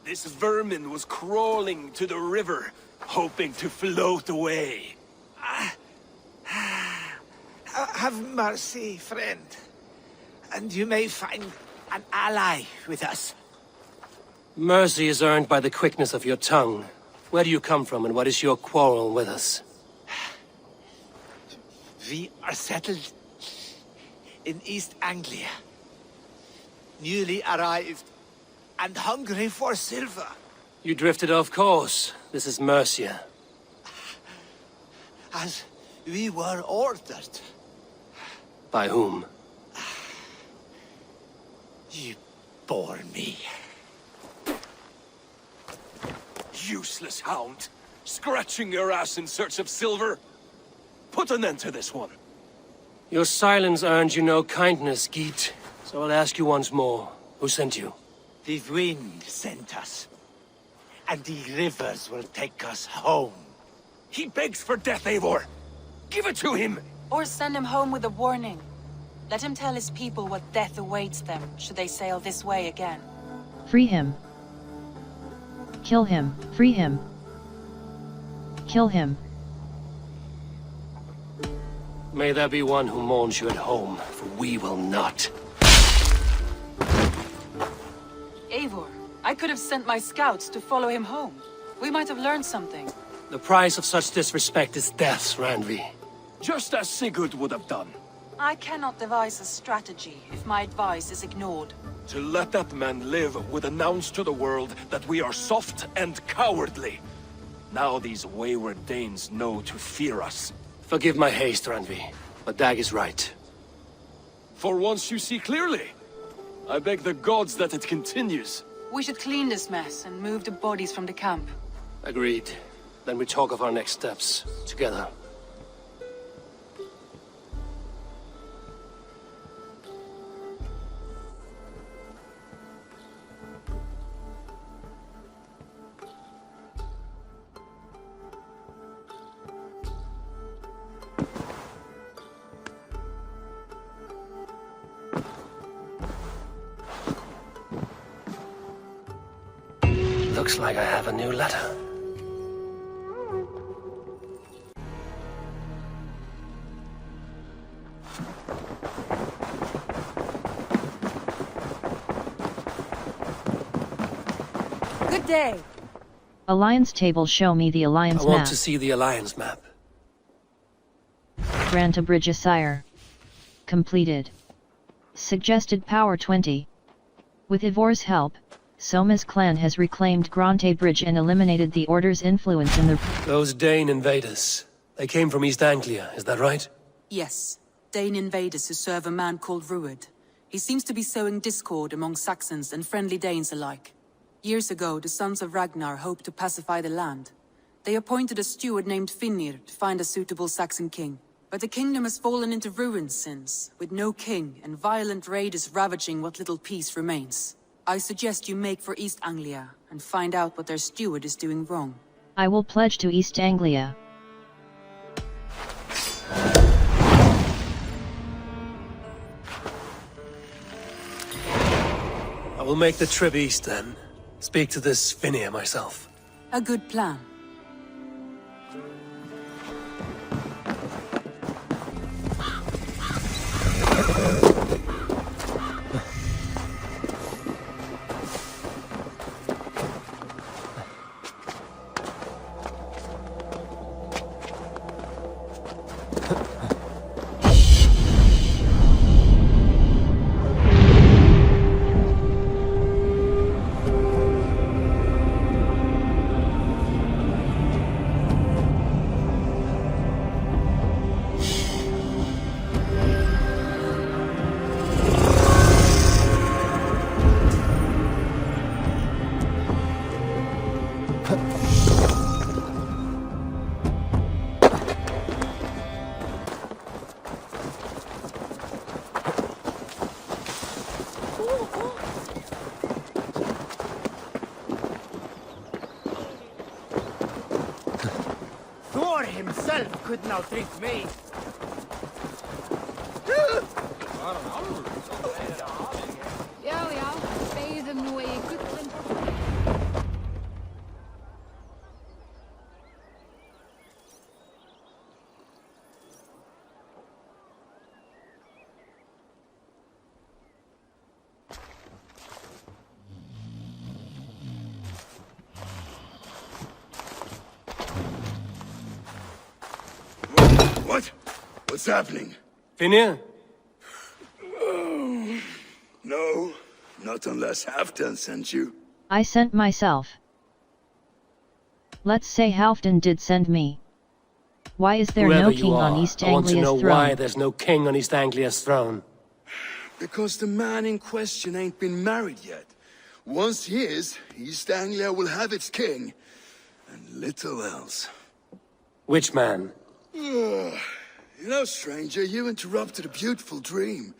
This vermin was crawling to the river, hoping to float away. Have mercy, friend. And you may find an ally with us. Mercy is earned by the quickness of your tongue. Where do you come from, and what is your quarrel with us? We are settled in East Anglia. Newly arrived and hungry for silver. You drifted off course. This is Mercia. As we were ordered. By whom? You bore me. Useless hound! Scratching your ass in search of silver! Put an end to this one! Your silence earned you no kindness, Geet. So I'll ask you once more. Who sent you? The wind sent us. And the rivers will take us home. He begs for death, Eivor! Give it to him! Or send him home with a warning. Let him tell his people what death awaits them, should they sail this way again. Free him. Kill him. Free him. Kill him. May there be one who mourns you at home, for we will not. Eivor, I could have sent my scouts to follow him home. We might have learned something. The price of such disrespect is death, Randvi. Just as Sigurd would have done. I cannot devise a strategy if my advice is ignored. To let that man live would announce to the world that we are soft and cowardly. Now these wayward Danes know to fear us. Forgive my haste, Randvi, but Dag is right. For once you see clearly. I beg the gods that it continues. We should clean this mess and move the bodies from the camp. Agreed. Then we talk of our next steps, together. Looks like I have a new letter. Good day. Alliance table, show me the alliance I map. want to see the alliance map. Grant a bridge sire. Completed. Suggested power 20. With Ivor's help, Soma's clan has reclaimed Grante Bridge and eliminated the Order's influence in the... Those Dane invaders. They came from East Anglia, is that right? Yes. Dane invaders who serve a man called Ruud. He seems to be sowing discord among Saxons and friendly Danes alike. Years ago, the sons of Ragnar hoped to pacify the land. They appointed a steward named Finnir to find a suitable Saxon king. But the kingdom has fallen into ruins since, with no king and violent raiders ravaging what little peace remains. I suggest you make for East Anglia and find out what their steward is doing wrong. I will pledge to East Anglia. I will make the trip east then. Speak to this Finnir myself. A good plan. Thor himself couldn't outthink me. Ja, ja, speel hem nu i gutten. What? What's happening? Finnir? Oh, no, not unless Halfdan sent you. I sent myself. Let's say Halfdan did send me. Why is there Whoever no you king on are, East I want to Anglia's know throne? why there's no king on East Anglia's throne. Because the man in question ain't been married yet. Once he is, East Anglia will have its king, and little else. Which man? You know, stranger, you interrupted a beautiful dream.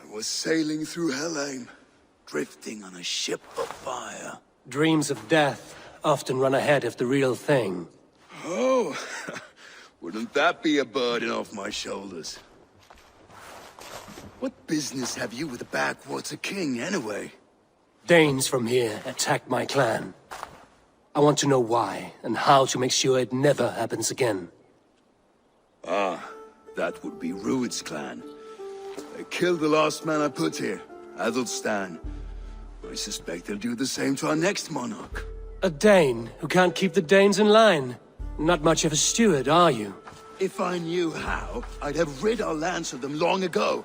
I was sailing through Helheim, drifting on a ship of fire. Dreams of death often run ahead of the real thing. Oh, wouldn't that be a burden off my shoulders? What business have you with the backwater king, anyway? Danes from here attacked my clan. I want to know why, and how to make sure it never happens again. Ah, that would be Ruud's clan. They killed the last man I put here, Adelstan. I suspect they'll do the same to our next monarch. A Dane who can't keep the Danes in line. Not much of a steward, are you? If I knew how, I'd have rid our lands of them long ago.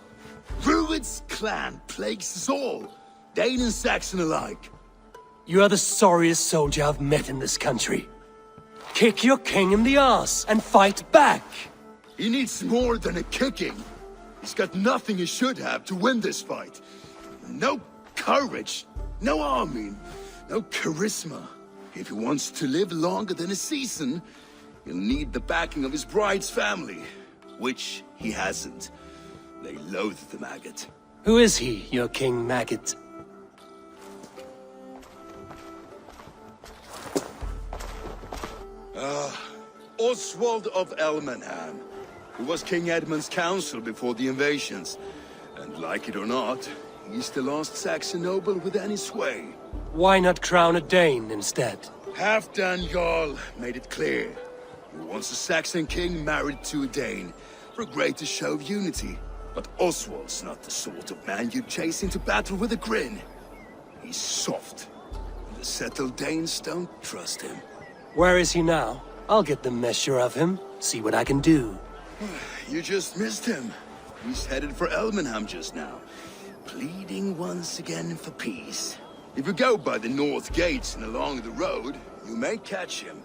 Rued's clan plagues us all, Dane and Saxon alike. You are the sorriest soldier I've met in this country. Kick your king in the arse and fight back! He needs more than a kicking. He's got nothing he should have to win this fight. No courage, no army, no charisma. If he wants to live longer than a season, he'll need the backing of his bride's family, which he hasn't. They loathe the maggot. Who is he, your king maggot? Oswald of Elmenham, who was King Edmund's counsel before the invasions. And like it or not, he's the last Saxon noble with any sway. Why not crown a Dane instead? Halfdan Jarl made it clear. He wants a Saxon king married to a Dane, for a greater show of unity. But Oswald's not the sort of man you'd chase into battle with a grin. He's soft, and the settled Danes don't trust him. Where is he now? I'll get the measure of him, see what I can do. You just missed him. He's headed for Elmenham just now, pleading once again for peace. If you go by the north gates and along the road, you may catch him.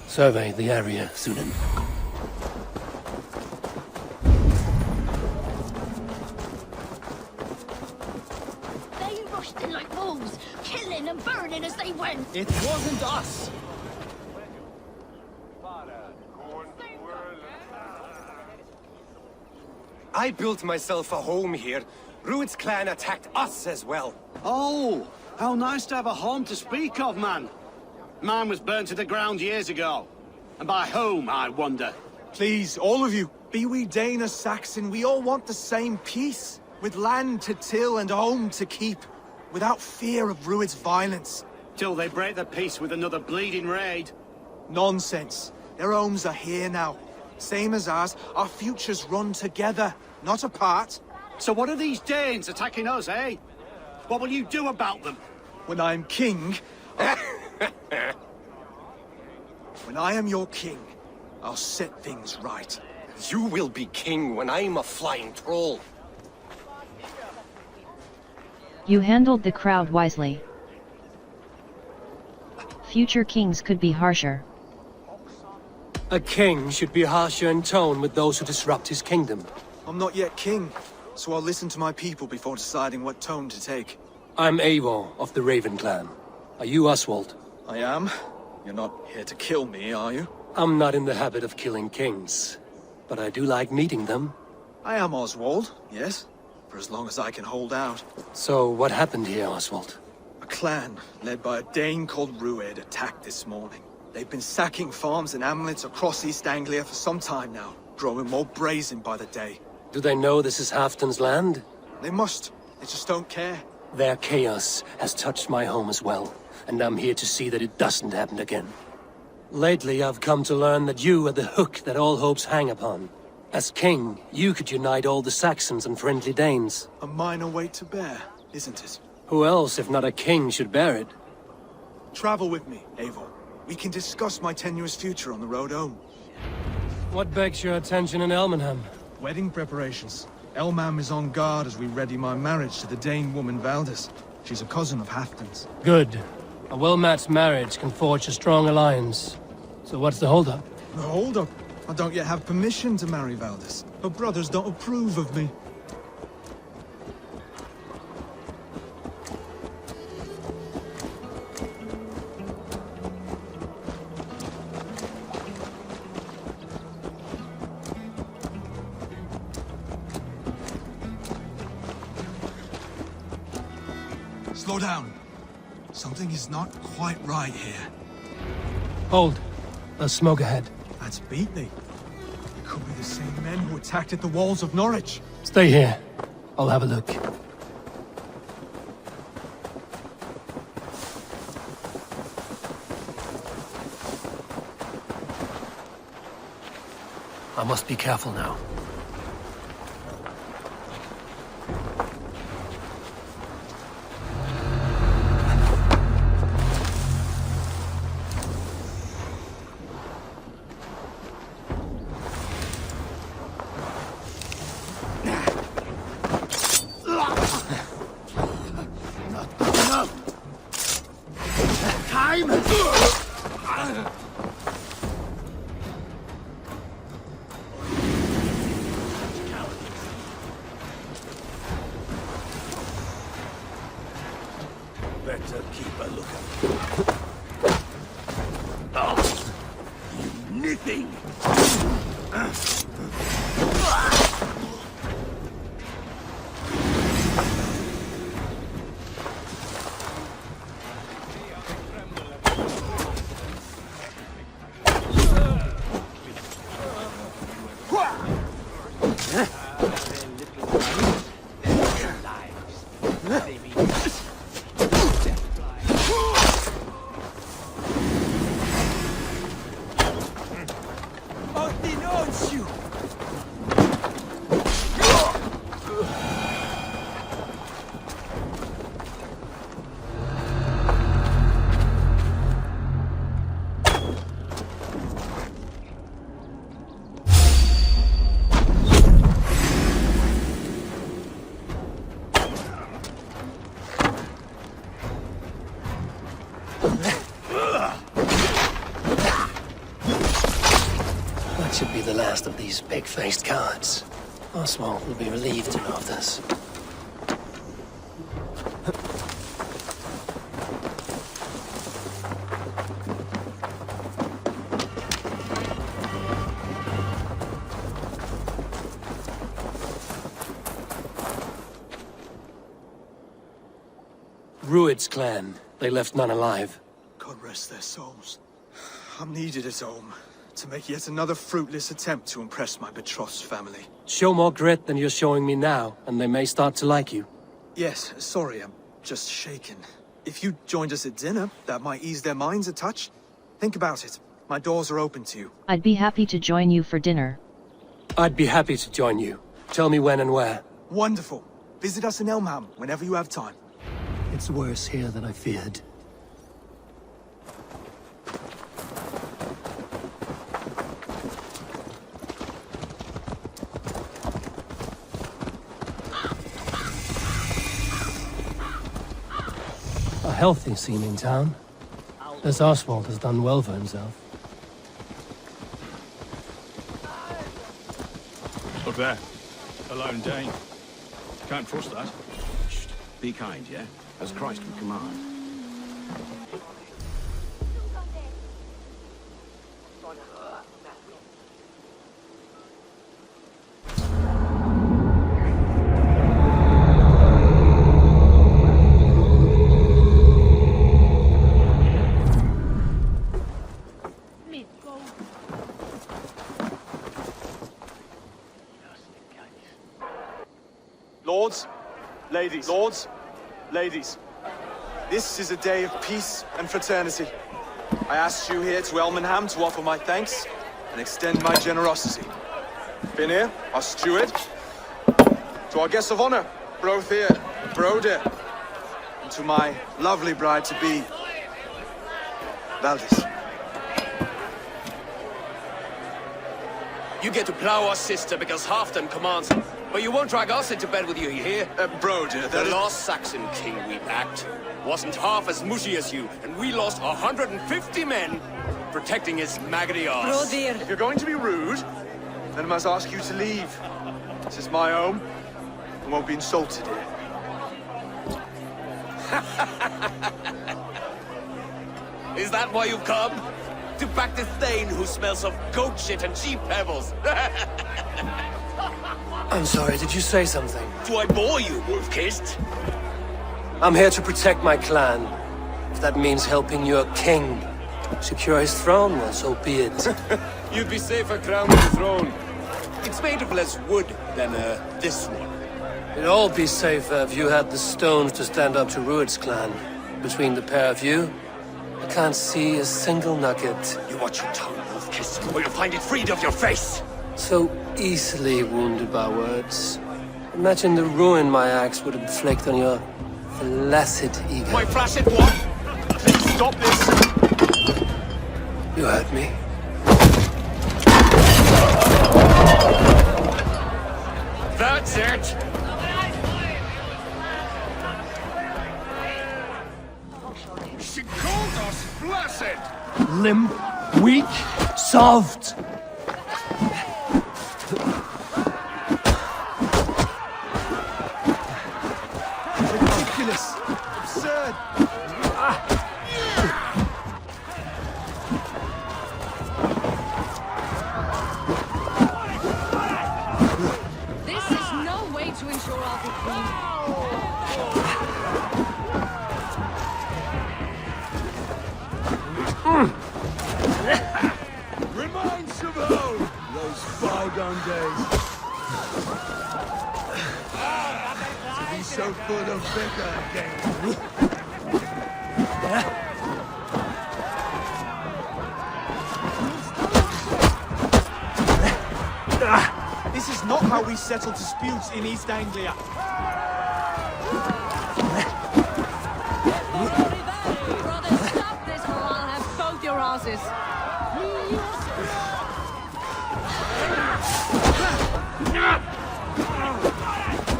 Survey the area, Sunan. They rushed in like wolves, killing and burning as they went. It wasn't us. I built myself a home here. Rued's clan attacked us as well. Oh, how nice to have a home to speak of, man. Mine was burnt to the ground years ago. And by whom, I wonder? Please, all of you, be we Dane or Saxon, we all want the same peace. With land to till and home to keep. Without fear of Rued's violence. Till they break the peace with another bleeding raid. Nonsense. Their homes are here now. Same as ours, our futures run together, not apart. So what are these Danes attacking us, eh? What will you do about them? When I am king... When I am your king, I'll set things right. You will be king when I'm a flying troll. You handled the crowd wisely. Future kings could be harsher. A king should be harsher in tone with those who disrupt his kingdom. I'm not yet king, so I'll listen to my people before deciding what tone to take. I'm Eivor of the Raven clan. Are you Oswald? I am. You're not here to kill me, are you? I'm not in the habit of killing kings, but I do like meeting them. I am Oswald, yes, for as long as I can hold out. So what happened here, Oswald? A clan, led by a Dane called Rued, attacked this morning. They've been sacking farms and hamlets across East Anglia for some time now, growing more brazen by the day. Do they know this is Halfdan's land? They must. They just don't care. Their chaos has touched my home as well, and I'm here to see that it doesn't happen again. Lately, I've come to learn that you are the hook that all hopes hang upon. As king, you could unite all the Saxons and friendly Danes. A minor weight to bear, isn't it? Who else, if not a king, should bear it? Travel with me, Eivor. We can discuss my tenuous future on the road home. What begs your attention in Elmenham? Wedding preparations. Elmam is on guard as we ready my marriage to the Dane woman Valdis. She's a cousin of Halfdan's. Good. A well-matched marriage can forge a strong alliance. So what's the holdup? The holdup? I don't yet have permission to marry Valdis. Her brothers don't approve of me. Slow down. Something is not quite right here. Hold. There's smoke ahead. That's Beatley. It could be the same men who attacked at the walls of Norwich. Stay here. I'll have a look. I must be careful now. Better keep a lookout. Oh, you nipping! That should be the last of these big-faced guards. Oswald will be relieved to know of this. Rued's clan. They left none alive. God rest their souls. I'm needed at home to make yet another fruitless attempt to impress my betrothed family. Show more grit than you're showing me now, and they may start to like you. Yes, sorry, I'm just shaken. If you joined us at dinner, that might ease their minds a touch. Think about it. My doors are open to you. I'd be happy to join you for dinner. I'd be happy to join you. Tell me when and where. Wonderful. Visit us in Elmham whenever you have time. It's worse here than I feared. A healthy scene in town. This Oswald has done well for himself. Look there. A lone Dane. Can't trust that. Shh. Be kind, yeah? As Christ would command. Lords, ladies, this is a day of peace and fraternity. I asked you here to Elmenham to offer my thanks and extend my generosity. Finir, our steward, to our guests of honor, Brothir, Broder, and to my lovely bride-to-be, Valdis. You get to plow our sister because Halfdan commands it. But you won't drag us into bed with you, you hear? Broder, the lost Saxon king we backed wasn't half as mushy as you, and we lost 150 men protecting his maggoty arse. If you're going to be rude, then I must ask you to leave. This is my home. I won't be insulted here. Is that why you've come? To back this Thane who smells of goat shit and cheap pebbles? I'm sorry, did you say something? Do I bore you, wolf-kissed? I'm here to protect my clan. If that means helping your king secure his throne, well, so be it. You'd be safer crowned with the throne. It's made of less wood than, this one. It'd all be safer if you had the stones to stand up to Rued's clan. Between the pair of you, I can't see a single nugget. You watch your tongue, Wolf-Kiss, or you'll find it freed of your face! So easily wounded by words. Imagine the ruin my axe would inflict on your flaccid ego. My flaccid what? Please stop this! You heard me. That's it! She called us blessed! Limp, weak, soft. Ridiculous! Absurd! This is no way to ensure our victory. Reminds of home! Those bygone days. To be so full of vigor again. This is not how we settle disputes in East Anglia. Brothers, stop this or I'll have both your asses.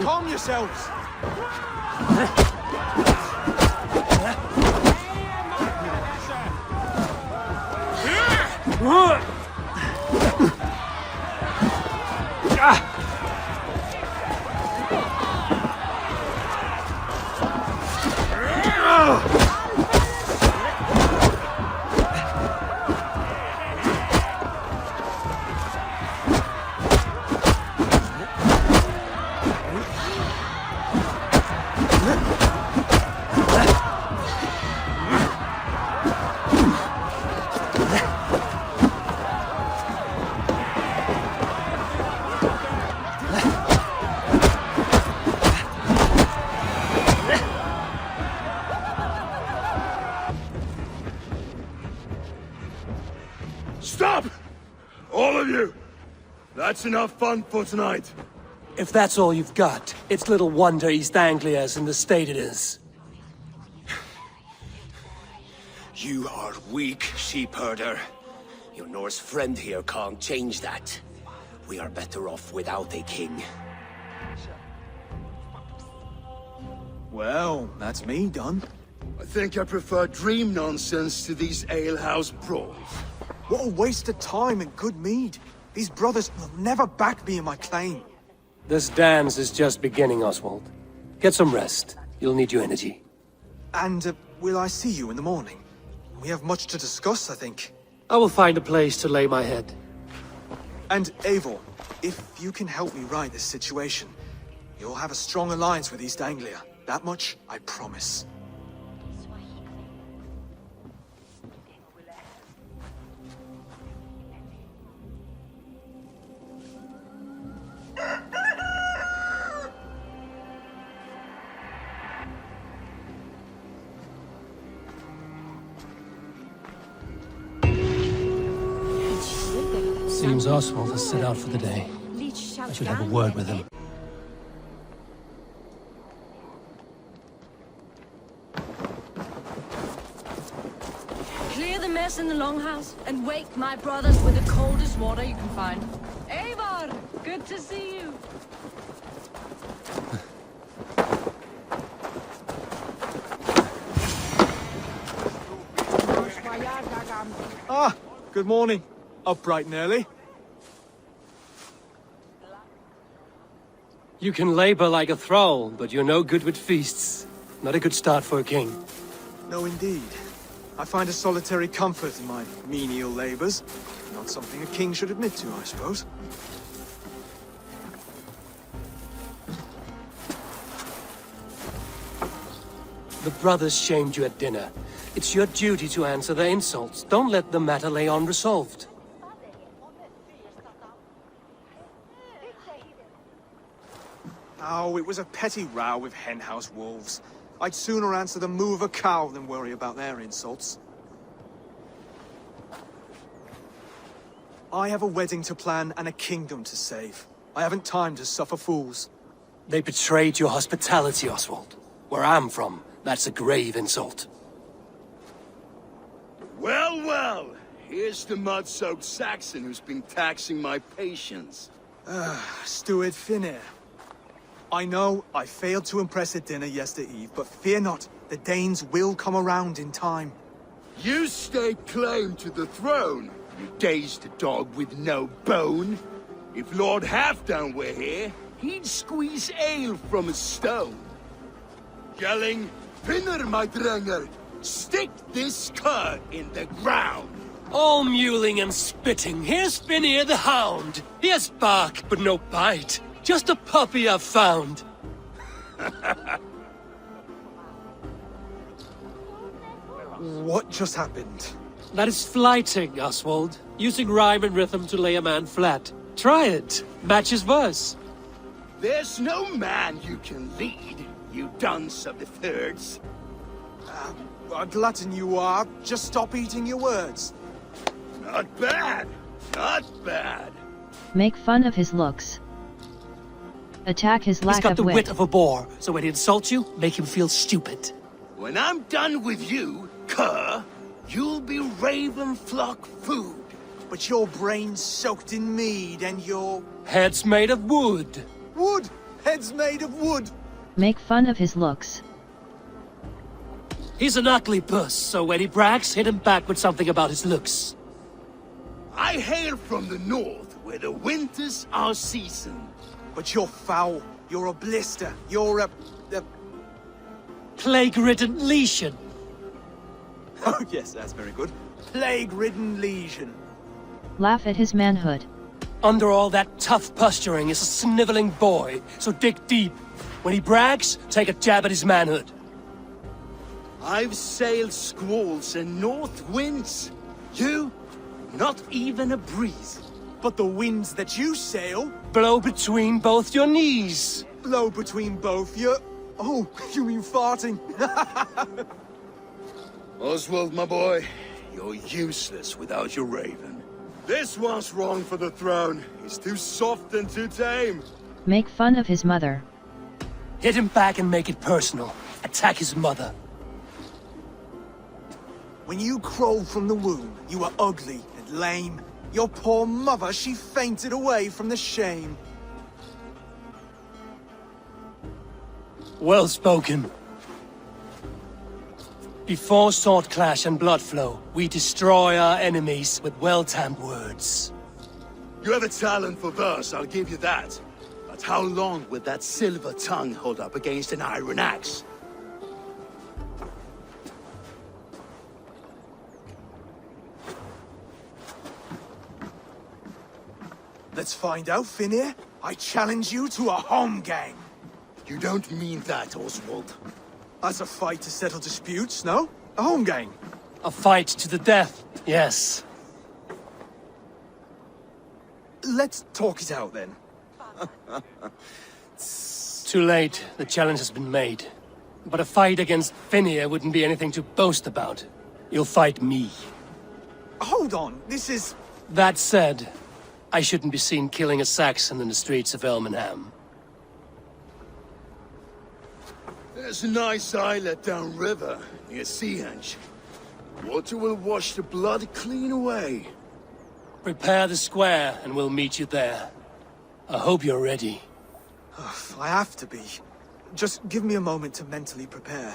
Calm yourselves! Stop! All of you! That's enough fun for tonight. If that's all you've got, it's little wonder East Anglia is in the state it is. You are weak, sheep herder. Your Norse friend here can't change that. We are better off without a king. Well, that's me done. I think I prefer dream nonsense to these alehouse brawls. What a waste of time and good mead. These brothers will never back me in my claim. This dance is just beginning, Oswald. Get some rest. You'll need your energy. And will I see you in the morning? We have much to discuss, I think. I will find a place to lay my head. And Eivor, if you can help me right this situation, you'll have a strong alliance with East Anglia. That much, I promise. Seems Oswald has set out for the day. I should have a word with him. Clear the mess in the longhouse and wake my brothers with the coldest water you can find. Eivor, good to see you. Ah, good morning. Up bright and early. You can labor like a thrall, but you're no good with feasts. Not a good start for a king. No, indeed. I find a solitary comfort in my menial labors. Not something a king should admit to, I suppose. The brothers shamed you at dinner. It's your duty to answer their insults. Don't let the matter lay unresolved. Oh, it was a petty row with henhouse wolves. I'd sooner answer the moo of a cow than worry about their insults. I have a wedding to plan and a kingdom to save. I haven't time to suffer fools. They betrayed your hospitality, Oswald. Where I'm from, that's a grave insult. Well, well. Here's the mud-soaked Saxon who's been taxing my patience. Steward Finir. I know I failed to impress at dinner yestereve, but fear not, the Danes will come around in time. You stake claim to the throne, you dazed dog with no bone. If Lord Halfdan were here, he'd squeeze ale from a stone. Yelling, Finner, my drenger, stick this cur in the ground. All mewling and spitting, here's Finir the Hound. He has bark, but no bite. Just a puppy I've found. What just happened? That is flighting, Oswald. Using rhyme and rhythm to lay a man flat. Try it. Match his verse. There's no man you can lead, you dunce of the thirds. A glutton you are. Just stop eating your words. Not bad. Not bad. Make fun of his looks. Attack his lack He's got of the wit. wit of a boar, so when he insults you, make him feel stupid. When I'm done with you, cur, you'll be raven flock food. But your brain's soaked in mead and your... Head's made of wood. Wood! Head's made of wood! Make fun of his looks. He's an ugly puss, so when he brags, hit him back with something about his looks. I hail from the north, where the winters are seasoned. But you're foul. You're a blister. You're a... Plague-ridden lesion. Oh yes, that's very good. Plague-ridden lesion. Laugh at his manhood. Under all that tough posturing is a sniveling boy, so dig deep. When he brags, take a jab at his manhood. I've sailed squalls and north winds. You, not even a breeze. But the winds that you sail... Blow between both your knees. Blow between both your... Oh, you mean farting? Oswald, my boy, you're useless without your raven. This one's wrong for the throne. He's too soft and too tame. Make fun of his mother. Hit him back and make it personal. Attack his mother. When you crawled from the womb, you were ugly and lame. Your poor mother, she fainted away from the shame. Well spoken. Before sword clash and blood flow, we destroy our enemies with well-timed words. You have a talent for verse, I'll give you that. But how long would that silver tongue hold up against an iron axe? Let's find out, Finir. I challenge you to a home gang. You don't mean that, Oswald. As a fight to settle disputes, no? A home gang. A fight to the death, yes. Let's talk it out, then. Too late. The challenge has been made. But a fight against Finir wouldn't be anything to boast about. You'll fight me. Hold on, this is... That said, I shouldn't be seen killing a Saxon in the streets of Elmenham. There's a nice islet downriver, near Seahenge. Water will wash the blood clean away. Prepare the square, and we'll meet you there. I hope you're ready. I have to be. Just give me a moment to mentally prepare.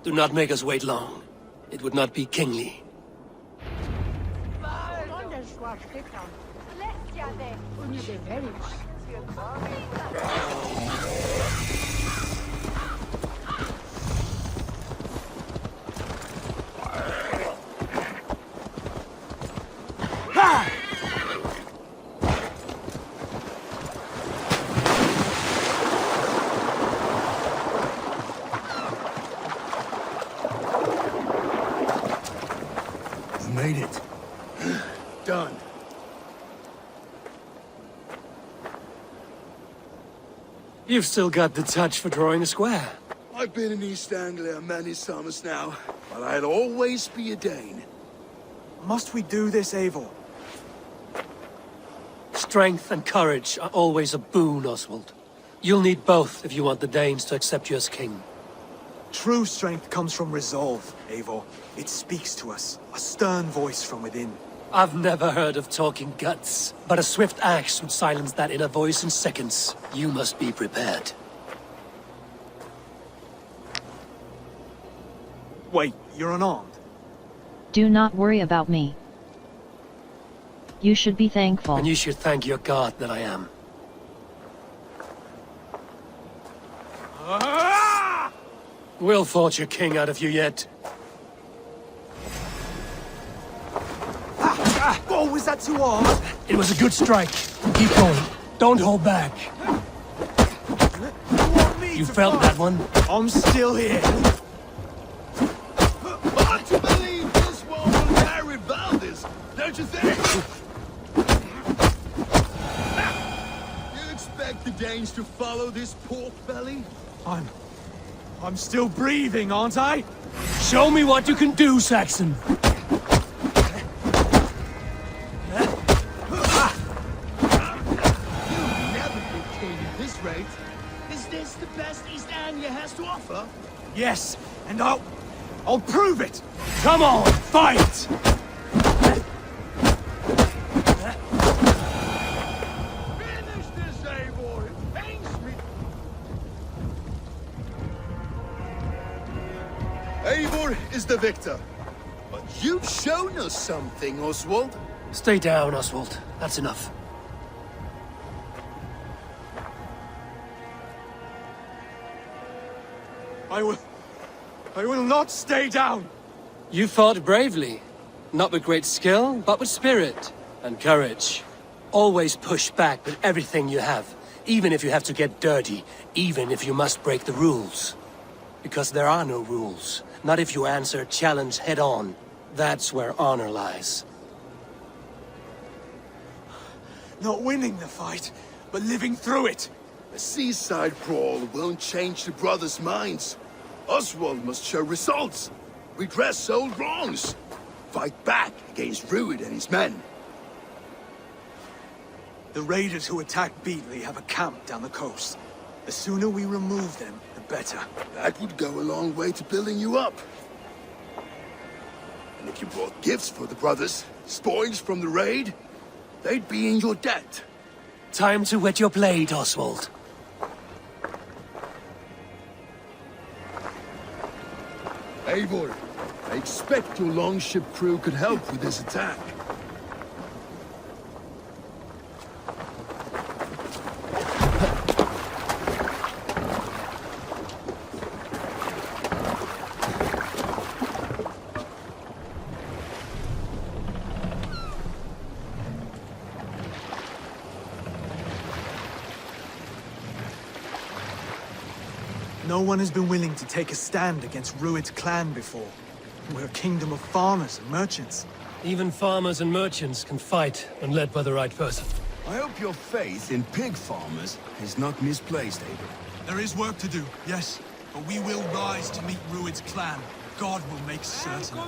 Do not make us wait long. It would not be kingly. made it. Done. You've still got the touch for drawing a square. I've been in East Anglia many summers now, but I'll always be a Dane. Must we do this, Eivor? Strength and courage are always a boon, Oswald. You'll need both if you want the Danes to accept you as king. True strength comes from resolve, Eivor. It speaks to us, a stern voice from within. I've never heard of talking guts, but a swift axe would silence that inner voice in seconds. You must be prepared. Wait, you're unarmed? Do not worry about me. You should be thankful. And you should thank your god that I am. We'll forge a king out of you yet. Oh, was that too hard? It was a good strike. Keep going. Don't hold back. You felt that one? I'm still here. Hard to believe this one will carry Valdez, don't you think? You expect the Danes to follow this pork belly? I'm still breathing, aren't I? Show me what you can do, Saxon. Is this the best East Anglia has to offer? Yes, and I'll prove it! Come on, fight! Finish this, Eivor! It pains me! Eivor is the victor. But you've shown us something, Oswald. Stay down, Oswald. That's enough. I will not stay down! You fought bravely. Not with great skill, but with spirit and courage. Always push back with everything you have, even if you have to get dirty, even if you must break the rules. Because there are no rules. Not if you answer a challenge head on. That's where honor lies. Not winning the fight, but living through it. A seaside brawl won't change the brothers' minds. Oswald must show results. Redress old wrongs. Fight back against Rued and his men. The raiders who attacked Beatley have a camp down the coast. The sooner we remove them, the better. That would go a long way to building you up. And if you brought gifts for the brothers, spoils from the raid, they'd be in your debt. Time to wet your blade, Oswald. Eivor, I expect your longship crew could help with this attack. No one has been willing to take a stand against Rued's clan before. We're a kingdom of farmers and merchants. Even farmers and merchants can fight when led by the right person. I hope your faith in pig farmers is not misplaced, Eivor. There is work to do, yes. But we will rise to meet Rued's clan. God will make certain.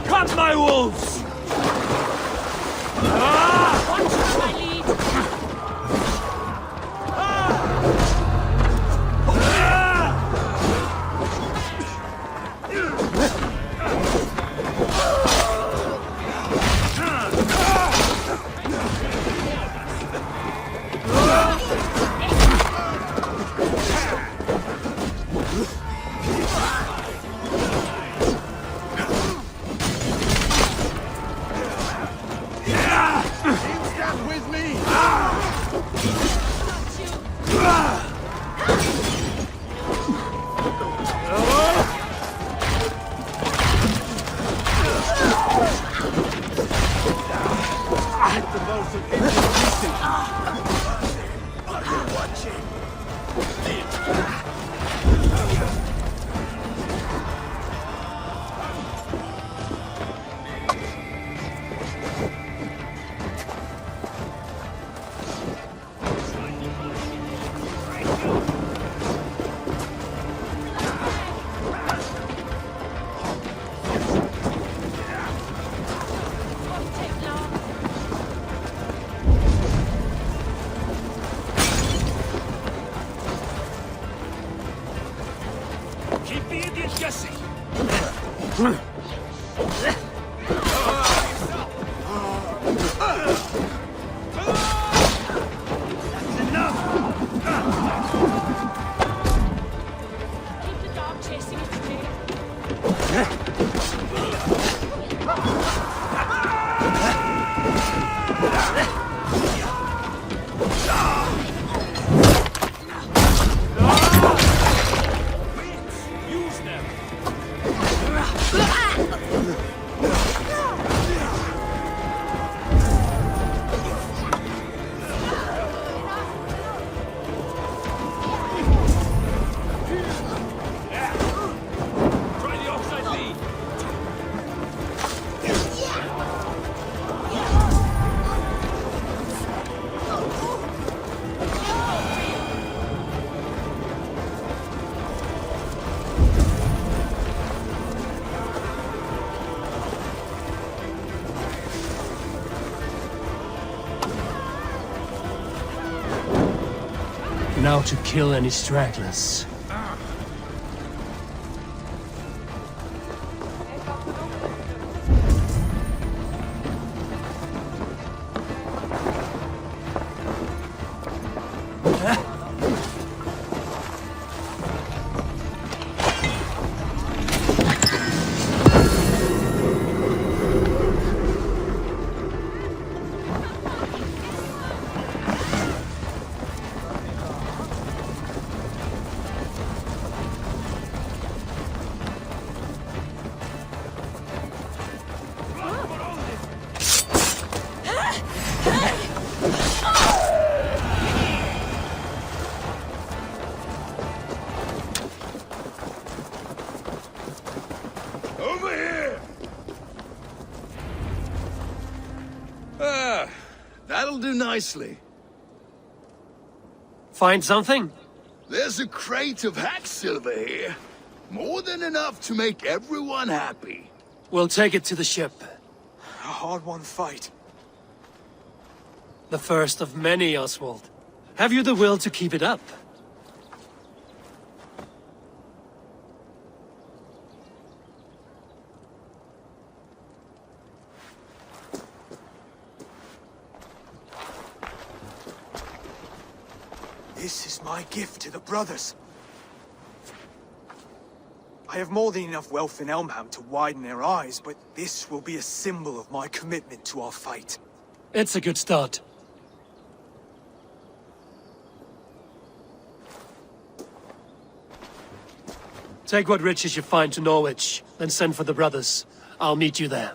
Cut my wolves! Now to kill any stragglers. Over here! That'll do nicely. Find something? There's a crate of hack silver here. More than enough to make everyone happy. We'll take it to the ship. A hard-won fight. The first of many, Oswald. Have you the will to keep it up? This is my gift to the brothers. I have more than enough wealth in Elmham to widen their eyes, but this will be a symbol of my commitment to our fight. It's a good start. Take what riches you find to Norwich, then send for the brothers. I'll meet you there.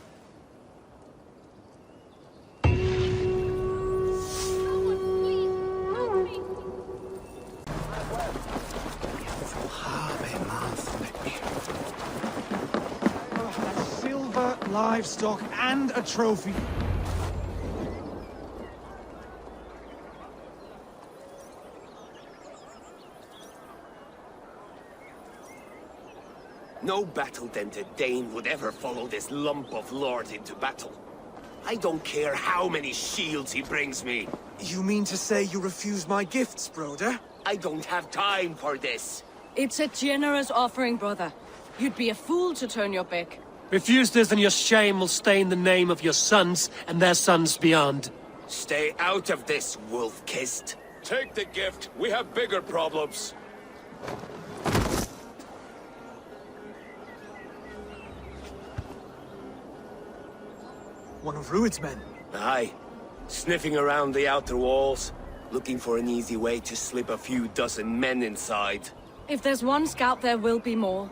Silver, livestock, and a trophy. No battle-dented Dane would ever follow this lump of lord into battle. I don't care how many shields he brings me. You mean to say you refuse my gifts, broder? I don't have time for this. It's a generous offering, brother. You'd be a fool to turn your back. Refuse this and your shame will stain the name of your sons and their sons beyond. Stay out of this, wolf-kissed. Take the gift. We have bigger problems. One of Rued's men. Aye. Sniffing around the outer walls, looking for an easy way to slip a few dozen men inside. If there's one scout, there will be more.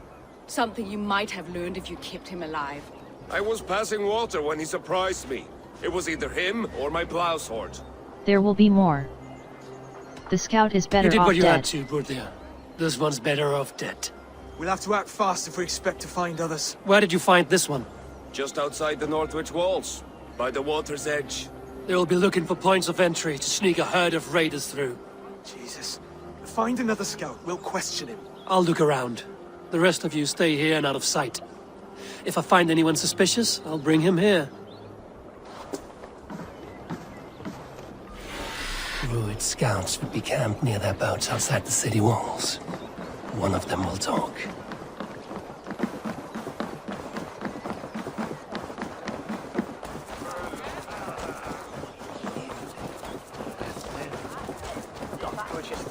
Something you might have learned if you kept him alive. I was passing water when he surprised me. It was either him or my plow sword. There will be more. The scout is better You did off what you dead. had to, Brudia. This one's better off dead. We'll have to act fast if we expect to find others. Where did you find this one? Just outside the Northwich walls, by the water's edge. They will be looking for points of entry to sneak a herd of raiders through. Jesus. Find another scout. We'll question him. I'll look around. The rest of you stay here and out of sight. If I find anyone suspicious, I'll bring him here. Rued scouts would be camped near their boats outside the city walls. One of them will talk.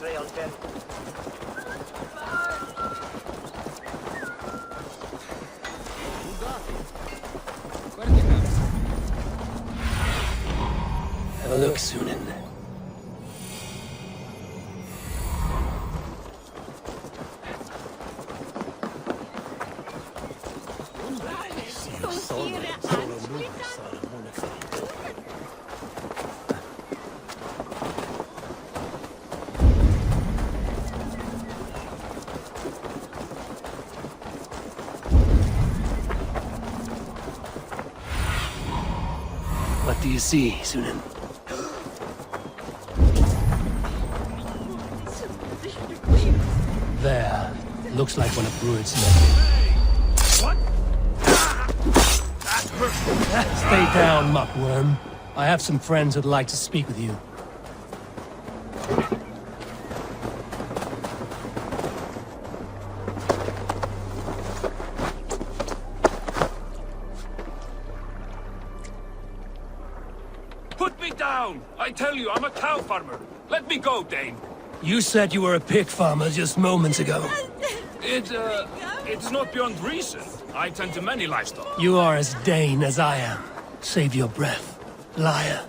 Have a look, Sunan. What do you see, Sunan? There. Looks like one of Rued's men. Stay down, muckworm. I have some friends who'd like to speak with you. Put me down! I tell you, I'm a cow farmer. Let me go, Dane. You said you were a pig farmer just moments ago. It's not beyond reason. I tend to many livestock. You are as Dane as I am. Save your breath, liar.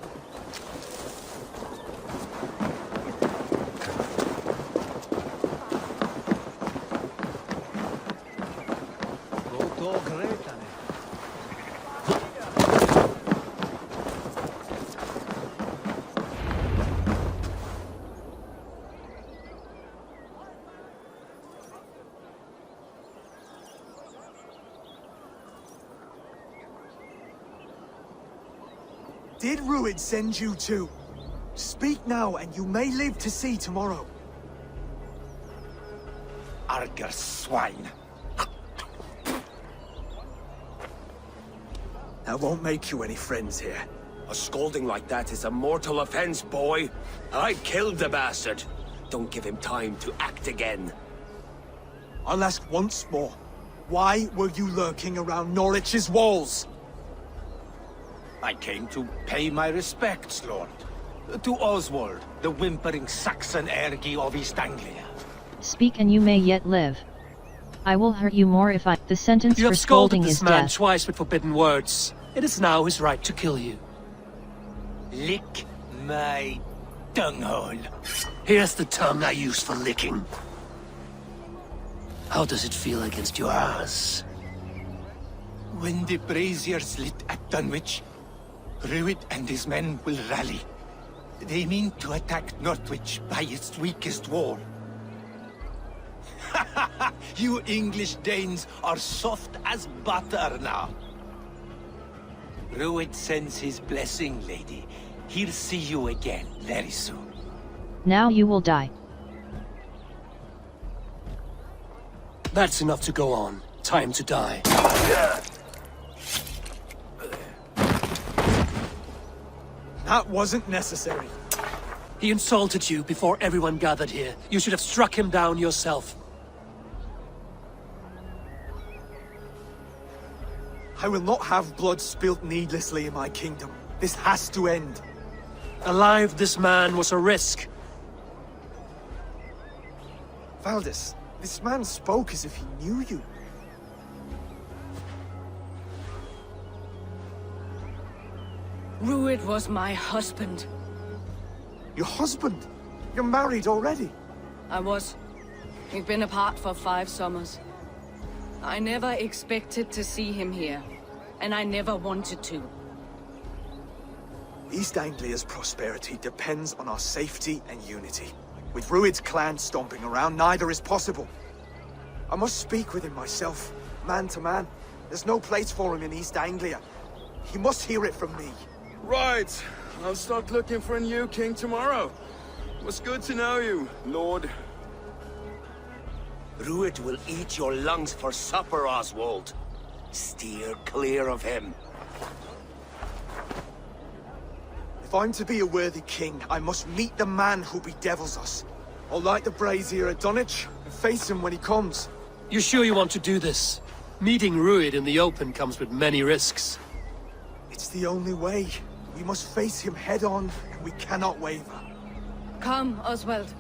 Did Rued send you too? Speak now, and you may live to see tomorrow. Arger swine. That won't make you any friends here. A scolding like that is a mortal offense, boy. I killed the bastard. Don't give him time to act again. I'll ask once more. Why were you lurking around Norwich's walls? I came to pay my respects, Lord. To Oswald, the whimpering Saxon ergi of East Anglia. Speak and you may yet live. I will hurt you more if I— The sentence You for have scolded scolding this is man death. twice with forbidden words. It is now his right to kill you. Lick my dunghole. Here's the tongue I use for licking. How does it feel against your ass? When the braziers lit at Dunwich, Rued and his men will rally. They mean to attack Northwich by its weakest wall. You English Danes are soft as butter now. Rued sends his blessing, lady. He'll see you again very soon. Now you will die. That's enough to go on. Time to die. That wasn't necessary. He insulted you before everyone gathered here. You should have struck him down yourself. I will not have blood spilt needlessly in my kingdom. This has to end. Alive, this man was a risk. Valdis, this man spoke as if he knew you. Rued was my husband. Your husband? You're married already? I was. We've been apart for 5 summers. I never expected to see him here, and I never wanted to. East Anglia's prosperity depends on our safety and unity. With Rued's clan stomping around, neither is possible. I must speak with him myself, man to man. There's no place for him in East Anglia. He must hear it from me. Right. I'll start looking for a new king tomorrow. It was good to know you, Lord. Rued will eat your lungs for supper, Oswald. Steer clear of him. If I'm to be a worthy king, I must meet the man who bedevils us. I'll light the brazier at Dunwich and face him when he comes. You sure you want to do this? Meeting Rued in the open comes with many risks. It's the only way. We must face him head on, and we cannot waver. Come, Oswald.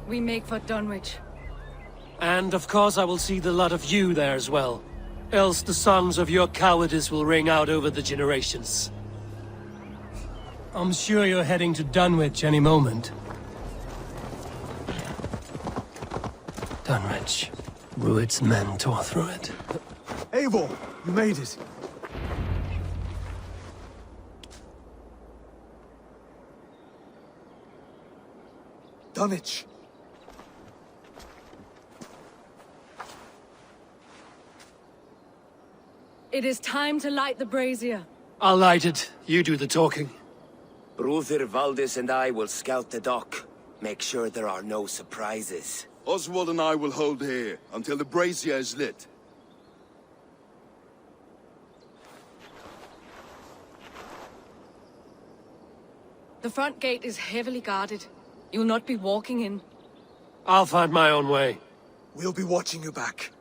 We make for Dunwich. And of course I will see the lot of you there as well. Else the songs of your cowardice will ring out over the generations. I'm sure you're heading to Dunwich any moment. Dunwich. Rued's men tore through it. Eivor, you made it. Dunwich. It is time to light the brazier. I'll light it. You do the talking. Brother Valdis and I will scout the dock. Make sure there are no surprises. Oswald and I will hold here until the brazier is lit. The front gate is heavily guarded. You'll not be walking in. I'll find my own way. We'll be watching you back.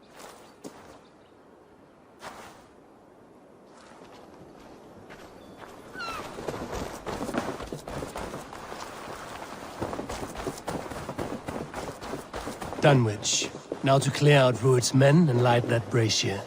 Dunwich. Now to clear out Rued's men and light that brazier.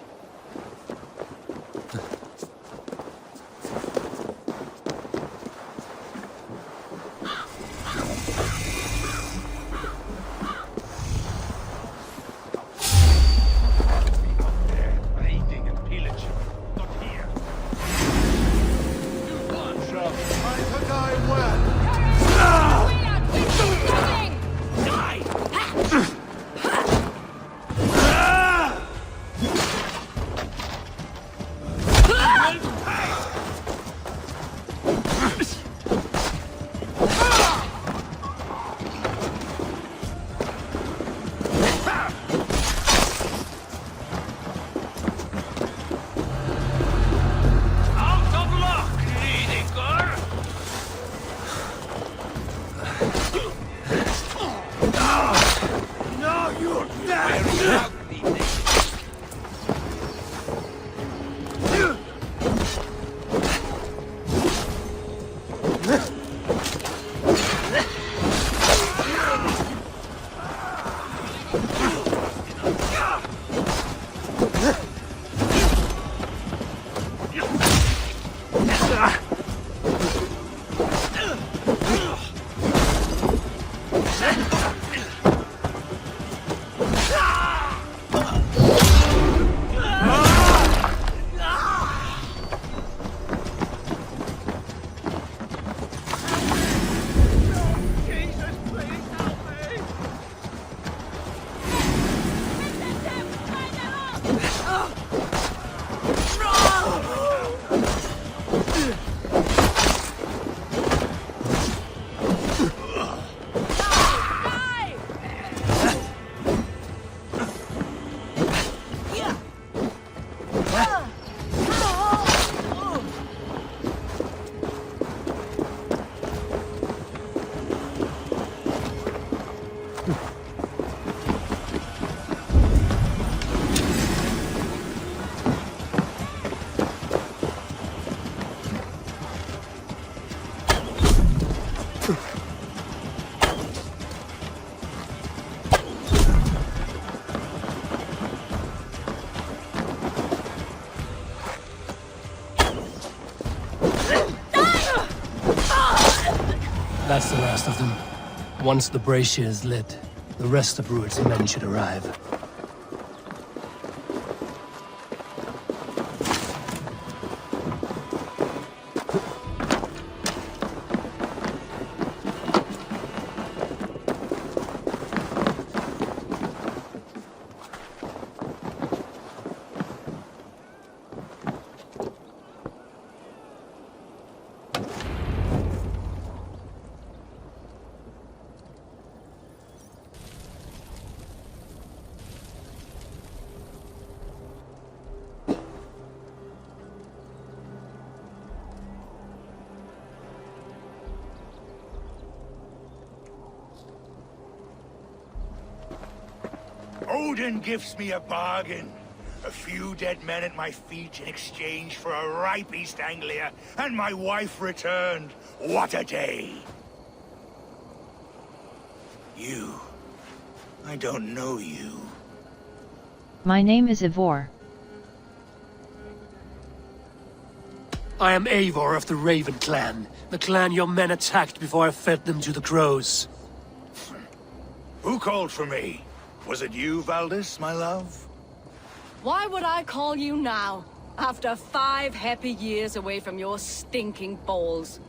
That's the last of them. Once the brazier is lit, the rest of Rued's men should arrive. Odin gives me a bargain. A few dead men at my feet in exchange for a ripe East Anglia, and my wife returned. What a day! You I don't know you. My name is Ivor. I am Eivor of the Raven Clan, the clan your men attacked before I fed them to the crows. Who called for me? Was it you, Valdis, my love? Why would I call you now, after 5 happy years away from your stinking balls?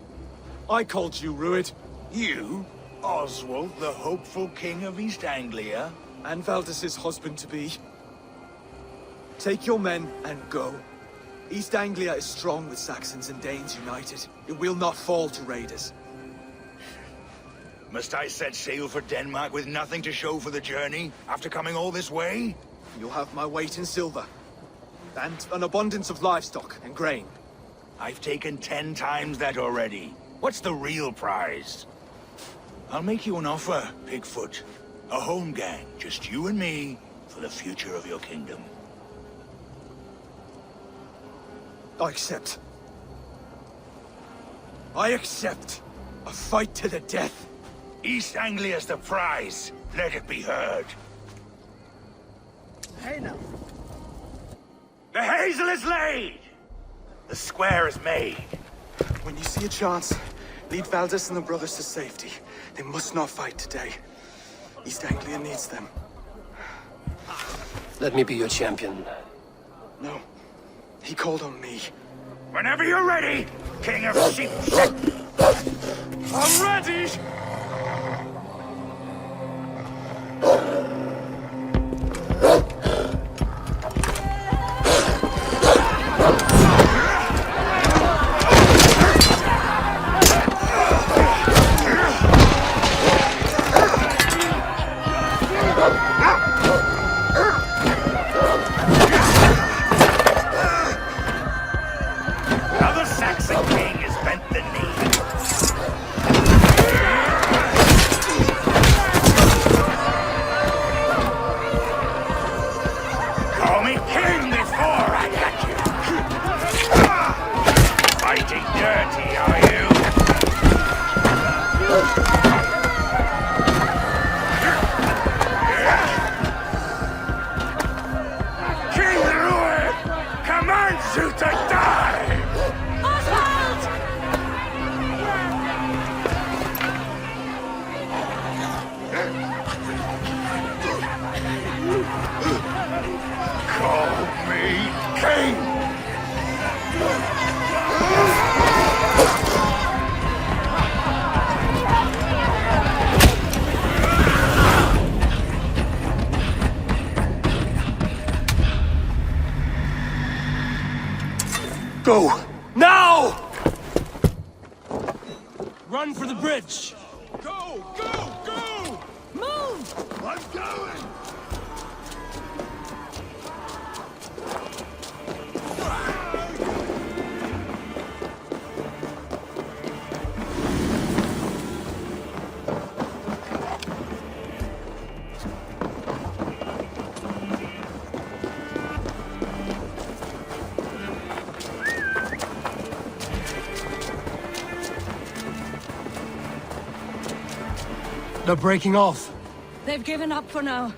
I called you, Rued. You? Oswald, the hopeful king of East Anglia? And Valdis's husband-to-be. Take your men and go. East Anglia is strong with Saxons and Danes united. It will not fall to raiders. Must I set sail for Denmark with nothing to show for the journey, after coming all this way? You'll have my weight in silver. And an abundance of livestock and grain. I've taken 10 times that already. What's the real prize? I'll make you an offer, Pigfoot. A home gang, just you and me, for the future of your kingdom. I accept. I accept. A fight to the death. East Anglia's the prize. Let it be heard. Hey now. The hazel is laid! The square is made. When you see a chance, lead Valdis and the brothers to safety. They must not fight today. East Anglia needs them. Let me be your champion. No. He called on me. Whenever you're ready, King of Sheep. I'm ready! Go! Now! Run for the bridge! Go! Go! Go! Move! I'm going! They're breaking off. They've given up for now.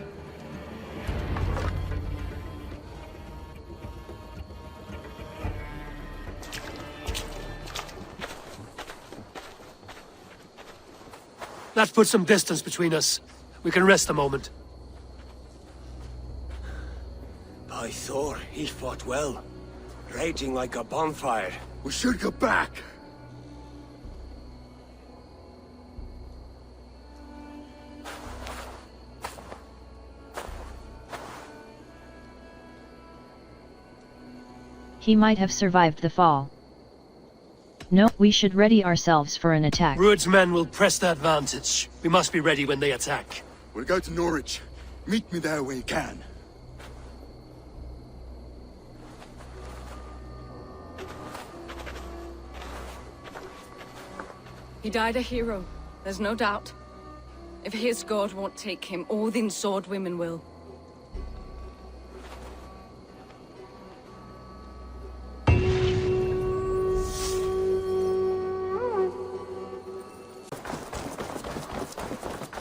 That puts some distance between us. We can rest a moment. By Thor, he fought well. Raging like a bonfire. We should go back. He might have survived the fall. No, we should ready ourselves for an attack. Rued's men will press the advantage. We must be ready when they attack. We'll go to Norwich. Meet me there when you can. He died a hero, there's no doubt. If his god won't take him, Odin's sword women will.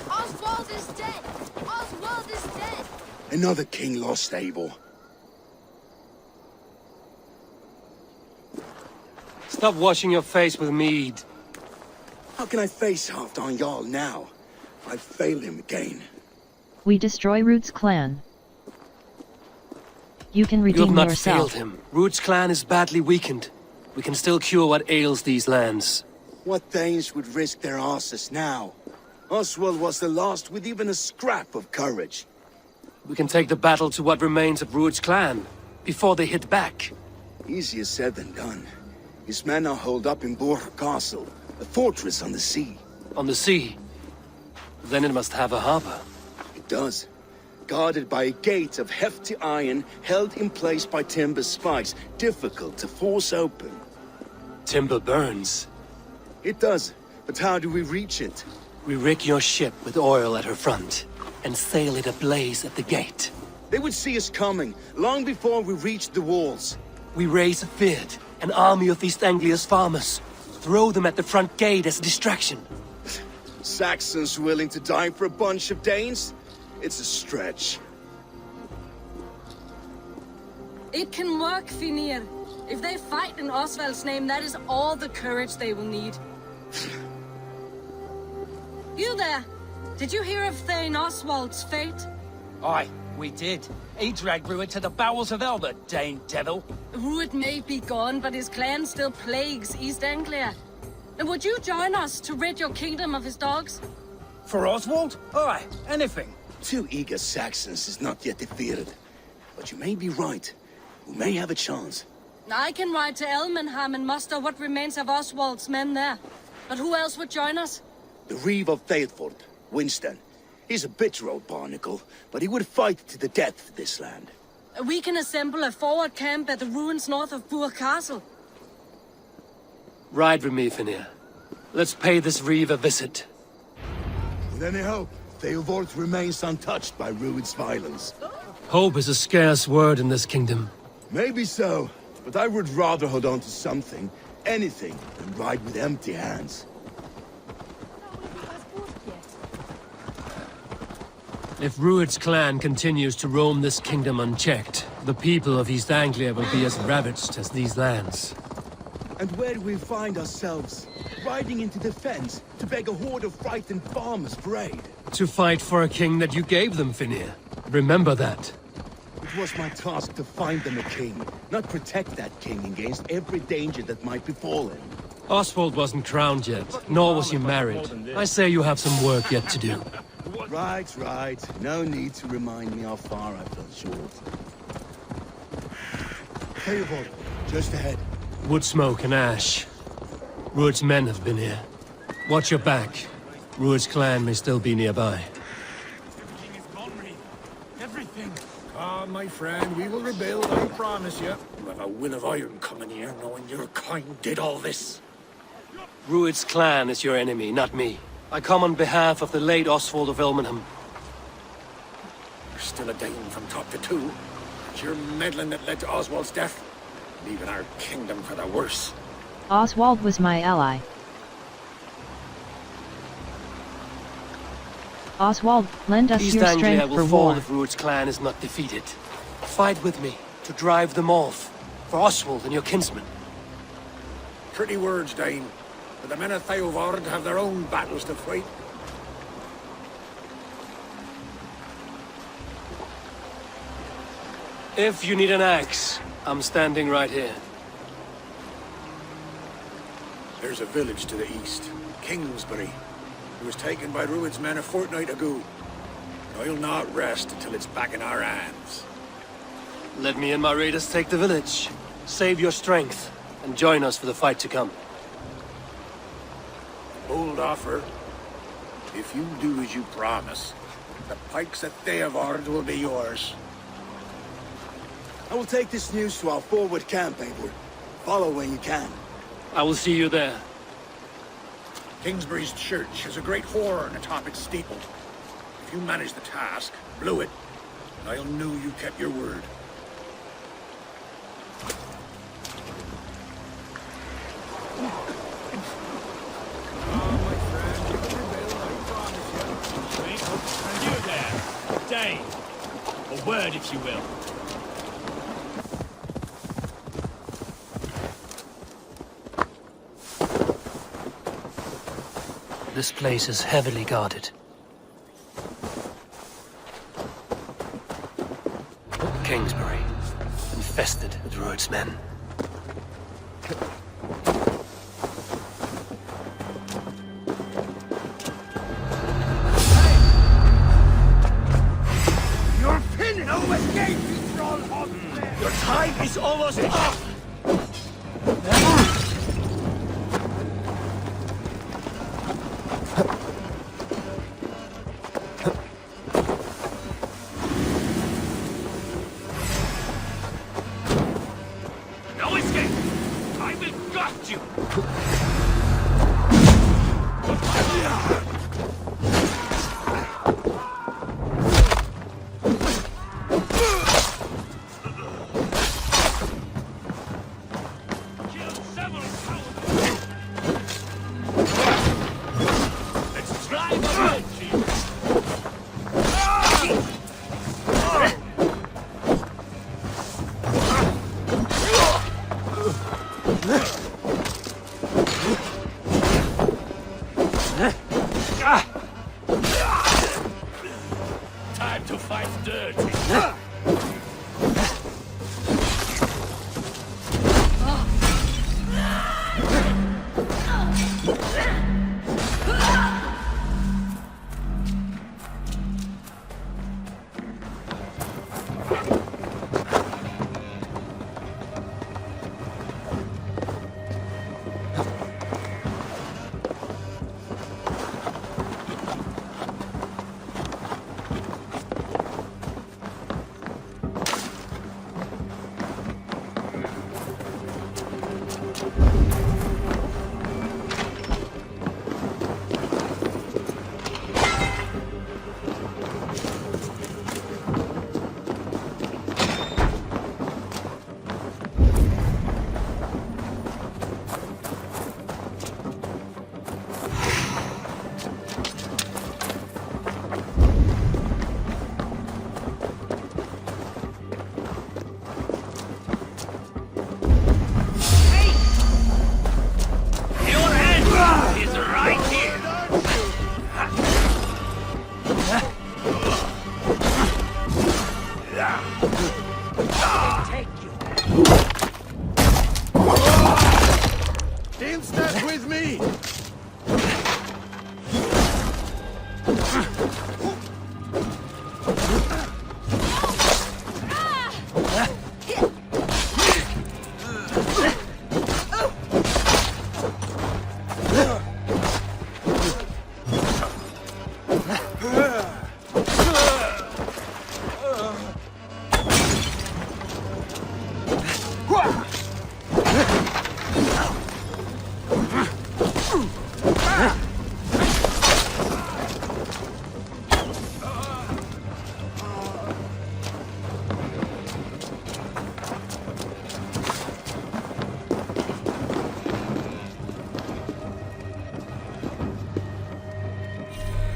Oswald is dead! Oswald! Another king lost, Abel. Stop washing your face with mead. How can I face Halfdan Jarl now? I've failed him again. We destroy Root's clan. You can You redeem have not yourself. failed him. Root's clan is badly weakened. We can still cure what ails these lands. What Danes would risk their asses now? Oswald was the last with even a scrap of courage. We can take the battle to what remains of Root's clan, before they hit back. Easier said than done. His men are holed up in Borg Castle, a fortress on the sea. On the sea? Then it must have a harbor. It does. Guarded by a gate of hefty iron, held in place by timber spikes, difficult to force open. Timber burns. It does, but how do we reach it? We rig your ship with oil at her front, and sail it ablaze at the gate. They would see us coming, long before we reached the walls. We raise a Fyrd, an army of East Anglia's farmers. Throw them at the front gate as a distraction. Saxons willing to die for a bunch of Danes? It's a stretch. It can work, Finir. If they fight in Oswald's name, that is all the courage they will need. You there! Did you hear of Thane Oswald's fate? Aye, we did. He dragged Rued to the bowels of Elba, Dane devil. Rued may be gone, but his clan still plagues East Anglia. And would you join us to rid your kingdom of his dogs? For Oswald? Aye, anything. 2 eager Saxons is not yet defeated. But you may be right. We may have a chance. I can ride to Elmenham and muster what remains of Oswald's men there. But who else would join us? The Reeve of Thetford, Winston. He's a bitter old barnacle, but he would fight to the death for this land. We can assemble a forward camp at the ruins north of Burr Castle. Ride with me, Finir. Let's pay this Reeve a visit. With any hope, Theodort remains untouched by Rued's violence. Hope is a scarce word in this kingdom. Maybe so, but I would rather hold on to something, anything, than ride with empty hands. If Rued's clan continues to roam this kingdom unchecked, the people of East Anglia will be as ravaged as these lands. And where do we find ourselves? Riding into defense to beg a horde of frightened farmers for aid. To fight for a king that you gave them, Finir. Remember that. It was my task to find them a king, not protect that king against every danger that might befall him. Oswald wasn't crowned yet, nor was he married. I say you have some work yet to do. Right. No need to remind me how far I fell short. Theodort, just ahead. Wood smoke and ash. Rued's men have been here. Watch your back. Rued's clan may still be nearby. Everything. Calm, my friend. We will rebuild, I promise you. You have a will of iron coming here, knowing your kind did all this. Rued's clan is your enemy, not me. I come on behalf of the late Oswald of Elmenham. You're still a Dane from top to two. It's your meddling that led to Oswald's death, leaving our kingdom for the worse. Oswald was my ally. Oswald, lend us East your Anglia strength for will fall war. if Rued's clan is not defeated. Fight with me to drive them off, for Oswald and your kinsmen. Pretty words, Dane. But the men of Theodord have their own battles to fight. If you need an axe, I'm standing right here. There's a village to the east, Kingsbury. It was taken by Rued's men a fortnight ago. I'll not rest until it's back in our hands. Let me and my raiders take the village. Save your strength, and join us for the fight to come. Bold offer. If you do as you promise, the pikes at Theodord will be yours. I will take this news to our forward camp, Eivor. Follow when you can. I will see you there. Kingsbury's church has a great horn atop its steeple. If you manage the task, blew it, I'll know you kept your word. And you there, Dane. A word, if you will. This place is heavily guarded. Kingsbury, infested with Druid's men. You're finished! No escape, you troll hog! Your time is almost up! No escape! I will gut you! Let's drive a wedge here! Time to fight dirty! Your end is right here! Team step with me!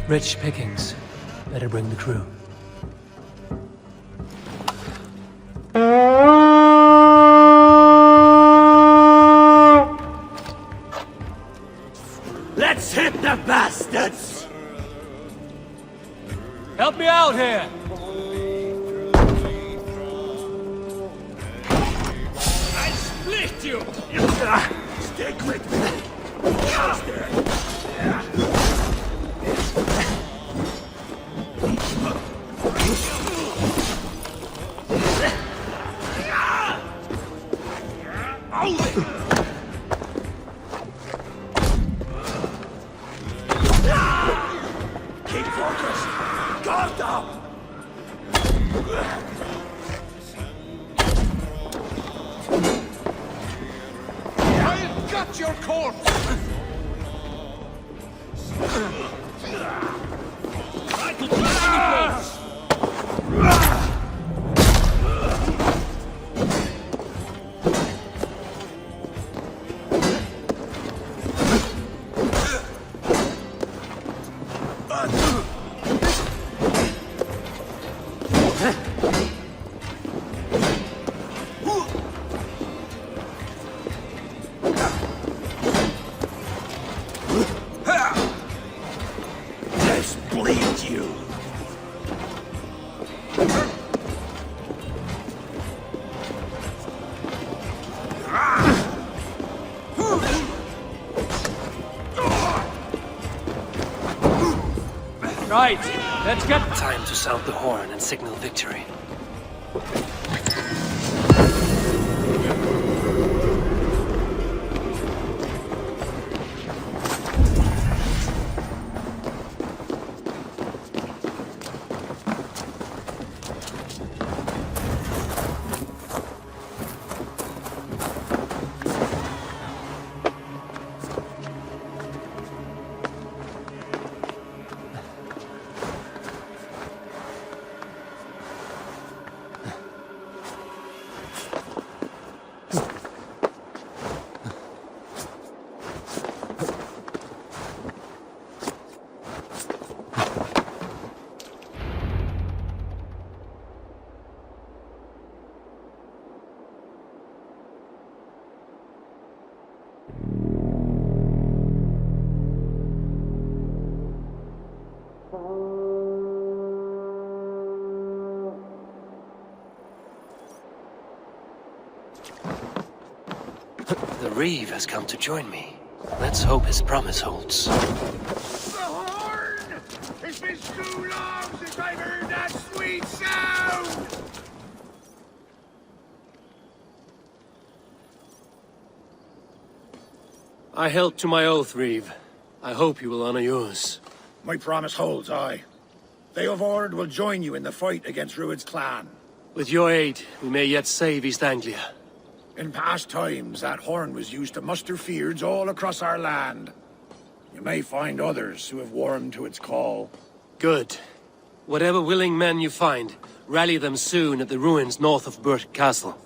Rich pickings. Better bring the crew. Let's hit the bastards! Help me out here! I'll split you! Stick with me! Almost there! Keep focused! Guard up! I'll gut your corpse! Try to drive me close! bleed you! Right, let's get... Time to sound the horn and signal victory. The Reeve has come to join me. Let's hope his promise holds. The horn! It's been too long since I've heard that sweet sound! I held to my oath, Reeve. I hope you will honor yours. My promise holds, aye. They of Ord will join you in the fight against Rued's clan. With your aid, we may yet save East Anglia. In past times, that horn was used to muster fyrds all across our land. You may find others who have warmed to its call. Good. Whatever willing men you find, rally them soon at the ruins north of Burt Castle.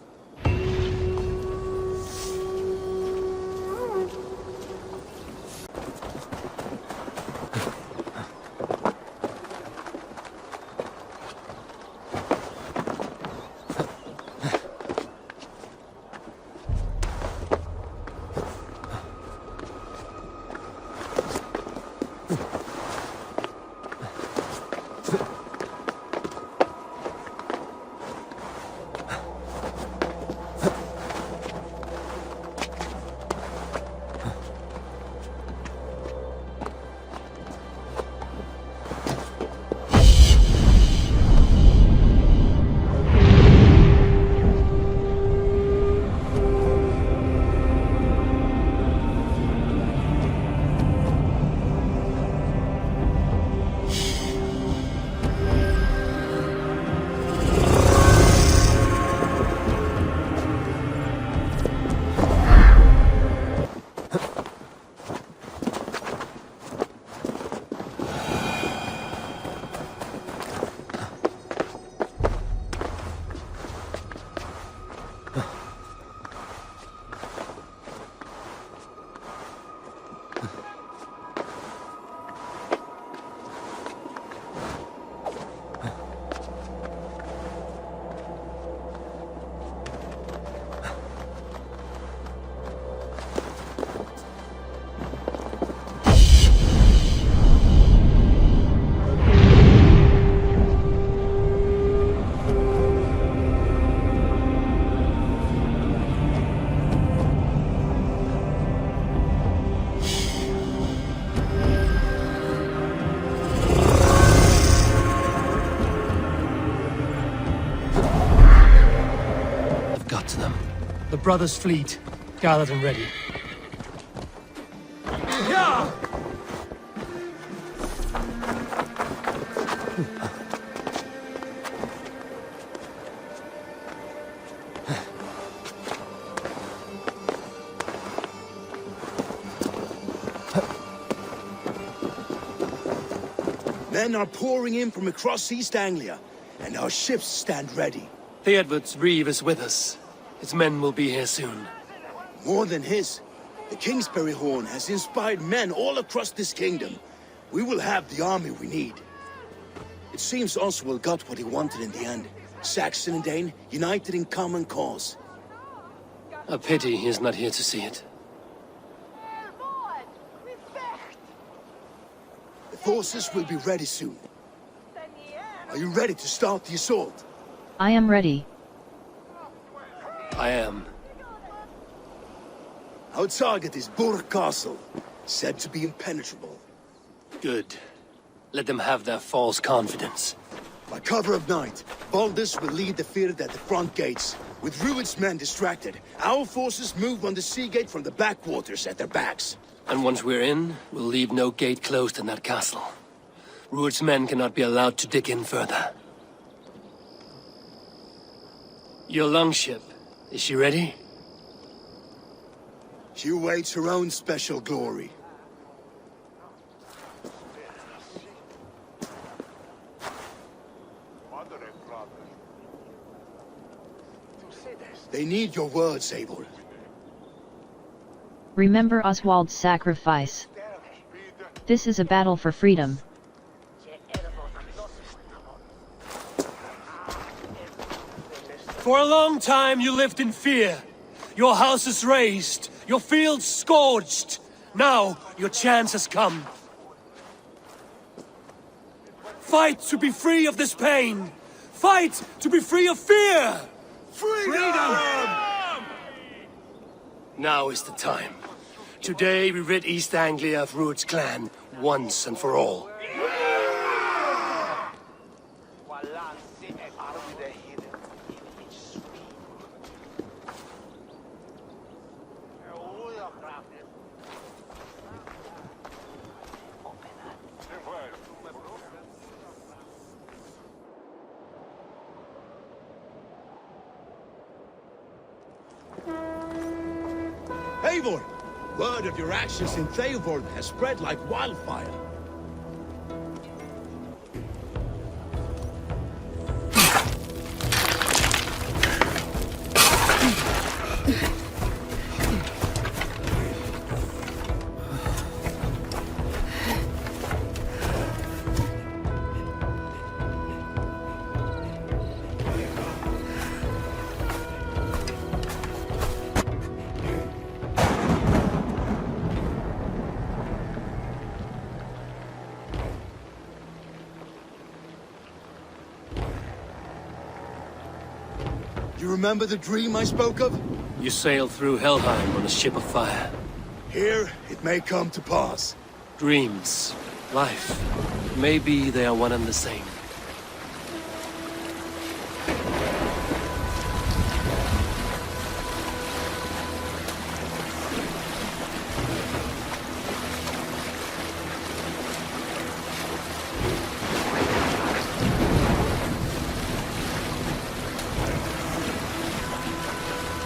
The brothers' fleet, gathered and ready. Yeah! Men are pouring in from across East Anglia, and our ships stand ready. Theodward's Reeve is with us. His men will be here soon. More than his. The Kingsbury Horn has inspired men all across this kingdom. We will have the army we need. It seems Oswald got what he wanted in the end. Saxon and Dane united in common cause. A pity he is not here to see it. The forces will be ready soon. Are you ready to start the assault? I am ready. I am. Our target is Burg Castle, said to be impenetrable. Good. Let them have their false confidence. By cover of night, Baldus will lead the field at the front gates. With Rued's men distracted, our forces move on the sea gate from the backwaters at their backs. And once we're in, we'll leave no gate closed in that castle. Rued's men cannot be allowed to dig in further. Your longship, is she ready? She awaits her own special glory. They need your words, Abel. Remember Oswald's sacrifice. This is a battle for freedom. For a long time you lived in fear. Your houses razed, your fields scorched. Now your chance has come. Fight to be free of this pain. Fight to be free of fear. Freedom! Now is the time. Today we rid East Anglia of Rued's clan once and for all. Eivor! Word of your actions in Theoborn has spread like wildfire. You remember the dream I spoke of? You sailed through Helheim on a ship of fire. Here, it may come to pass. Dreams, life, maybe they are one and the same.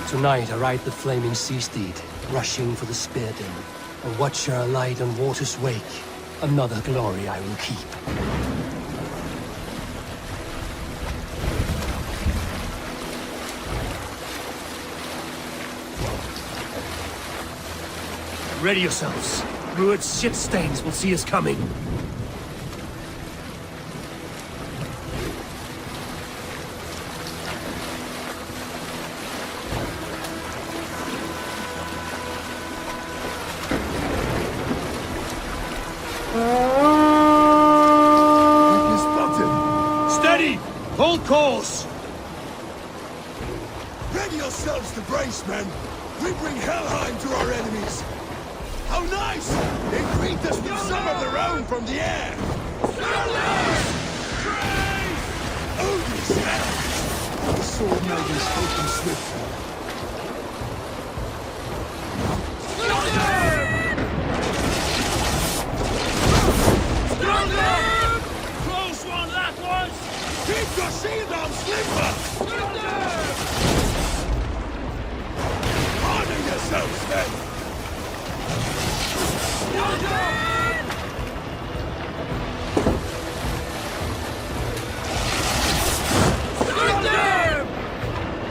Tonight I ride the flaming sea steed, rushing for the spear den. A watcher alight on water's wake. Another glory I will keep. Ready yourselves. Rued's shit stains will see us coming. Hold course! Ready yourselves to brace, men! We bring Helheim to our enemies! How nice! They greet us with some of their own from the air! Odin's hell! The sword maidens spoken swiftly. Close one, that was! Keep your shield on, Slimber! Honor yourselves, then!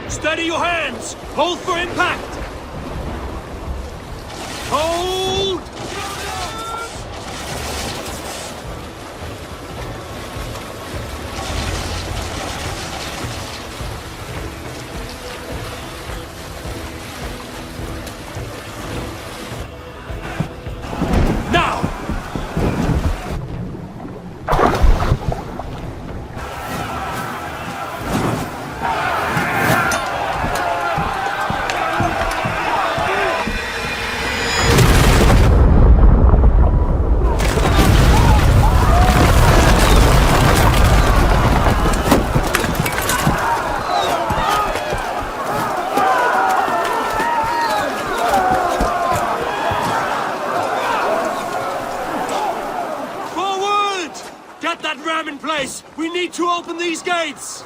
Steady your hands! Hold for impact! Hold! Get that ram in place! We need to open these gates!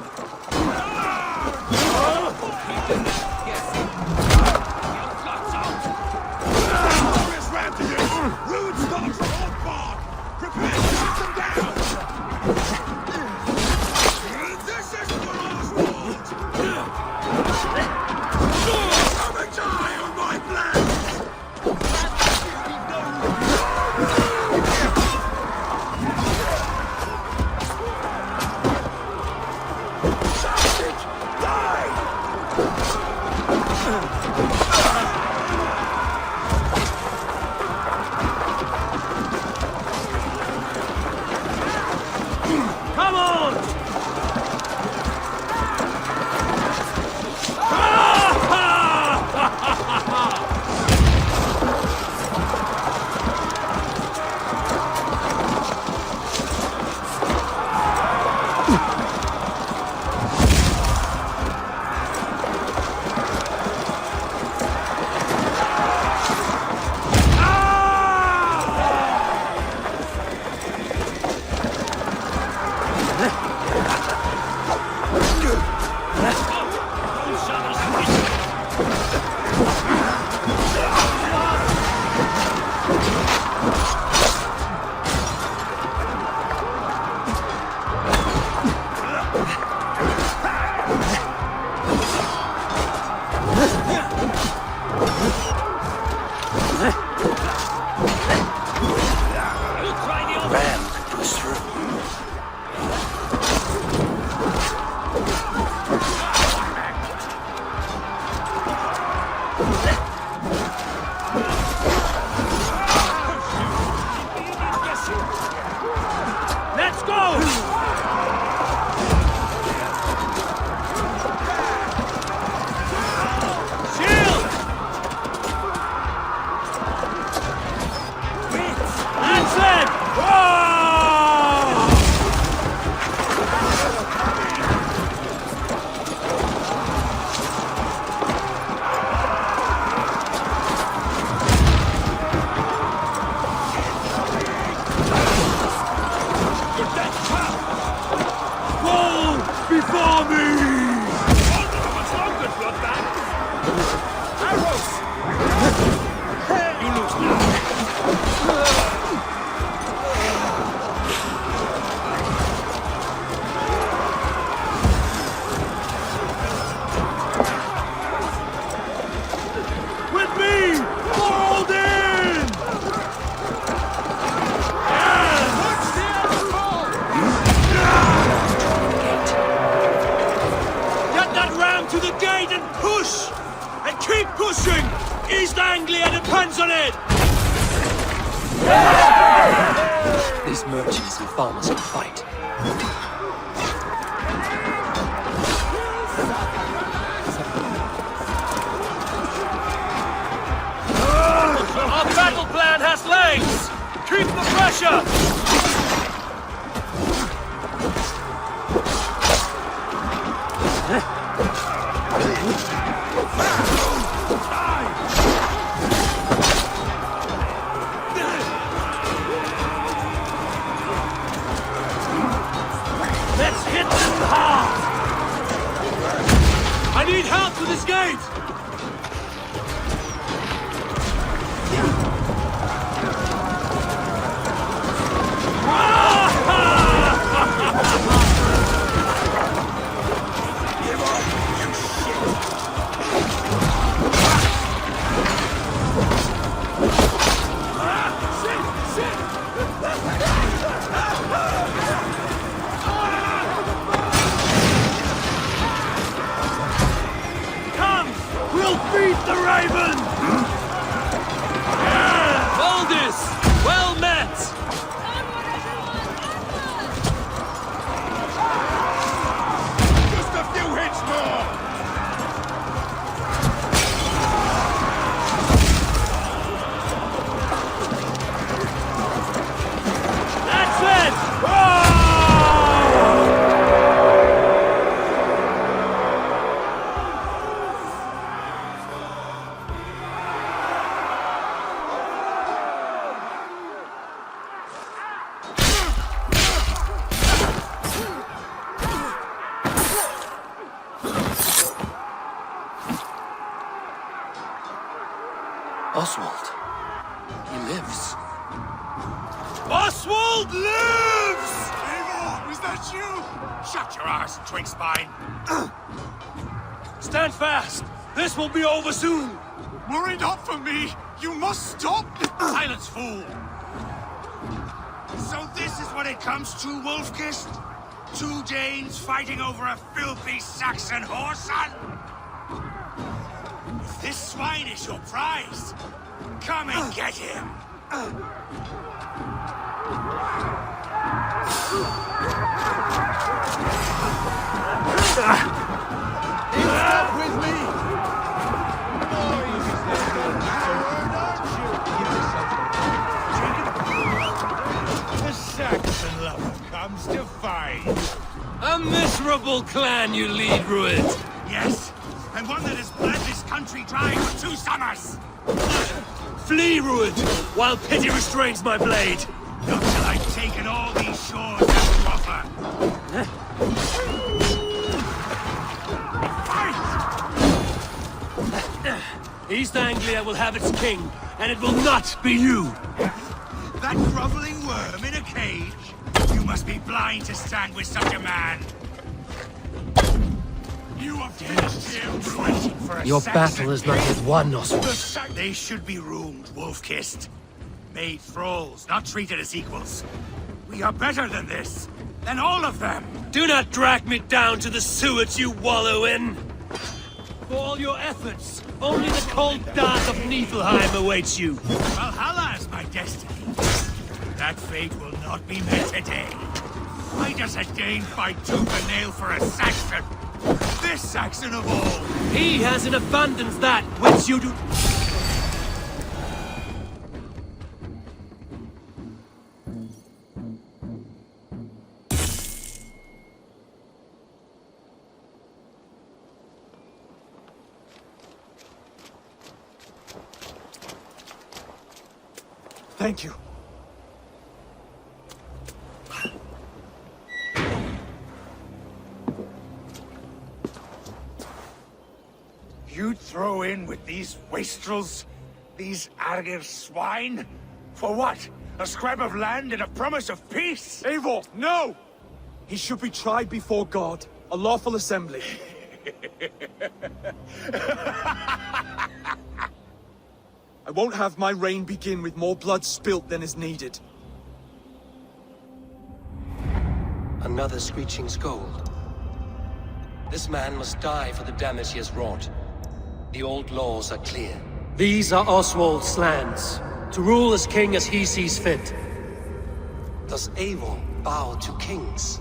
Rude storms are all barred! Prepare to shoot them down! This is the last word! Come and die on my plans! Come on! Let's go! Shield! That's it! Before me! What's wrong with bloodbath? Arrows! You lose now. With me! Hold in! To the gate and push! And keep pushing! East Anglia depends on it! These merchants and farmers will fight. Our battle plan has legs! Keep the pressure! Let's hit them hard! I need help to this gate! Beat the Raven! Yeah! Aldous! Well met! Just a few hits more! That's it! Oh! Oswald. He lives. Oswald lives! Eivor, is that you? Shut your arse, twig spine. Stand fast! This will be over soon! Worry not for me! You must stop! Silence, fool! So this is what it comes to, Wolfkist? 2 Danes fighting over a filthy Saxon whoreson? If this swine is your prize, come and get him! Stop with me! The Saxon lover comes to find. A miserable clan you lead, Rued. Yes, and one that has bled this country dry for 2 summers. Flee, Rued, while pity restrains my blade. Not till I've taken all these shores have to offer. East Anglia will have its king, and it will not be you. That groveling worm in a cage? You must be blind to stand with such a man. You have finished him fighting for a Your Saxon battle is not yet won, Oswald. They should be roomed, wolf-kissed. Made thralls, not treated as equals. We are better than this. Than all of them. Do not drag me down to the sewage you wallow in. For all your efforts, only the cold dark of Niflheim awaits you. Valhalla is my destiny. That fate will not be met today. Why does a Dane fight tooth and nail for a Saxon? This Saxon of all. He has in abundance that which you do... Thank you. You'd throw in with these wastrels? These Argir swine? For what? A scrap of land and a promise of peace? Eivor, no! He should be tried before God, a lawful assembly. I won't have my reign begin with more blood spilt than is needed. Another screeching scold. This man must die for the damage he has wrought. The old laws are clear. These are Oswald's lands, to rule as king as he sees fit. Does Eivor bow to kings?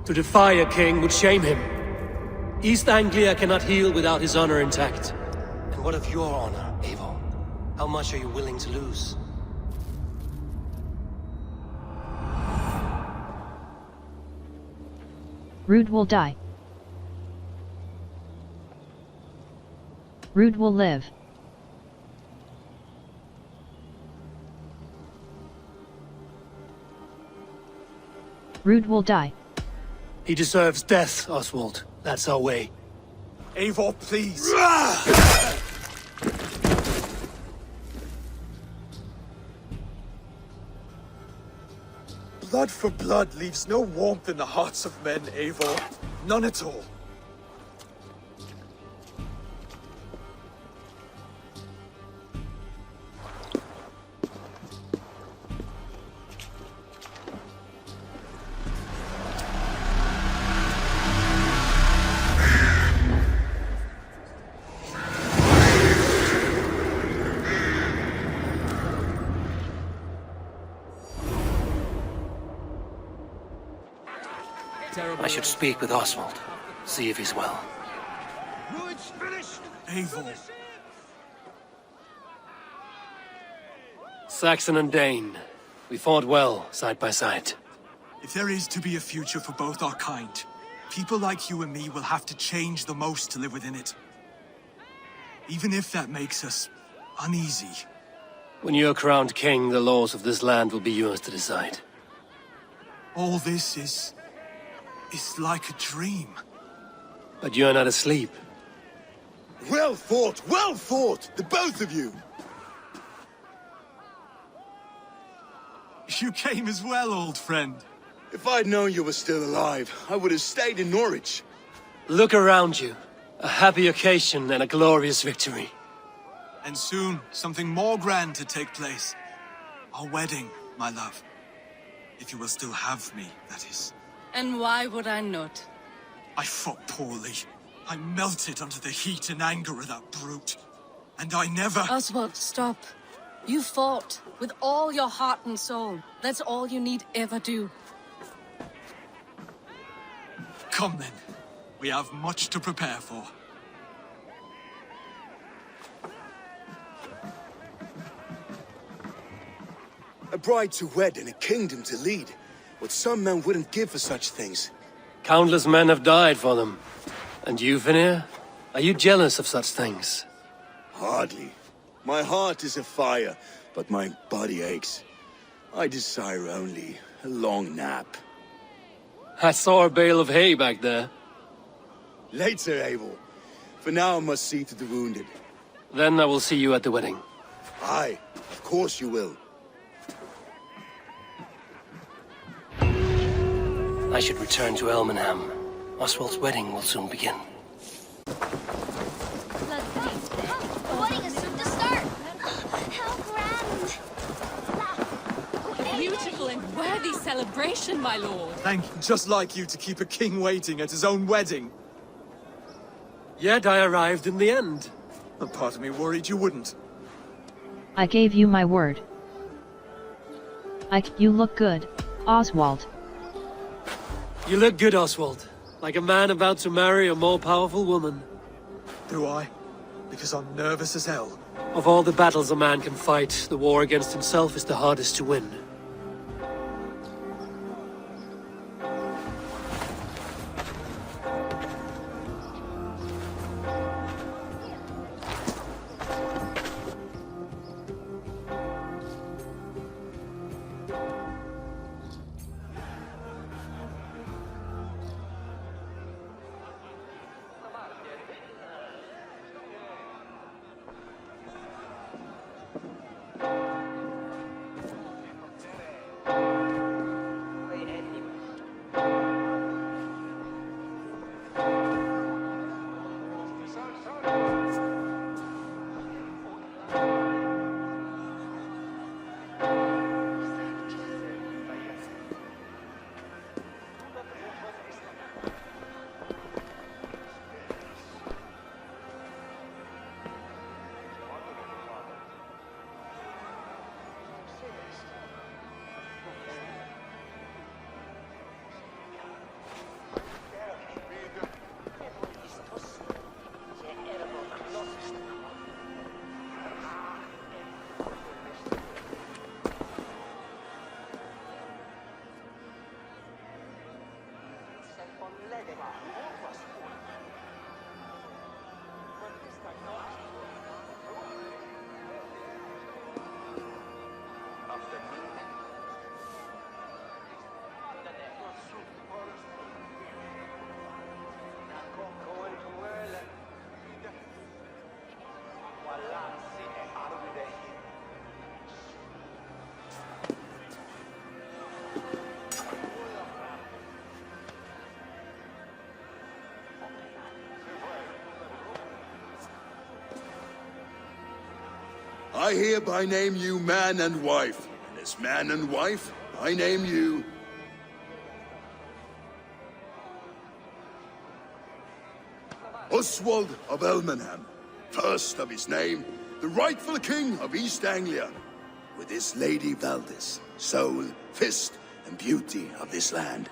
To defy a king would shame him. East Anglia cannot heal without his honor intact. And what of your honor, Eivor? How much are you willing to lose? Rude will die. Rude will live. Rude will die. He deserves death, Oswald. That's our way. Eivor, please! Blood for blood leaves no warmth in the hearts of men, Eivor. None at all. I should speak with Oswald. See if he's well. Rued's finished! Eivor. Saxon and Dane. We fought well, side by side. If there is to be a future for both our kind, people like you and me will have to change the most to live within it. Even if that makes us uneasy. When you're crowned king, the laws of this land will be yours to decide. All this is like a dream. But you're not asleep. Well fought, the both of you! You came as well, old friend. If I'd known you were still alive, I would have stayed in Norwich. Look around you. A happy occasion and a glorious victory. And soon, something more grand to take place. Our wedding, my love. If you will still have me, that is. And why would I not? I fought poorly. I melted under the heat and anger of that brute. And I never... Oswald, stop. You fought with all your heart and soul. That's all you need ever do. Come then. We have much to prepare for. A bride to wed and a kingdom to lead. What some men wouldn't give for such things. Countless men have died for them. And you, Vanir? Are you jealous of such things? Hardly. My heart is afire, but my body aches. I desire only a long nap. I saw a bale of hay back there. Later, Abel. For now I must see to the wounded. Then I will see you at the wedding. Aye, of course you will. I should return to Elmenham. Oswald's wedding will soon begin. The wedding is soon to start. How grand. Beautiful and worthy celebration, my lord. Thank you. Just like you to keep a king waiting at his own wedding. Yet I arrived in the end. A part of me worried you wouldn't. I gave you my word. You look good, Oswald. You look good, Oswald. Like a man about to marry a more powerful woman. Do I? Because I'm nervous as hell. Of all the battles a man can fight, the war against himself is the hardest to win. I hereby name you man and wife. And as man and wife, I name you... Oswald of Elmenham, first of his name, the rightful king of East Anglia, with his lady Valdis, soul, fist, and beauty of this land.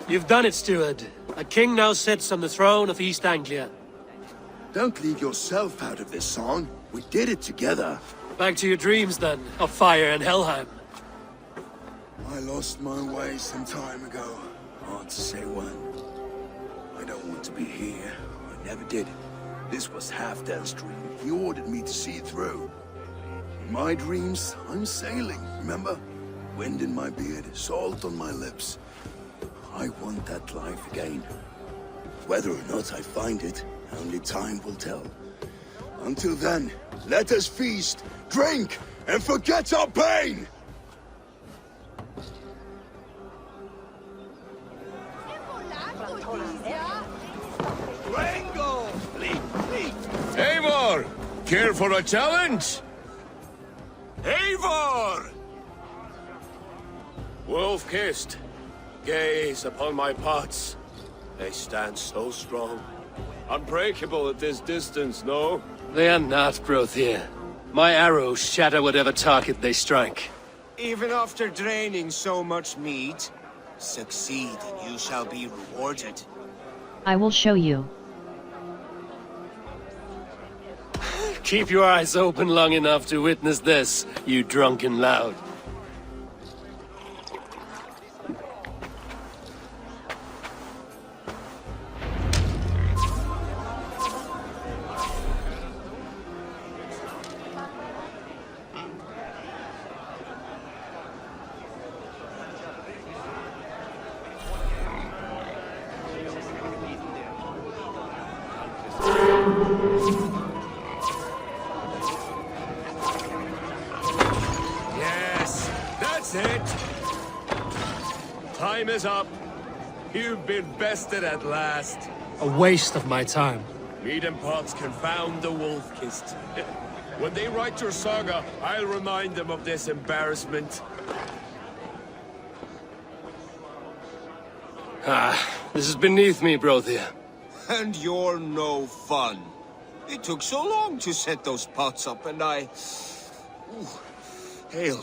You've done it, steward. A king now sits on the throne of East Anglia. Don't leave yourself out of this song. We did it together. Back to your dreams, then, of fire and Helheim. I lost my way some time ago. Hard to say when. I don't want to be here. I never did. This was Halfdan's dream. He ordered me to see it through. In my dreams, I'm sailing, remember? Wind in my beard, salt on my lips. I want that life again. Whether or not I find it, only time will tell. Until then, let us feast, drink, and forget our pain! Eivor! Care for a challenge? Eivor! Wolf-kissed, gaze upon my pots. They stand so strong. Unbreakable at this distance, no? They are not, Brothir. My arrows shatter whatever target they strike. Even after draining so much mead, succeed and you shall be rewarded. I will show you. Keep your eyes open long enough to witness this, you drunken lout. Yes, that's it. Time is up. You've been bested at last. A waste of my time. Mead and pots confound the wolf-kissed. When they write your saga, I'll remind them of this embarrassment. This is beneath me, Brothir. And you're no fun. It took so long to set those pots up, and I... Ooh, hail.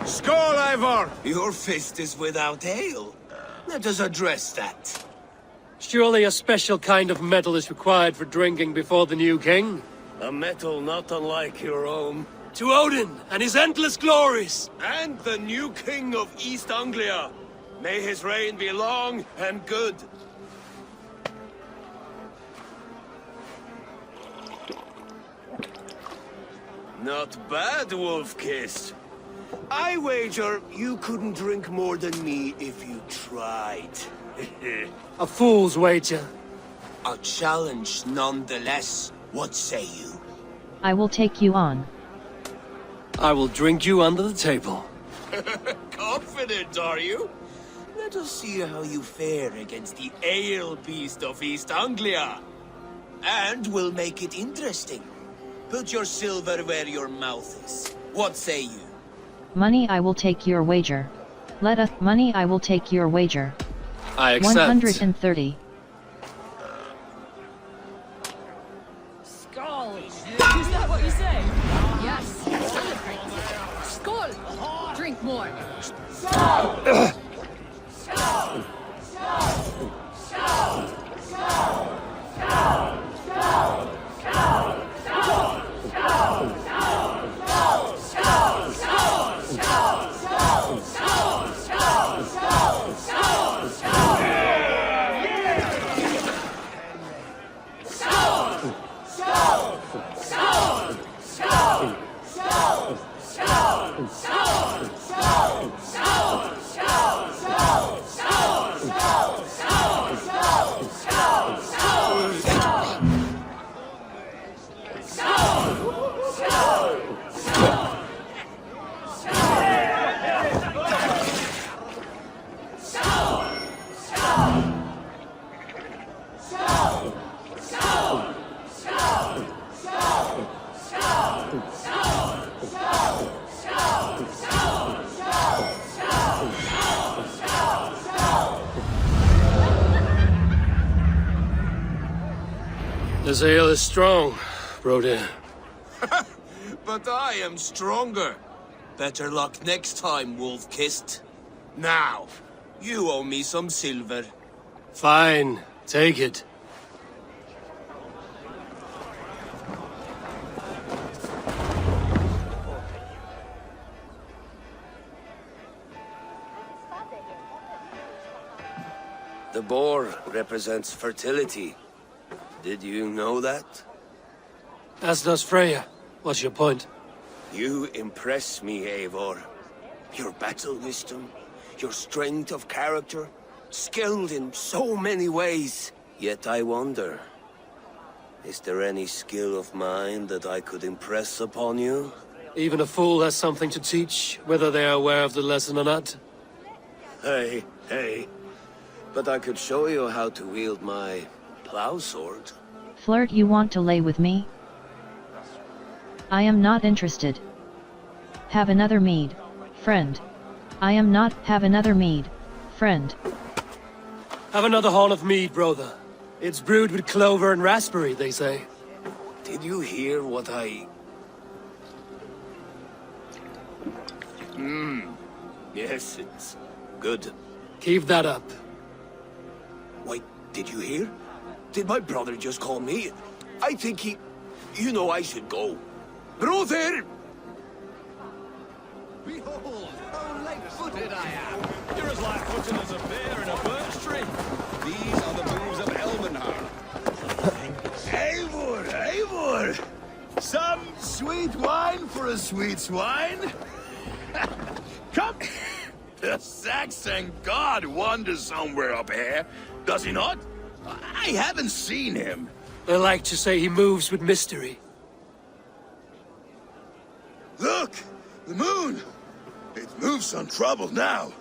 Skål, Eivor! Your fist is without ale. Let us address that. Surely a special kind of metal is required for drinking before the new king? A metal not unlike your own. To Odin and his endless glories! And the new king of East Anglia. May his reign be long and good. Not bad, Wolf-kissed. I wager you couldn't drink more than me if you tried. A fool's wager. A challenge nonetheless. What say you? I will take you on. I will drink you under the table. Confident, are you? Let us see how you fare against the ale beast of East Anglia. And we'll make it interesting. Put your silver where your mouth is. What say you? Money, I will take your wager. Money, I will take your wager. I accept. 130. Skål! Is that what you say? Yes. Celebrate. Skål! Drink more. Skål! This ale is strong, Brodir. But I am stronger. Better luck next time, Wolf-kissed. Now, you owe me some silver. Fine, take it. The boar represents fertility. Did you know that? As does Freya. What's your point? You impress me, Eivor. Your battle wisdom, your strength of character, skilled in so many ways. Yet I wonder, is there any skill of mine that I could impress upon you? Even a fool has something to teach, whether they are aware of the lesson or not. Hey. But I could show you how to wield my plow sword. Flirt, you want to lay with me? I am not interested. Have another mead, friend. I am not. Have another mead, friend. Have another horn of mead, brother. It's brewed with clover and raspberry, they say. Did you hear what I... Yes, it's good. Keep that up. Wait, did you hear? Did my brother just call me? I think he... You know I should go. Brother! Behold, how light-footed I am. You're as light-footed as a bear in a birch tree. These are the moves of Elmenhar. Eivor! Some sweet wine for a sweet swine? Come! The Saxon god wanders somewhere up here, does he not? I haven't seen him. They like to say he moves with mystery. Look! The moon! It moves untroubled now.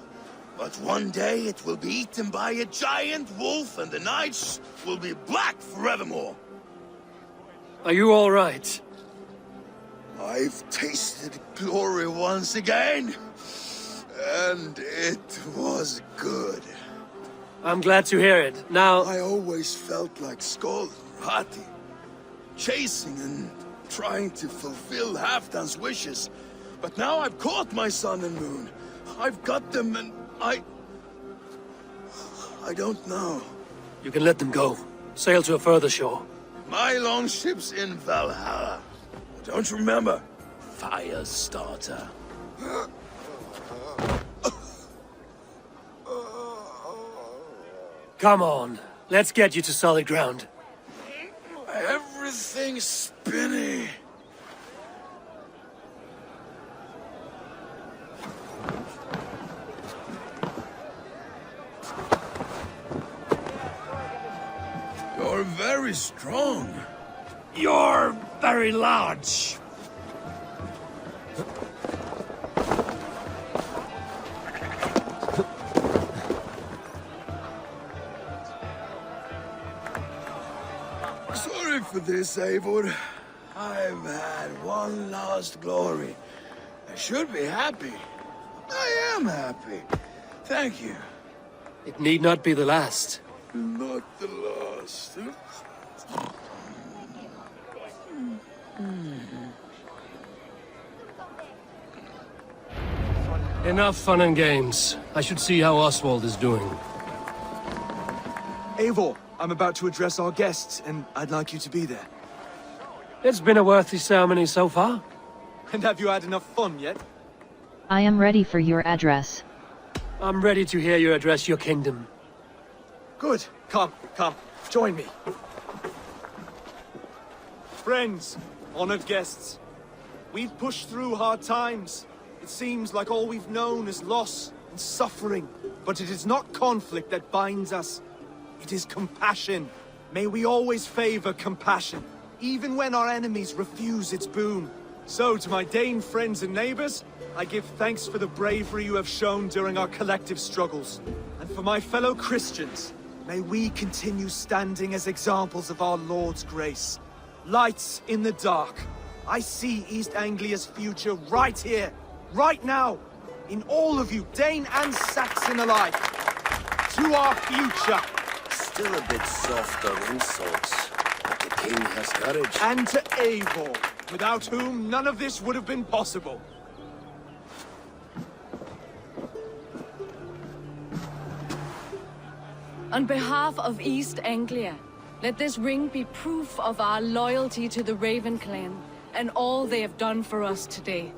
But one day it will be eaten by a giant wolf and the nights will be black forevermore. Are you all right? I've tasted glory once again. And it was good. I'm glad to hear it. Now... I always felt like Skoll Rati. Chasing and trying to fulfill Halfdan's wishes. But now I've caught my sun and moon. I've got them and I don't know. You can let them go. Sail to a further shore. My longship's in Valhalla. Don't you remember? Firestarter. Come on. Let's get you to solid ground. Everything's spinny. You're very strong. You're very large. Sorry for this, Eivor. I've had one last glory. I should be happy. I am happy. Thank you. It need not be the last. Not the last. Enough fun and games. I should see how Oswald is doing. Eivor, I'm about to address our guests, and I'd like you to be there. It's been a worthy ceremony so far. And have you had enough fun yet? I am ready for your address. I'm ready to hear you address your kingdom. Good. Come, join me. Friends, honored guests, we've pushed through hard times. It seems like all we've known is loss and suffering, but it is not conflict that binds us. It is compassion. May we always favor compassion, even when our enemies refuse its boon. So, to my Dane friends and neighbors, I give thanks for the bravery you have shown during our collective struggles. And for my fellow Christians, may we continue standing as examples of our Lord's grace. Lights in the dark. I see East Anglia's future right here, right now, in all of you, Dane and Saxon alike. To our future. Still a bit soft on insults. But the king has courage. And to Eivor, without whom none of this would have been possible. On behalf of East Anglia, let this ring be proof of our loyalty to the Raven clan and all they have done for us today.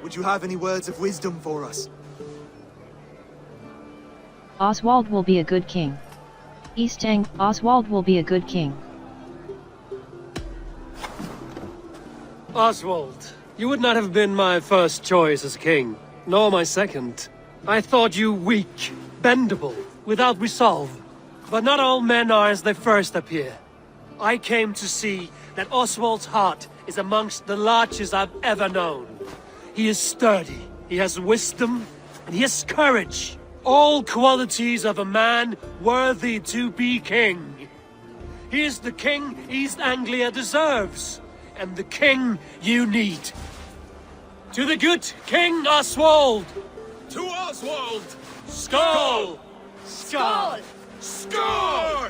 Would you have any words of wisdom for us? Oswald will be a good king. Oswald will be a good king. Oswald, you would not have been my first choice as king, nor my second. I thought you weak, bendable, without resolve. But not all men are as they first appear. I came to see that Oswald's heart is amongst the largest I've ever known. He is sturdy, he has wisdom, and he has courage. All qualities of a man worthy to be king. He is the king East Anglia deserves, and the king you need. To the good King Oswald! To Oswald! Skull! Skull! Skull!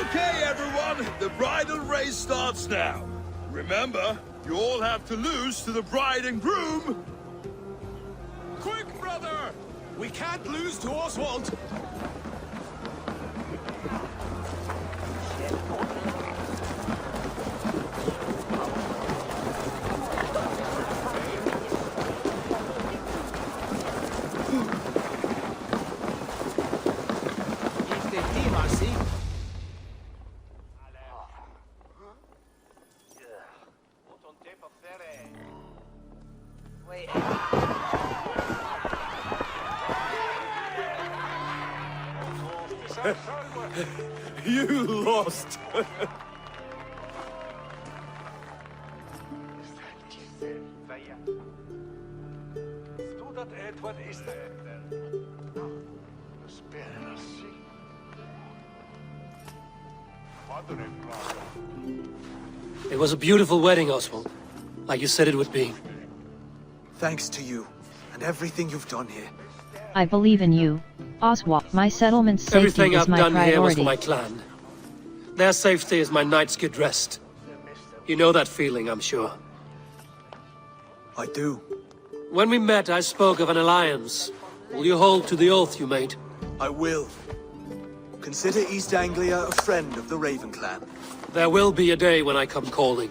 Okay, everyone, the bridal race starts now. Remember, you all have to lose to the bride and groom. Quick, brother! We can't lose to Oswald! You lost! It was a beautiful wedding, Oswald. Like you said it would be. Thanks to you, and everything you've done here. I believe in you, Oswald. My settlement's safety Everything is I've my done priority. here was for my clan. Their safety is my night's good rest. You know that feeling, I'm sure. I do. When we met, I spoke of an alliance. Will you hold to the oath you made? I will. Consider East Anglia a friend of the Raven clan. There will be a day when I come calling.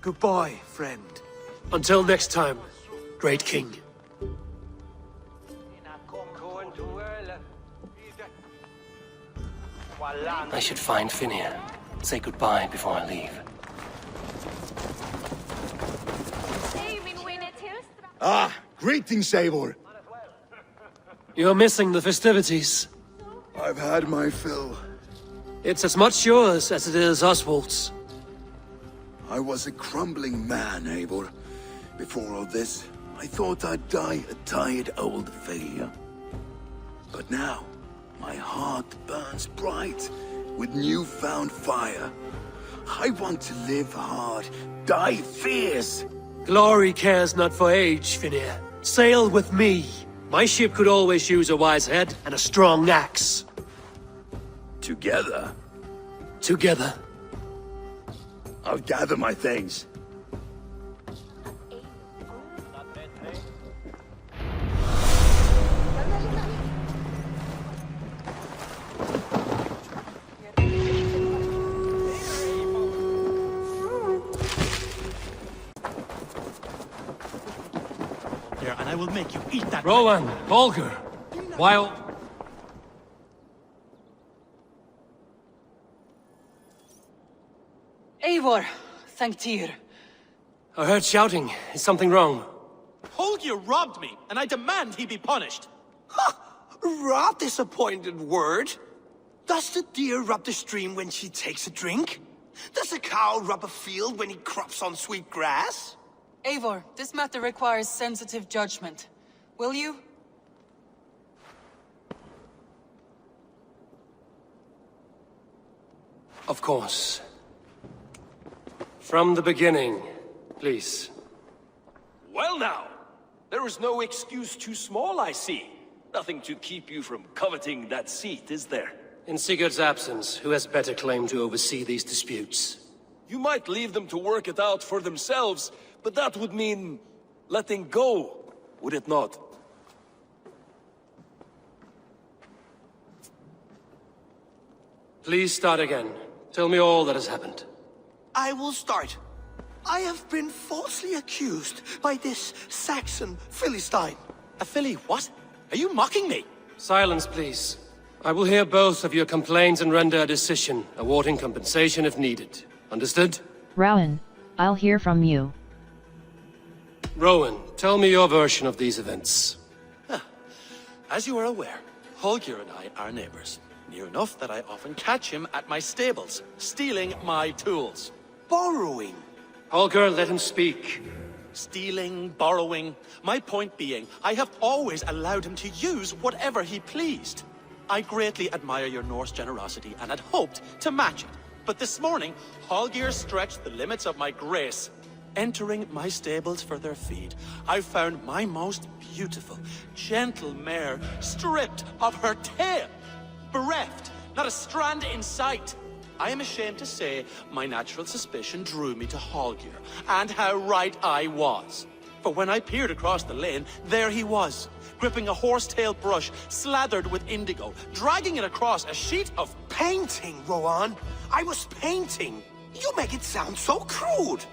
Goodbye, friend. Until next time, great king. I should find Finnir. Say goodbye before I leave. Ah, greetings, Eivor. You're missing the festivities. I've had my fill. It's as much yours as it is Oswald's. I was a crumbling man, Eivor. Before all this, I thought I'd die a tired old failure. But now, my heart burns bright with newfound fire. I want to live hard, die fierce. Glory cares not for age, Finnir. Sail with me. My ship could always use a wise head and a strong axe. Together? Together. I'll gather my things. And I will make you eat that. Rowan, Volker, while... Eivor, thank Tyr. I heard shouting. Is something wrong? Holger robbed me, and I demand he be punished. Rot disappointed word. Does the deer rub the stream when she takes a drink? Does a cow rub a field when he crops on sweet grass? Eivor, this matter requires sensitive judgment. Will you? Of course. From the beginning, please. Well now, there is no excuse too small, I see. Nothing to keep you from coveting that seat, is there? In Sigurd's absence, who has better claim to oversee these disputes? You might leave them to work it out for themselves, but that would mean letting go, would it not? Please start again. Tell me all that has happened. I will start. I have been falsely accused by this Saxon Philistine. A Philly what? Are you mocking me? Silence, please. I will hear both of your complaints and render a decision, awarding compensation if needed. Understood? Rowan, I'll hear from you. Rowan, tell me your version of these events. As you are aware, Holger and I are neighbors. Near enough that I often catch him at my stables, stealing my tools. Borrowing. Holger, let him speak. Stealing, borrowing. My point being, I have always allowed him to use whatever he pleased. I greatly admire your Norse generosity and had hoped to match it. But this morning, Holger stretched the limits of my grace. Entering my stables for their feed, I found my most beautiful, gentle mare stripped of her tail. Bereft, not a strand in sight. I am ashamed to say my natural suspicion drew me to Holger, and how right I was. For when I peered across the lane, there he was, gripping a horsetail brush slathered with indigo, dragging it across a sheet of painting, Rowan. I was painting. You make it sound so crude.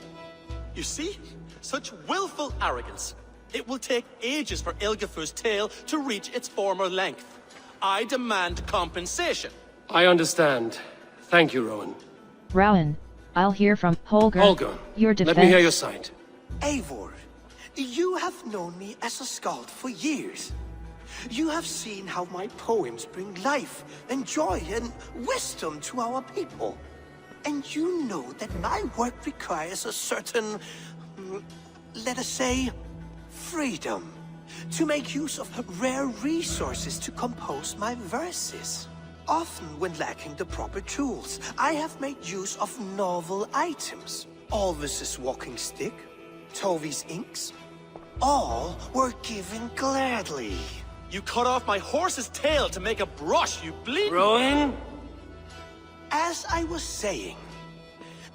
You see? Such willful arrogance. It will take ages for Ilgafur's tail to reach its former length. I demand compensation. I understand. Thank you, Rowan. Rowan, I'll hear from Holger. Holger, your defense. let me hear your side. Eivor, you have known me as a skald for years. You have seen how my poems bring life and joy and wisdom to our people. And you know that my work requires a certain, let us say, freedom, to make use of rare resources to compose my verses. Often when lacking the proper tools, I have made use of novel items. Alvis's walking stick, Tovi's inks, all were given gladly. You cut off my horse's tail to make a brush, you bleed. Rowan? As I was saying,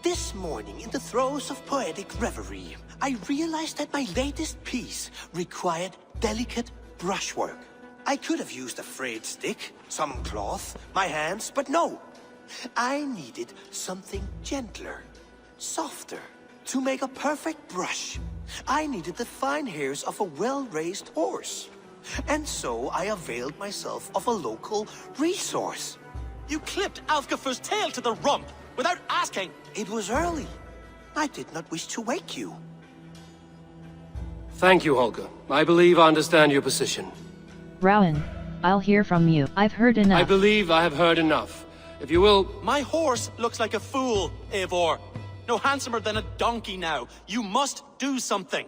this morning in the throes of poetic reverie, I realized that my latest piece required delicate brushwork. I could have used a frayed stick, some cloth, my hands, but no. I needed something gentler, softer. To make a perfect brush, I needed the fine hairs of a well-raised horse. And so I availed myself of a local resource. You clipped Alfgafur's tail to the rump, without asking. It was early. I did not wish to wake you. Thank you, Holger. I believe I understand your position. Rowan, I'll hear from you. I've heard enough. I believe I have heard enough. If you will... My horse looks like a fool, Eivor. No handsomer than a donkey now. You must do something.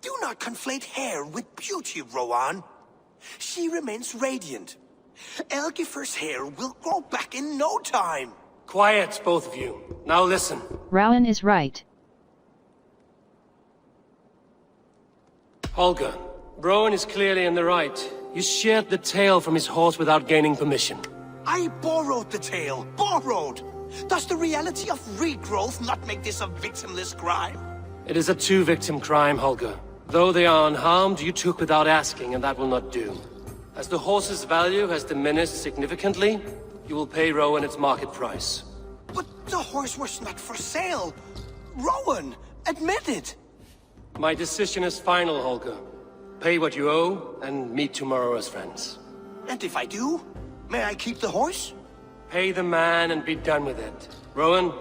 Do not conflate hair with beauty, Rowan. She remains radiant. Elgifur's hair will grow back in no time. Quiet, both of you. Now listen. Rowan is right. Holger, Rowan is clearly in the right. You sheared the tail from his horse without gaining permission. I borrowed the tail. Borrowed! Does the reality of regrowth not make this a victimless crime? It is a two-victim crime, Holger. Though they are unharmed, you took without asking, and that will not do. As the horse's value has diminished significantly, you will pay Rowan its market price. But the horse was not for sale. Rowan, admit it. My decision is final, Holger. Pay what you owe, and meet tomorrow as friends. And if I do, may I keep the horse? Pay the man and be done with it. Rowan,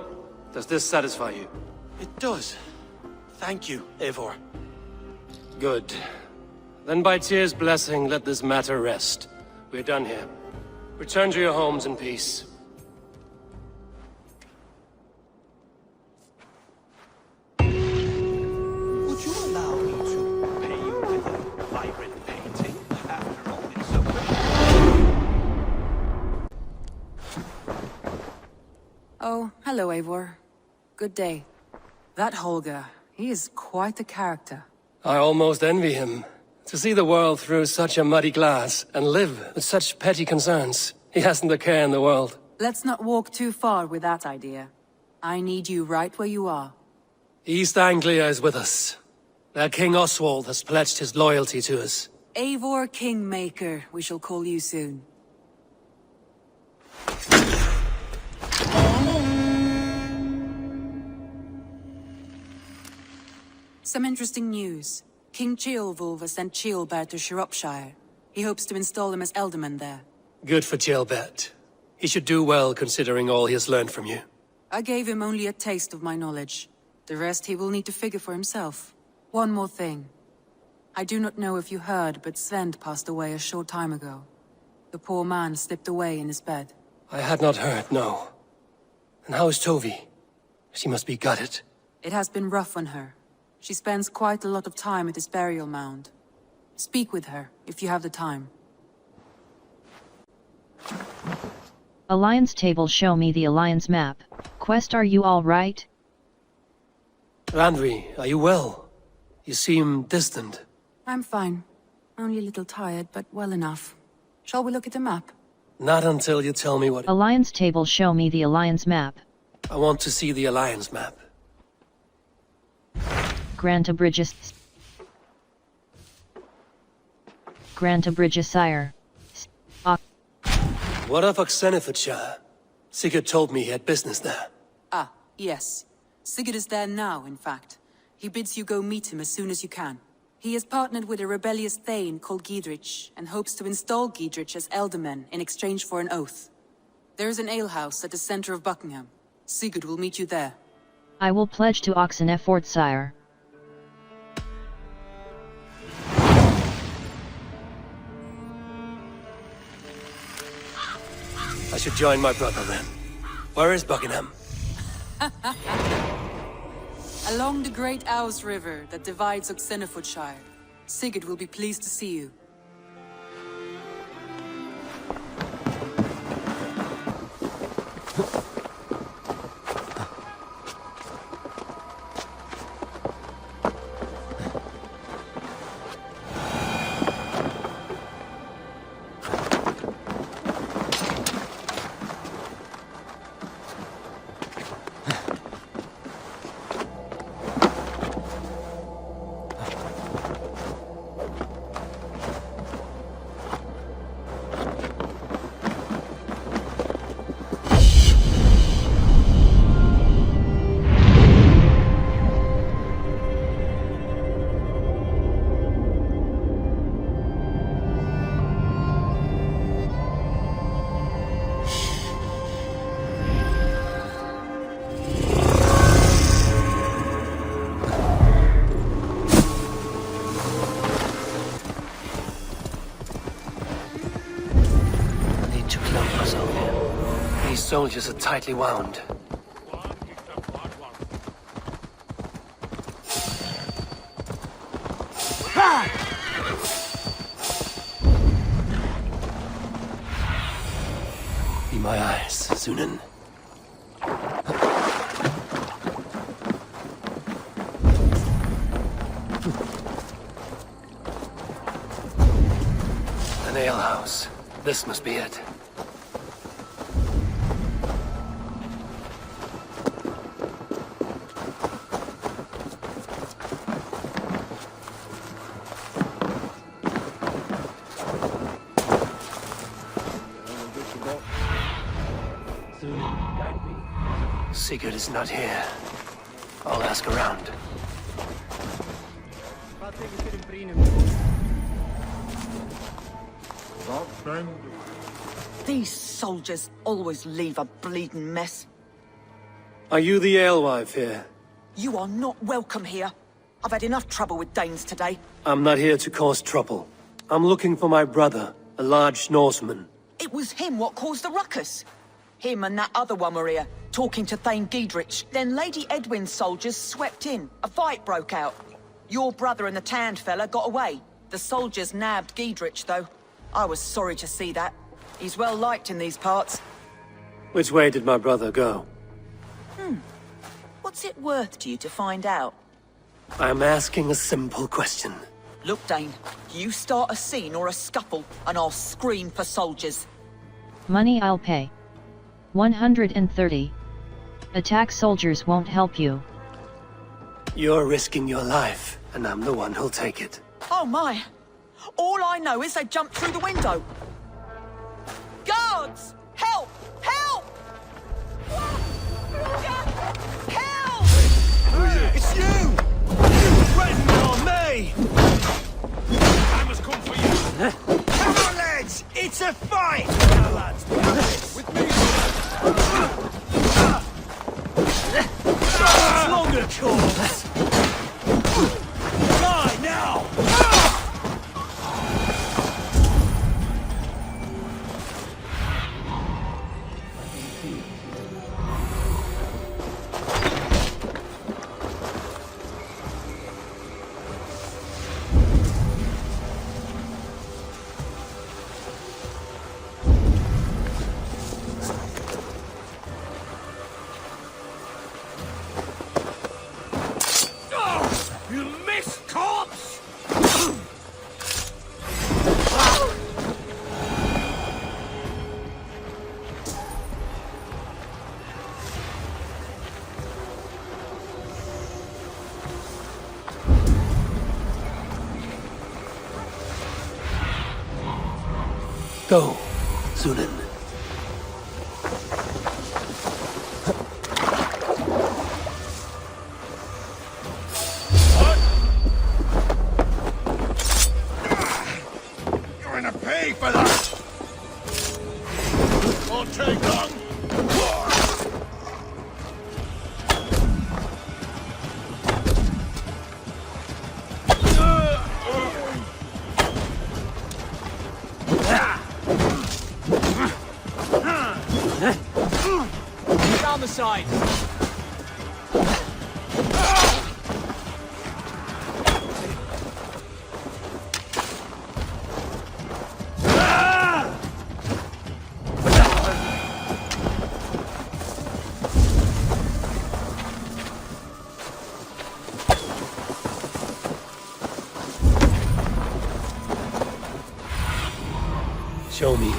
does this satisfy you? It does. Thank you, Eivor. Good. Then by Tyr's blessing, let this matter rest. We're done here. Return to your homes in peace. Would you allow me to pay you with a vibrant painting? After all, it's so Oh, hello, Eivor. Good day. That Holger, he is quite the character. I almost envy him. To see the world through such a muddy glass, and live with such petty concerns. He hasn't a care in the world. Let's not walk too far with that idea. I need you right where you are. East Anglia is with us. Their King Oswald has pledged his loyalty to us. Eivor Kingmaker, we shall call you soon. Some interesting news. King Ceolwulf has sent Ceolbert to Shropshire. He hopes to install him as Ealdorman there. Good for Ceolbert. He should do well considering all he has learned from you. I gave him only a taste of my knowledge. The rest he will need to figure for himself. One more thing. I do not know if you heard, but Svend passed away a short time ago. The poor man slipped away in his bed. I had not heard, no. And how is Tovi? She must be gutted. It has been rough on her. She spends quite a lot of time at his burial mound. Speak with her, if you have the time. Alliance table, show me the Alliance map. Quest, are you all right? Randvi, are you well? You seem distant. I'm fine. Only a little tired, but well enough. Shall we look at the map? Not until you tell me what... Alliance table, show me the Alliance map. I want to see the Alliance map. Granta Bridges, sire. What of Oxenfordshire? Sigurd told me he had business there. Ah, yes. Sigurd is there now, in fact. He bids you go meet him as soon as you can. He has partnered with a rebellious Thane called Giedrich, and hopes to install Giedrich as Ealdorman in exchange for an oath. There is an alehouse at the center of Buckingham. Sigurd will meet you there. I will pledge to Oxenford, sire. I should join my brother then. Where is Buckingham? Along the great Ouse River that divides Oxenfordshire. Sigurd will be pleased to see you. Soldiers are tightly wound. Be my eyes, Sunan. An alehouse. This must be it. Sigurd is not here. I'll ask around. These soldiers always leave a bleeding mess. Are you the alewife here? You are not welcome here. I've had enough trouble with Danes today. I'm not here to cause trouble. I'm looking for my brother, a large Norseman. It was him what caused the ruckus. Him and that other one were here, talking to Thane Giedrich. Then Lady Edwin's soldiers swept in. A fight broke out. Your brother and the tanned fella got away. The soldiers nabbed Giedrich, though. I was sorry to see that. He's well liked in these parts. Which way did my brother go? What's it worth to you to find out? I'm asking a simple question. Look, Dane, you start a scene or a scuffle, and I'll scream for soldiers. Money I'll pay. 130. Attack soldiers won't help you. You're risking your life, and I'm the one who'll take it. Oh my! All I know is they jumped through the window. Guards! Help! Help! Help! It's you! You You missed, corpse! Go, Zunin. You're gonna pay for that! Won't take long! Down the side. Show me.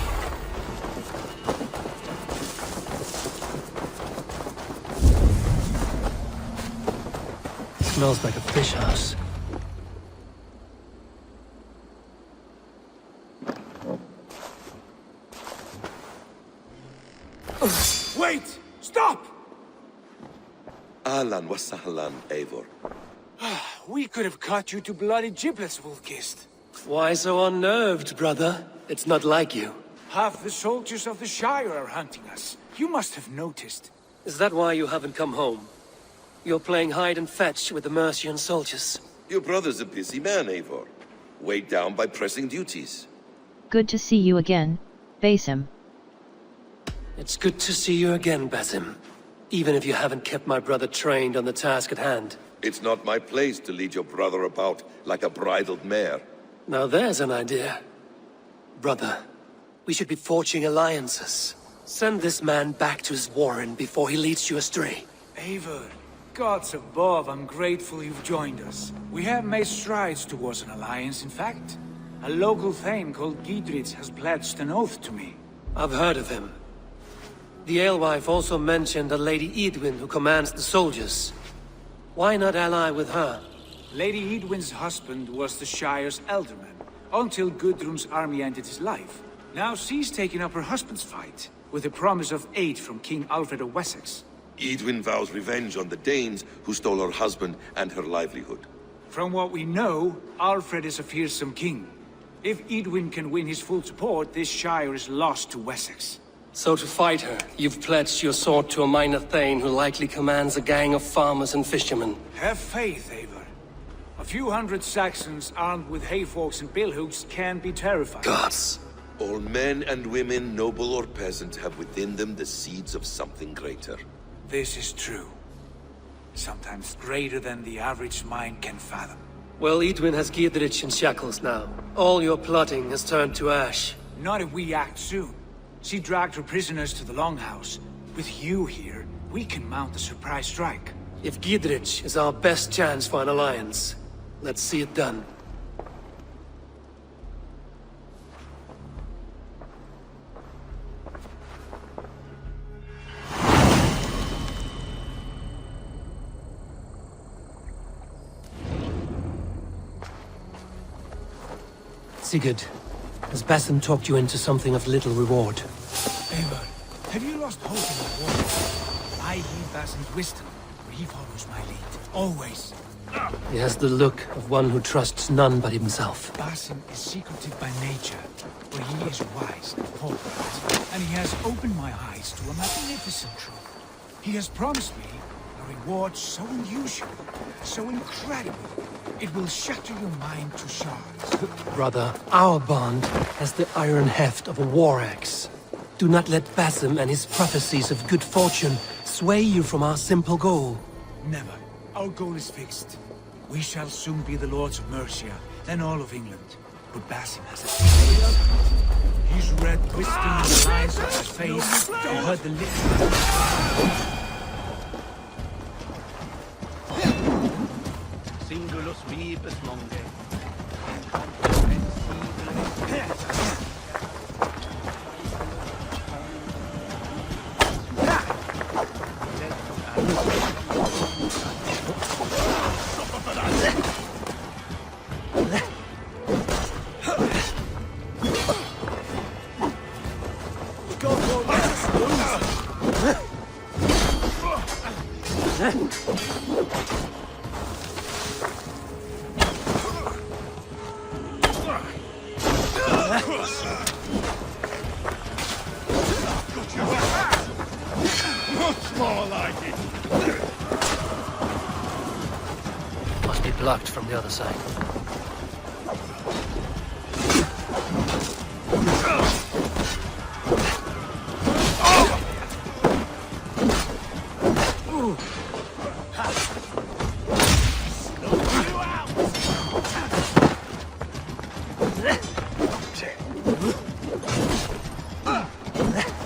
Smells like a fish house. Wait! Stop! Ahlan wa sahlan, Eivor. We could have cut you to bloody giblets, Wolfkist. Why so unnerved, brother? It's not like you. Half the soldiers of the Shire are hunting us. You must have noticed. Is that why you haven't come home? You're playing hide and fetch with the Mercian soldiers. Your brother's a busy man, Eivor. Weighed down by pressing duties. Good to see you again, Basim. It's good to see you again, Basim. Even if you haven't kept my brother trained on the task at hand. It's not my place to lead your brother about like a bridled mare. Now there's an idea. Brother, we should be forging alliances. Send this man back to his warren before he leads you astray. Eivor, gods above, I'm grateful you've joined us. We have made strides towards an alliance, in fact. A local thane called Giedrich has pledged an oath to me. I've heard of him. The alewife also mentioned a Lady Edwin who commands the soldiers. Why not ally with her? Lady Edwin's husband was the Shire's elderman, until Gudrun's army ended his life. Now she's taken up her husband's fight, with the promise of aid from King Alfred of Wessex. Edwin vows revenge on the Danes who stole her husband and her livelihood. From what we know, Alfred is a fearsome king. If Edwin can win his full support, this Shire is lost to Wessex. So to fight her, you've pledged your sword to a minor thane who likely commands a gang of farmers and fishermen. Have faith, Eivor. A few hundred Saxons armed with hayforks and billhooks can be terrifying. Gods! All men and women, noble or peasant, have within them the seeds of something greater. This is true. Sometimes greater than the average mind can fathom. Well, Edwin has Giedrich in shackles now. All your plotting has turned to ash. Not if we act soon. She dragged her prisoners to the Longhouse. With you here, we can mount a surprise strike. If Giedrich is our best chance for an alliance, let's see it done. Sigurd, has Basim talked you into something of little reward? Eivor, have you lost hope in the war? I heed Basim's wisdom, but he follows my lead. Always. He has the look of one who trusts none but himself. Basim is secretive by nature, but he is wise and forthright, and he has opened my eyes to a magnificent truth. He has promised me a reward so unusual, so incredible, it will shatter your mind to shards. Brother, our bond has the iron heft of a war axe. Do not let Basim and his prophecies of good fortune sway you from our simple goal. Never. Our goal is fixed. We shall soon be the lords of Mercia, then all of England. But Basim has a secret. He's read wisdom in the lines of my face and heard the Singulus vivus longe. Must be blocked from the other side.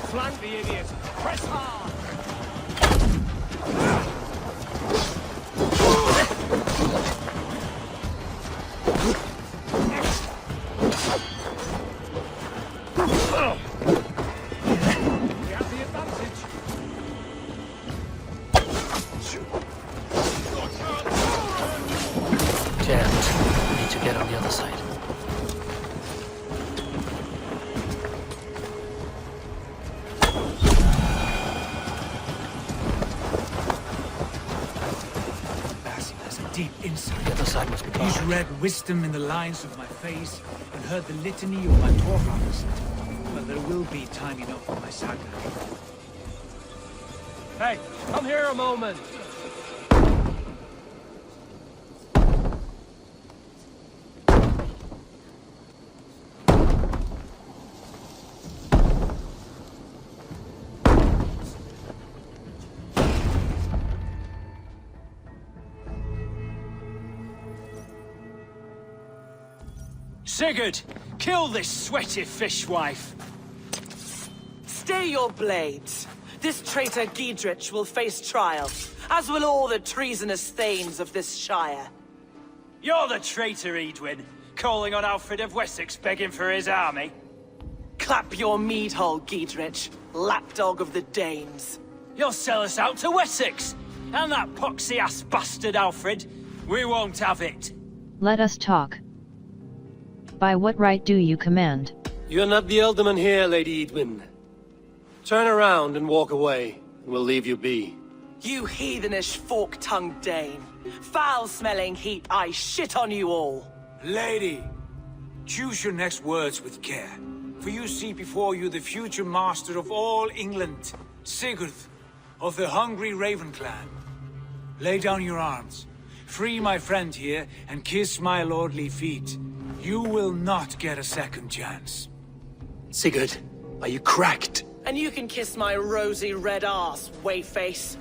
Flank the idiot! Press hard! We have the advantage. Jammed. Need to get on the other side. deep insight. The other side must be barred. He's read wisdom in the lines of my face and heard the litany of my forefathers. But there will be time enough for my saga. Hey, come here a moment. Sigurd, kill this sweaty fishwife. Stay your blades. This traitor Giedrich will face trial, as will all the treasonous thanes of this shire. You're the traitor, Edwin, calling on Alfred of Wessex begging for his army. Clap your mead hole, Giedrich, lapdog of the Danes. You'll sell us out to Wessex, and that poxy-ass bastard Alfred. We won't have it. Let us talk. By what right do you command? You're not the Elderman here, Lady Edwin. Turn around and walk away, and we'll leave you be. You heathenish fork-tongued Dane. Foul-smelling heap, I shit on you all. Lady, choose your next words with care, for you see before you the future master of all England, Sigurd, of the hungry Raven clan. Lay down your arms, free my friend here, and kiss my lordly feet. You will not get a second chance. Sigurd, are you cracked? And you can kiss my rosy red arse, wayface.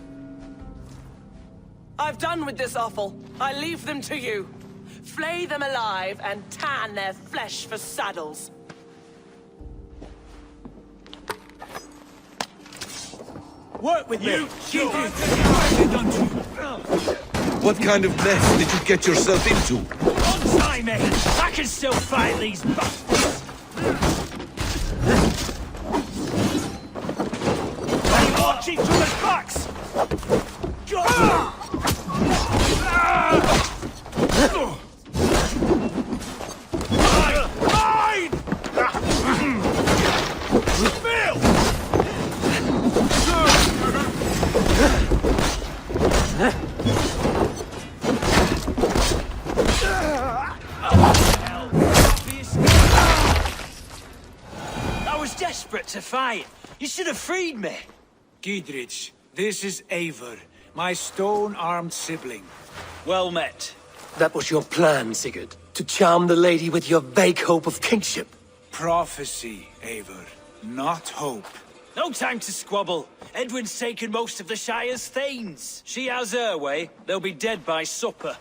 I've done with this offal. I leave them to you. Flay them alive and tan their flesh for saddles. Work with me! What kind of mess did you get yourself into? Untie me! I can still fight these bastards! Are you watching to the backs? Mine! Bill! I was desperate to fight. You should have freed me. Giedrich, this is Eivor, my stone-armed sibling. Well met. That was your plan, Sigurd. To charm the lady with your vague hope of kingship. Prophecy, Eivor. not hope. No time to squabble. Edwin's taken most of the Shire's thanes. She has her way. They'll be dead by supper.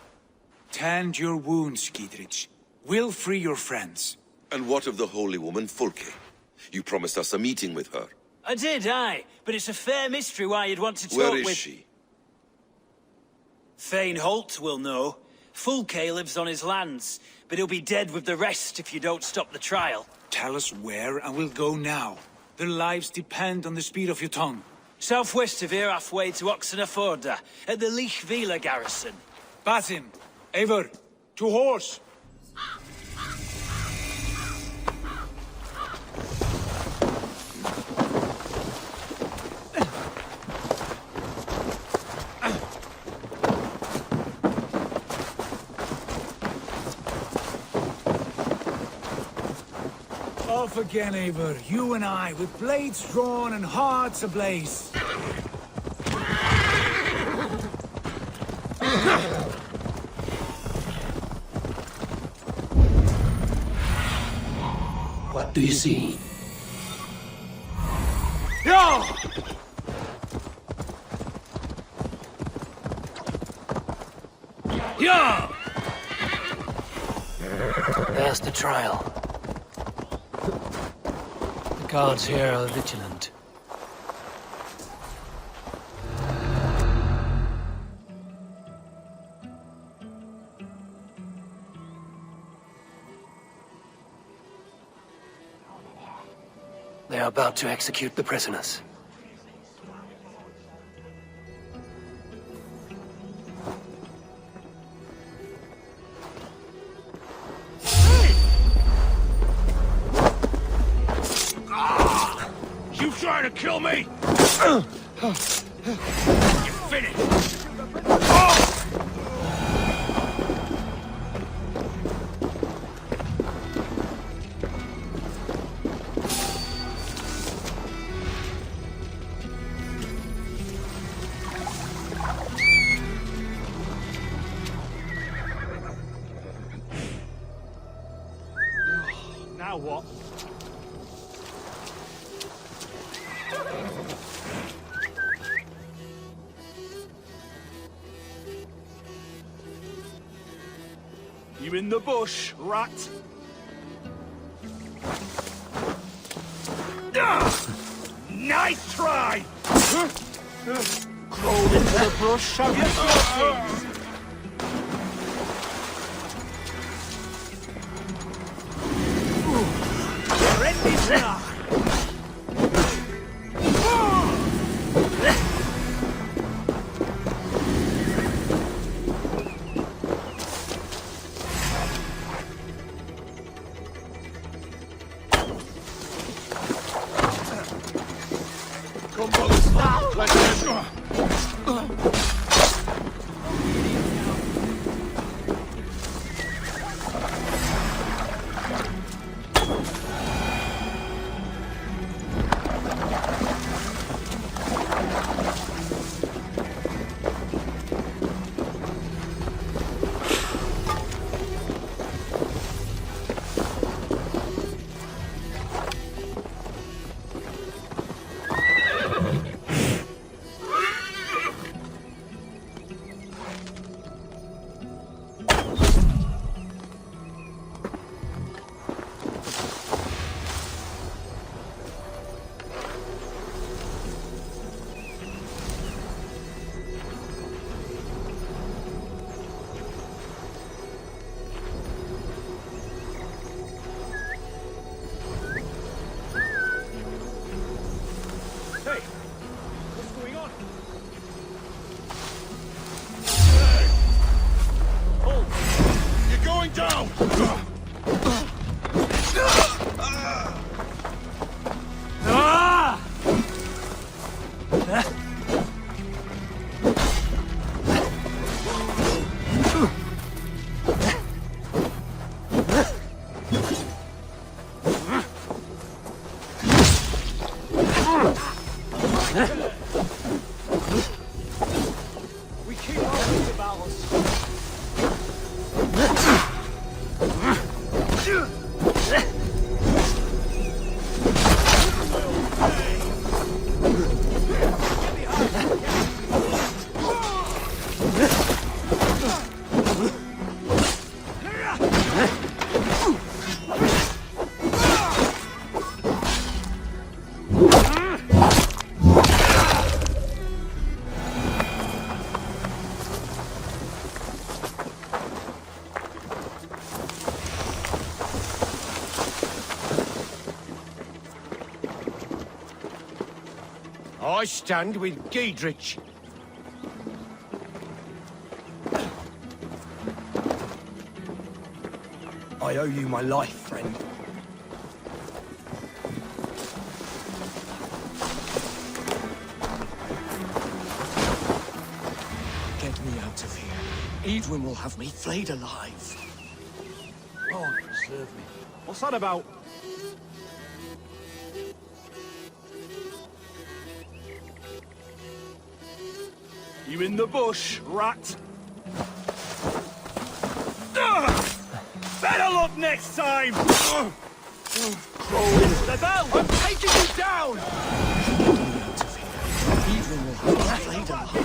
Tend your wounds, Giedrich. We'll free your friends. And what of the holy woman Fulke? You promised us a meeting with her. I did, aye. But it's a fair mystery why you'd want to talk Where with... is she? Thane Holt will know. Fulke lives on his lands, but he'll be dead with the rest if you don't stop the trial. Tell us where, and we'll go now. Their lives depend on the speed of your tongue. Southwest of here, halfway to Oxenaforda, at the Lichvila garrison. Basim, Eivor, to horse! Off again, Eivor. You and I, with blades drawn and hearts ablaze. What do you see? Yeah! Yeah! There's the trial. The guards here are vigilant. They are about to execute the prisoners. You trying to kill me? You finished. Now what? You in the bush, rat? Nice try! Crawled into the brush, have you? Come, brothers. Let's go. I stand with Giedrich. I owe you my life, friend. Get me out of here. Edwin will have me flayed alive. Lord, preserve me. What's that about? You in the bush, rat? Better luck next time! Crawl into the bell! I'm taking you down! Edwin will have me flayed alive.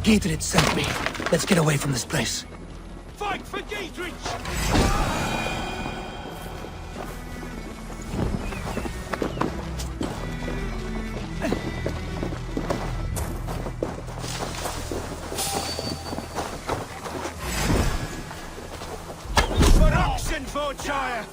Giedrich sent me. Let's get away from this place. Fight for Giedrich! For Oxenfordshire!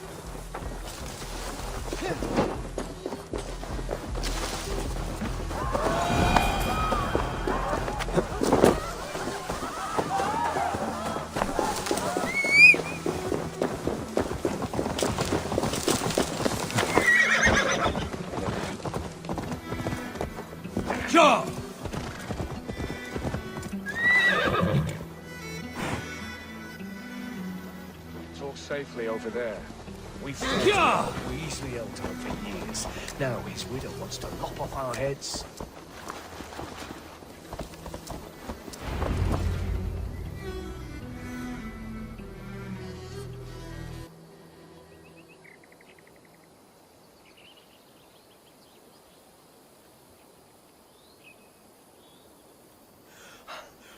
Sure! Talk safely over there. We easily held time for years. Now his widow wants to lop off our heads.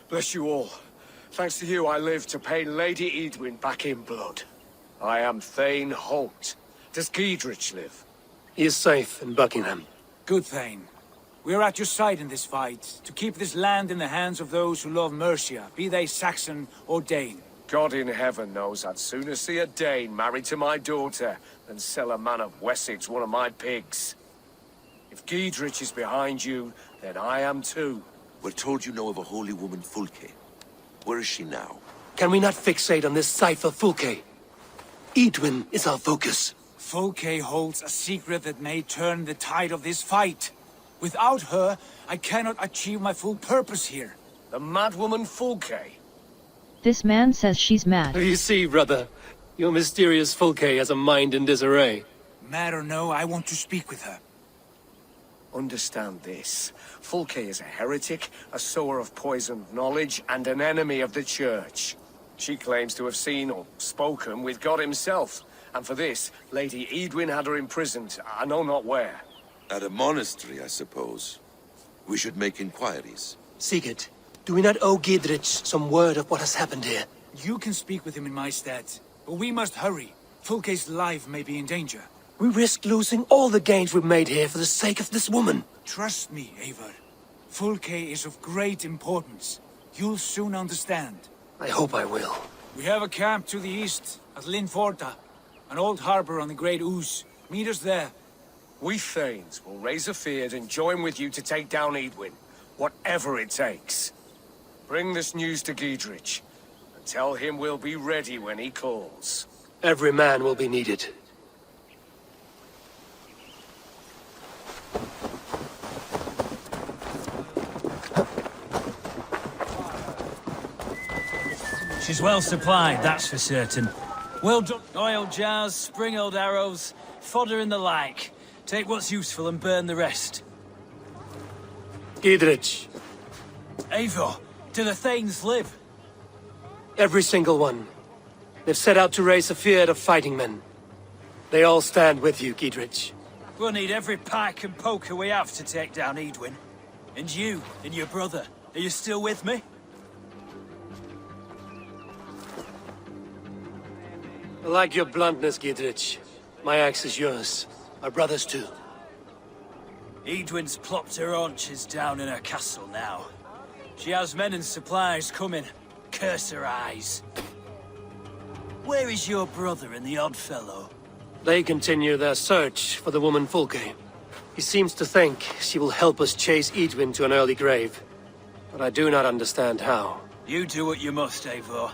Bless you all. Thanks to you, I live to pay Lady Edwin back in blood. I am Thane Holt. Does Giedrich live? He is safe in Buckingham. Good, Thane. We are at your side in this fight, to keep this land in the hands of those who love Mercia, be they Saxon or Dane. God in heaven knows I'd sooner see a Dane married to my daughter than sell a man of Wessex one of my pigs. If Giedrich is behind you, then I am too. We're told you know of a holy woman, Fulke. Where is she now? Can we not fixate on this cipher, Fulke? Edwin is our focus. Fulke holds a secret that may turn the tide of this fight. Without her, I cannot achieve my full purpose here. The madwoman Fulke? This man says she's mad. You see, brother, your mysterious Fulke has a mind in disarray. Mad or no, I want to speak with her. Understand this. Fulke is a heretic, a sower of poisoned knowledge, and an enemy of the Church. She claims to have seen or spoken with God himself, and for this, Lady Edwin had her imprisoned, I know not where. At a monastery, I suppose. We should make inquiries. Sigurd, do we not owe Giedrich some word of what has happened here? You can speak with him in my stead, but we must hurry. Fulke's life may be in danger. We risk losing all the gains we've made here for the sake of this woman. Trust me, Eivor. Fulke is of great importance. You'll soon understand. I hope I will. We have a camp to the east, at Linforta. An old harbor on the Great Ouse. Meet us there. We Thanes will raise a feard and join with you to take down Edwin, whatever it takes. Bring this news to Giedrich, and tell him we'll be ready when he calls. Every man will be needed. She's well supplied, that's for certain. Well done. Oil jars, spring-oiled arrows, fodder and the like. Take what's useful and burn the rest. Giedrich. Eivor, do the Thanes live? Every single one. They've set out to raise a fear of fighting men. They all stand with you, Giedrich. We'll need every pike and poker we have to take down Edwin. And you, and your brother, are you still with me? I like your bluntness, Giedrich. My axe is yours. My brother's too. Edwin's plopped her haunches down in her castle now. She has men and supplies coming. Curse her eyes. Where is your brother and the odd fellow? They continue their search for the woman Fulke. He seems to think she will help us chase Edwin to an early grave. But I do not understand how. You do what you must, Eivor.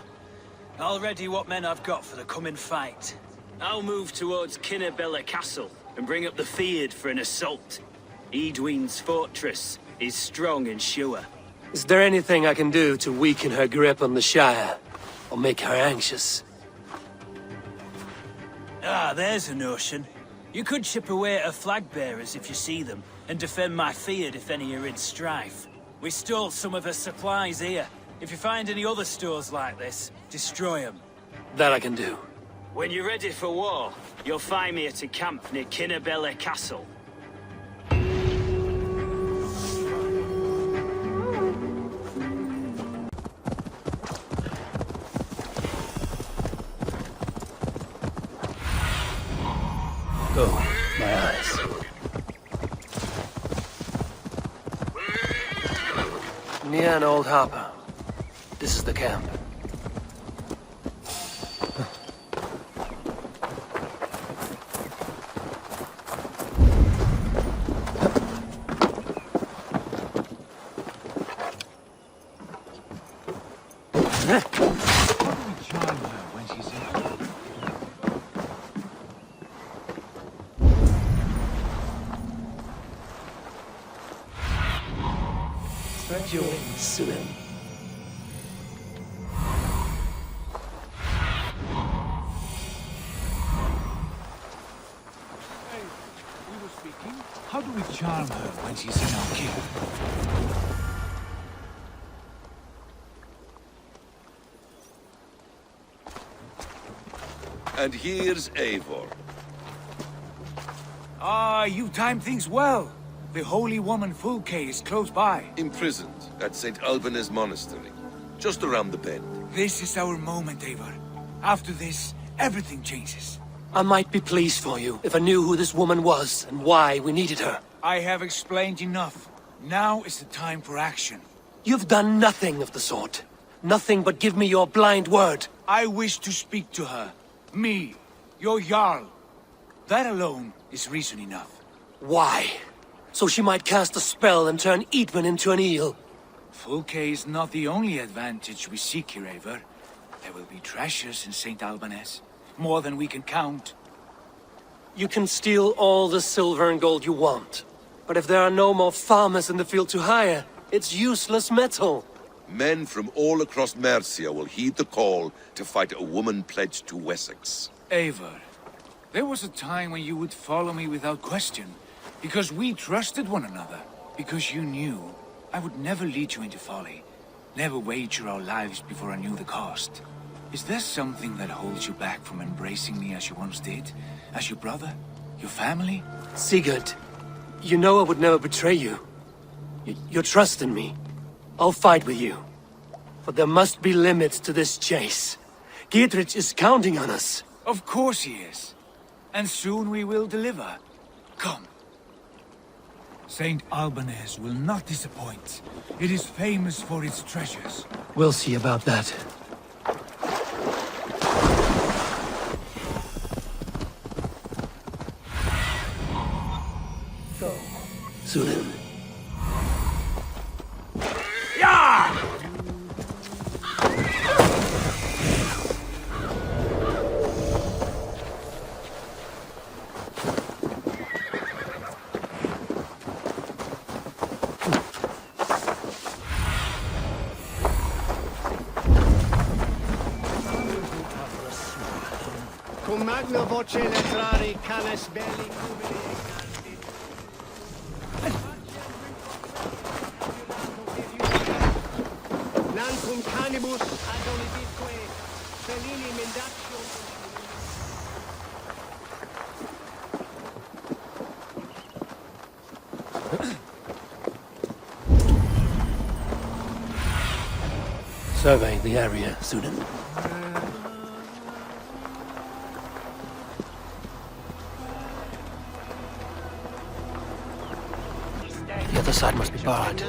I'll ready what men I've got for the coming fight. I'll move towards Kinnabella Castle and bring up the Fyrd for an assault. Edwin's fortress is strong and sure. Is there anything I can do to weaken her grip on the Shire? Or make her anxious? Ah, there's a notion. You could chip away at her flag-bearers if you see them, and defend my Fyrd if any are in strife. We stole some of her supplies here. If you find any other stores like this, destroy them. That I can do. When you're ready for war, you'll find me at a camp near Kinnabella Castle. Go, my eyes. Near an old harbor. This is the camp. Spread your wings, Sunan. How do we charm her when she's in our care? And here's Eivor. Ah, you timed things well. The holy woman Fulke is close by. Imprisoned at St. Alban's Monastery, just around the bend. This is our moment, Eivor. After this, everything changes. I might be pleased for you if I knew who this woman was and why we needed her. I have explained enough. Now is the time for action. You've done nothing of the sort. Nothing but give me your blind word. I wish to speak to her. Me, your Jarl. That alone is reason enough. Why? So she might cast a spell and turn Edwin into an eel. Fulke is not the only advantage we seek here, Eivor. There will be treasures in St. Alban's. More than we can count. You can steal all the silver and gold you want. But if there are no more farmers in the field to hire, it's useless metal. Men from all across Mercia will heed the call to fight a woman pledged to Wessex. Eivor, there was a time when you would follow me without question. Because we trusted one another. Because you knew I would never lead you into folly. Never wager our lives before I knew the cost. Is there something that holds you back from embracing me as you once did? As your brother? Your family? Sigurd, you know I would never betray you. Your trust in me. I'll fight with you. But there must be limits to this chase. Giedrich is counting on us. Of course he is. And soon we will deliver. Come. St. Alban's will not disappoint. It is famous for its treasures. We'll see about that. Go. Sunan. Yeah! Cum magna voce letrari canes belli cubili nan cum canibus adoliditque felini mendatio. Survey the area, Sunan. other side must be barred.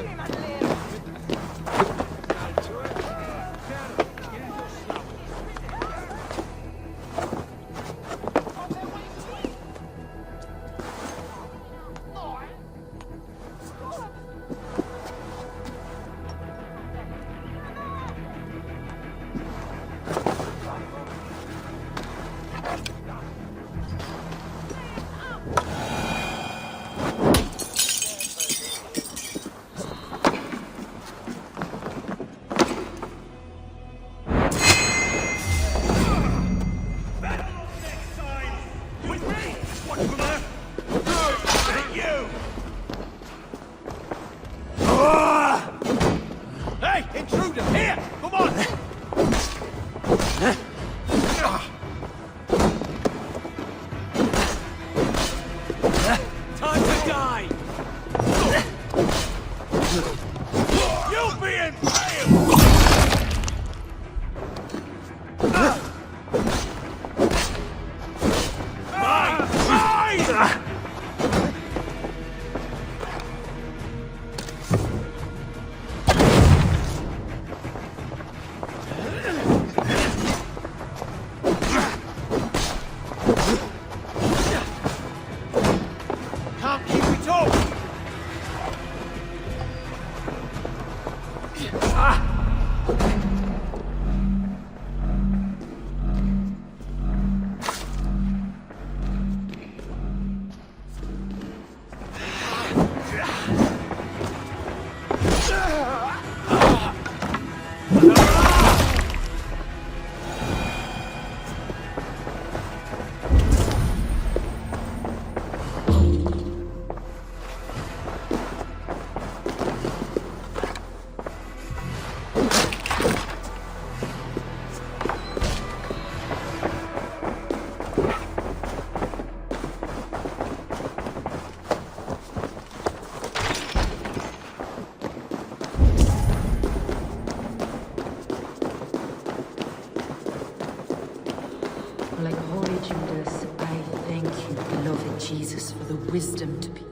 Like Holy Judas, I thank you, beloved Jesus, for the wisdom to be.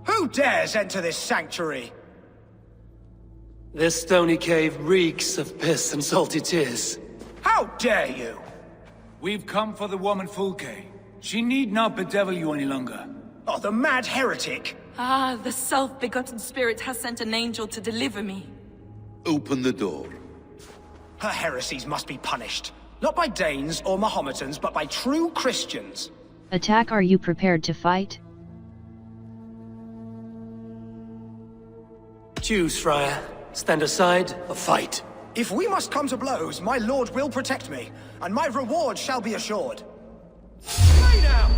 Who dares enter this sanctuary? This stony cave reeks of piss and salty tears. How dare you? We've come for the woman Fulke. She need not bedevil you any longer. Oh, the mad heretic! Ah, the self-begotten spirit has sent an angel to deliver me. Open the door. Her heresies must be punished. Not by Danes or Mohammedans, but by true Christians. Attack. Are you prepared to fight? Choose, Friar. Stand aside or fight. If we must come to blows, my lord will protect me, and my reward shall be assured. Lay down!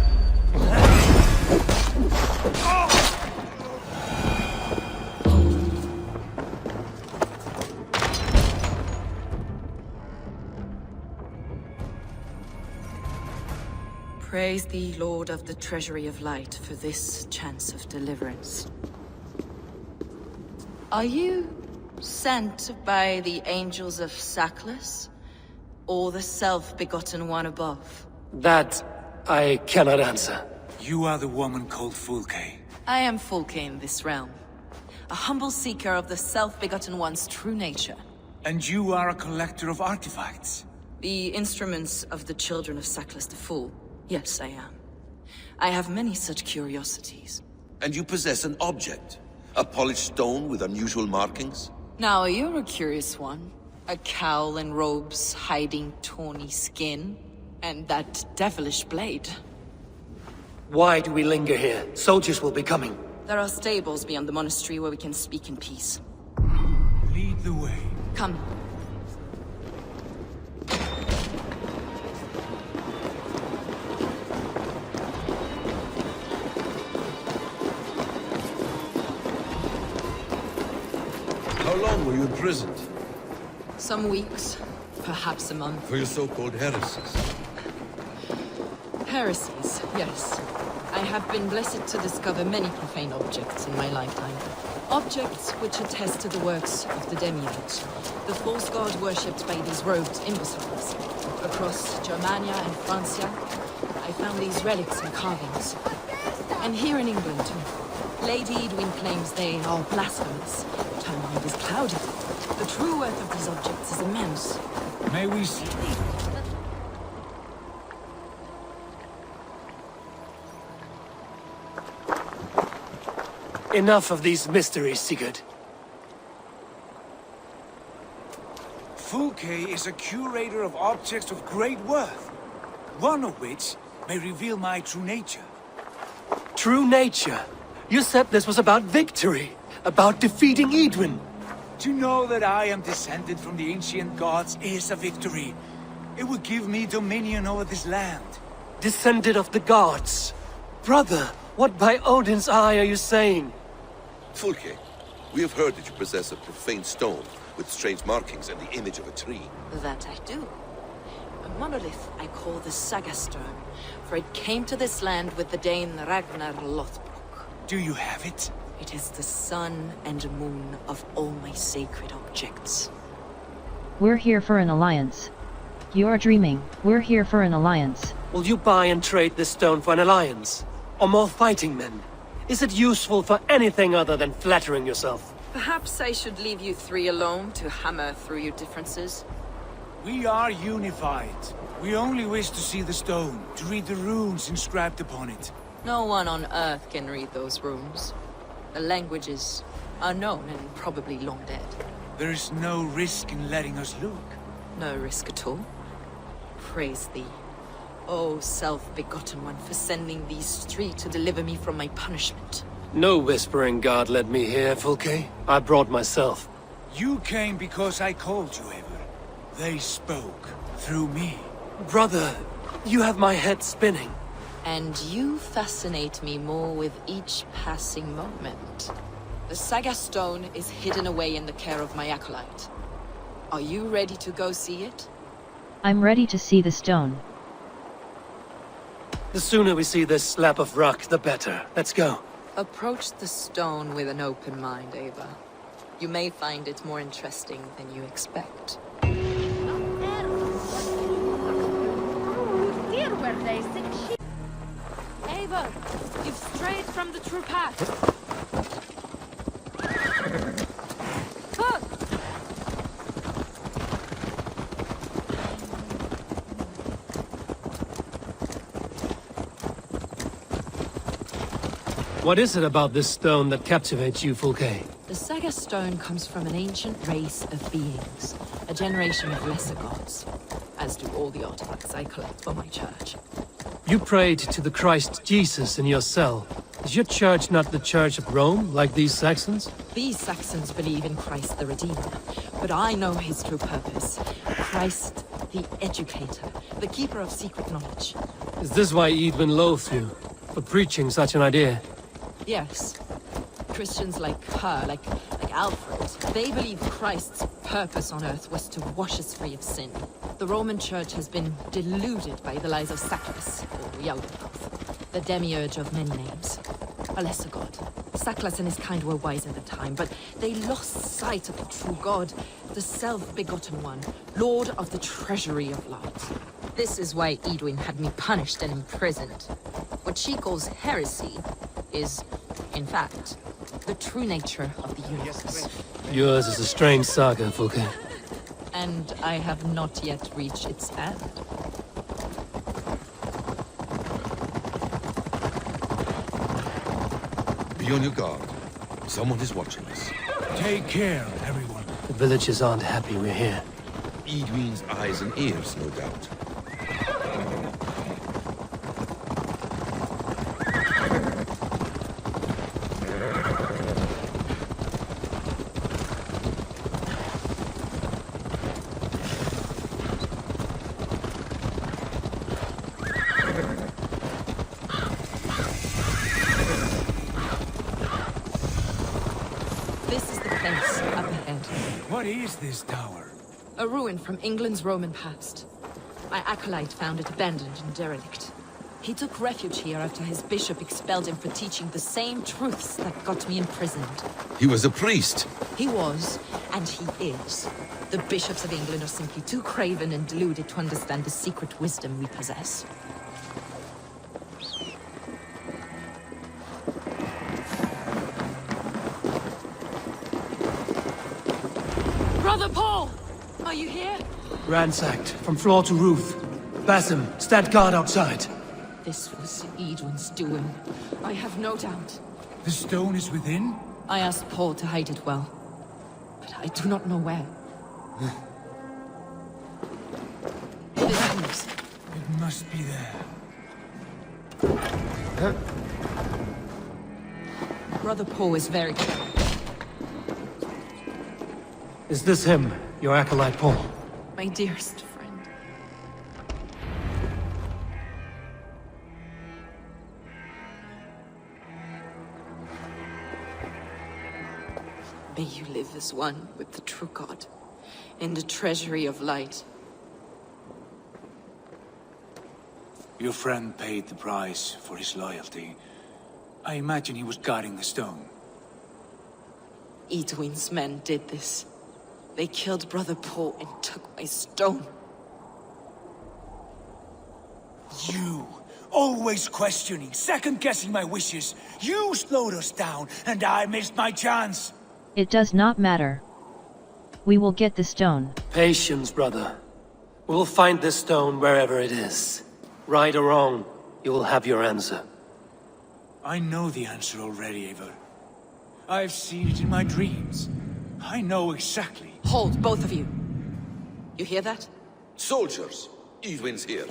Praise thee, Lord of the Treasury of Light, for this chance of deliverance. Are you sent by the angels of Saklas, or the self-begotten one above? That I cannot answer. You are the woman called Fulke. I am Fulke in this realm, a humble seeker of the self-begotten one's true nature. And you are a collector of artifacts? The instruments of the children of Saklas the Fool. Yes, I am. I have many such curiosities. And you possess an object? A polished stone with unusual markings? Now, you're a curious one. A cowl and robes hiding tawny skin. And that devilish blade. Why do we linger here? Soldiers will be coming. There are stables beyond the monastery where we can speak in peace. Lead the way. Come. How long were you imprisoned? Some weeks, perhaps a month. For your so-called heresies? Heresies, yes. I have been blessed to discover many profane objects in my lifetime. Objects which attest to the works of the Demiurge, the false god worshipped by these robed imbeciles. Across Germania and Francia, I found these relics and carvings. And here in England, too. Lady Edwin claims they are blasphemous. Timeline is cloudy. The true worth of these objects is immense. May we see? Enough of these mysteries, Sigurd. Fulke is a curator of objects of great worth, one of which may reveal my true nature. True nature? You said this was about victory, about defeating Edwin. To know that I am descended from the ancient gods is a victory. It would give me dominion over this land. Descended of the gods? Brother, what by Odin's eye are you saying? Fulke, we have heard that you possess a profane stone with strange markings and the image of a tree. That I do. A monolith I call the Saga Stone, for it came to this land with the Dane Ragnar Lothbrok. Do you have it? It is the sun and moon of all my sacred objects. We're here for an alliance. You're dreaming. We're here for an alliance. Will you buy and trade this stone for an alliance? Or more fighting men? Is it useful for anything other than flattering yourself? Perhaps I should leave you three alone to hammer through your differences. We are unified. We only wish to see the stone, to read the runes inscribed upon it. No one on Earth can read those runes. The languages are known and probably long dead. There is no risk in letting us look. No risk at all. Praise thee, O self-begotten one, for sending these three to deliver me from my punishment. No whispering god led me here, Fulke. I brought myself. You came because I called you, Eivor. They spoke through me. Brother, you have my head spinning. And you fascinate me more with each passing moment. The Saga Stone is hidden away in the care of my acolyte. Are you ready to go see it? I'm ready to see the stone. The sooner we see this slab of rock, the better. Let's go. Approach the stone with an open mind, Eivor. You may find it more interesting than you expect. Eivor, you've strayed from the true path. Look! What is it about this stone that captivates you, Fulke? The Saga Stone comes from an ancient race of beings, a generation of lesser gods, as do all the artifacts I collect for my church. You prayed to the Christ Jesus in your cell. Is your church not the Church of Rome, like these Saxons? These Saxons believe in Christ the Redeemer, but I know his true purpose. Christ the Educator, the Keeper of Secret Knowledge. Is this why Edwin loathed you, for preaching such an idea? Yes. Christians like her, like Alfred, they believe Christ's purpose on Earth was to wash us free of sin. The Roman Church has been deluded by the lies of Saklas, or Yaldabaoth, the demiurge of many names. A lesser god. Saklas and his kind were wise at the time, but they lost sight of the true god, the self-begotten one, Lord of the Treasury of Light. This is why Edwin had me punished and imprisoned. What she calls heresy is, in fact, the true nature of the universe. Yours is a strange saga, Fulke. And I have not yet reached its end. Be on your guard. Someone is watching us. Take care, everyone. The villagers aren't happy we're here. Edwin's eyes and ears, no doubt. What is this tower? A ruin from England's Roman past. My acolyte found it abandoned and derelict. He took refuge here after his bishop expelled him for teaching the same truths that got me imprisoned. He was a priest. He was, and he is. The bishops of England are simply too craven and deluded to understand the secret wisdom we possess. Brother Paul! Are you here? Ransacked, from floor to roof. Basim, stand guard outside. This was Edwin's doing. I have no doubt. The stone is within? I asked Paul to hide it well, but I do not know where. It moves. It must be there. Brother Paul is very... Is this him, your acolyte Paul? My dearest friend. May you live as one with the true God, in the treasury of light. Your friend paid the price for his loyalty. I imagine he was guarding the stone. Edwin's men did this. They killed Brother Paul and took my stone. You! Always questioning, second-guessing my wishes. You slowed us down, and I missed my chance. It does not matter. We will get the stone. Patience, brother. We will find this stone wherever it is. Right or wrong, you will have your answer. I know the answer already, Eivor. I've seen it in my dreams. I know exactly. Hold, both of you. You hear that? Soldiers, Edwin's here.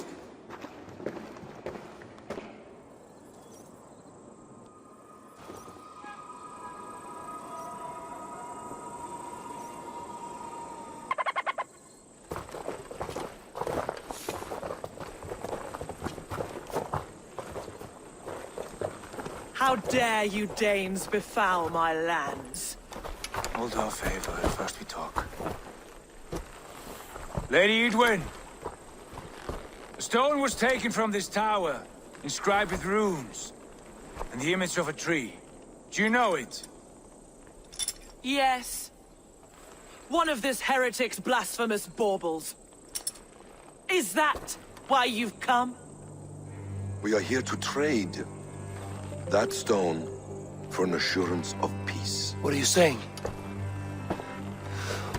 How dare you Danes befoul my lands? Hold off, Eivor. First we talk. Lady Edwin! A stone was taken from this tower, inscribed with runes, and the image of a tree. Do you know it? Yes. One of this heretic's blasphemous baubles. Is that why you've come? We are here to trade that stone for an assurance of peace. What are you saying?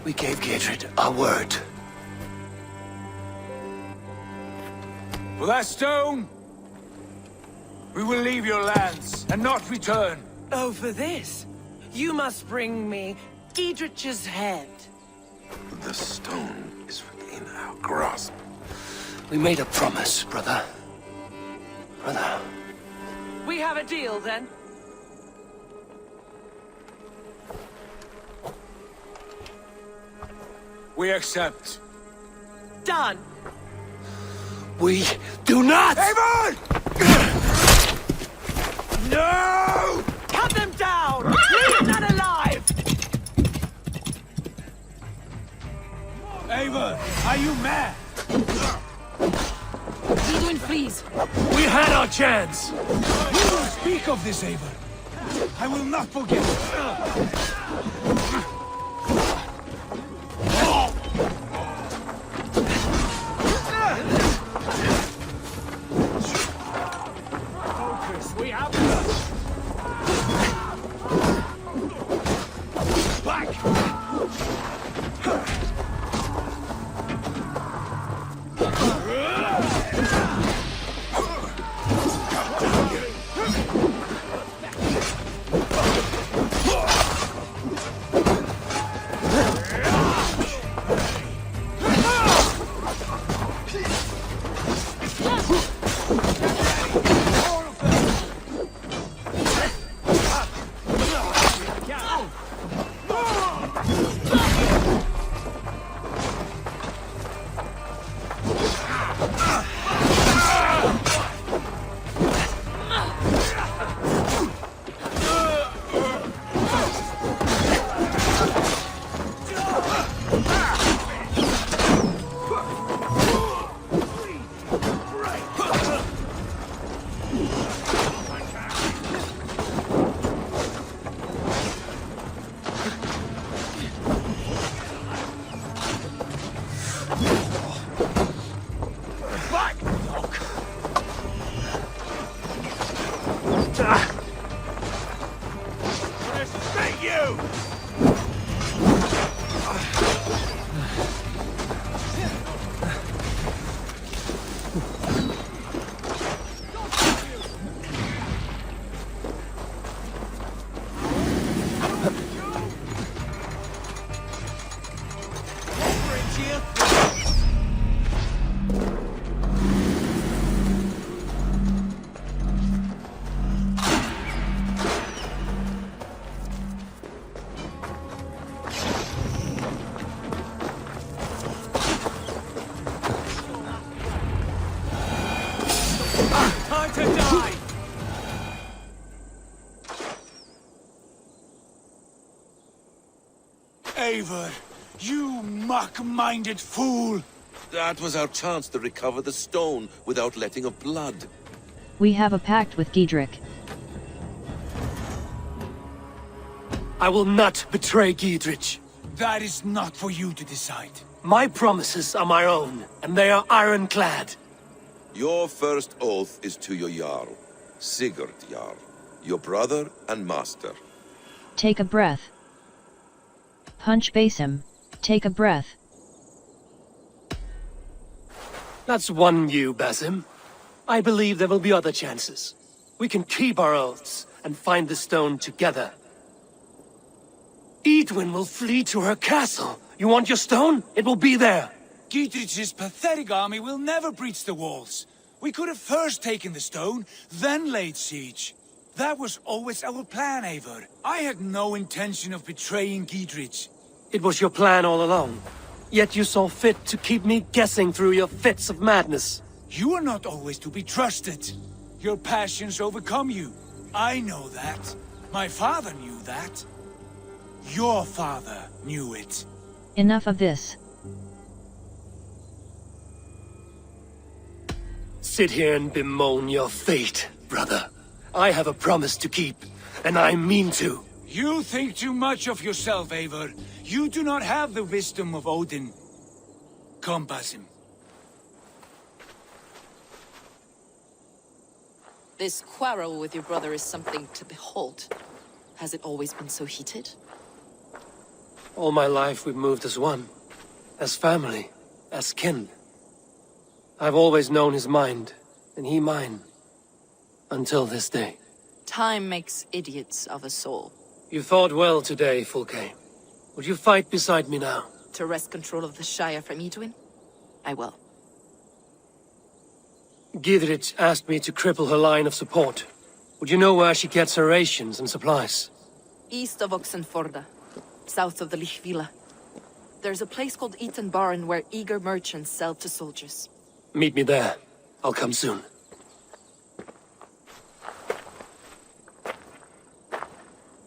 We gave Gatred our word. For that stone, we will leave your lands and not return. Oh, for this, you must bring me Giedrich's head. The stone is within our grasp. We made a promise, brother. Brother. We have a deal, then? We accept. Done. We do not! Eivor! No! Cut them down! Leave none alive! Eivor, are you mad? Edwin, please. We had our chance. We will speak of this, Eivor. I will not forget. Focus, we have back. Eivor, you muck-minded fool! That was our chance to recover the stone without letting of blood. We have a pact with Giedrich. I will not betray Giedrich. That is not for you to decide. My promises are my own, and they are ironclad. Your first oath is to your Jarl, Sigurd Jarl, your brother and master. Take a breath. Punch Basim. Take a breath. That's one view, Basim. I believe there will be other chances. We can keep our oaths and find the stone together. Edwin will flee to her castle. You want your stone? It will be there. Giedrich's pathetic army will never breach the walls. We could have first taken the stone, then laid siege. That was always our plan, Eivor. I had no intention of betraying Giedrich. It was your plan all along. Yet you saw fit to keep me guessing through your fits of madness. You are not always to be trusted. Your passions overcome you. I know that. My father knew that. Your father knew it. Enough of this. Sit here and bemoan your fate, brother. I have a promise to keep, and I mean to. You think too much of yourself, Eivor. You do not have the wisdom of Odin. Come, Basim. This quarrel with your brother is something to behold. Has it always been so heated? All my life we've moved as one. As family. As kin. I've always known his mind, and he mine. Until this day. Time makes idiots of us all. You fought well today, Fulke. Would you fight beside me now? To wrest control of the Shire from Edwin? I will. Giedrich asked me to cripple her line of support. Would you know where she gets her rations and supplies? East of Oxenforda. South of the Lichvila. There's a place called Eaton Barn where eager merchants sell to soldiers. Meet me there. I'll come soon.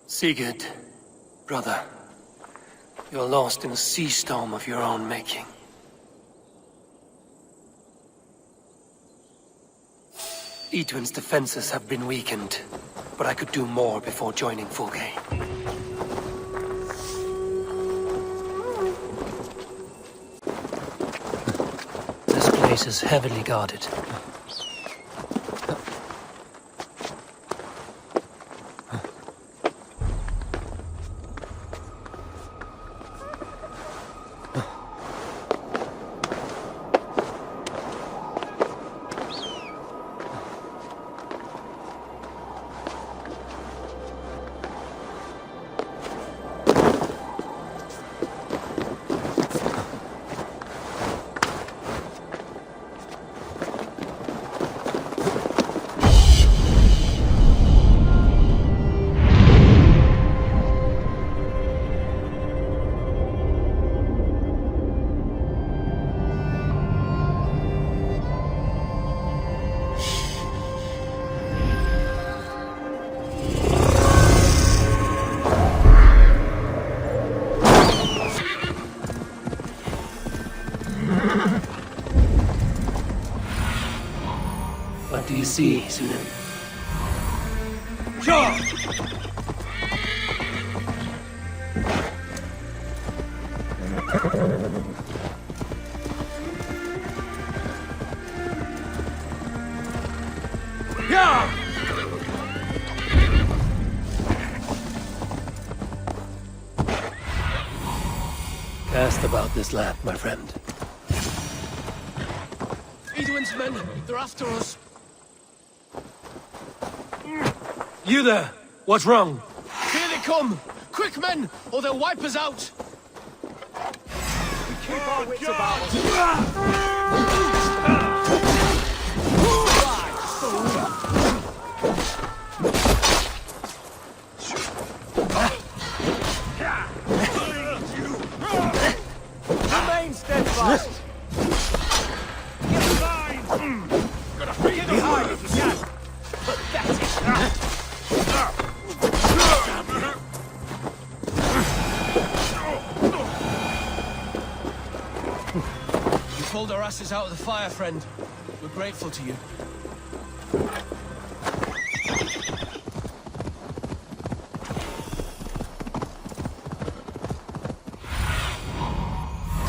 Sigurd, brother. You're lost in a sea storm of your own making. Edwin's defenses have been weakened, but I could do more before joining Fulke. This place is heavily guarded. What do you see, Sunan? Sure! Yeah! Cast about this land, my friend. Edwin's men, they're after us. You there! What's wrong? Here they come! Quick, men, or they'll wipe us out! Keep our wits about us. Remain steadfast. Get behind if you can. Pathetic. asses out of the fire, friend. We're grateful to you.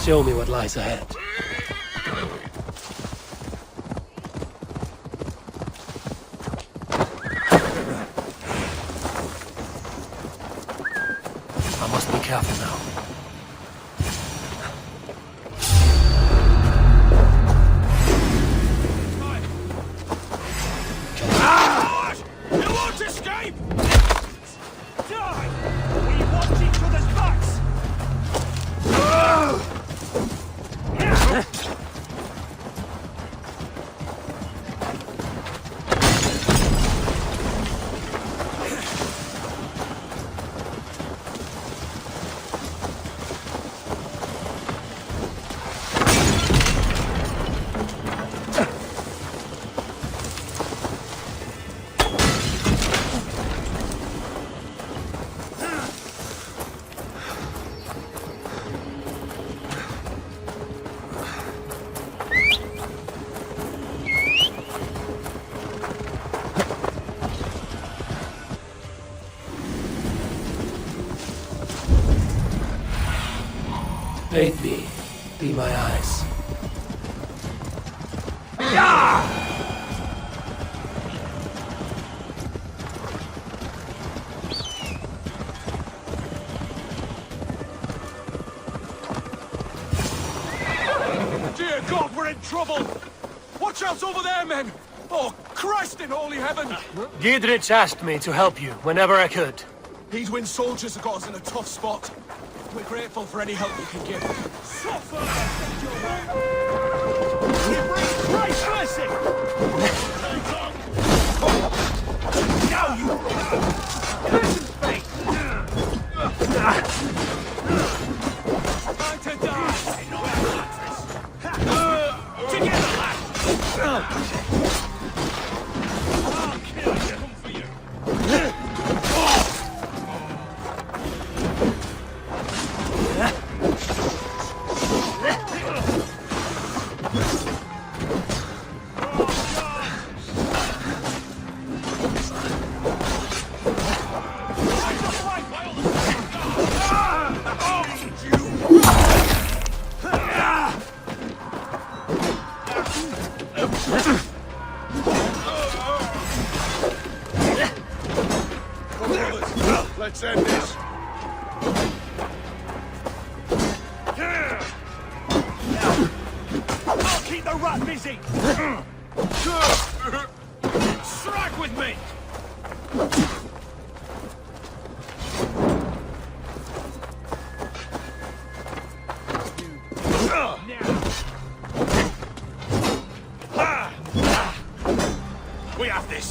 Show me what lies ahead. I must be careful now. You won't escape! Die! We watch each other's backs! Aid me. Be my eyes. Dear God, we're in trouble! Watch out over there, men! Oh, Christ in holy heaven! Giedrich asked me to help you whenever I could. Edwin's soldiers have got us in a tough spot. We're grateful for any help you can give. Suffer! Christ mercy! Now you... Listen, fate! Time to die! Together, lad! I'll kill you! Come for you! Let's end this. I'll keep the rat busy. Strike with me. We have this.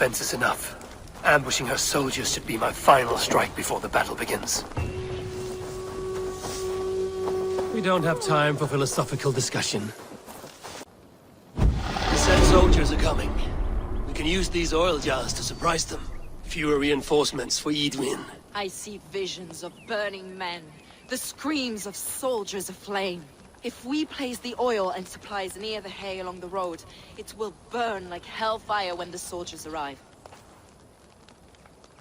defense is enough. Ambushing her soldiers should be my final strike before the battle begins. We don't have time for philosophical discussion. The said soldiers are coming. We can use these oil jars to surprise them. Fewer reinforcements for Edwin. I see visions of burning men, the screams of soldiers aflame. If we place the oil and supplies near the hay along the road, it will burn like hellfire when the soldiers arrive.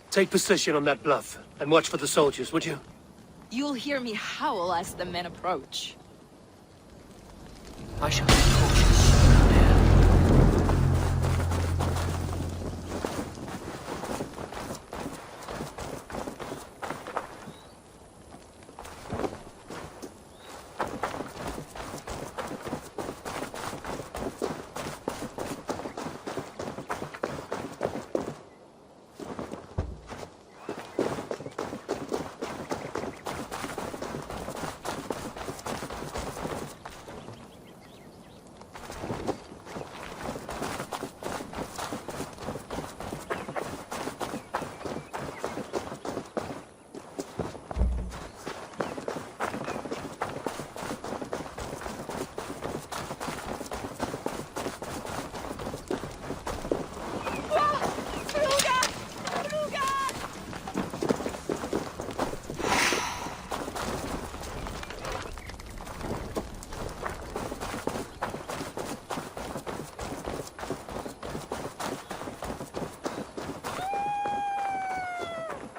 Take position on that bluff, and watch for the soldiers, would you? You'll hear me howl as the men approach. I shall be cautious.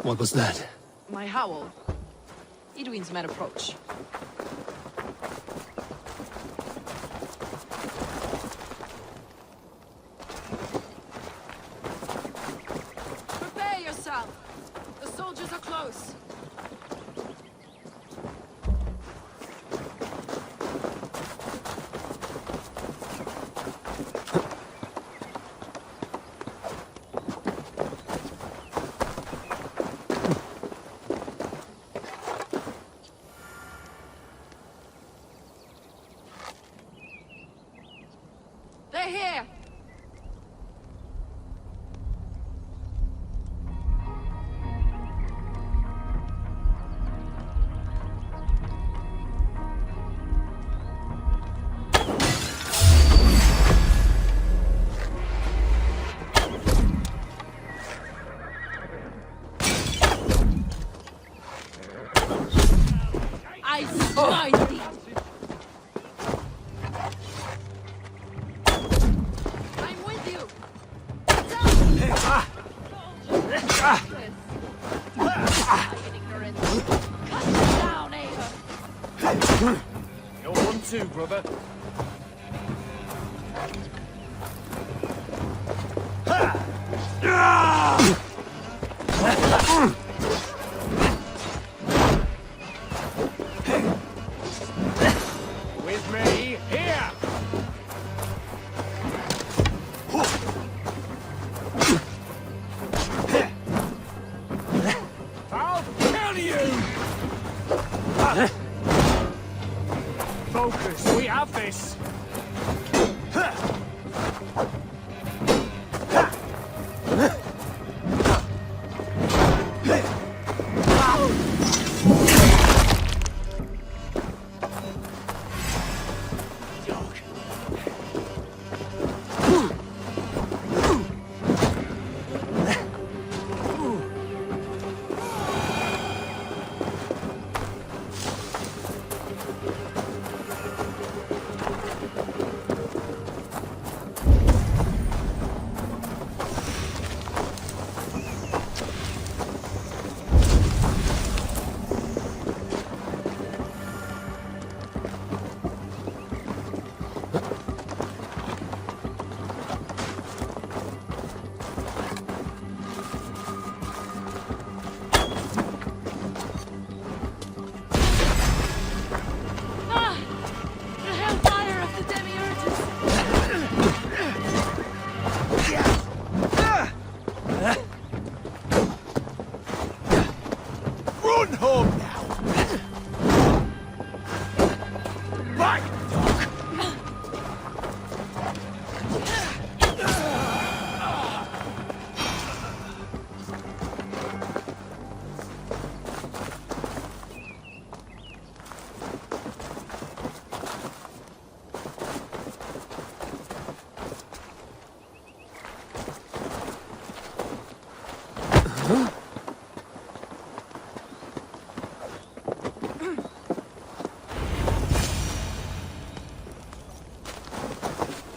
What was that? My howl. Edwin's men approach. Prepare yourself! The soldiers are close. They're here! I smite thee! I'm with you! Cut me down, Ava! You're one too, brother. With me, here! I'll kill you! Focus, we have this!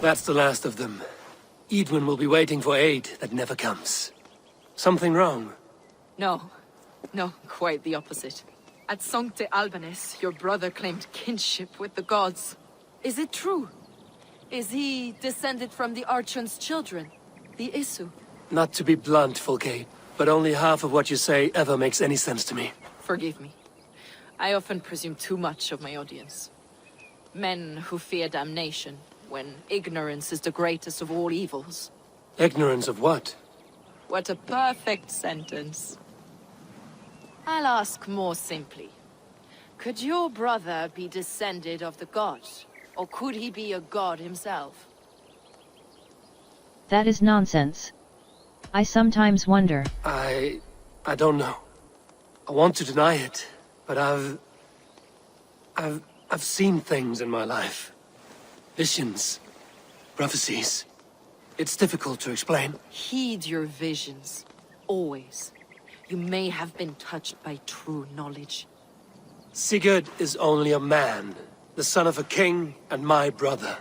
That's the last of them. Edwin will be waiting for aid that never comes. Something wrong? No. No, quite the opposite. At Sancte Albanus, your brother claimed kinship with the gods. Is it true? Is he descended from the Archon's children, the Isu? Not to be blunt, Fulke, but only half of what you say ever makes any sense to me. Forgive me. I often presume too much of my audience. Men who fear damnation, when ignorance is the greatest of all evils. Ignorance of what? What a perfect sentence. I'll ask more simply. Could your brother be descended of the gods? Or could he be a god himself? That is nonsense. I sometimes wonder. I don't know. I want to deny it, but I've seen things in my life. Visions, prophecies. It's difficult to explain. Heed your visions. Always. You may have been touched by true knowledge. Sigurd is only a man, the son of a king and my brother.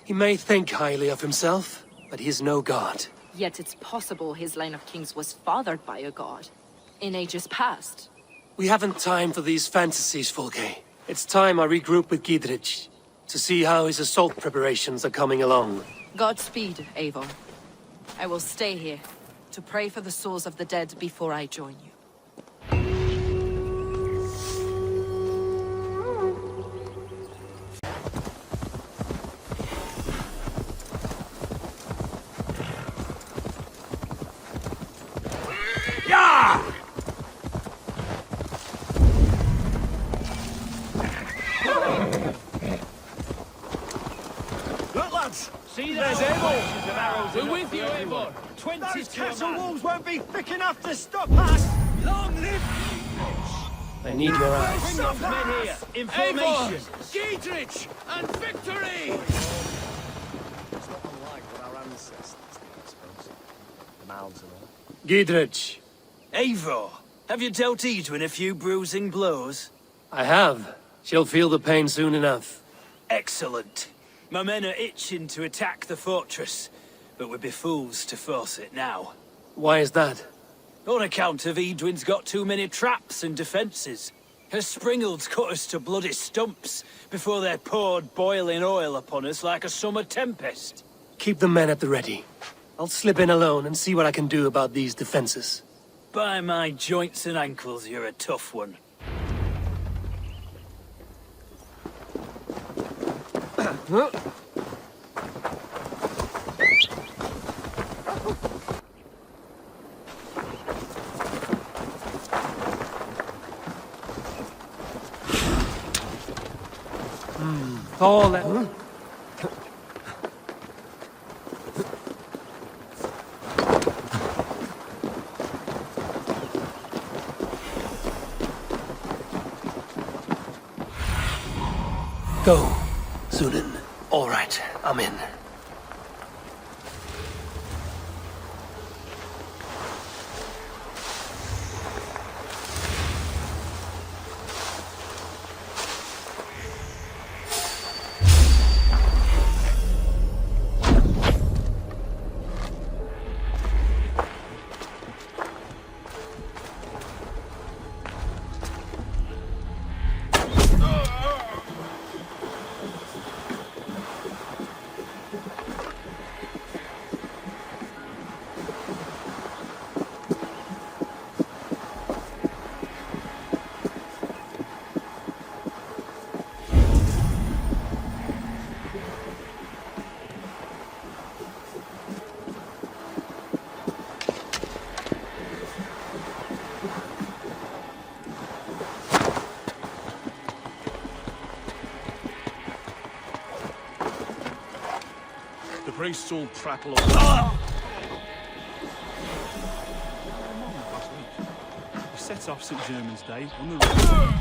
He may think highly of himself, but he is no god. Yet it's possible his line of kings was fathered by a god. In ages past. We haven't time for these fantasies, Fulke. It's time I regroup with Giedrich, to see how his assault preparations are coming along. Godspeed, Eivor. I will stay here, to pray for the souls of the dead before I join you. Look, lads! See There's Eivor! We're with you, Eivor! Those castle walls won't be thick enough to stop us! Long live I need your eyes. Bring those men here! Information! Giedrich and victory! It's not unlike what our ancestors did, I suppose. The mouths and all. Giedrich. Eivor, have you dealt Edwin a few bruising blows? I have. She'll feel the pain soon enough. Excellent. My men are itching to attack the fortress, but we'd be fools to force it now. Why is that? On account of Edwin's got too many traps and defences. Her springalds cut us to bloody stumps before they poured boiling oil upon us like a summer tempest. Keep the men at the ready. I'll slip in alone and see what I can do about these defenses. By my joints and ankles, you're a tough one. All that. Go, Sunan. All right, I'm in. The priests all prattle on. We set off St. German's Day on the road.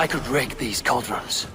I could rig these cauldrons.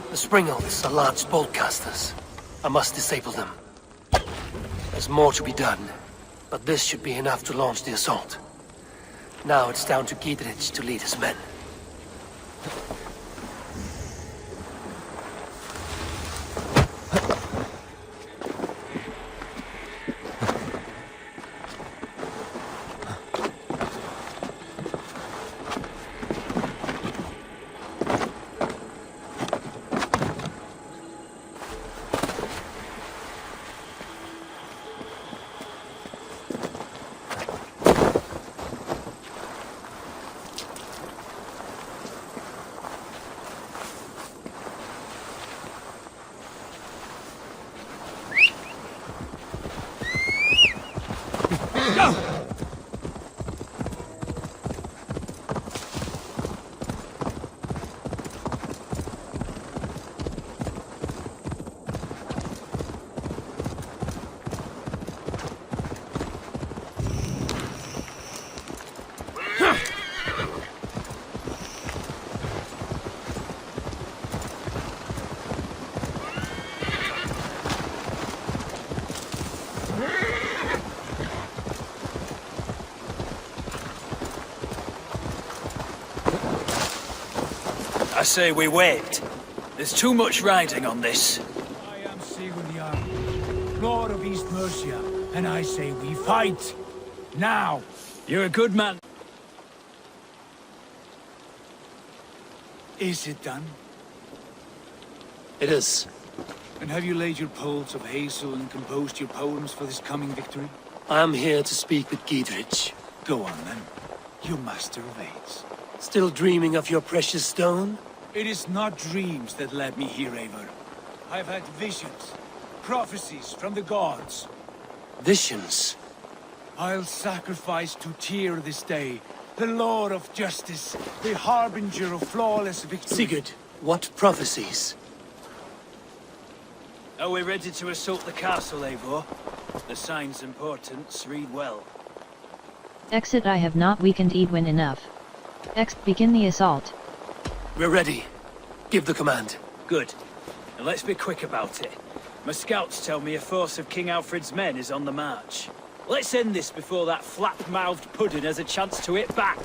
The Springals are large boltcasters. I must disable them. There's more to be done, but this should be enough to launch the assault. Now it's down to Giedrich to lead his men. I say we wait. There's too much riding on this. I am Sigurd, Lord of East Mercia, and I say we fight. Now! You're a good man. Is it done? It is. And have you laid your poles of hazel and composed your poems for this coming victory? I am here to speak with Giedrich. Go on then, you master of aids. Still dreaming of your precious stone? It is not dreams that led me here, Eivor. I've had visions, prophecies from the gods. Visions? I'll sacrifice to Tyr this day, the Lord of Justice, the harbinger of flawless victory. Sigurd, what prophecies? Are we ready to assault the castle, Eivor? The sign's importance, read well. Exit. I have not weakened Edwin enough. Begin the assault. We're ready. Give the command. Good. And let's be quick about it. My scouts tell me a force of King Alfred's men is on the march. Let's end this before that flap-mouthed pudding has a chance to hit back.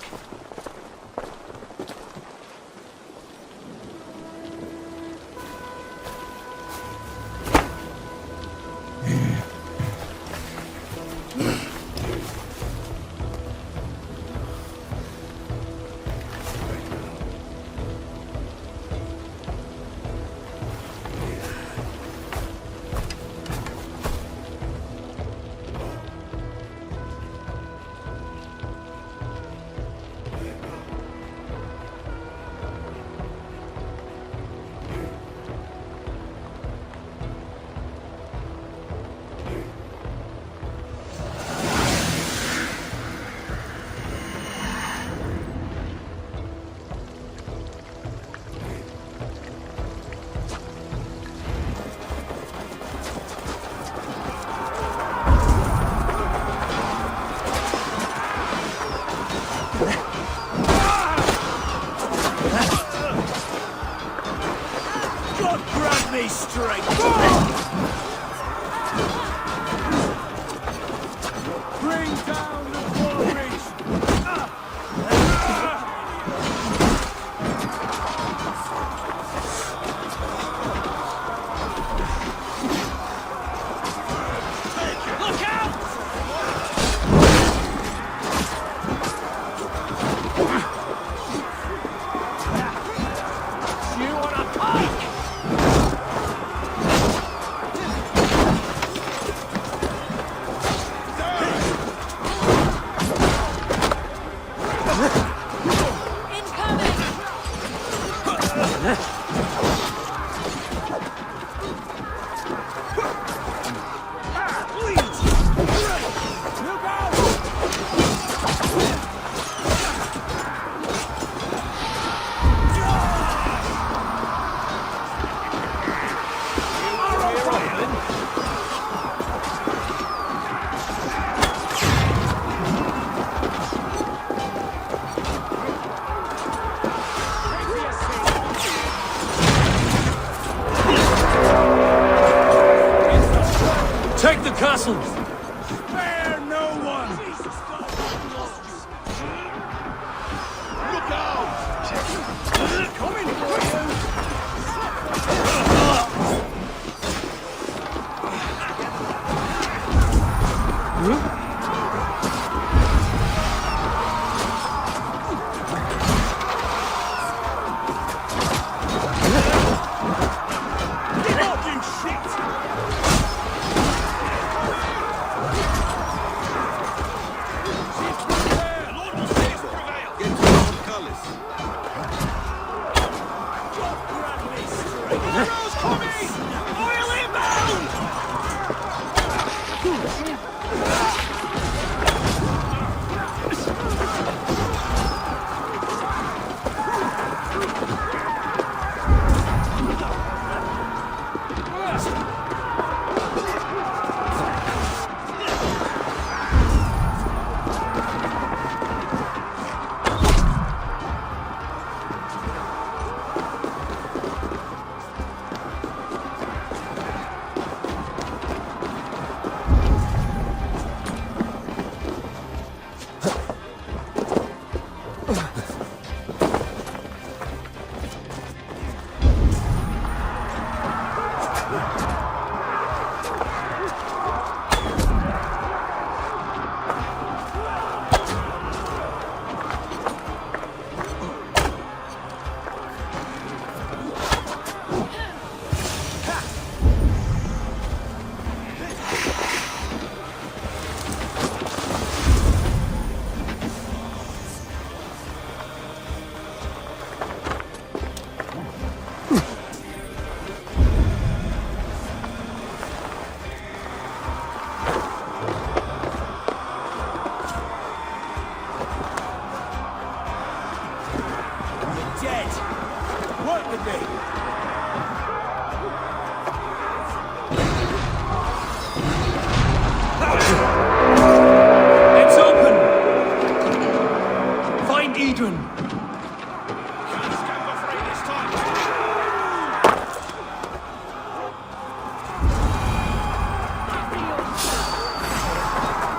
take the castle! Spare no one! Look out! Coming for you!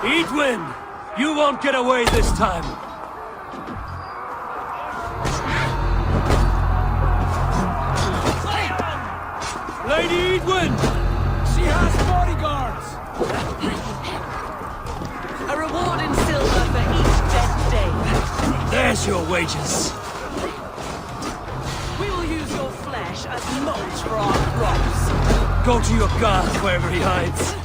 Edwin! You won't get away this time! Lady Edwin! She has bodyguards! A reward in silver for each dead day. There's your wages. We will use your flesh as mulch for our crops. Go to your guard wherever he hides.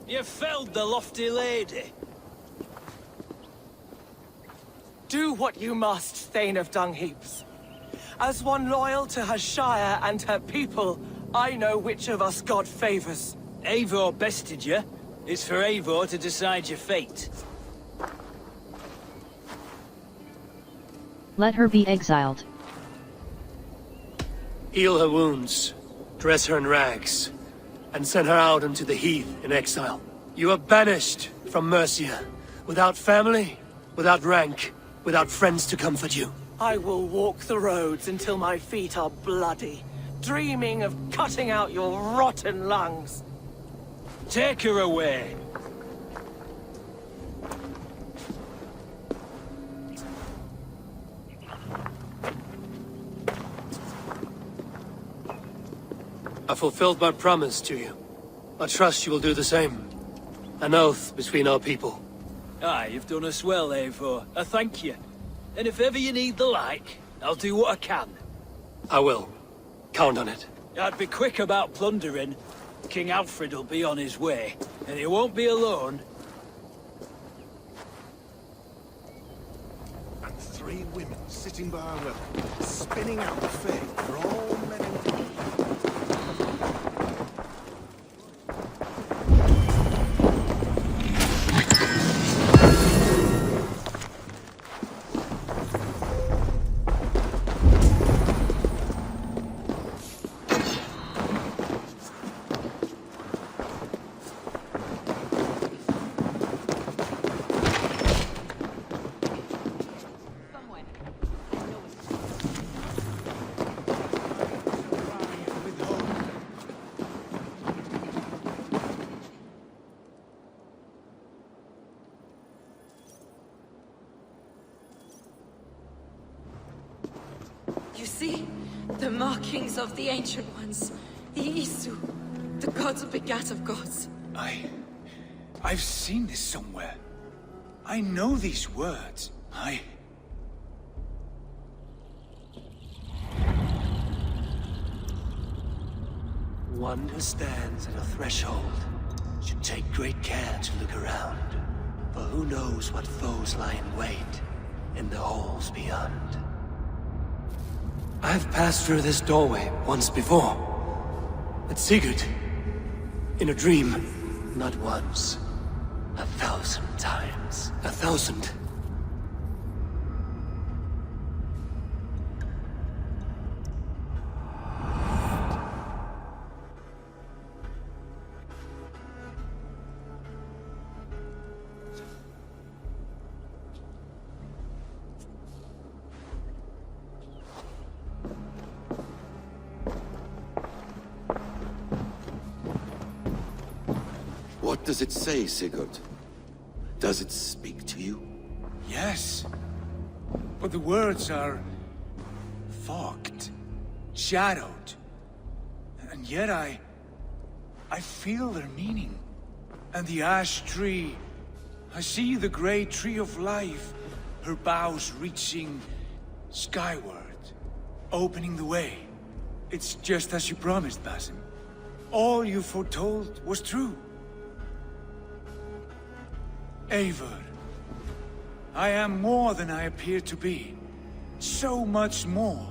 You felled the lofty lady. Do what you must, Thane of Dungheaps. As one loyal to her shire and her people, I know which of us God favors. Eivor bested you. It's for Eivor to decide your fate. Let her be exiled. Heal her wounds, dress her in rags, and send her out into the heath in exile. You are banished from Mercia, without family, without rank, without friends to comfort you. I will walk the roads until my feet are bloody, dreaming of cutting out your rotten lungs. Take her away. I fulfilled my promise to you. I trust you will do the same. An oath between our people. Aye, you've done us well, Eivor. I thank you. And if ever you need the like, I'll do what I can. I will. Count on it. I'd be quick about plundering. King Alfred will be on his way, and he won't be alone. And 3 women sitting by a well, spinning out the fate for all men and women. You see? The markings of the Ancient Ones. The Isu. The gods begat of gods. I've seen this somewhere. I know these words. One who stands at a threshold should take great care to look around, for who knows what foes lie in wait in the halls beyond. I've passed through this doorway once before. With Sigurd. In a dream. Not once. 1,000 times. 1,000. What does it say, Sigurd? Does it speak to you? Yes. But the words are fogged, shadowed. And yet I feel their meaning. And the ash tree, I see the great tree of life, her boughs reaching skyward, opening the way. It's just as you promised, Basim. All you foretold was true. Eivor, I am more than I appear to be. So much more.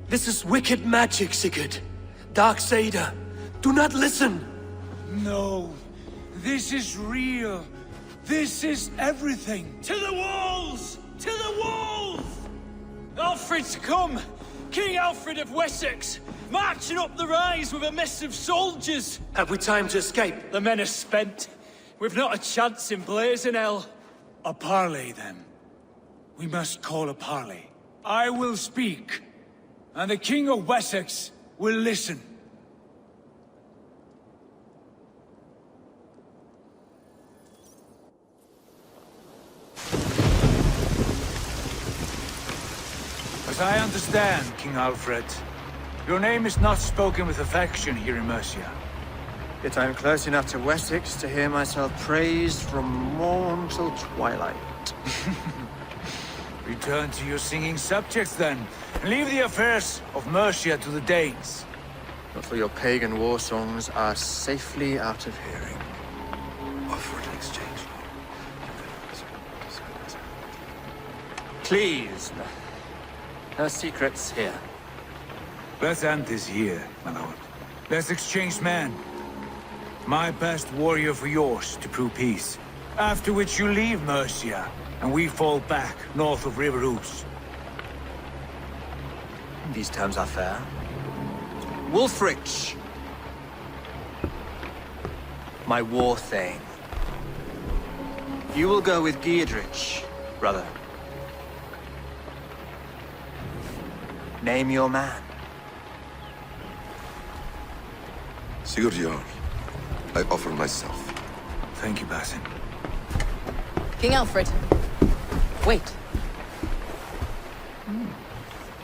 This is wicked magic, Sigurd. Darksader. Do not listen! No. This is real. This is everything. To the walls! To the walls! Alfred's come! King Alfred of Wessex! Marching up the rise with a mess of soldiers! Have we time to escape? The men are spent. We've not a chance in blazing hell. A parley, then. We must call a parley. I will speak, and the King of Wessex will listen. As I understand, King Alfred, your name is not spoken with affection here in Mercia. Yet I am close enough to Wessex to hear myself praised from morn till twilight. Return to your singing subjects, then, and leave the affairs of Mercia to the Danes. But for your pagan war songs are safely out of hearing. offered in exchange. Please. Her secret's here. Let's end this here, my lord. Let's exchange men. My best warrior for yours to prove peace. After which you leave Mercia, and we fall back north of River Ouse. These terms are fair. Wulfrich! My war thane. You will go with Giedrich, brother. Name your man. Sigurd Jarl, I offer myself. Thank you, Basin. King Alfred. Wait.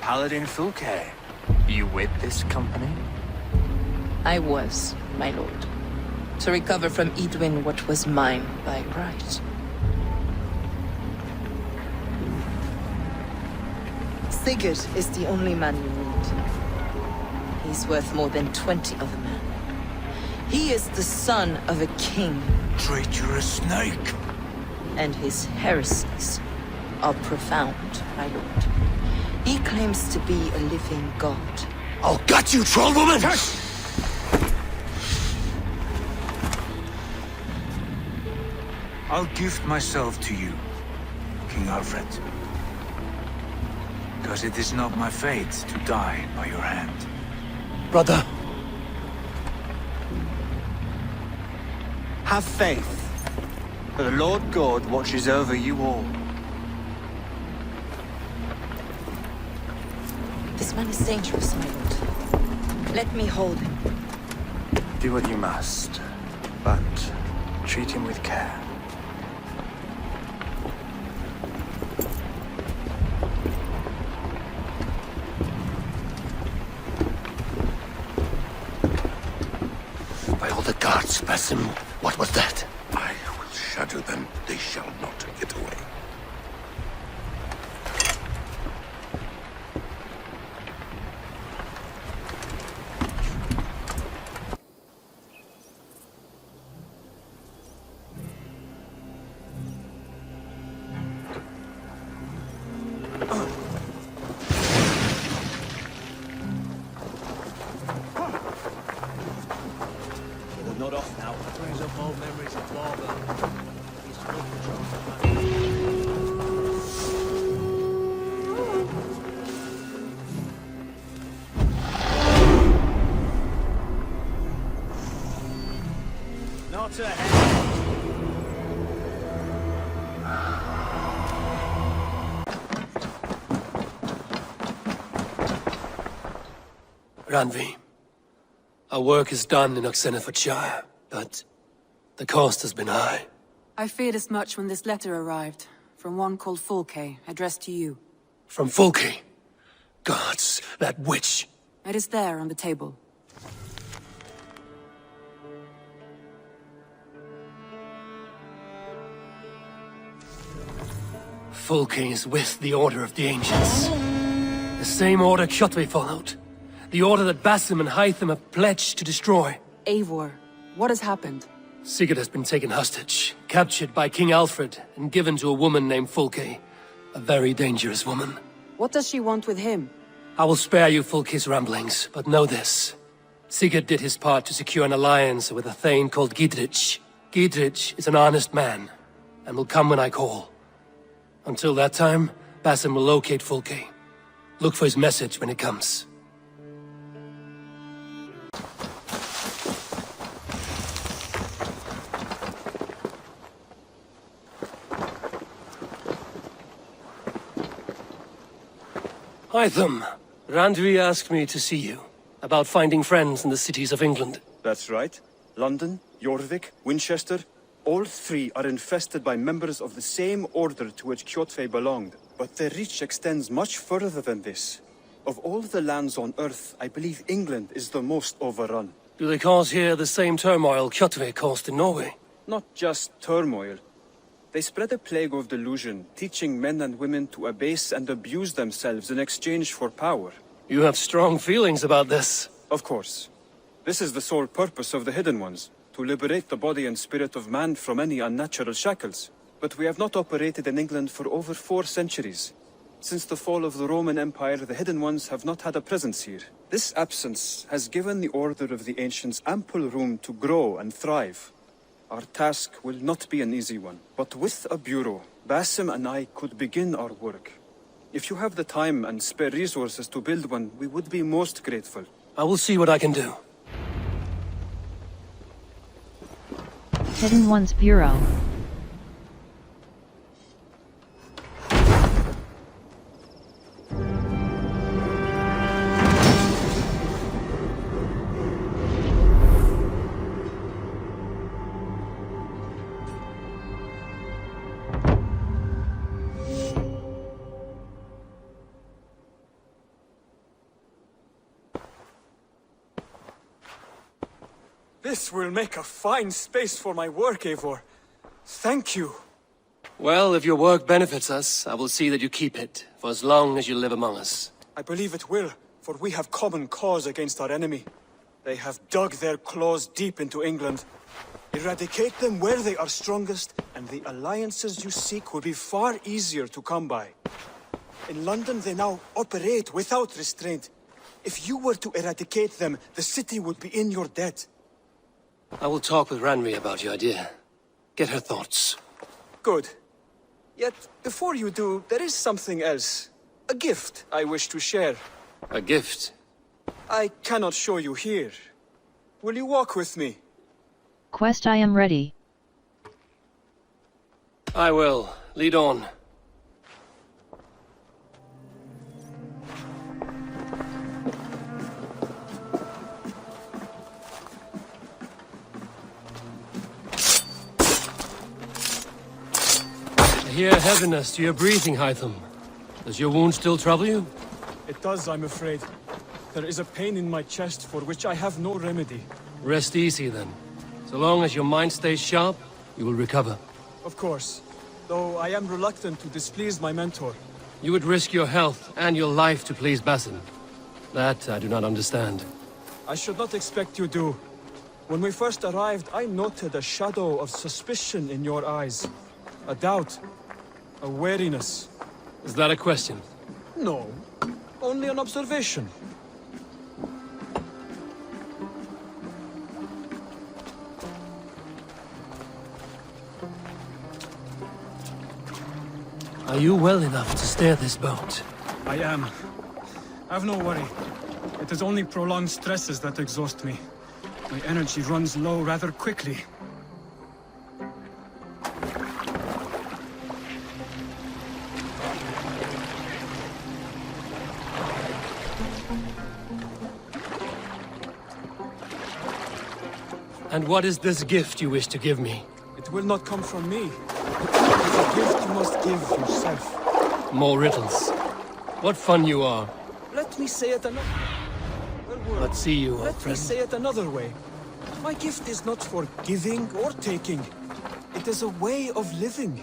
Paladin Fulke. You with this company? I was, my lord. To recover from Edwin what was mine by right. Sigurd is the only man you need. He's worth more than 20 other men. He is the son of a king. Traitorous snake! And his heresies are profound, my lord. He claims to be a living god. I'll gut you, troll woman! I'll gift myself to you, King Alfred. Because it is not my fate to die by your hand. Brother. Have faith. For the Lord God watches over you all. This man is dangerous, my lord. Let me hold him. Do what you must, but treat him with care. By all the gods, Basim, what was that? I will shadow them. They shall not get away. Not off now. Brings up old memories of Barber. Not ahead. Ranvi, our work is done in Oxenfordshire, but the cost has been high. I feared as much when this letter arrived, from one called Fulke, addressed to you. From Fulke? Gods, that witch! It is there on the table. Fulke is with the Order of the Ancients. The same order Kjotve followed. The order that Basim and Hytham have pledged to destroy. Eivor, what has happened? Sigurd has been taken hostage, captured by King Alfred, and given to a woman named Fulke. A very dangerous woman. What does she want with him? I will spare you Fulke's ramblings, but know this. Sigurd did his part to secure an alliance with a thane called Giedrich. Giedrich is an honest man, and will come when I call. Until that time, Basim will locate Fulke. Look for his message when it comes. Hytham, Randvi asked me to see you, about finding friends in the cities of England. That's right. London, Jorvik, Winchester, all three are infested by members of the same order to which Kjotve belonged. But their reach extends much further than this. Of all the lands on Earth, I believe England is the most overrun. Do they cause here the same turmoil Kjotve caused in Norway? Not just turmoil. They spread a plague of delusion, teaching men and women to abase and abuse themselves in exchange for power. You have strong feelings about this. Of course. This is the sole purpose of the Hidden Ones. to liberate the body and spirit of man from any unnatural shackles. But we have not operated in England for over 4 centuries. Since the fall of the Roman Empire, the Hidden Ones have not had a presence here. This absence has given the Order of the Ancients ample room to grow and thrive. Our task will not be an easy one, but with a bureau, Basim and I could begin our work. If you have the time and spare resources to build one, we would be most grateful. I will see what I can do. Hidden Ones Bureau. This will make a fine space for my work, Eivor. Thank you. Well, if your work benefits us, I will see that you keep it, for as long as you live among us. I believe it will, for we have common cause against our enemy. They have dug their claws deep into England. Eradicate them where they are strongest, and the alliances you seek will be far easier to come by. In London, they now operate without restraint. If you were to eradicate them, the city would be in your debt. I will talk with Ranri about your idea. Get her thoughts. Good. Yet, before you do, there is something else. A gift I wish to share. A gift? I cannot show you here. Will you walk with me? Quest I am ready. I will. Lead on. I hear heaviness to your breathing, Hytham. Does your wound still trouble you? It does, I'm afraid. There is a pain in my chest for which I have no remedy. Rest easy, then. So long as your mind stays sharp, you will recover. Of course. Though I am reluctant to displease my mentor. You would risk your health and your life to please Basim. That I do not understand. I should not expect you do. When we first arrived, I noted a shadow of suspicion in your eyes. A doubt. A wariness. Is that a question? No. Only an observation. Are you well enough to steer this boat? I am. Have no worry. It is only prolonged stresses that exhaust me. My energy runs low rather quickly. And what is this gift you wish to give me? It will not come from me. It is a gift you must give yourself. More riddles. What fun you are. Let me say it another... Let's see you, old Let me friend. say it another way. My gift is not for giving or taking. It is a way of living.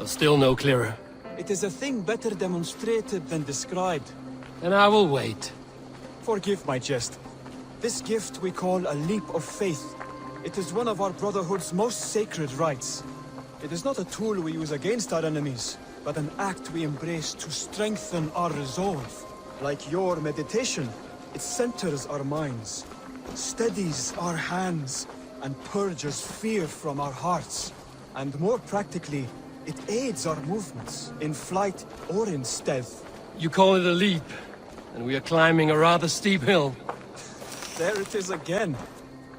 Still no clearer. It is a thing better demonstrated than described. And I will wait. Forgive my jest. This gift we call a leap of faith. It is one of our Brotherhood's most sacred rites. It is not a tool we use against our enemies, but an act we embrace to strengthen our resolve. Like your meditation, it centers our minds, steadies our hands, and purges fear from our hearts. And more practically, it aids our movements, in flight or in stealth. You call it a leap, and we are climbing a rather steep hill. There it is again.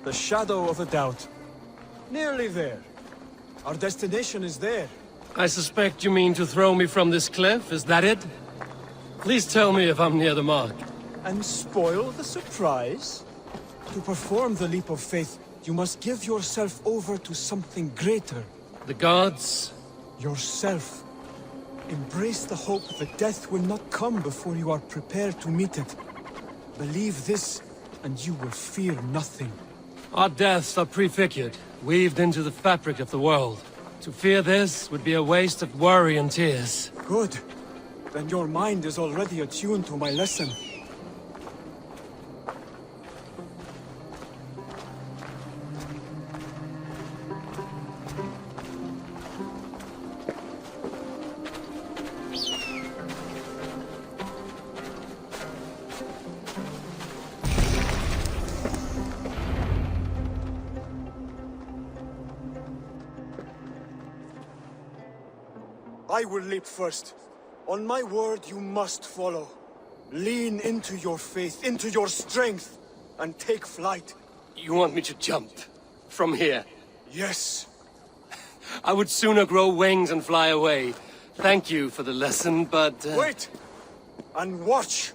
The shadow of a doubt. Nearly there. Our destination is there. I suspect you mean to throw me from this cliff, is that it? Please tell me if I'm near the mark. And spoil the surprise? To perform the leap of faith, you must give yourself over to something greater. The gods? Yourself. Embrace the hope that death will not come before you are prepared to meet it. Believe this, and you will fear nothing. Our deaths are prefigured, weaved into the fabric of the world. To fear this would be a waste of worry and tears. Good. Then your mind is already attuned to my lesson. I will leap first. On my word, you must follow. Lean into your faith, into your strength, and take flight. You want me to jump? From here? Yes. I would sooner grow wings and fly away. Thank you for the lesson, but... Wait! And watch!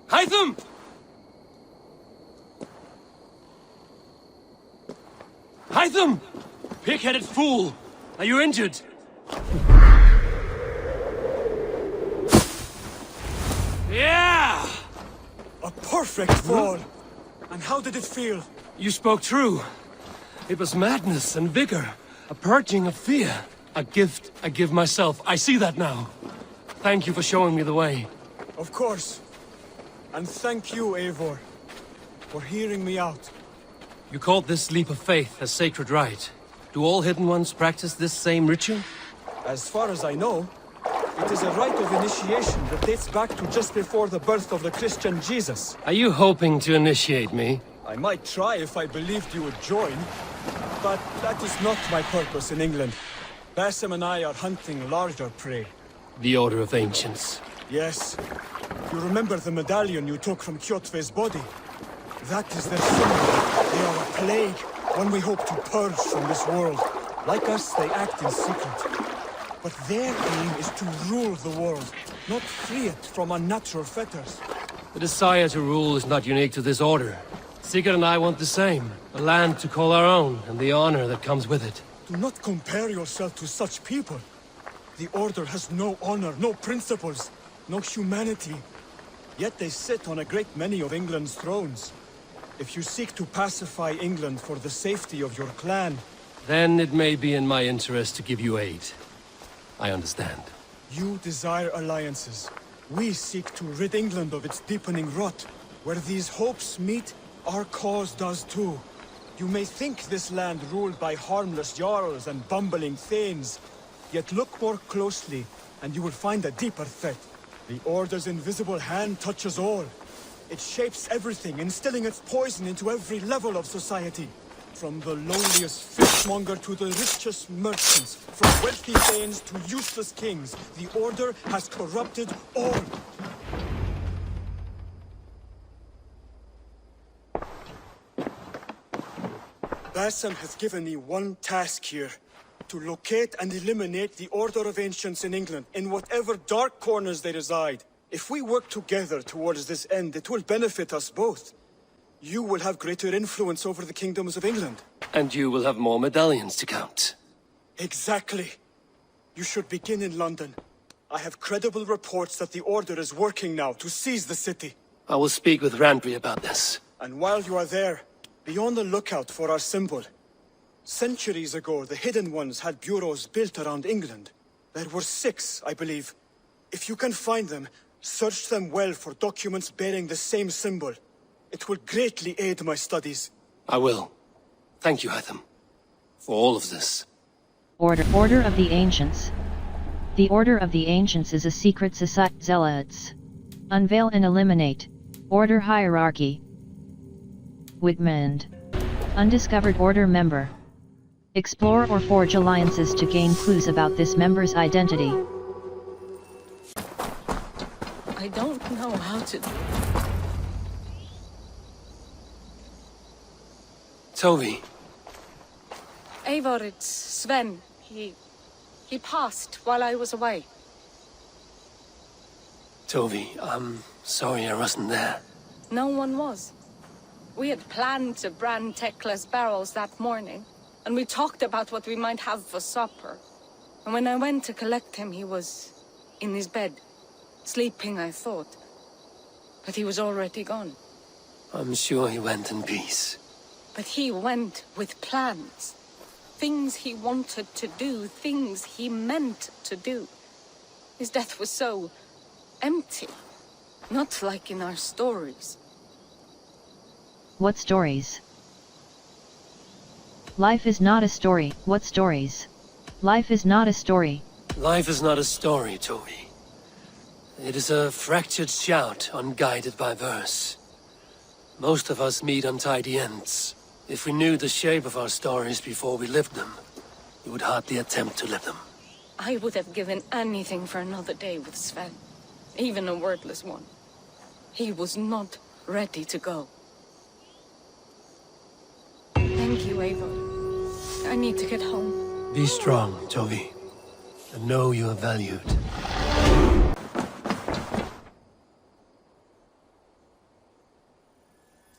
Hytham! Hytham! Pig-headed fool! Are you injured? Yeah! A perfect fall! And how did it feel? You spoke true. It was madness and vigor. A purging of fear. A gift I give myself. I see that now. Thank you for showing me the way. Of course. And thank you, Eivor, for hearing me out. You called this leap of faith a sacred rite. Do all Hidden Ones practice this same ritual? As far as I know, it is a rite of initiation that dates back to just before the birth of the Christian Jesus. Are you hoping to initiate me? I might try if I believed you would join, but that is not my purpose in England. Basim and I are hunting larger prey. The Order of Ancients. Yes. You remember the medallion you took from Kjotve's body? That is their symbol. They are a plague, one we hope to purge from this world. Like us, they act in secret. But their aim is to rule the world, not free it from unnatural fetters. The desire to rule is not unique to this order. Sigurd and I want the same. A land to call our own, and the honor that comes with it. Do not compare yourself to such people. The Order has no honor, no principles, no humanity. Yet they sit on a great many of England's thrones. If you seek to pacify England for the safety of your clan... Then it may be in my interest to give you aid. I understand. You desire alliances. We seek to rid England of its deepening rot. Where these hopes meet, our cause does too. You may think this land ruled by harmless jarls and bumbling thanes. Yet look more closely, and you will find a deeper threat. The Order's invisible hand touches all. It shapes everything, instilling its poison into every level of society. From the lowliest fishmonger to the richest merchants, from wealthy thanes to useless kings, the Order has corrupted all. Basim has given me one task here. To locate and eliminate the Order of Ancients in England, in whatever dark corners they reside. If we work together towards this end, it will benefit us both. You will have greater influence over the kingdoms of England. And you will have more medallions to count. Exactly. You should begin in London. I have credible reports that the Order is working now to seize the city. I will speak with Randry about this. And while you are there, be on the lookout for our symbol. Centuries ago, the Hidden Ones had bureaus built around England. There were 6, I believe. If you can find them, search them well for documents bearing the same symbol. It will greatly aid my studies. I will. Thank you, Hytham, for all of this. Order of the Ancients. The Order of the Ancients is a secret society. Zealots. Unveil and eliminate. Order hierarchy. Wigmand. Undiscovered Order member. Explore or forge alliances to gain clues about this member's identity. I don't know how to... Toby. Eivor, it's Sven. He passed while I was away. Toby, I'm sorry I wasn't there. No one was. We had planned to brand Tekla's barrels that morning, and we talked about what we might have for supper. And when I went to collect him, he was in his bed. Sleeping, I thought. But he was already gone. I'm sure he went in peace. But he went with plans. Things he wanted to do, things he meant to do. His death was so empty. Not like in our stories. What stories? Life is not a story. What stories? Life is not a story. Life is not a story, Toby. It is a fractured shout, unguided by verse. Most of us meet untidy ends. If we knew the shape of our stories before we lived them, we would hardly attempt to live them. I would have given anything for another day with Sven. Even a wordless one. He was not ready to go. Thank you, Eivor. I need to get home. Be strong, Tovi. And know you are valued.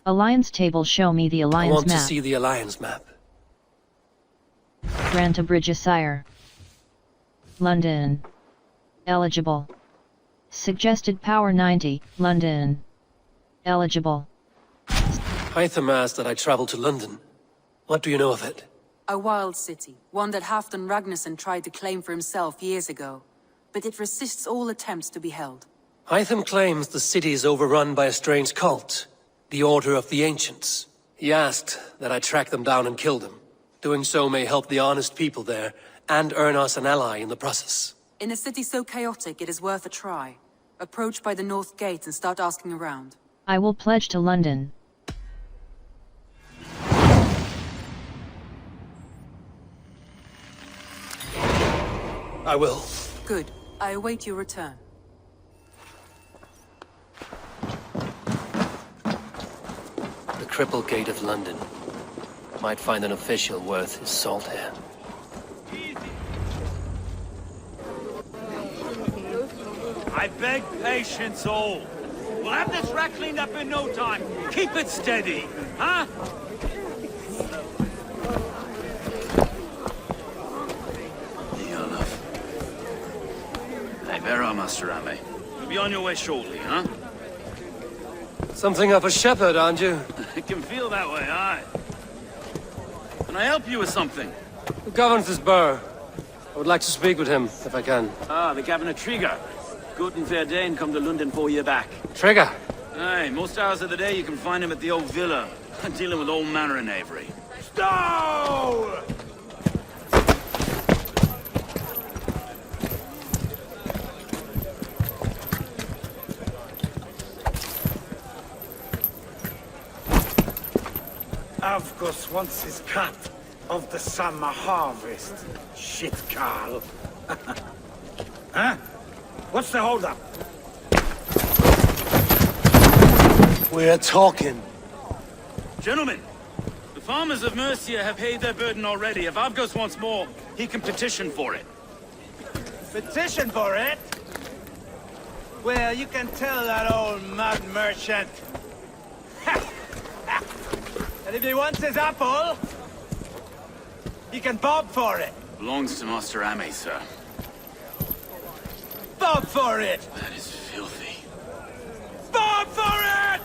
Alliance table. Show me the alliance I want map. to see the Alliance map. Grant a bridge Sire. London. Eligible. Suggested power 90, London. Eligible. Hytham asked that I travel to London. What do you know of it? A wild city, one that Halfdan Ragnarsson tried to claim for himself years ago. But it resists all attempts to be held. Hytham claims the city is overrun by a strange cult, the Order of the Ancients. He asked that I track them down and kill them. Doing so may help the honest people there, and earn us an ally in the process. In a city so chaotic, it is worth a try. Approach by the North Gate and start asking around. I will pledge to London. I will. Good. I await your return. The Cripple Gate of London. Might find an official worth his salt here. I beg patience, all. We'll have this wreck cleaned up in no time. Keep it steady, huh? Hey, where are Master Ame? You'll be on your way shortly, huh? Something of a shepherd, aren't you? It can feel that way, aye. Can I help you with something? Who governs this burgh? I would like to speak with him, if I can. Ah, the Governor Trigger. Good and fair Dane come to London 4 years back. Trigger? Aye, most hours of the day you can find him at the old villa, dealing with all manner of knavery. Stow! Avgos wants his cut of the summer harvest. Shit, Carl. Huh? What's the holdup? We're talking. Gentlemen, the farmers of Mercia have paid their burden already. If Avgos wants more, he can petition for it. Petition for it? Well, you can tell that old mud merchant. And if he wants his apple, he can bob for it. Belongs to Master Ame, sir. Bob for it! That is filthy. Bob for it!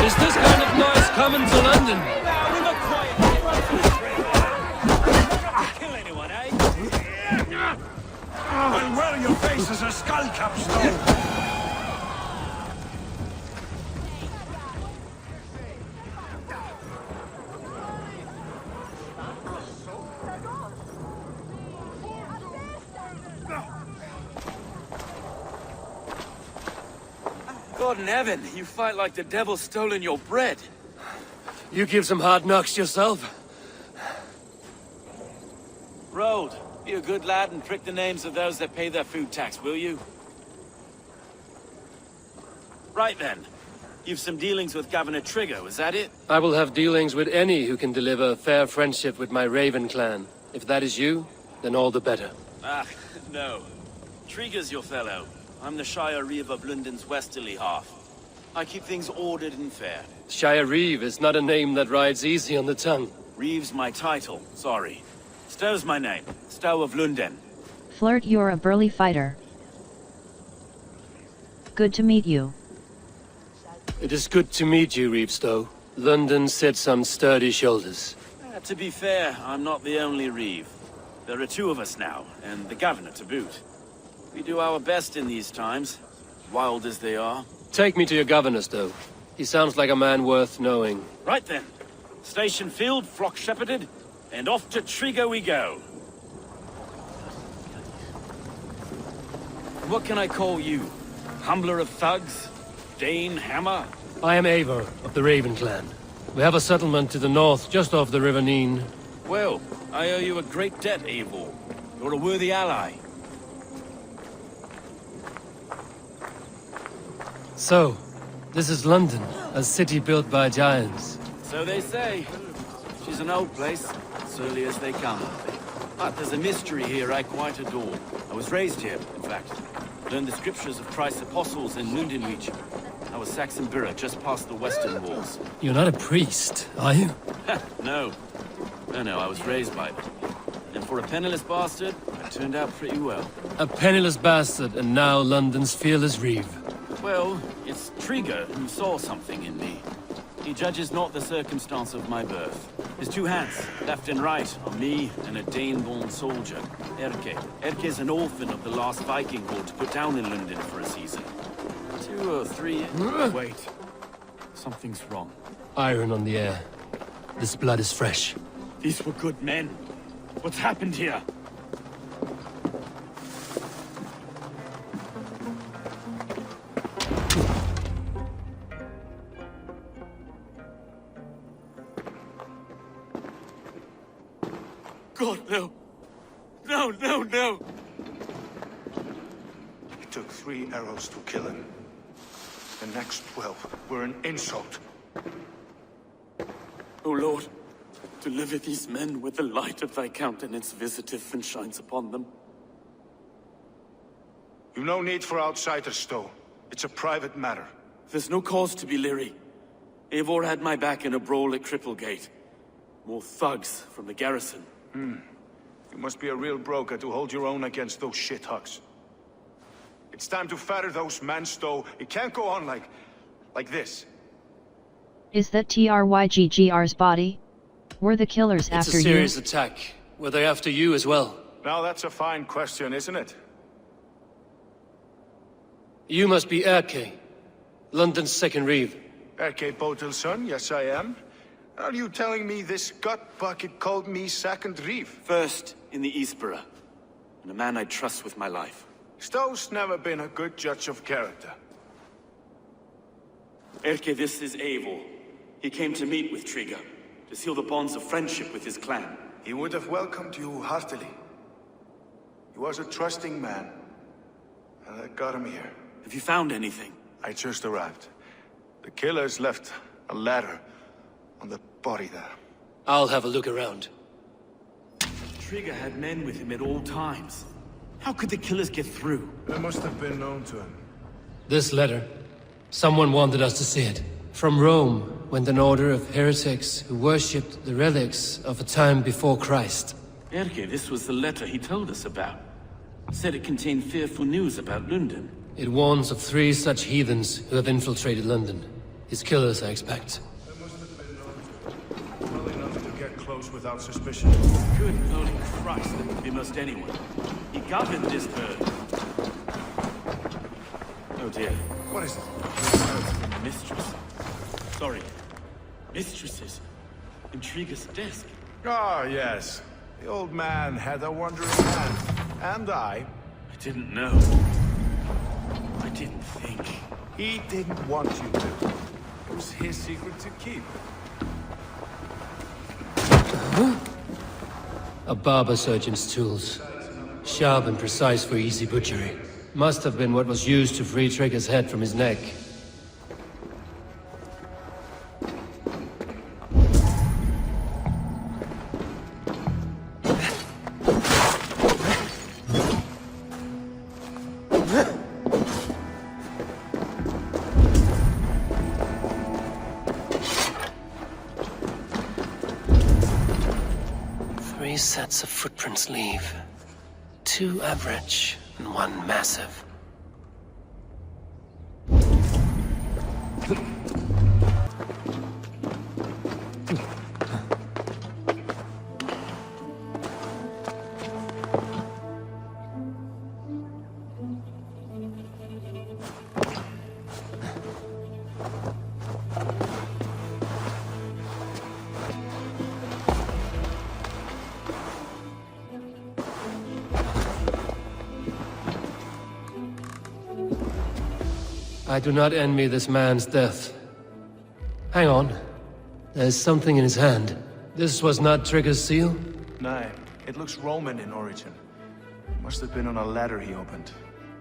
Is this kind of noise coming to London? And where your face is a skull capstone! God in heaven, you fight like the devil's stolen your bread. You give some hard knocks yourself. Road, be a good lad and prick the names of those that pay their food tax, will you? Right then. You've some dealings with Governor Trigger, is that it? I will have dealings with any who can deliver fair friendship with my Raven clan. If that is you, then all the better. Ah, no. Trigger's your fellow. I'm the Shire Reeve of London's westerly half. I keep things ordered and fair. Shire Reeve is not a name that rides easy on the tongue. Reeve's my title, sorry. Stow's my name. Stow of London. Flirt, you're a burly fighter. Good to meet you. It is good to meet you, Reevestow. London sits on sturdy shoulders. To be fair, I'm not the only Reeve. There are two of us now, and the Governor to boot. We do our best in these times, wild as they are. Take me to your governor, Stow. He sounds like a man worth knowing. Right then. Station filled, flock shepherded, and off to Triga we go. What can I call you? Humbler of thugs? Dane Hammer? I am Eivor of the Raven Clan. We have a settlement to the north, just off the River Neen. Well, I owe you a great debt, Eivor. You're a worthy ally. So, this is London, a city built by giants. So they say. She's an old place, surly as they come. But there's a mystery here I quite adore. I was raised here, in fact. Learned the scriptures of Christ's apostles in Lundenreach. I was Saxon Borough, just past the western walls. You're not a priest, are you? No. No, I was raised by them. And for a penniless bastard, I turned out pretty well. A penniless bastard, and now London's fearless reeve. Well, it's Triga who saw something in me. He judges not the circumstance of my birth. His two hands, left and right, are me and a Dane-born soldier, Erke. Erke's an orphan of the last Viking horde put down in London for a season. 2 or 3... Wait. Something's wrong. Iron on the air. This blood is fresh. These were good men. What's happened here? God, no. No. It took 3 arrows to kill him. The next 12 were an insult. O Lord, deliver these men with the light of thy countenance visiteth and shines upon them. You've no need for outsiders, though. It's a private matter. There's no cause to be leery. Eivor had my back in a brawl at Cripplegate. More thugs from the garrison. You must be a real broker to hold your own against those shithugs. It's time to fetter those men, Stowe. It can't go on like this. Is that TRYGGR's body? Were the killers after you? It's a serious attack. Were they after you as well? Now that's a fine question, isn't it? You must be Erke, London's second reeve. Erke Botel's son, yes I am. Are you telling me this gut bucket called me second reeve? First in the Eastborough, and a man I trust with my life. Stowe's never been a good judge of character. Erke, this is Eivor. He came to meet with Triga, to seal the bonds of friendship with his clan. He would have welcomed you heartily. He was a trusting man, and I got him here. Have you found anything? I just arrived. The killers left a ladder on the body there. I'll have a look around. Triga had men with him at all times. How could the killers get through? They must have been known to him. This letter. Someone wanted us to see it. From Rome went an order of heretics who worshipped the relics of a time before Christ. Erke, this was the letter he told us about. Said it contained fearful news about London. It warns of 3 such heathens who have infiltrated London. His killers, I expect. They must have been known to him. Well enough to get close without suspicion. Good holy Christ, that could be most anyone. He governed this bird. Oh dear. What is it? From a mistress. Sorry. Mistresses. Intriga's desk. Ah, yes. The old man had a wandering hand. And I didn't know. I didn't think. He didn't want you to. It was his secret to keep. A barber surgeon's tools. Sharp and precise for easy butchery. Must have been what was used to free Triga's head from his neck. Three sets of footprints leave. 2 average and 1 massive. I do not envy this man's death. Hang on. There's something in his hand. This was not Trigger's seal? No, it looks Roman in origin. Must have been on a ladder he opened.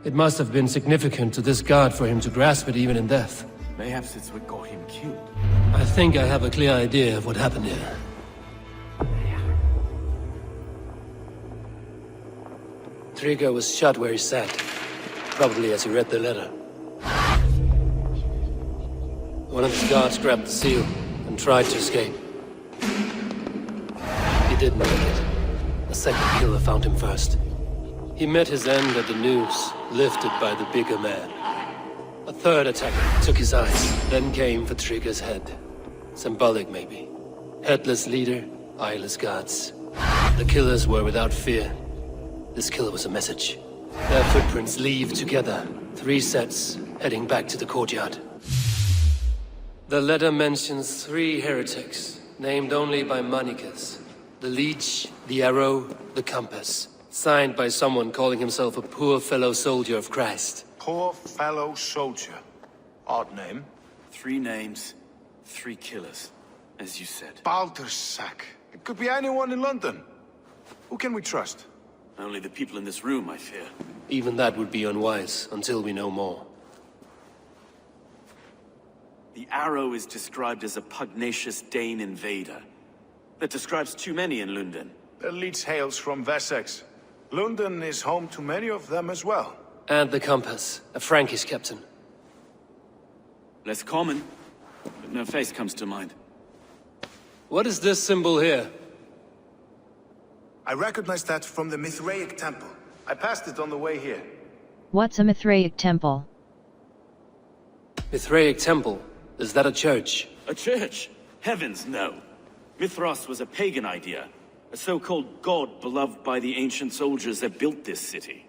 It must have been significant to this god for him to grasp it even in death. Perhaps it's what got him killed. I think I have a clear idea of what happened here. Trigger was shot where he sat, probably as he read the letter. One of his guards grabbed the seal and tried to escape. He didn't make it. A second killer found him first. He met his end at the noose, lifted by the bigger man. A third attacker took his eyes, then came for Trigger's head. Symbolic, maybe. Headless leader, eyeless guards. The killers were without fear. This killer was a message. Their footprints leave together. 3 sets, heading back to the courtyard. The letter mentions 3 heretics, named only by Manicus. The Leech, the Arrow, the Compass. Signed by someone calling himself a poor fellow soldier of Christ. Poor fellow soldier. Odd name. 3 names, 3 killers, as you said. Baldersack. It could be anyone in London. Who can we trust? Only the people in this room, I fear. Even that would be unwise, until we know more. The Arrow is described as a pugnacious Dane invader. That describes too many in London. The Leech hails from Wessex. London is home to many of them as well. And the Compass, a Frankish captain. Less common, but no face comes to mind. What is this symbol here? I recognize that from the Mithraic temple. I passed it on the way here. What's a Mithraic temple? Mithraic temple? Is that a church? A church? Heavens, no. Mithras was a pagan idea. A so-called god beloved by the ancient soldiers that built this city.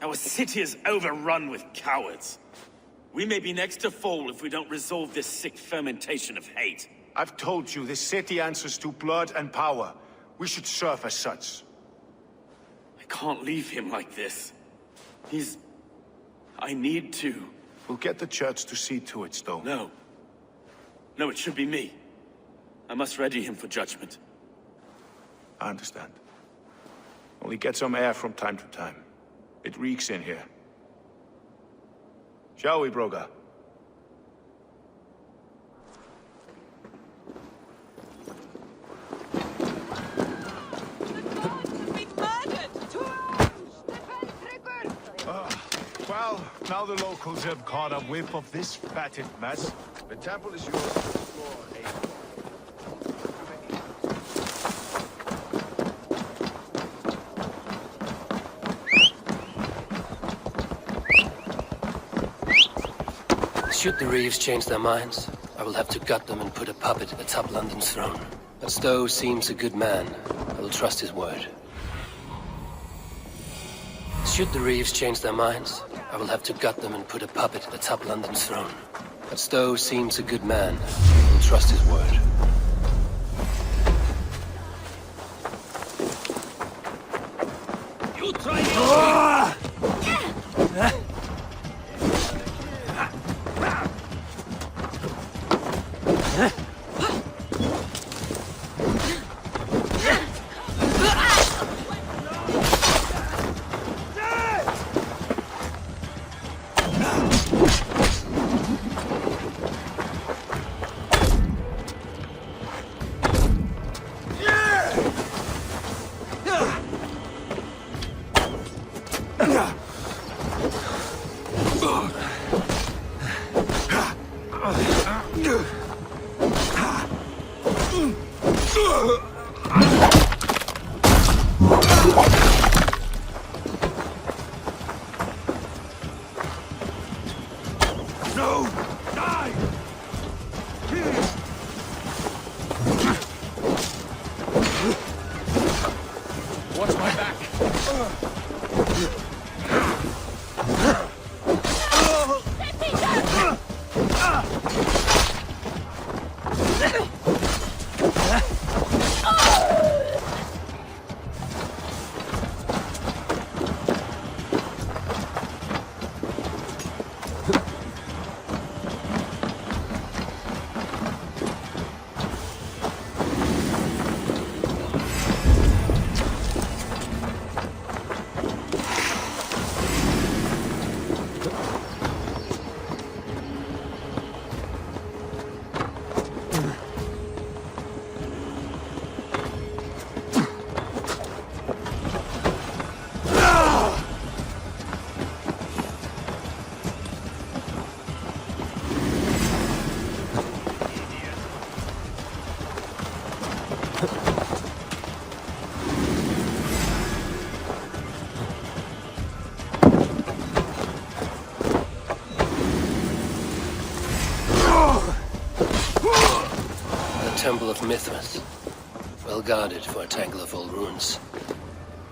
Our city is overrun with cowards. We may be next to fall if we don't resolve this sick fermentation of hate. I've told you, this city answers to blood and power. We should serve as such. I can't leave him like this. I need to. We'll get the church to see to it, Stone. No. No, it should be me. I must ready him for judgment. I understand. Only get some air from time to time. It reeks in here. Shall we, Broga? Well, now the locals have caught a whiff of this fatted mess. The temple is yours to explore, Should the Reeves change their minds, I will have to gut them and put a puppet atop London's throne. But Stowe seems a good man. I will trust his word. Should the Reeves change their minds, I will have to gut them and put a puppet atop London's throne. But Stowe seems a good man. I will trust his word. You try temple of Mithras. Well guarded for a tangle of old ruins.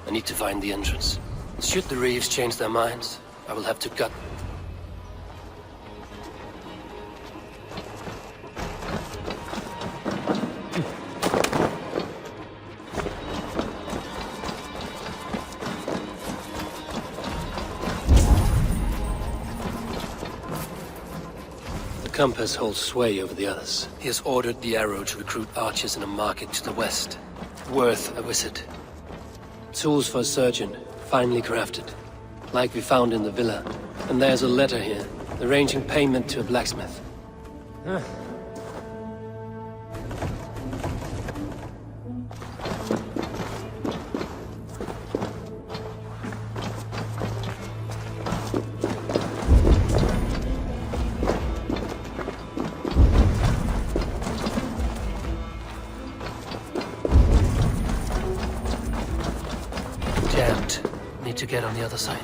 I need to find the entrance. Should the Reeves change their minds, I will have to gut... The compass holds sway over the others. He has ordered the arrow to recruit archers in a market to the west. Worth a visit. Tools for a surgeon, finely crafted. Like we found in the villa. And there's a letter here, arranging payment to a blacksmith. Jammed. Need to get on the other side.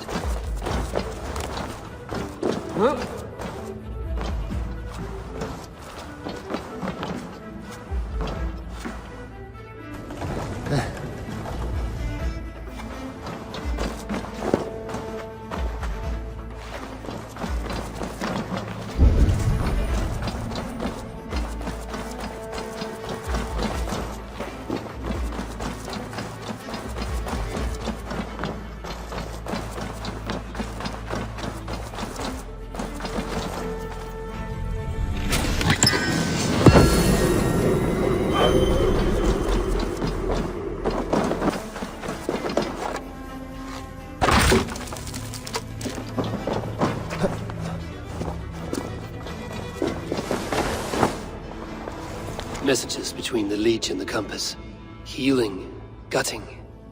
Messages between the Leech and the Compass. Healing, gutting.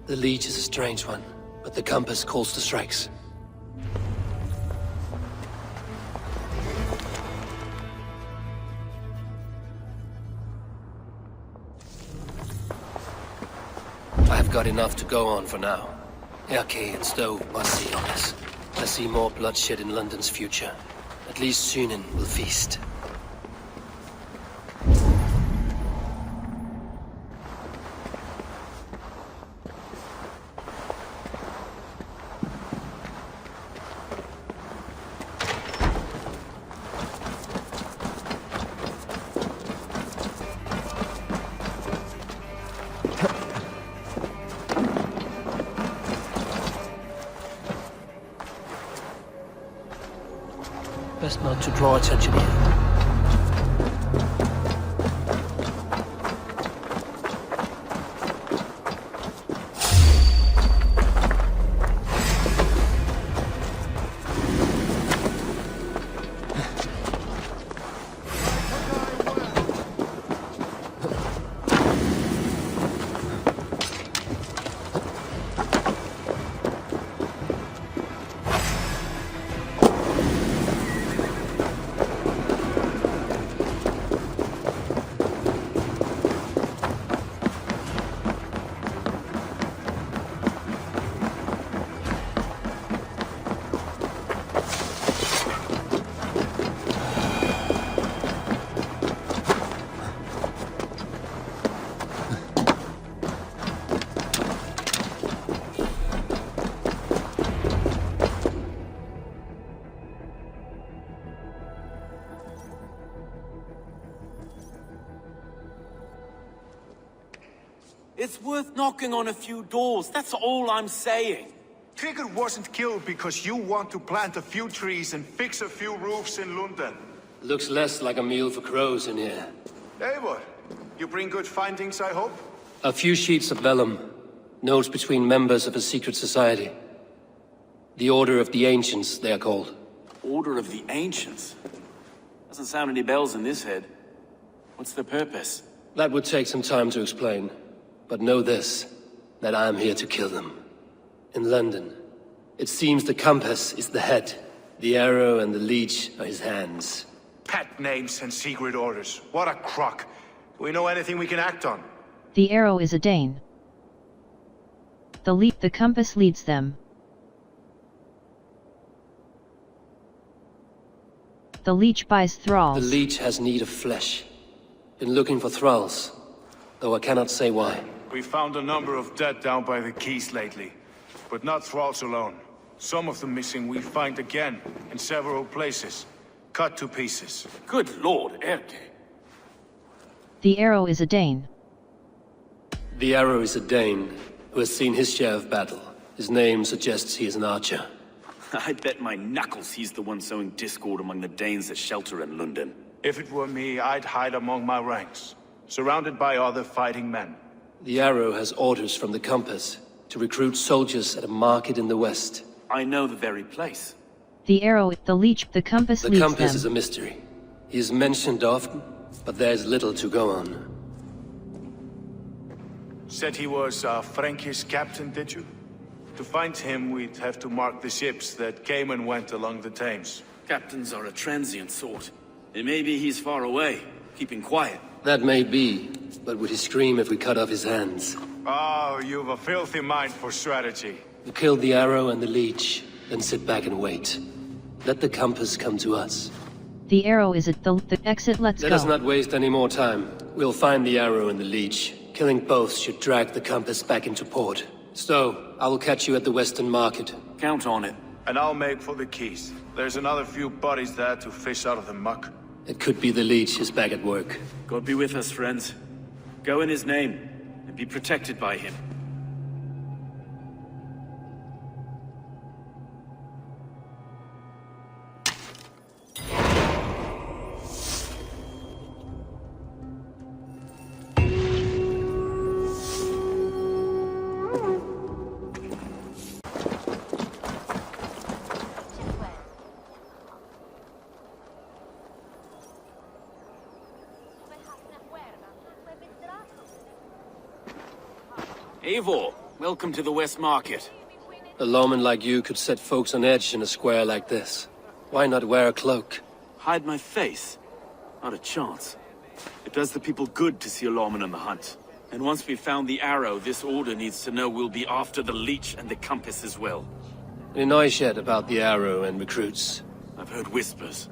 The Leech is a strange one, but the Compass calls to strikes. I've got enough to go on for now. Erke and Stowe must see on us. I see more bloodshed in London's future. At least Sunan will feast. Best not to draw attention here. It's worth knocking on a few doors, that's all I'm saying. Trigger wasn't killed because you want to plant a few trees and fix a few roofs in London. Looks less like a meal for crows in here. Eivor, you bring good findings, I hope? A few sheets of vellum. Notes between members of a secret society. The Order of the Ancients, they are called. Order of the Ancients? Doesn't sound any bells in this head. What's the purpose? That would take some time to explain. But know this, that I am here to kill them. In London, it seems the Compass is the head. The arrow and the leech are his hands. Pet names and secret orders. What a crock. Do we know anything we can act on? The arrow is a Dane. The compass leads them. The leech buys thralls. The leech has need of flesh. Been looking for thralls, though I cannot say why. We found a number of dead down by the quays lately, but not thralls alone. Some of the missing we find again in several places, cut to pieces. Good lord, Erke. The arrow is a Dane. The arrow is a Dane who has seen his share of battle. His name suggests he is an archer. I bet my knuckles he's the one sowing discord among the Danes that shelter in London. If it were me, I'd hide among my ranks, surrounded by other fighting men. The arrow has orders from the Compass to recruit soldiers at a market in the west. I know the very place. The arrow, the leech, the compass leads them. The compass is a mystery. He is mentioned often, but there's little to go on. Said he was a Frankish captain, did you? To find him, we'd have to mark the ships that came and went along the Thames. Captains are a transient sort. It may be he's far away, keeping quiet. That may be, but would he scream if we cut off his hands? Oh, you've a filthy mind for strategy. We kill the arrow and the leech, then sit back and wait. Let the compass come to us. The arrow is at the exit, let's go. Let us not waste any more time. We'll find the arrow and the leech. Killing both should drag the compass back into port. Stowe, I will catch you at the Western Market. Count on it. And I'll make for the quays. There's another few bodies there to fish out of the muck. It could be the leech is back at work. God be with us, friends. Go in his name, and be protected by him. Eivor, welcome to the West Market. A lawman like you could set folks on edge in a square like this. Why not wear a cloak? Hide my face? Not a chance. It does the people good to see a lawman on the hunt. And once we've found the arrow, this order needs to know we'll be after the leech and the compass as well. Any noise yet about the arrow and recruits? I've heard whispers.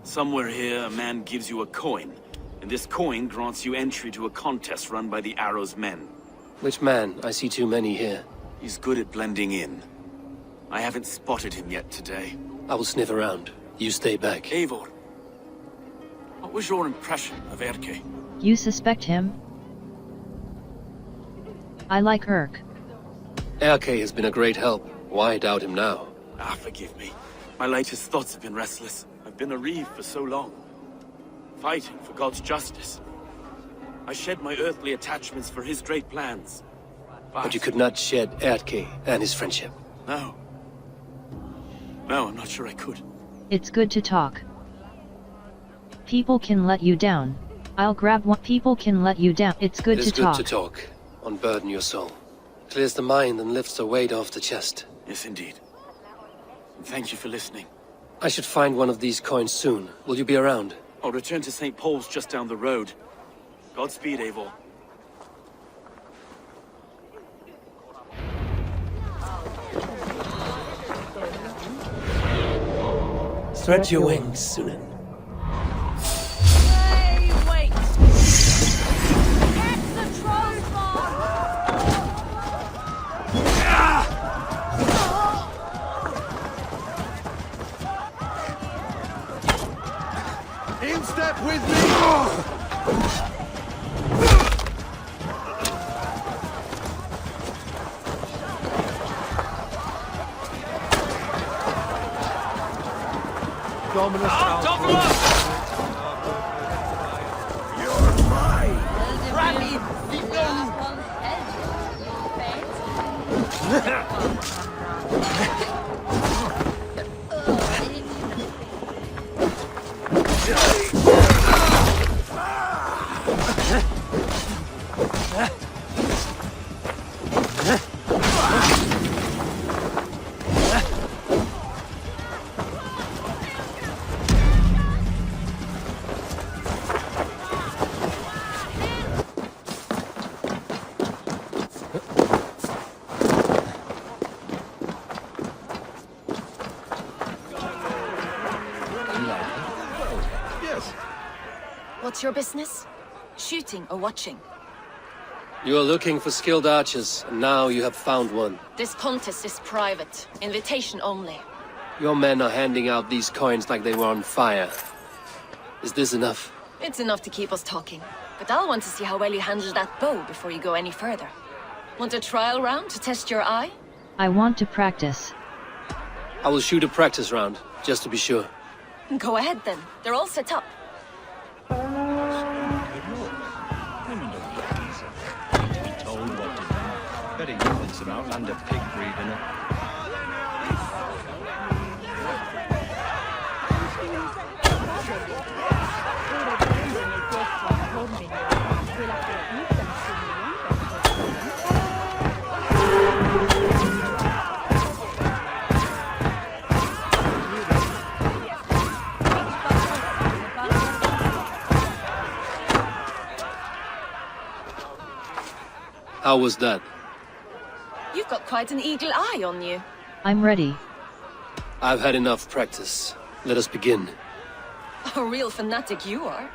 Somewhere here, a man gives you a coin, and this coin grants you entry to a contest run by the arrow's men. Which man? I see too many here. He's good at blending in. I haven't spotted him yet today. I will sniff around. You stay back. Eivor, what was your impression of Erke? You suspect him? I like Erke. Erke has been a great help. Why doubt him now? Ah, forgive me. My latest thoughts have been restless. I've been a reeve for so long. Fighting for God's justice. I shed my earthly attachments for his great plans. But you could not shed Erke and his friendship. No. No, I'm not sure I could. It's good to talk. People can let you down. I'll grab one. People can let you down. It's good to talk. It is good to talk. Unburden your soul. Clears the mind and lifts a weight off the chest. Yes, indeed. And thank you for listening. I should find one of these coins soon. Will you be around? I'll return to St. Paul's just down the road. Godspeed, Eivor. Stretch your wings, Sunan. Hey, wait! Get the troll In step with me! Dominus You're mine! What's your business? Shooting or watching? You are looking for skilled archers, and now you have found one. This contest is private. Invitation only. Your men are handing out these coins like they were on fire. Is this enough? It's enough to keep us talking. But I'll want to see how well you handle that bow before you go any further. Want a trial round to test your eye? I want to practice. I will shoot a practice round, just to be sure. Go ahead then. They're all set up. Told what to do. Better you than some outlander pig breeding it. How was that? You've got quite an eagle eye on you. I'm ready. I've had enough practice. Let us begin. A real fanatic you are.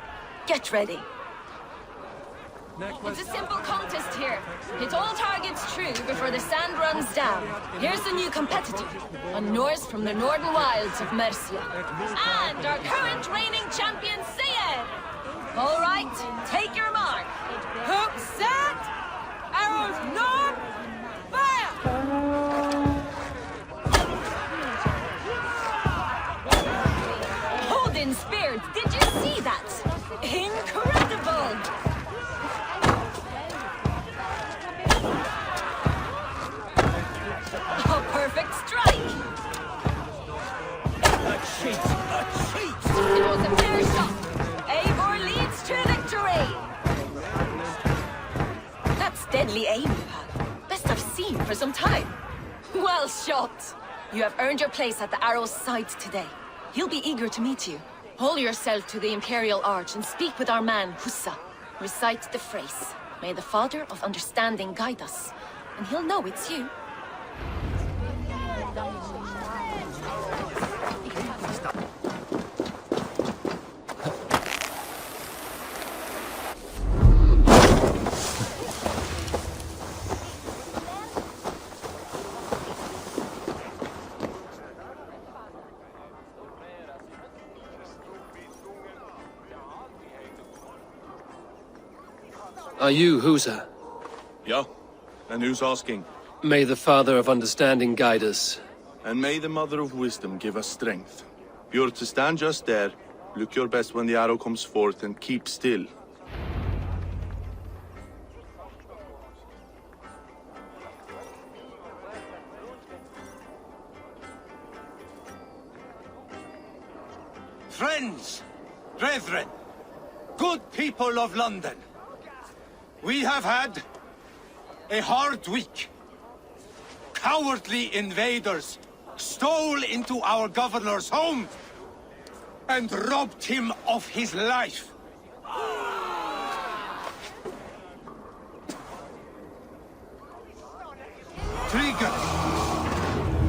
Get ready. It's a simple contest here. Hit all targets true before the sand runs down. Here's the new competitor, a Norse from the northern wilds of Mercia. And our current reigning champion, Sayed! All right, take your mark. Hook set! Arrows north! Fire! Hold in spirit, did you see that? Incredible! A perfect strike! A cheat! A cheat! It was a fair shot! Eivor leads to victory! That's deadly aim you have. Best I've seen for some time. Well shot! You have earned your place at the arrow's side today. He'll be eager to meet you. Hold yourself to the Imperial Arch and speak with our man, Hussa. Recite the phrase. May the Father of Understanding guide us. And he'll know it's you. Are you Husa? Yeah? And who's asking? May the Father of Understanding guide us. And may the Mother of Wisdom give us strength. You're to stand just there, look your best when the arrow comes forth, and keep still. Friends, brethren, good people of London, we have had a hard week. Cowardly invaders stole into our governor's home and robbed him of his life. Trigger,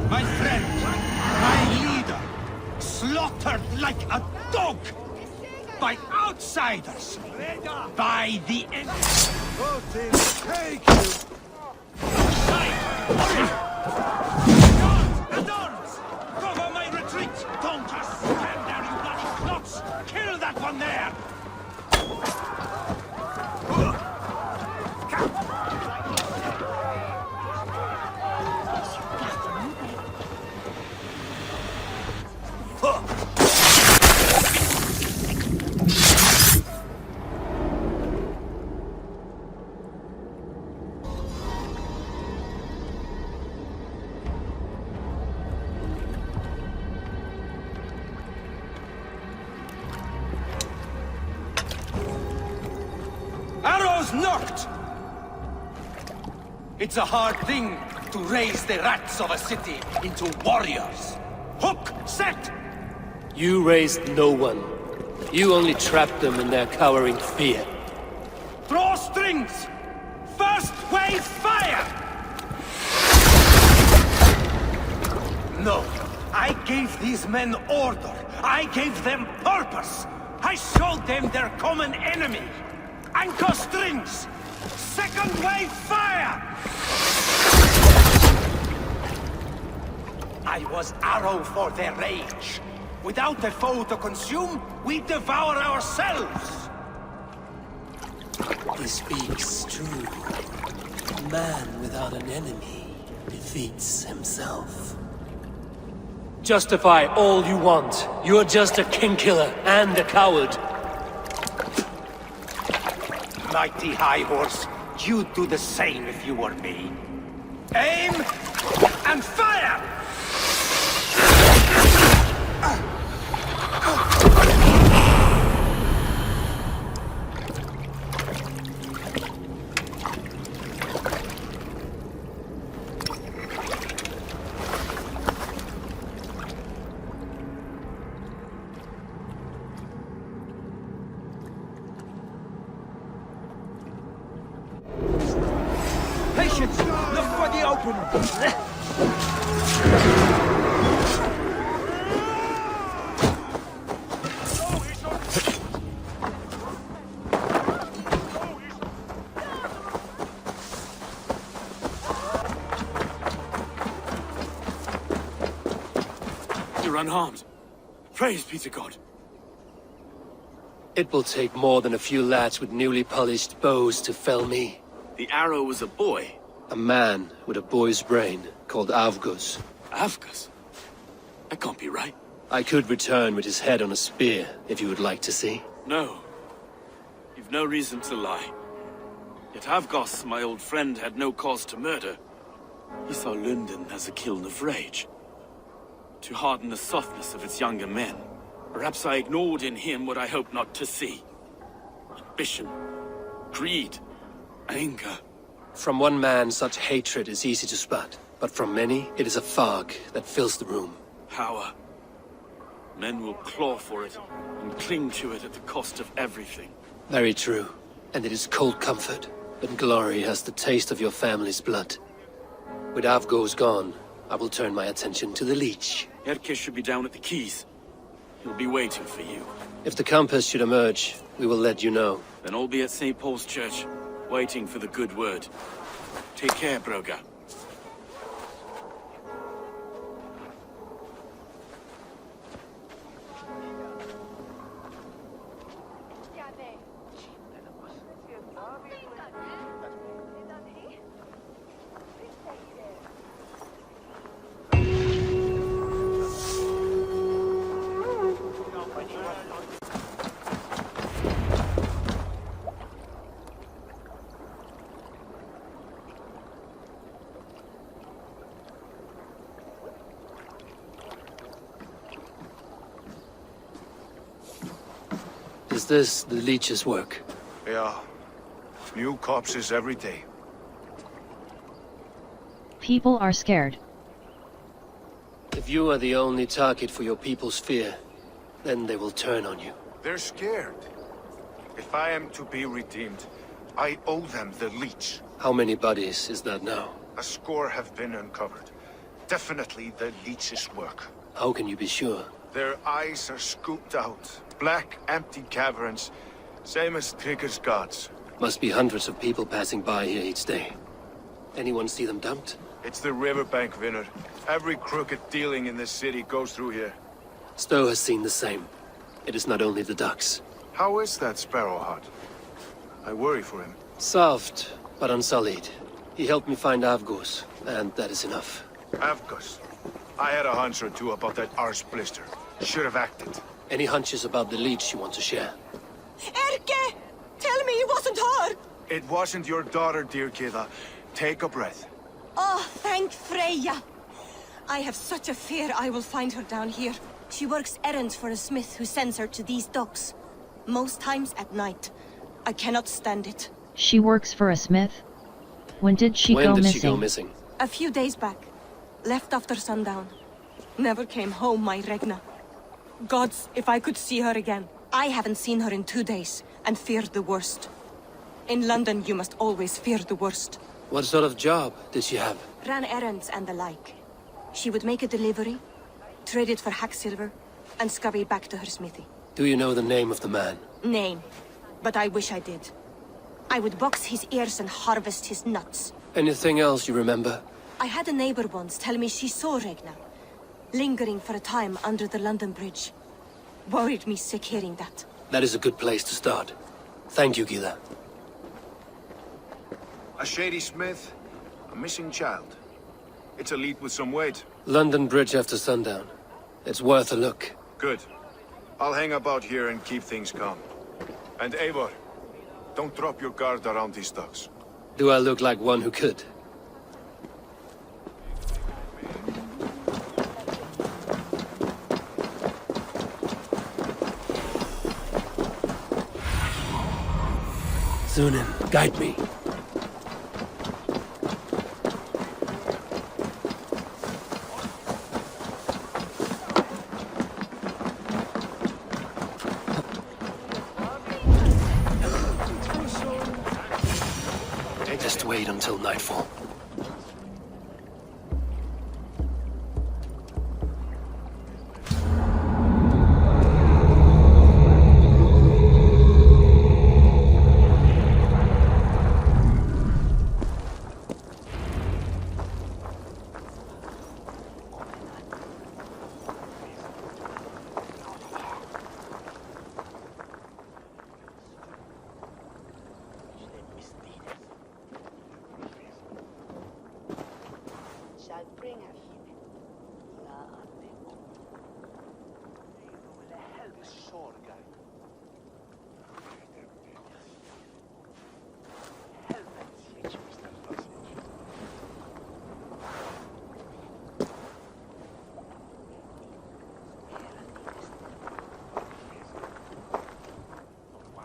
my friend, my leader, slaughtered like a dog by outsiders, by the enemy. Take you! The arms! Cover my retreat! Don't just stand there, you bloody clots! Kill that one there! Arrows knocked! It's a hard thing to raise the rats of a city into warriors. Hook, set! You raised no one. You only trapped them in their cowering fear. Draw strings! First wave fire! No, I gave these men order. I gave them purpose. I showed them their common enemy. I anchor strings! Second wave fire! I was arrow for their rage. Without a foe to consume, we devour ourselves! He speaks true. A man without an enemy defeats himself. Justify all you want. You're just a king-killer and a coward. Mighty High Horse, you'd do the same if you were me. Aim and fire! Patience! Look for the opening! You're unharmed. Praise be to God. It will take more than a few lads with newly polished bows to fell me. The arrow was a boy. A man with a boy's brain, called Avgus. Avgus? That can't be right. I could return with his head on a spear, if you would like to see. No. You've no reason to lie. Yet Avgos, my old friend, had no cause to murder. He saw London as a kiln of rage. To harden the softness of its younger men. Perhaps I ignored in him what I hoped not to see. Ambition. Greed. Anger. From one man, such hatred is easy to spot. But from many, it is a fog that fills the room. Power. Men will claw for it, and cling to it at the cost of everything. Very true. And it is cold comfort. But glory has the taste of your family's blood. With Avgos gone, I will turn my attention to the Leech. Erke should be down at the quays. He'll be waiting for you. If the Compass should emerge, we will let you know. Then I'll be at St. Paul's Church, waiting for the good word. Take care, Broga. Is this the Leech's work? Yeah. New corpses every day. People are scared. If you are the only target for your people's fear, then they will turn on you. They're scared. If I am to be redeemed, I owe them the Leech. How many bodies is that now? A score have been uncovered. Definitely the Leech's work. How can you be sure? Their eyes are scooped out. Black, empty caverns. Same as Trigger's gods. Must be hundreds of people passing by here each day. Anyone see them dumped? It's the riverbank, Vinner. Every crooked dealing in this city goes through here. Stowe has seen the same. It is not only the ducks. How is that Sparrowheart? I worry for him. Soft, but unsullied. He helped me find Avgos, and that is enough. Avgos. I had a hunch or two about that arse blister. Should have acted. Any hunches about the Leech you want to share? Erke! Tell me it wasn't her! It wasn't your daughter, dear Kida. Take a breath. Oh, thank Freya! I have such a fear I will find her down here. She works errands for a smith who sends her to these docks. Most times at night. I cannot stand it. She works for a smith? When did she go missing? A few days back. Left after sundown. Never came home, my Regna. Gods, if I could see her again. I haven't seen her in 2 days, and feared the worst. In London, you must always fear the worst. What sort of job did she have? Ran errands and the like. She would make a delivery, trade it for hack silver, and scurry back to her smithy. Do you know the name of the man? Name. But I wish I did. I would box his ears and harvest his nuts. Anything else you remember? I had a neighbor once tell me she saw Regna, lingering for a time under the London Bridge. Worried me sick hearing that. That is a good place to start. Thank you, Gila. A shady smith, a missing child. It's a lead with some weight. London Bridge after sundown. It's worth a look. Good. I'll hang about here and keep things calm. And Eivor, don't drop your guard around these thugs. Do I look like one who could? Zunin, guide me. Just wait until nightfall.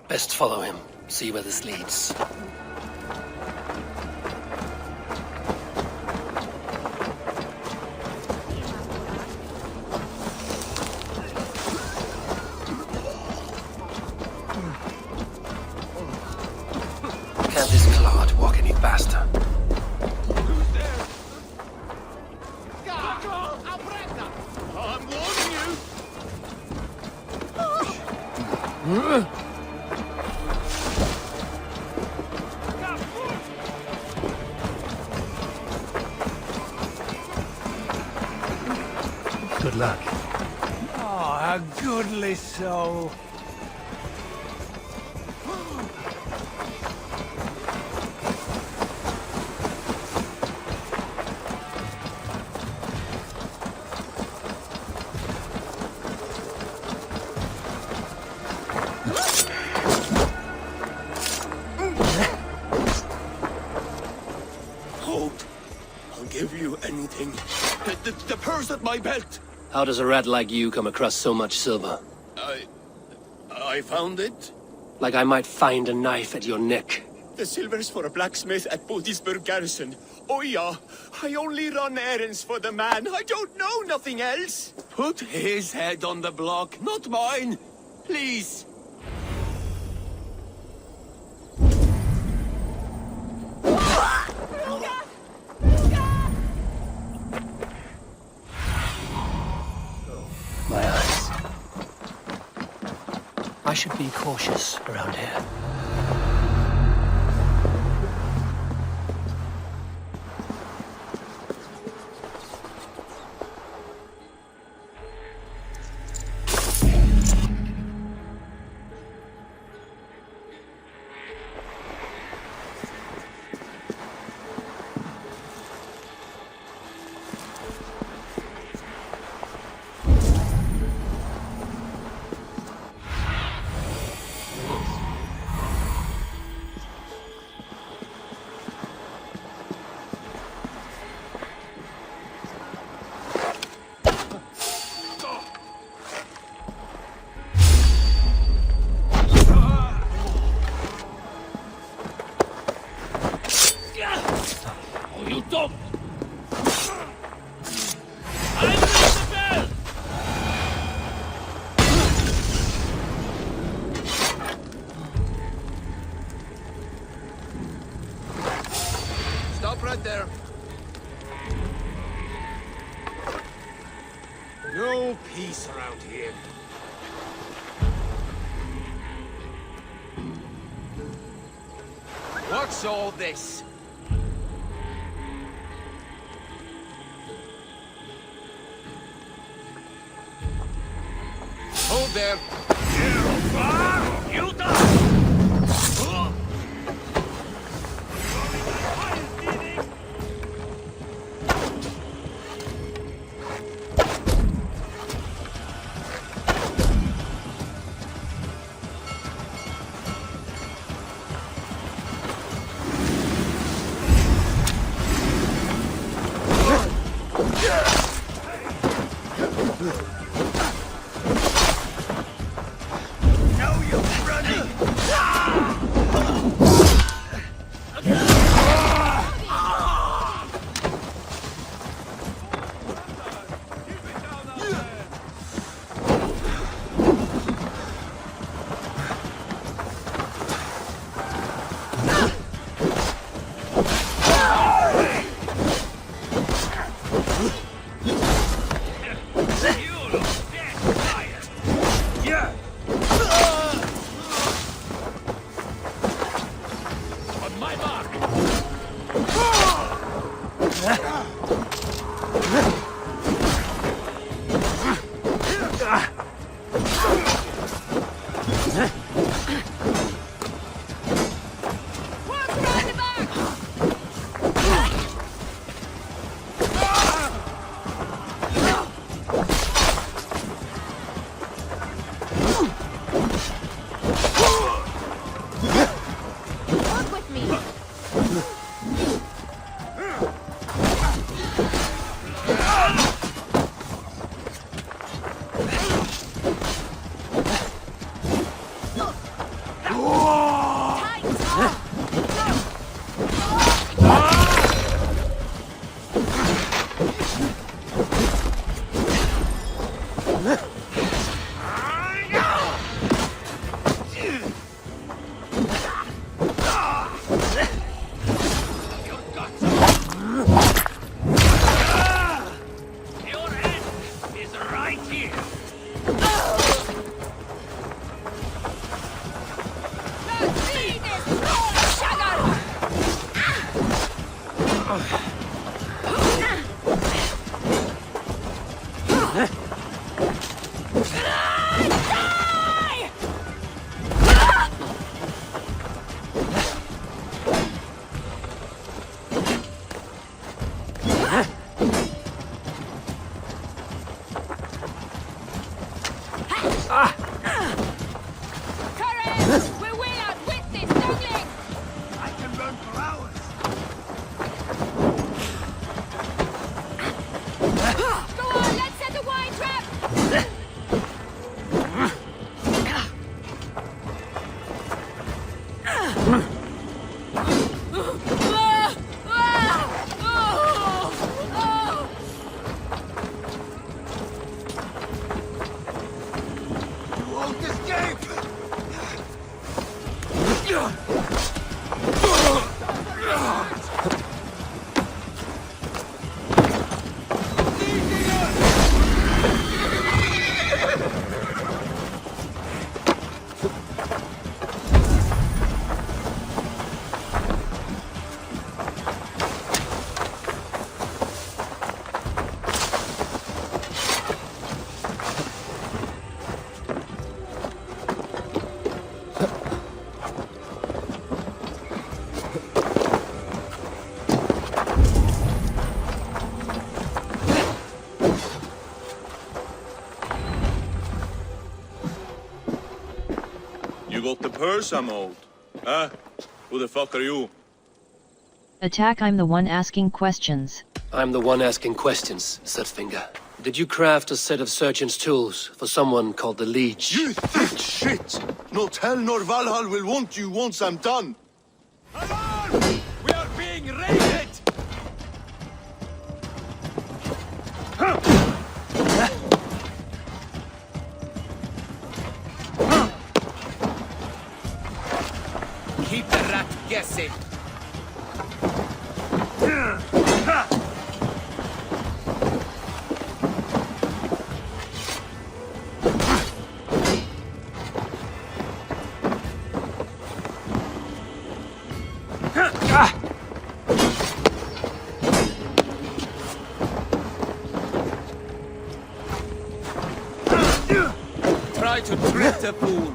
Best follow him, see where this leads. Can't this clod walk any faster? I'm warning you! Good luck. Oh, a goodly soul. Hold. I'll give you anything. The purse at my belt. How does a rat like you come across so much silver? I found it. Like I might find a knife at your neck. The silver's for a blacksmith at Bodisburg garrison. Oh yeah, I only run errands for the man. I don't know nothing else. Put his head on the block, not mine. Please. My eyes. I should be cautious around here. You don't! Stop right there. No peace around here. What's all this? Hold there. You You got the purse, I'm old. Huh? Who the fuck are you? Attack, I'm the one asking questions. I'm the one asking questions, Setfinger. Did you craft a set of surgeon's tools for someone called the Leech? You thick shit! Not hell nor Valhalla will want you once I'm done! Alarm! We are being raided! Keep the rat guessing. try to trick the fool.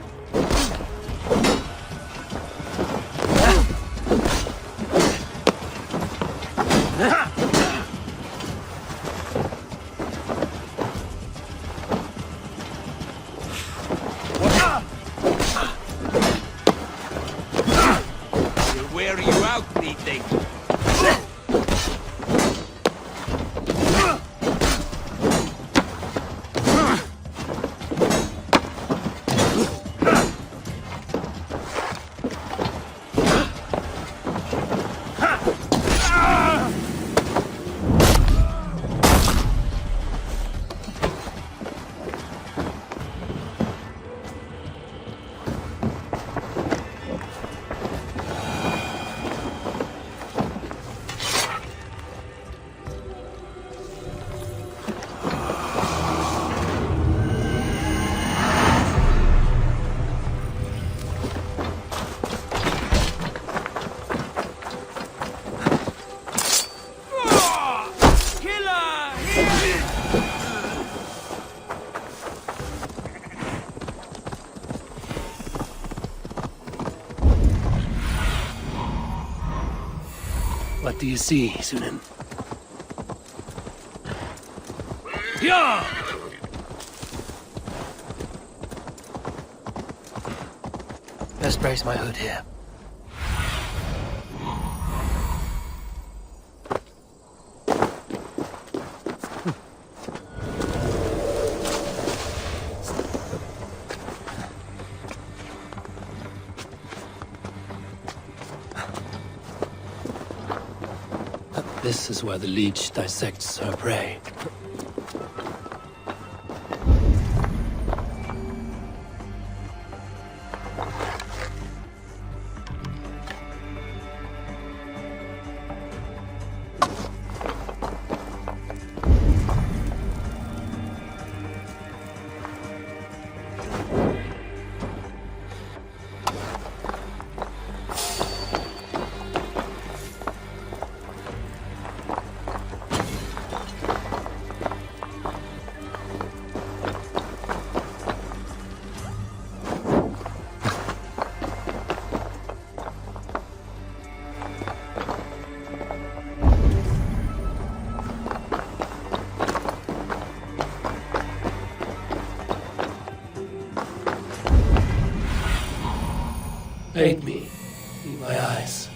He'll wear you out, meating. What do you see, Sunan? Yeah! Best brace my hood here. This is where the leech dissects her prey. Aid me. Meet my eyes.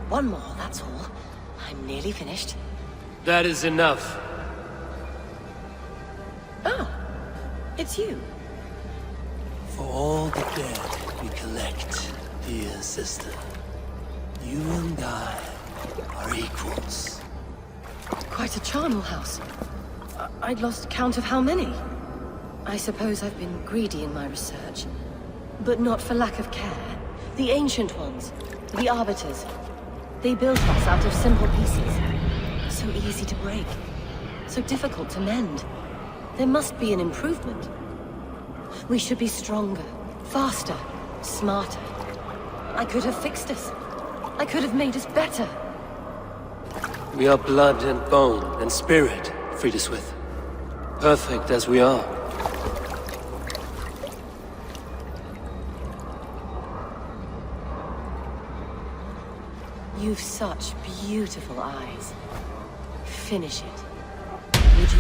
One more, that's all. I'm nearly finished. That is enough. Oh, it's you. For all the dead we collect, dear sister, you and I are equals. Quite a charnel house. I'd lost count of how many. I suppose I've been greedy in my research. But not for lack of care. The Ancient Ones, the Arbiters, they built us out of simple pieces. So easy to break. So difficult to mend. There must be an improvement. We should be stronger, faster, smarter. I could have fixed us. I could have made us better. We are blood and bone and spirit, Friedeswith. Perfect as we are. You've such beautiful eyes. Finish it. Would you?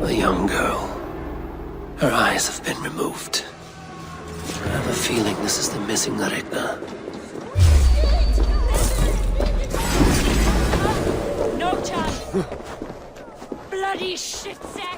A young girl. Her eyes have been removed. I have a feeling this is the missing Regna. No chance! Bloody shitsack!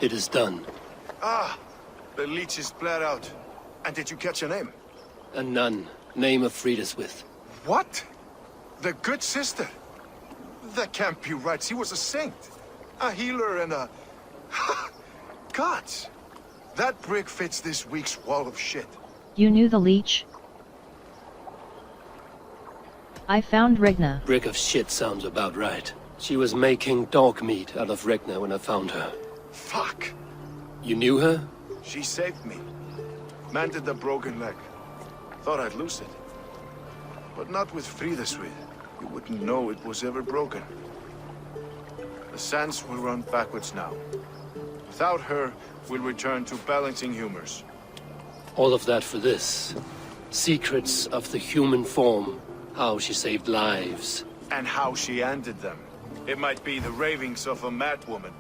It is done. Ah, the leech is bled out. And did you catch her name? A nun, name of Friedeswith. What? The good sister? That can't be right. She was a saint. A healer and a... Gods! That brick fits this week's wall of shit. You knew the leech? I found Regna. Brick of shit sounds about right. She was making dog meat out of Regna when I found her. Fuck! You knew her? She saved me. Mended the broken leg. Thought I'd lose it. But not with Friedeswith. You wouldn't know it was ever broken. The sands will run backwards now. Without her, we'll return to balancing humors. All of that for this. Secrets of the human form. How she saved lives. And how she ended them. It might be the ravings of a mad woman.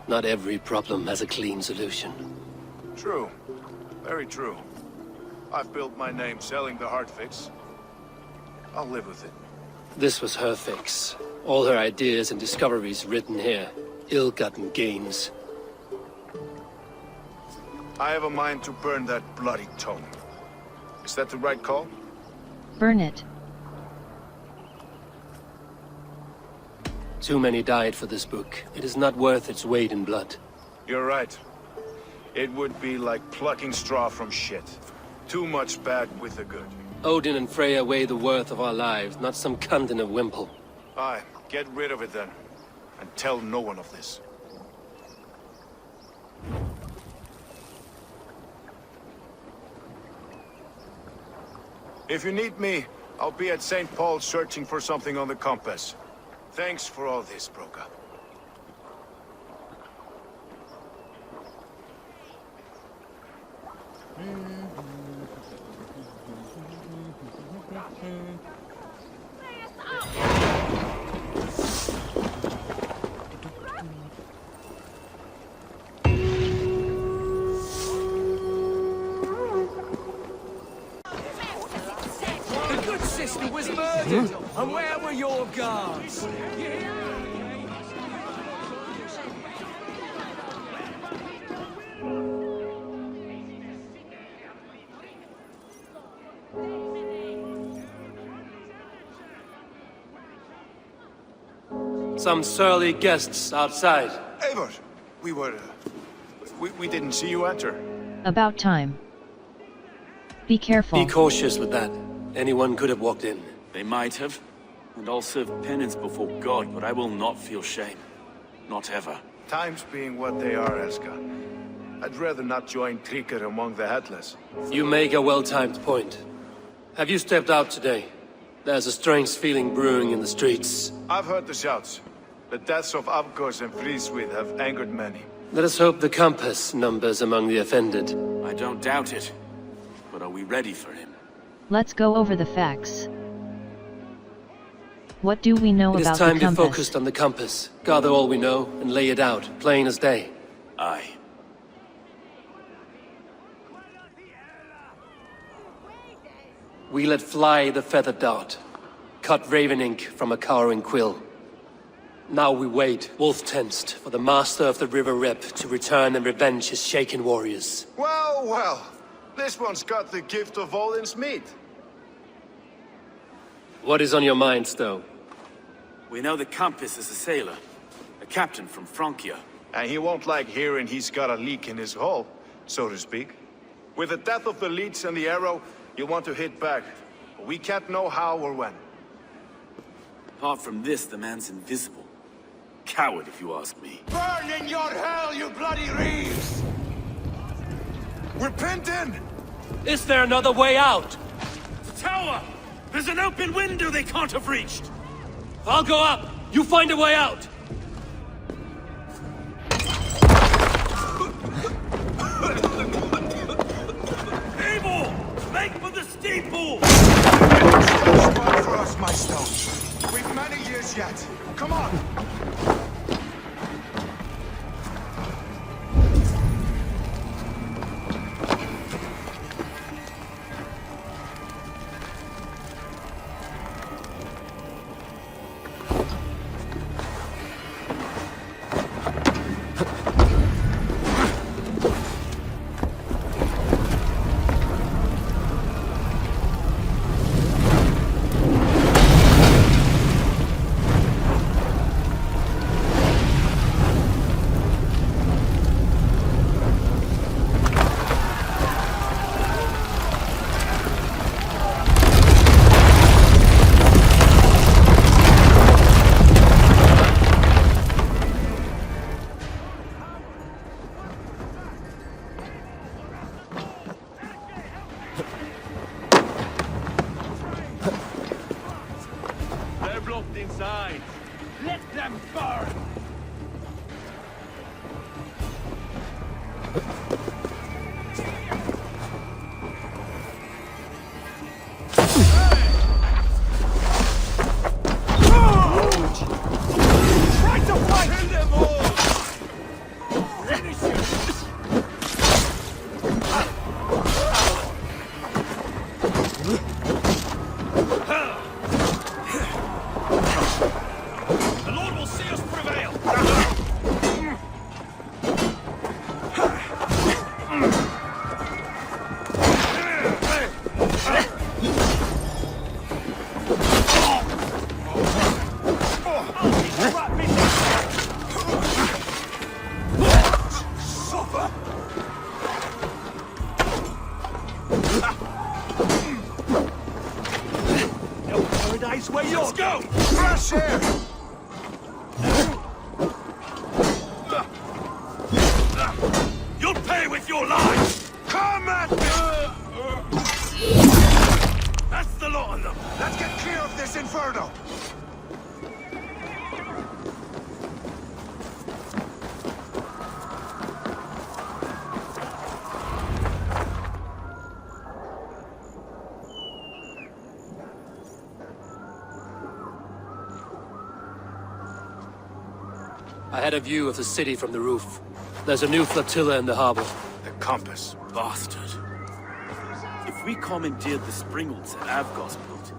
Not every problem has a clean solution. True. Very true. I've built my name selling the heart fix. I'll live with it. This was her fix. All her ideas and discoveries written here. Ill-gotten gains. I have a mind to burn that bloody tome. Is that the right call? Burn it. Too many died for this book. It is not worth its weight in blood. You're right. It would be like plucking straw from shit. Too much bad with the good. Odin and Freya weigh the worth of our lives, not some cunt in a wimple. Aye, get rid of it then. And tell no one of this. If you need me, I'll be at St. Paul searching for something on the compass. Thanks for all this, Broka. The good sister was murdered, and where were your guards? Some surly guests outside. Eivor, we didn't see you enter. About time. Be careful. Be cautious with that. Anyone could have walked in. They might have, and I'll serve penance before God, but I will not feel shame. Not ever. Times being what they are, Elska. I'd rather not join Tricker among the Headless. You make a well-timed point. Have you stepped out today? There's a strange feeling brewing in the streets. I've heard the shouts. The deaths of Avgos and Friswith have angered many. Let us hope the compass numbers among the offended. I don't doubt it. But are we ready for him? Let's go over the facts. What do we know about the compass? It is time to focus on the compass. Gather all we know and lay it out, plain as day. Aye. We let fly the feathered dart. Cut raven ink from a cowering quill. Now we wait, wolf-tensed, for the master of the River Rep to return and revenge his shaken warriors. Well, well. This one's got the gift of Odin's meat. What is on your mind, Stowe? We know the compass is a sailor. A captain from Francia. And he won't like hearing he's got a leak in his hull, so to speak. With the death of the leech and the arrow, you want to hit back. But we can't know how or when. Apart from this, the man's invisible. Coward, if you ask me. Burn in your hell, you bloody reeves! We're pinned in! Is there another way out? The tower! There's an open window they can't have reached! I'll go up! You find a way out! Abel! Make for the steeple! Spot for us, my stone. We've many years yet. Come on! Inside. Let them burn! eyes where yours go! Fresh air! You'll pay with your life! Come at me! That's the lot of them! Let's get clear of this inferno! I had a view of the city from the roof. There's a new flotilla in the harbor. The compass. Bastard. If we commandeered the springholds that Avgos built,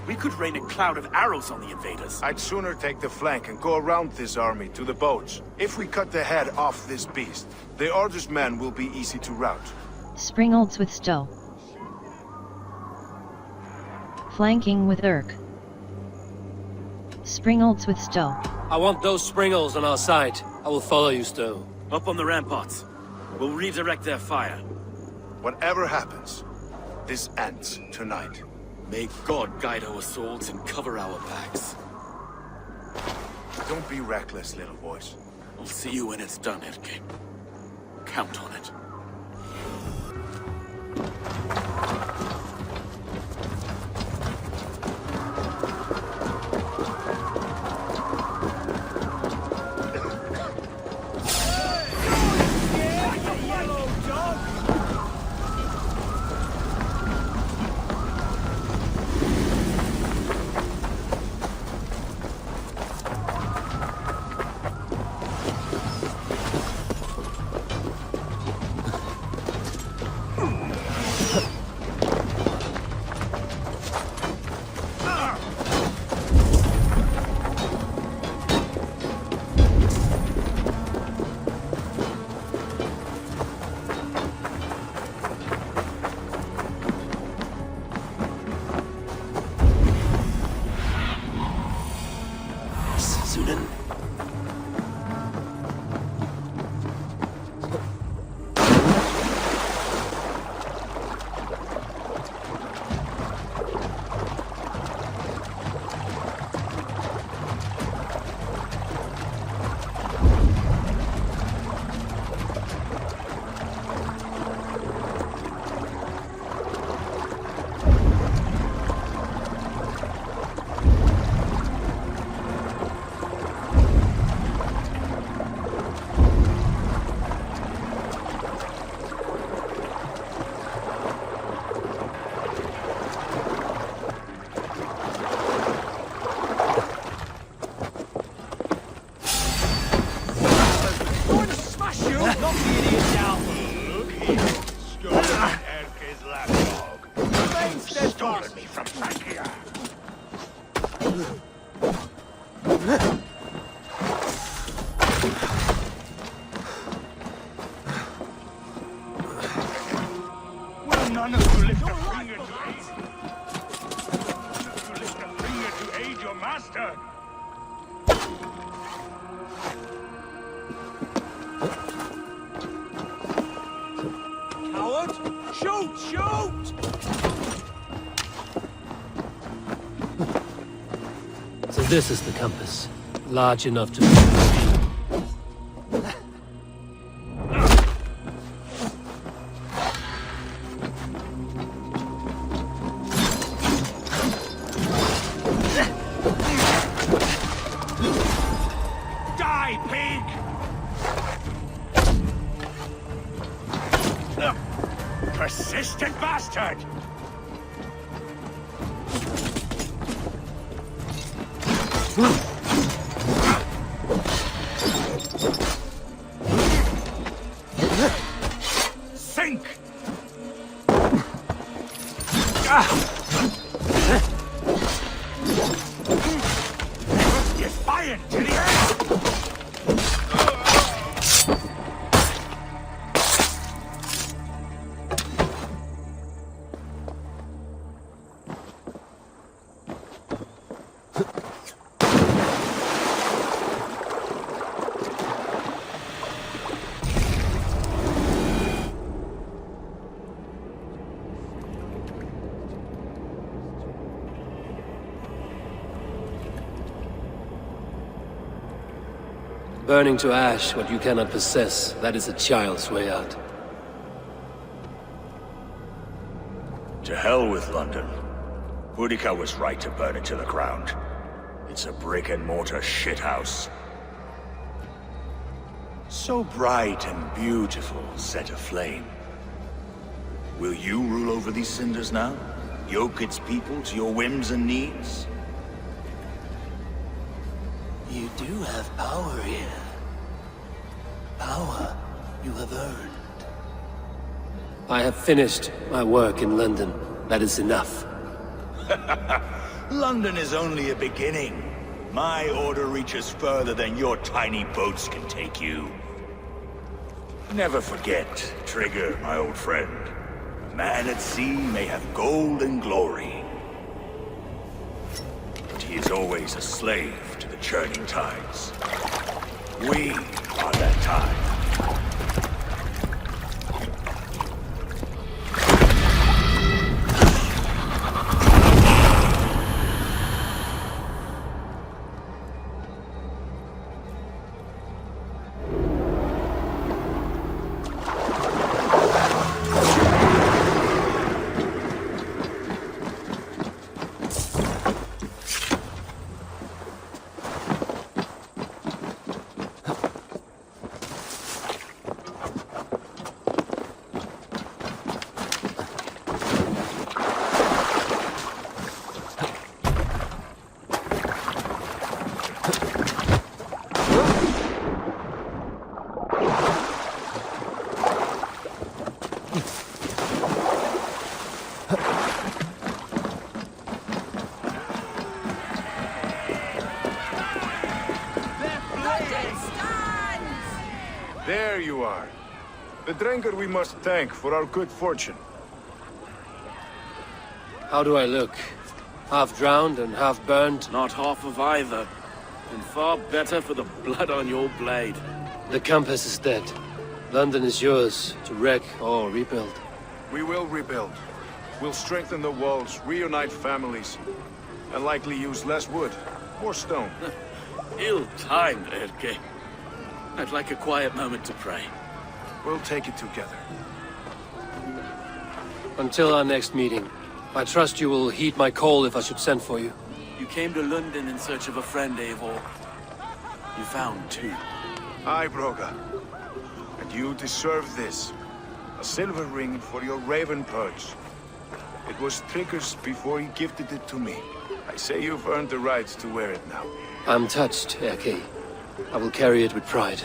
we could rain a cloud of arrows on the invaders. I'd sooner take the flank and go around this army to the boats. If we cut the head off this beast, the Order's men will be easy to rout. Springholds with Stowe. Flanking with Urk. Springholds with Stowe. I want those springholes on our side. I will follow you, Stowe. Up on the ramparts. We'll redirect their fire. Whatever happens, this ends tonight. May God guide our swords and cover our backs. Don't be reckless, little boys. I'll see you when it's done, Erke. Count on it. None of you lift a finger to aid. None of you lift a finger to aid your master. Coward! Shoot! Shoot! So this is the compass. Large enough to... Die, pig! Persistent bastard! Sink! Defiant to the end! Burning to ash what you cannot possess, that is a child's way out. To hell with London. Boudica was right to burn it to the ground. It's a brick-and-mortar shithouse. So bright and beautiful, set aflame. Will you rule over these cinders now? Yoke its people to your whims and needs? You do have power here. Power you have earned. I have finished my work in London. That is enough. London is only a beginning. My order reaches further than your tiny boats can take you. Never forget, Trigger, my old friend. A man at sea may have gold and glory, but he is always a slave to the churning tides. We are that tide. There you are. The drinker we must thank for our good fortune. How do I look? Half drowned and half burned? Not half of either. And far better for the blood on your blade. The Compass is dead. London is yours, to wreck or rebuild. We will rebuild. We'll strengthen the walls, reunite families, and likely use less wood, more stone. Ill-timed, Erke. I'd like a quiet moment to pray. We'll take it together. Until our next meeting, I trust you will heed my call if I should send for you. You came to London in search of a friend, Eivor. You found two. Aye, Broga. And you deserve this. A silver ring for your raven perch. It was Trigger's before he gifted it to me. I say you've earned the right to wear it now. I'm touched, Erke. I will carry it with pride.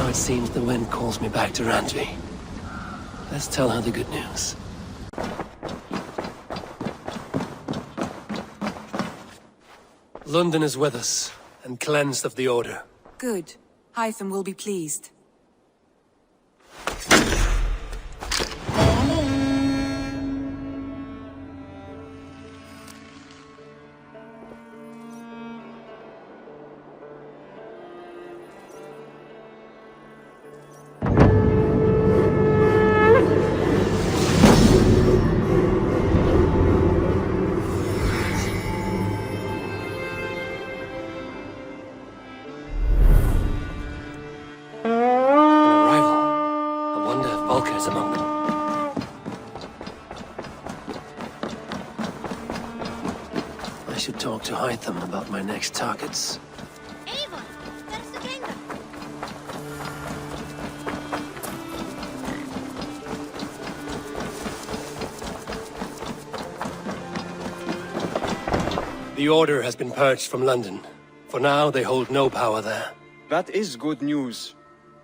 It seems the wind calls me back to Randvi. Let's tell her the good news. London is with us, and cleansed of the Order. Good. Hytham will be pleased. Among them. I should talk to Hytham about my next targets. Eivor, there's the kingdom. The Order has been purged from London. For now, they hold no power there. That is good news.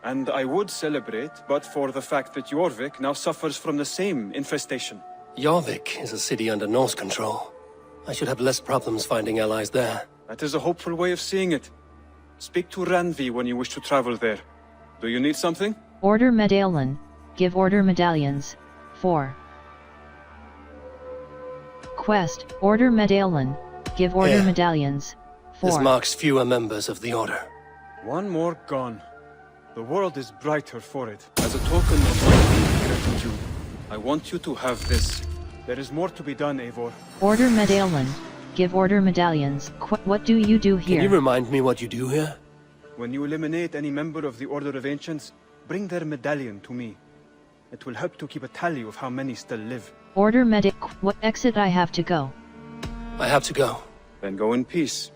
And I would celebrate, but for the fact that Jorvik now suffers from the same infestation. Jorvik is a city under Norse control. I should have less problems finding allies there. That is a hopeful way of seeing it. Speak to Ranvi when you wish to travel there. Do you need something? Order medallion. Give order medallions. 4. Quest. Order medallion. Give order Here. medallions. 4. This marks fewer members of the Order. One more gone. The world is brighter for it. As a token of my deep gratitude, I want you to have this. There is more to be done, Eivor. Order medallion. Give order medallions. What do you do here? Can you remind me what you do here? When you eliminate any member of the Order of Ancients, bring their medallion to me. It will help to keep a tally of how many still live. Order medic. What exit I have to go? I have to go. Then go in peace.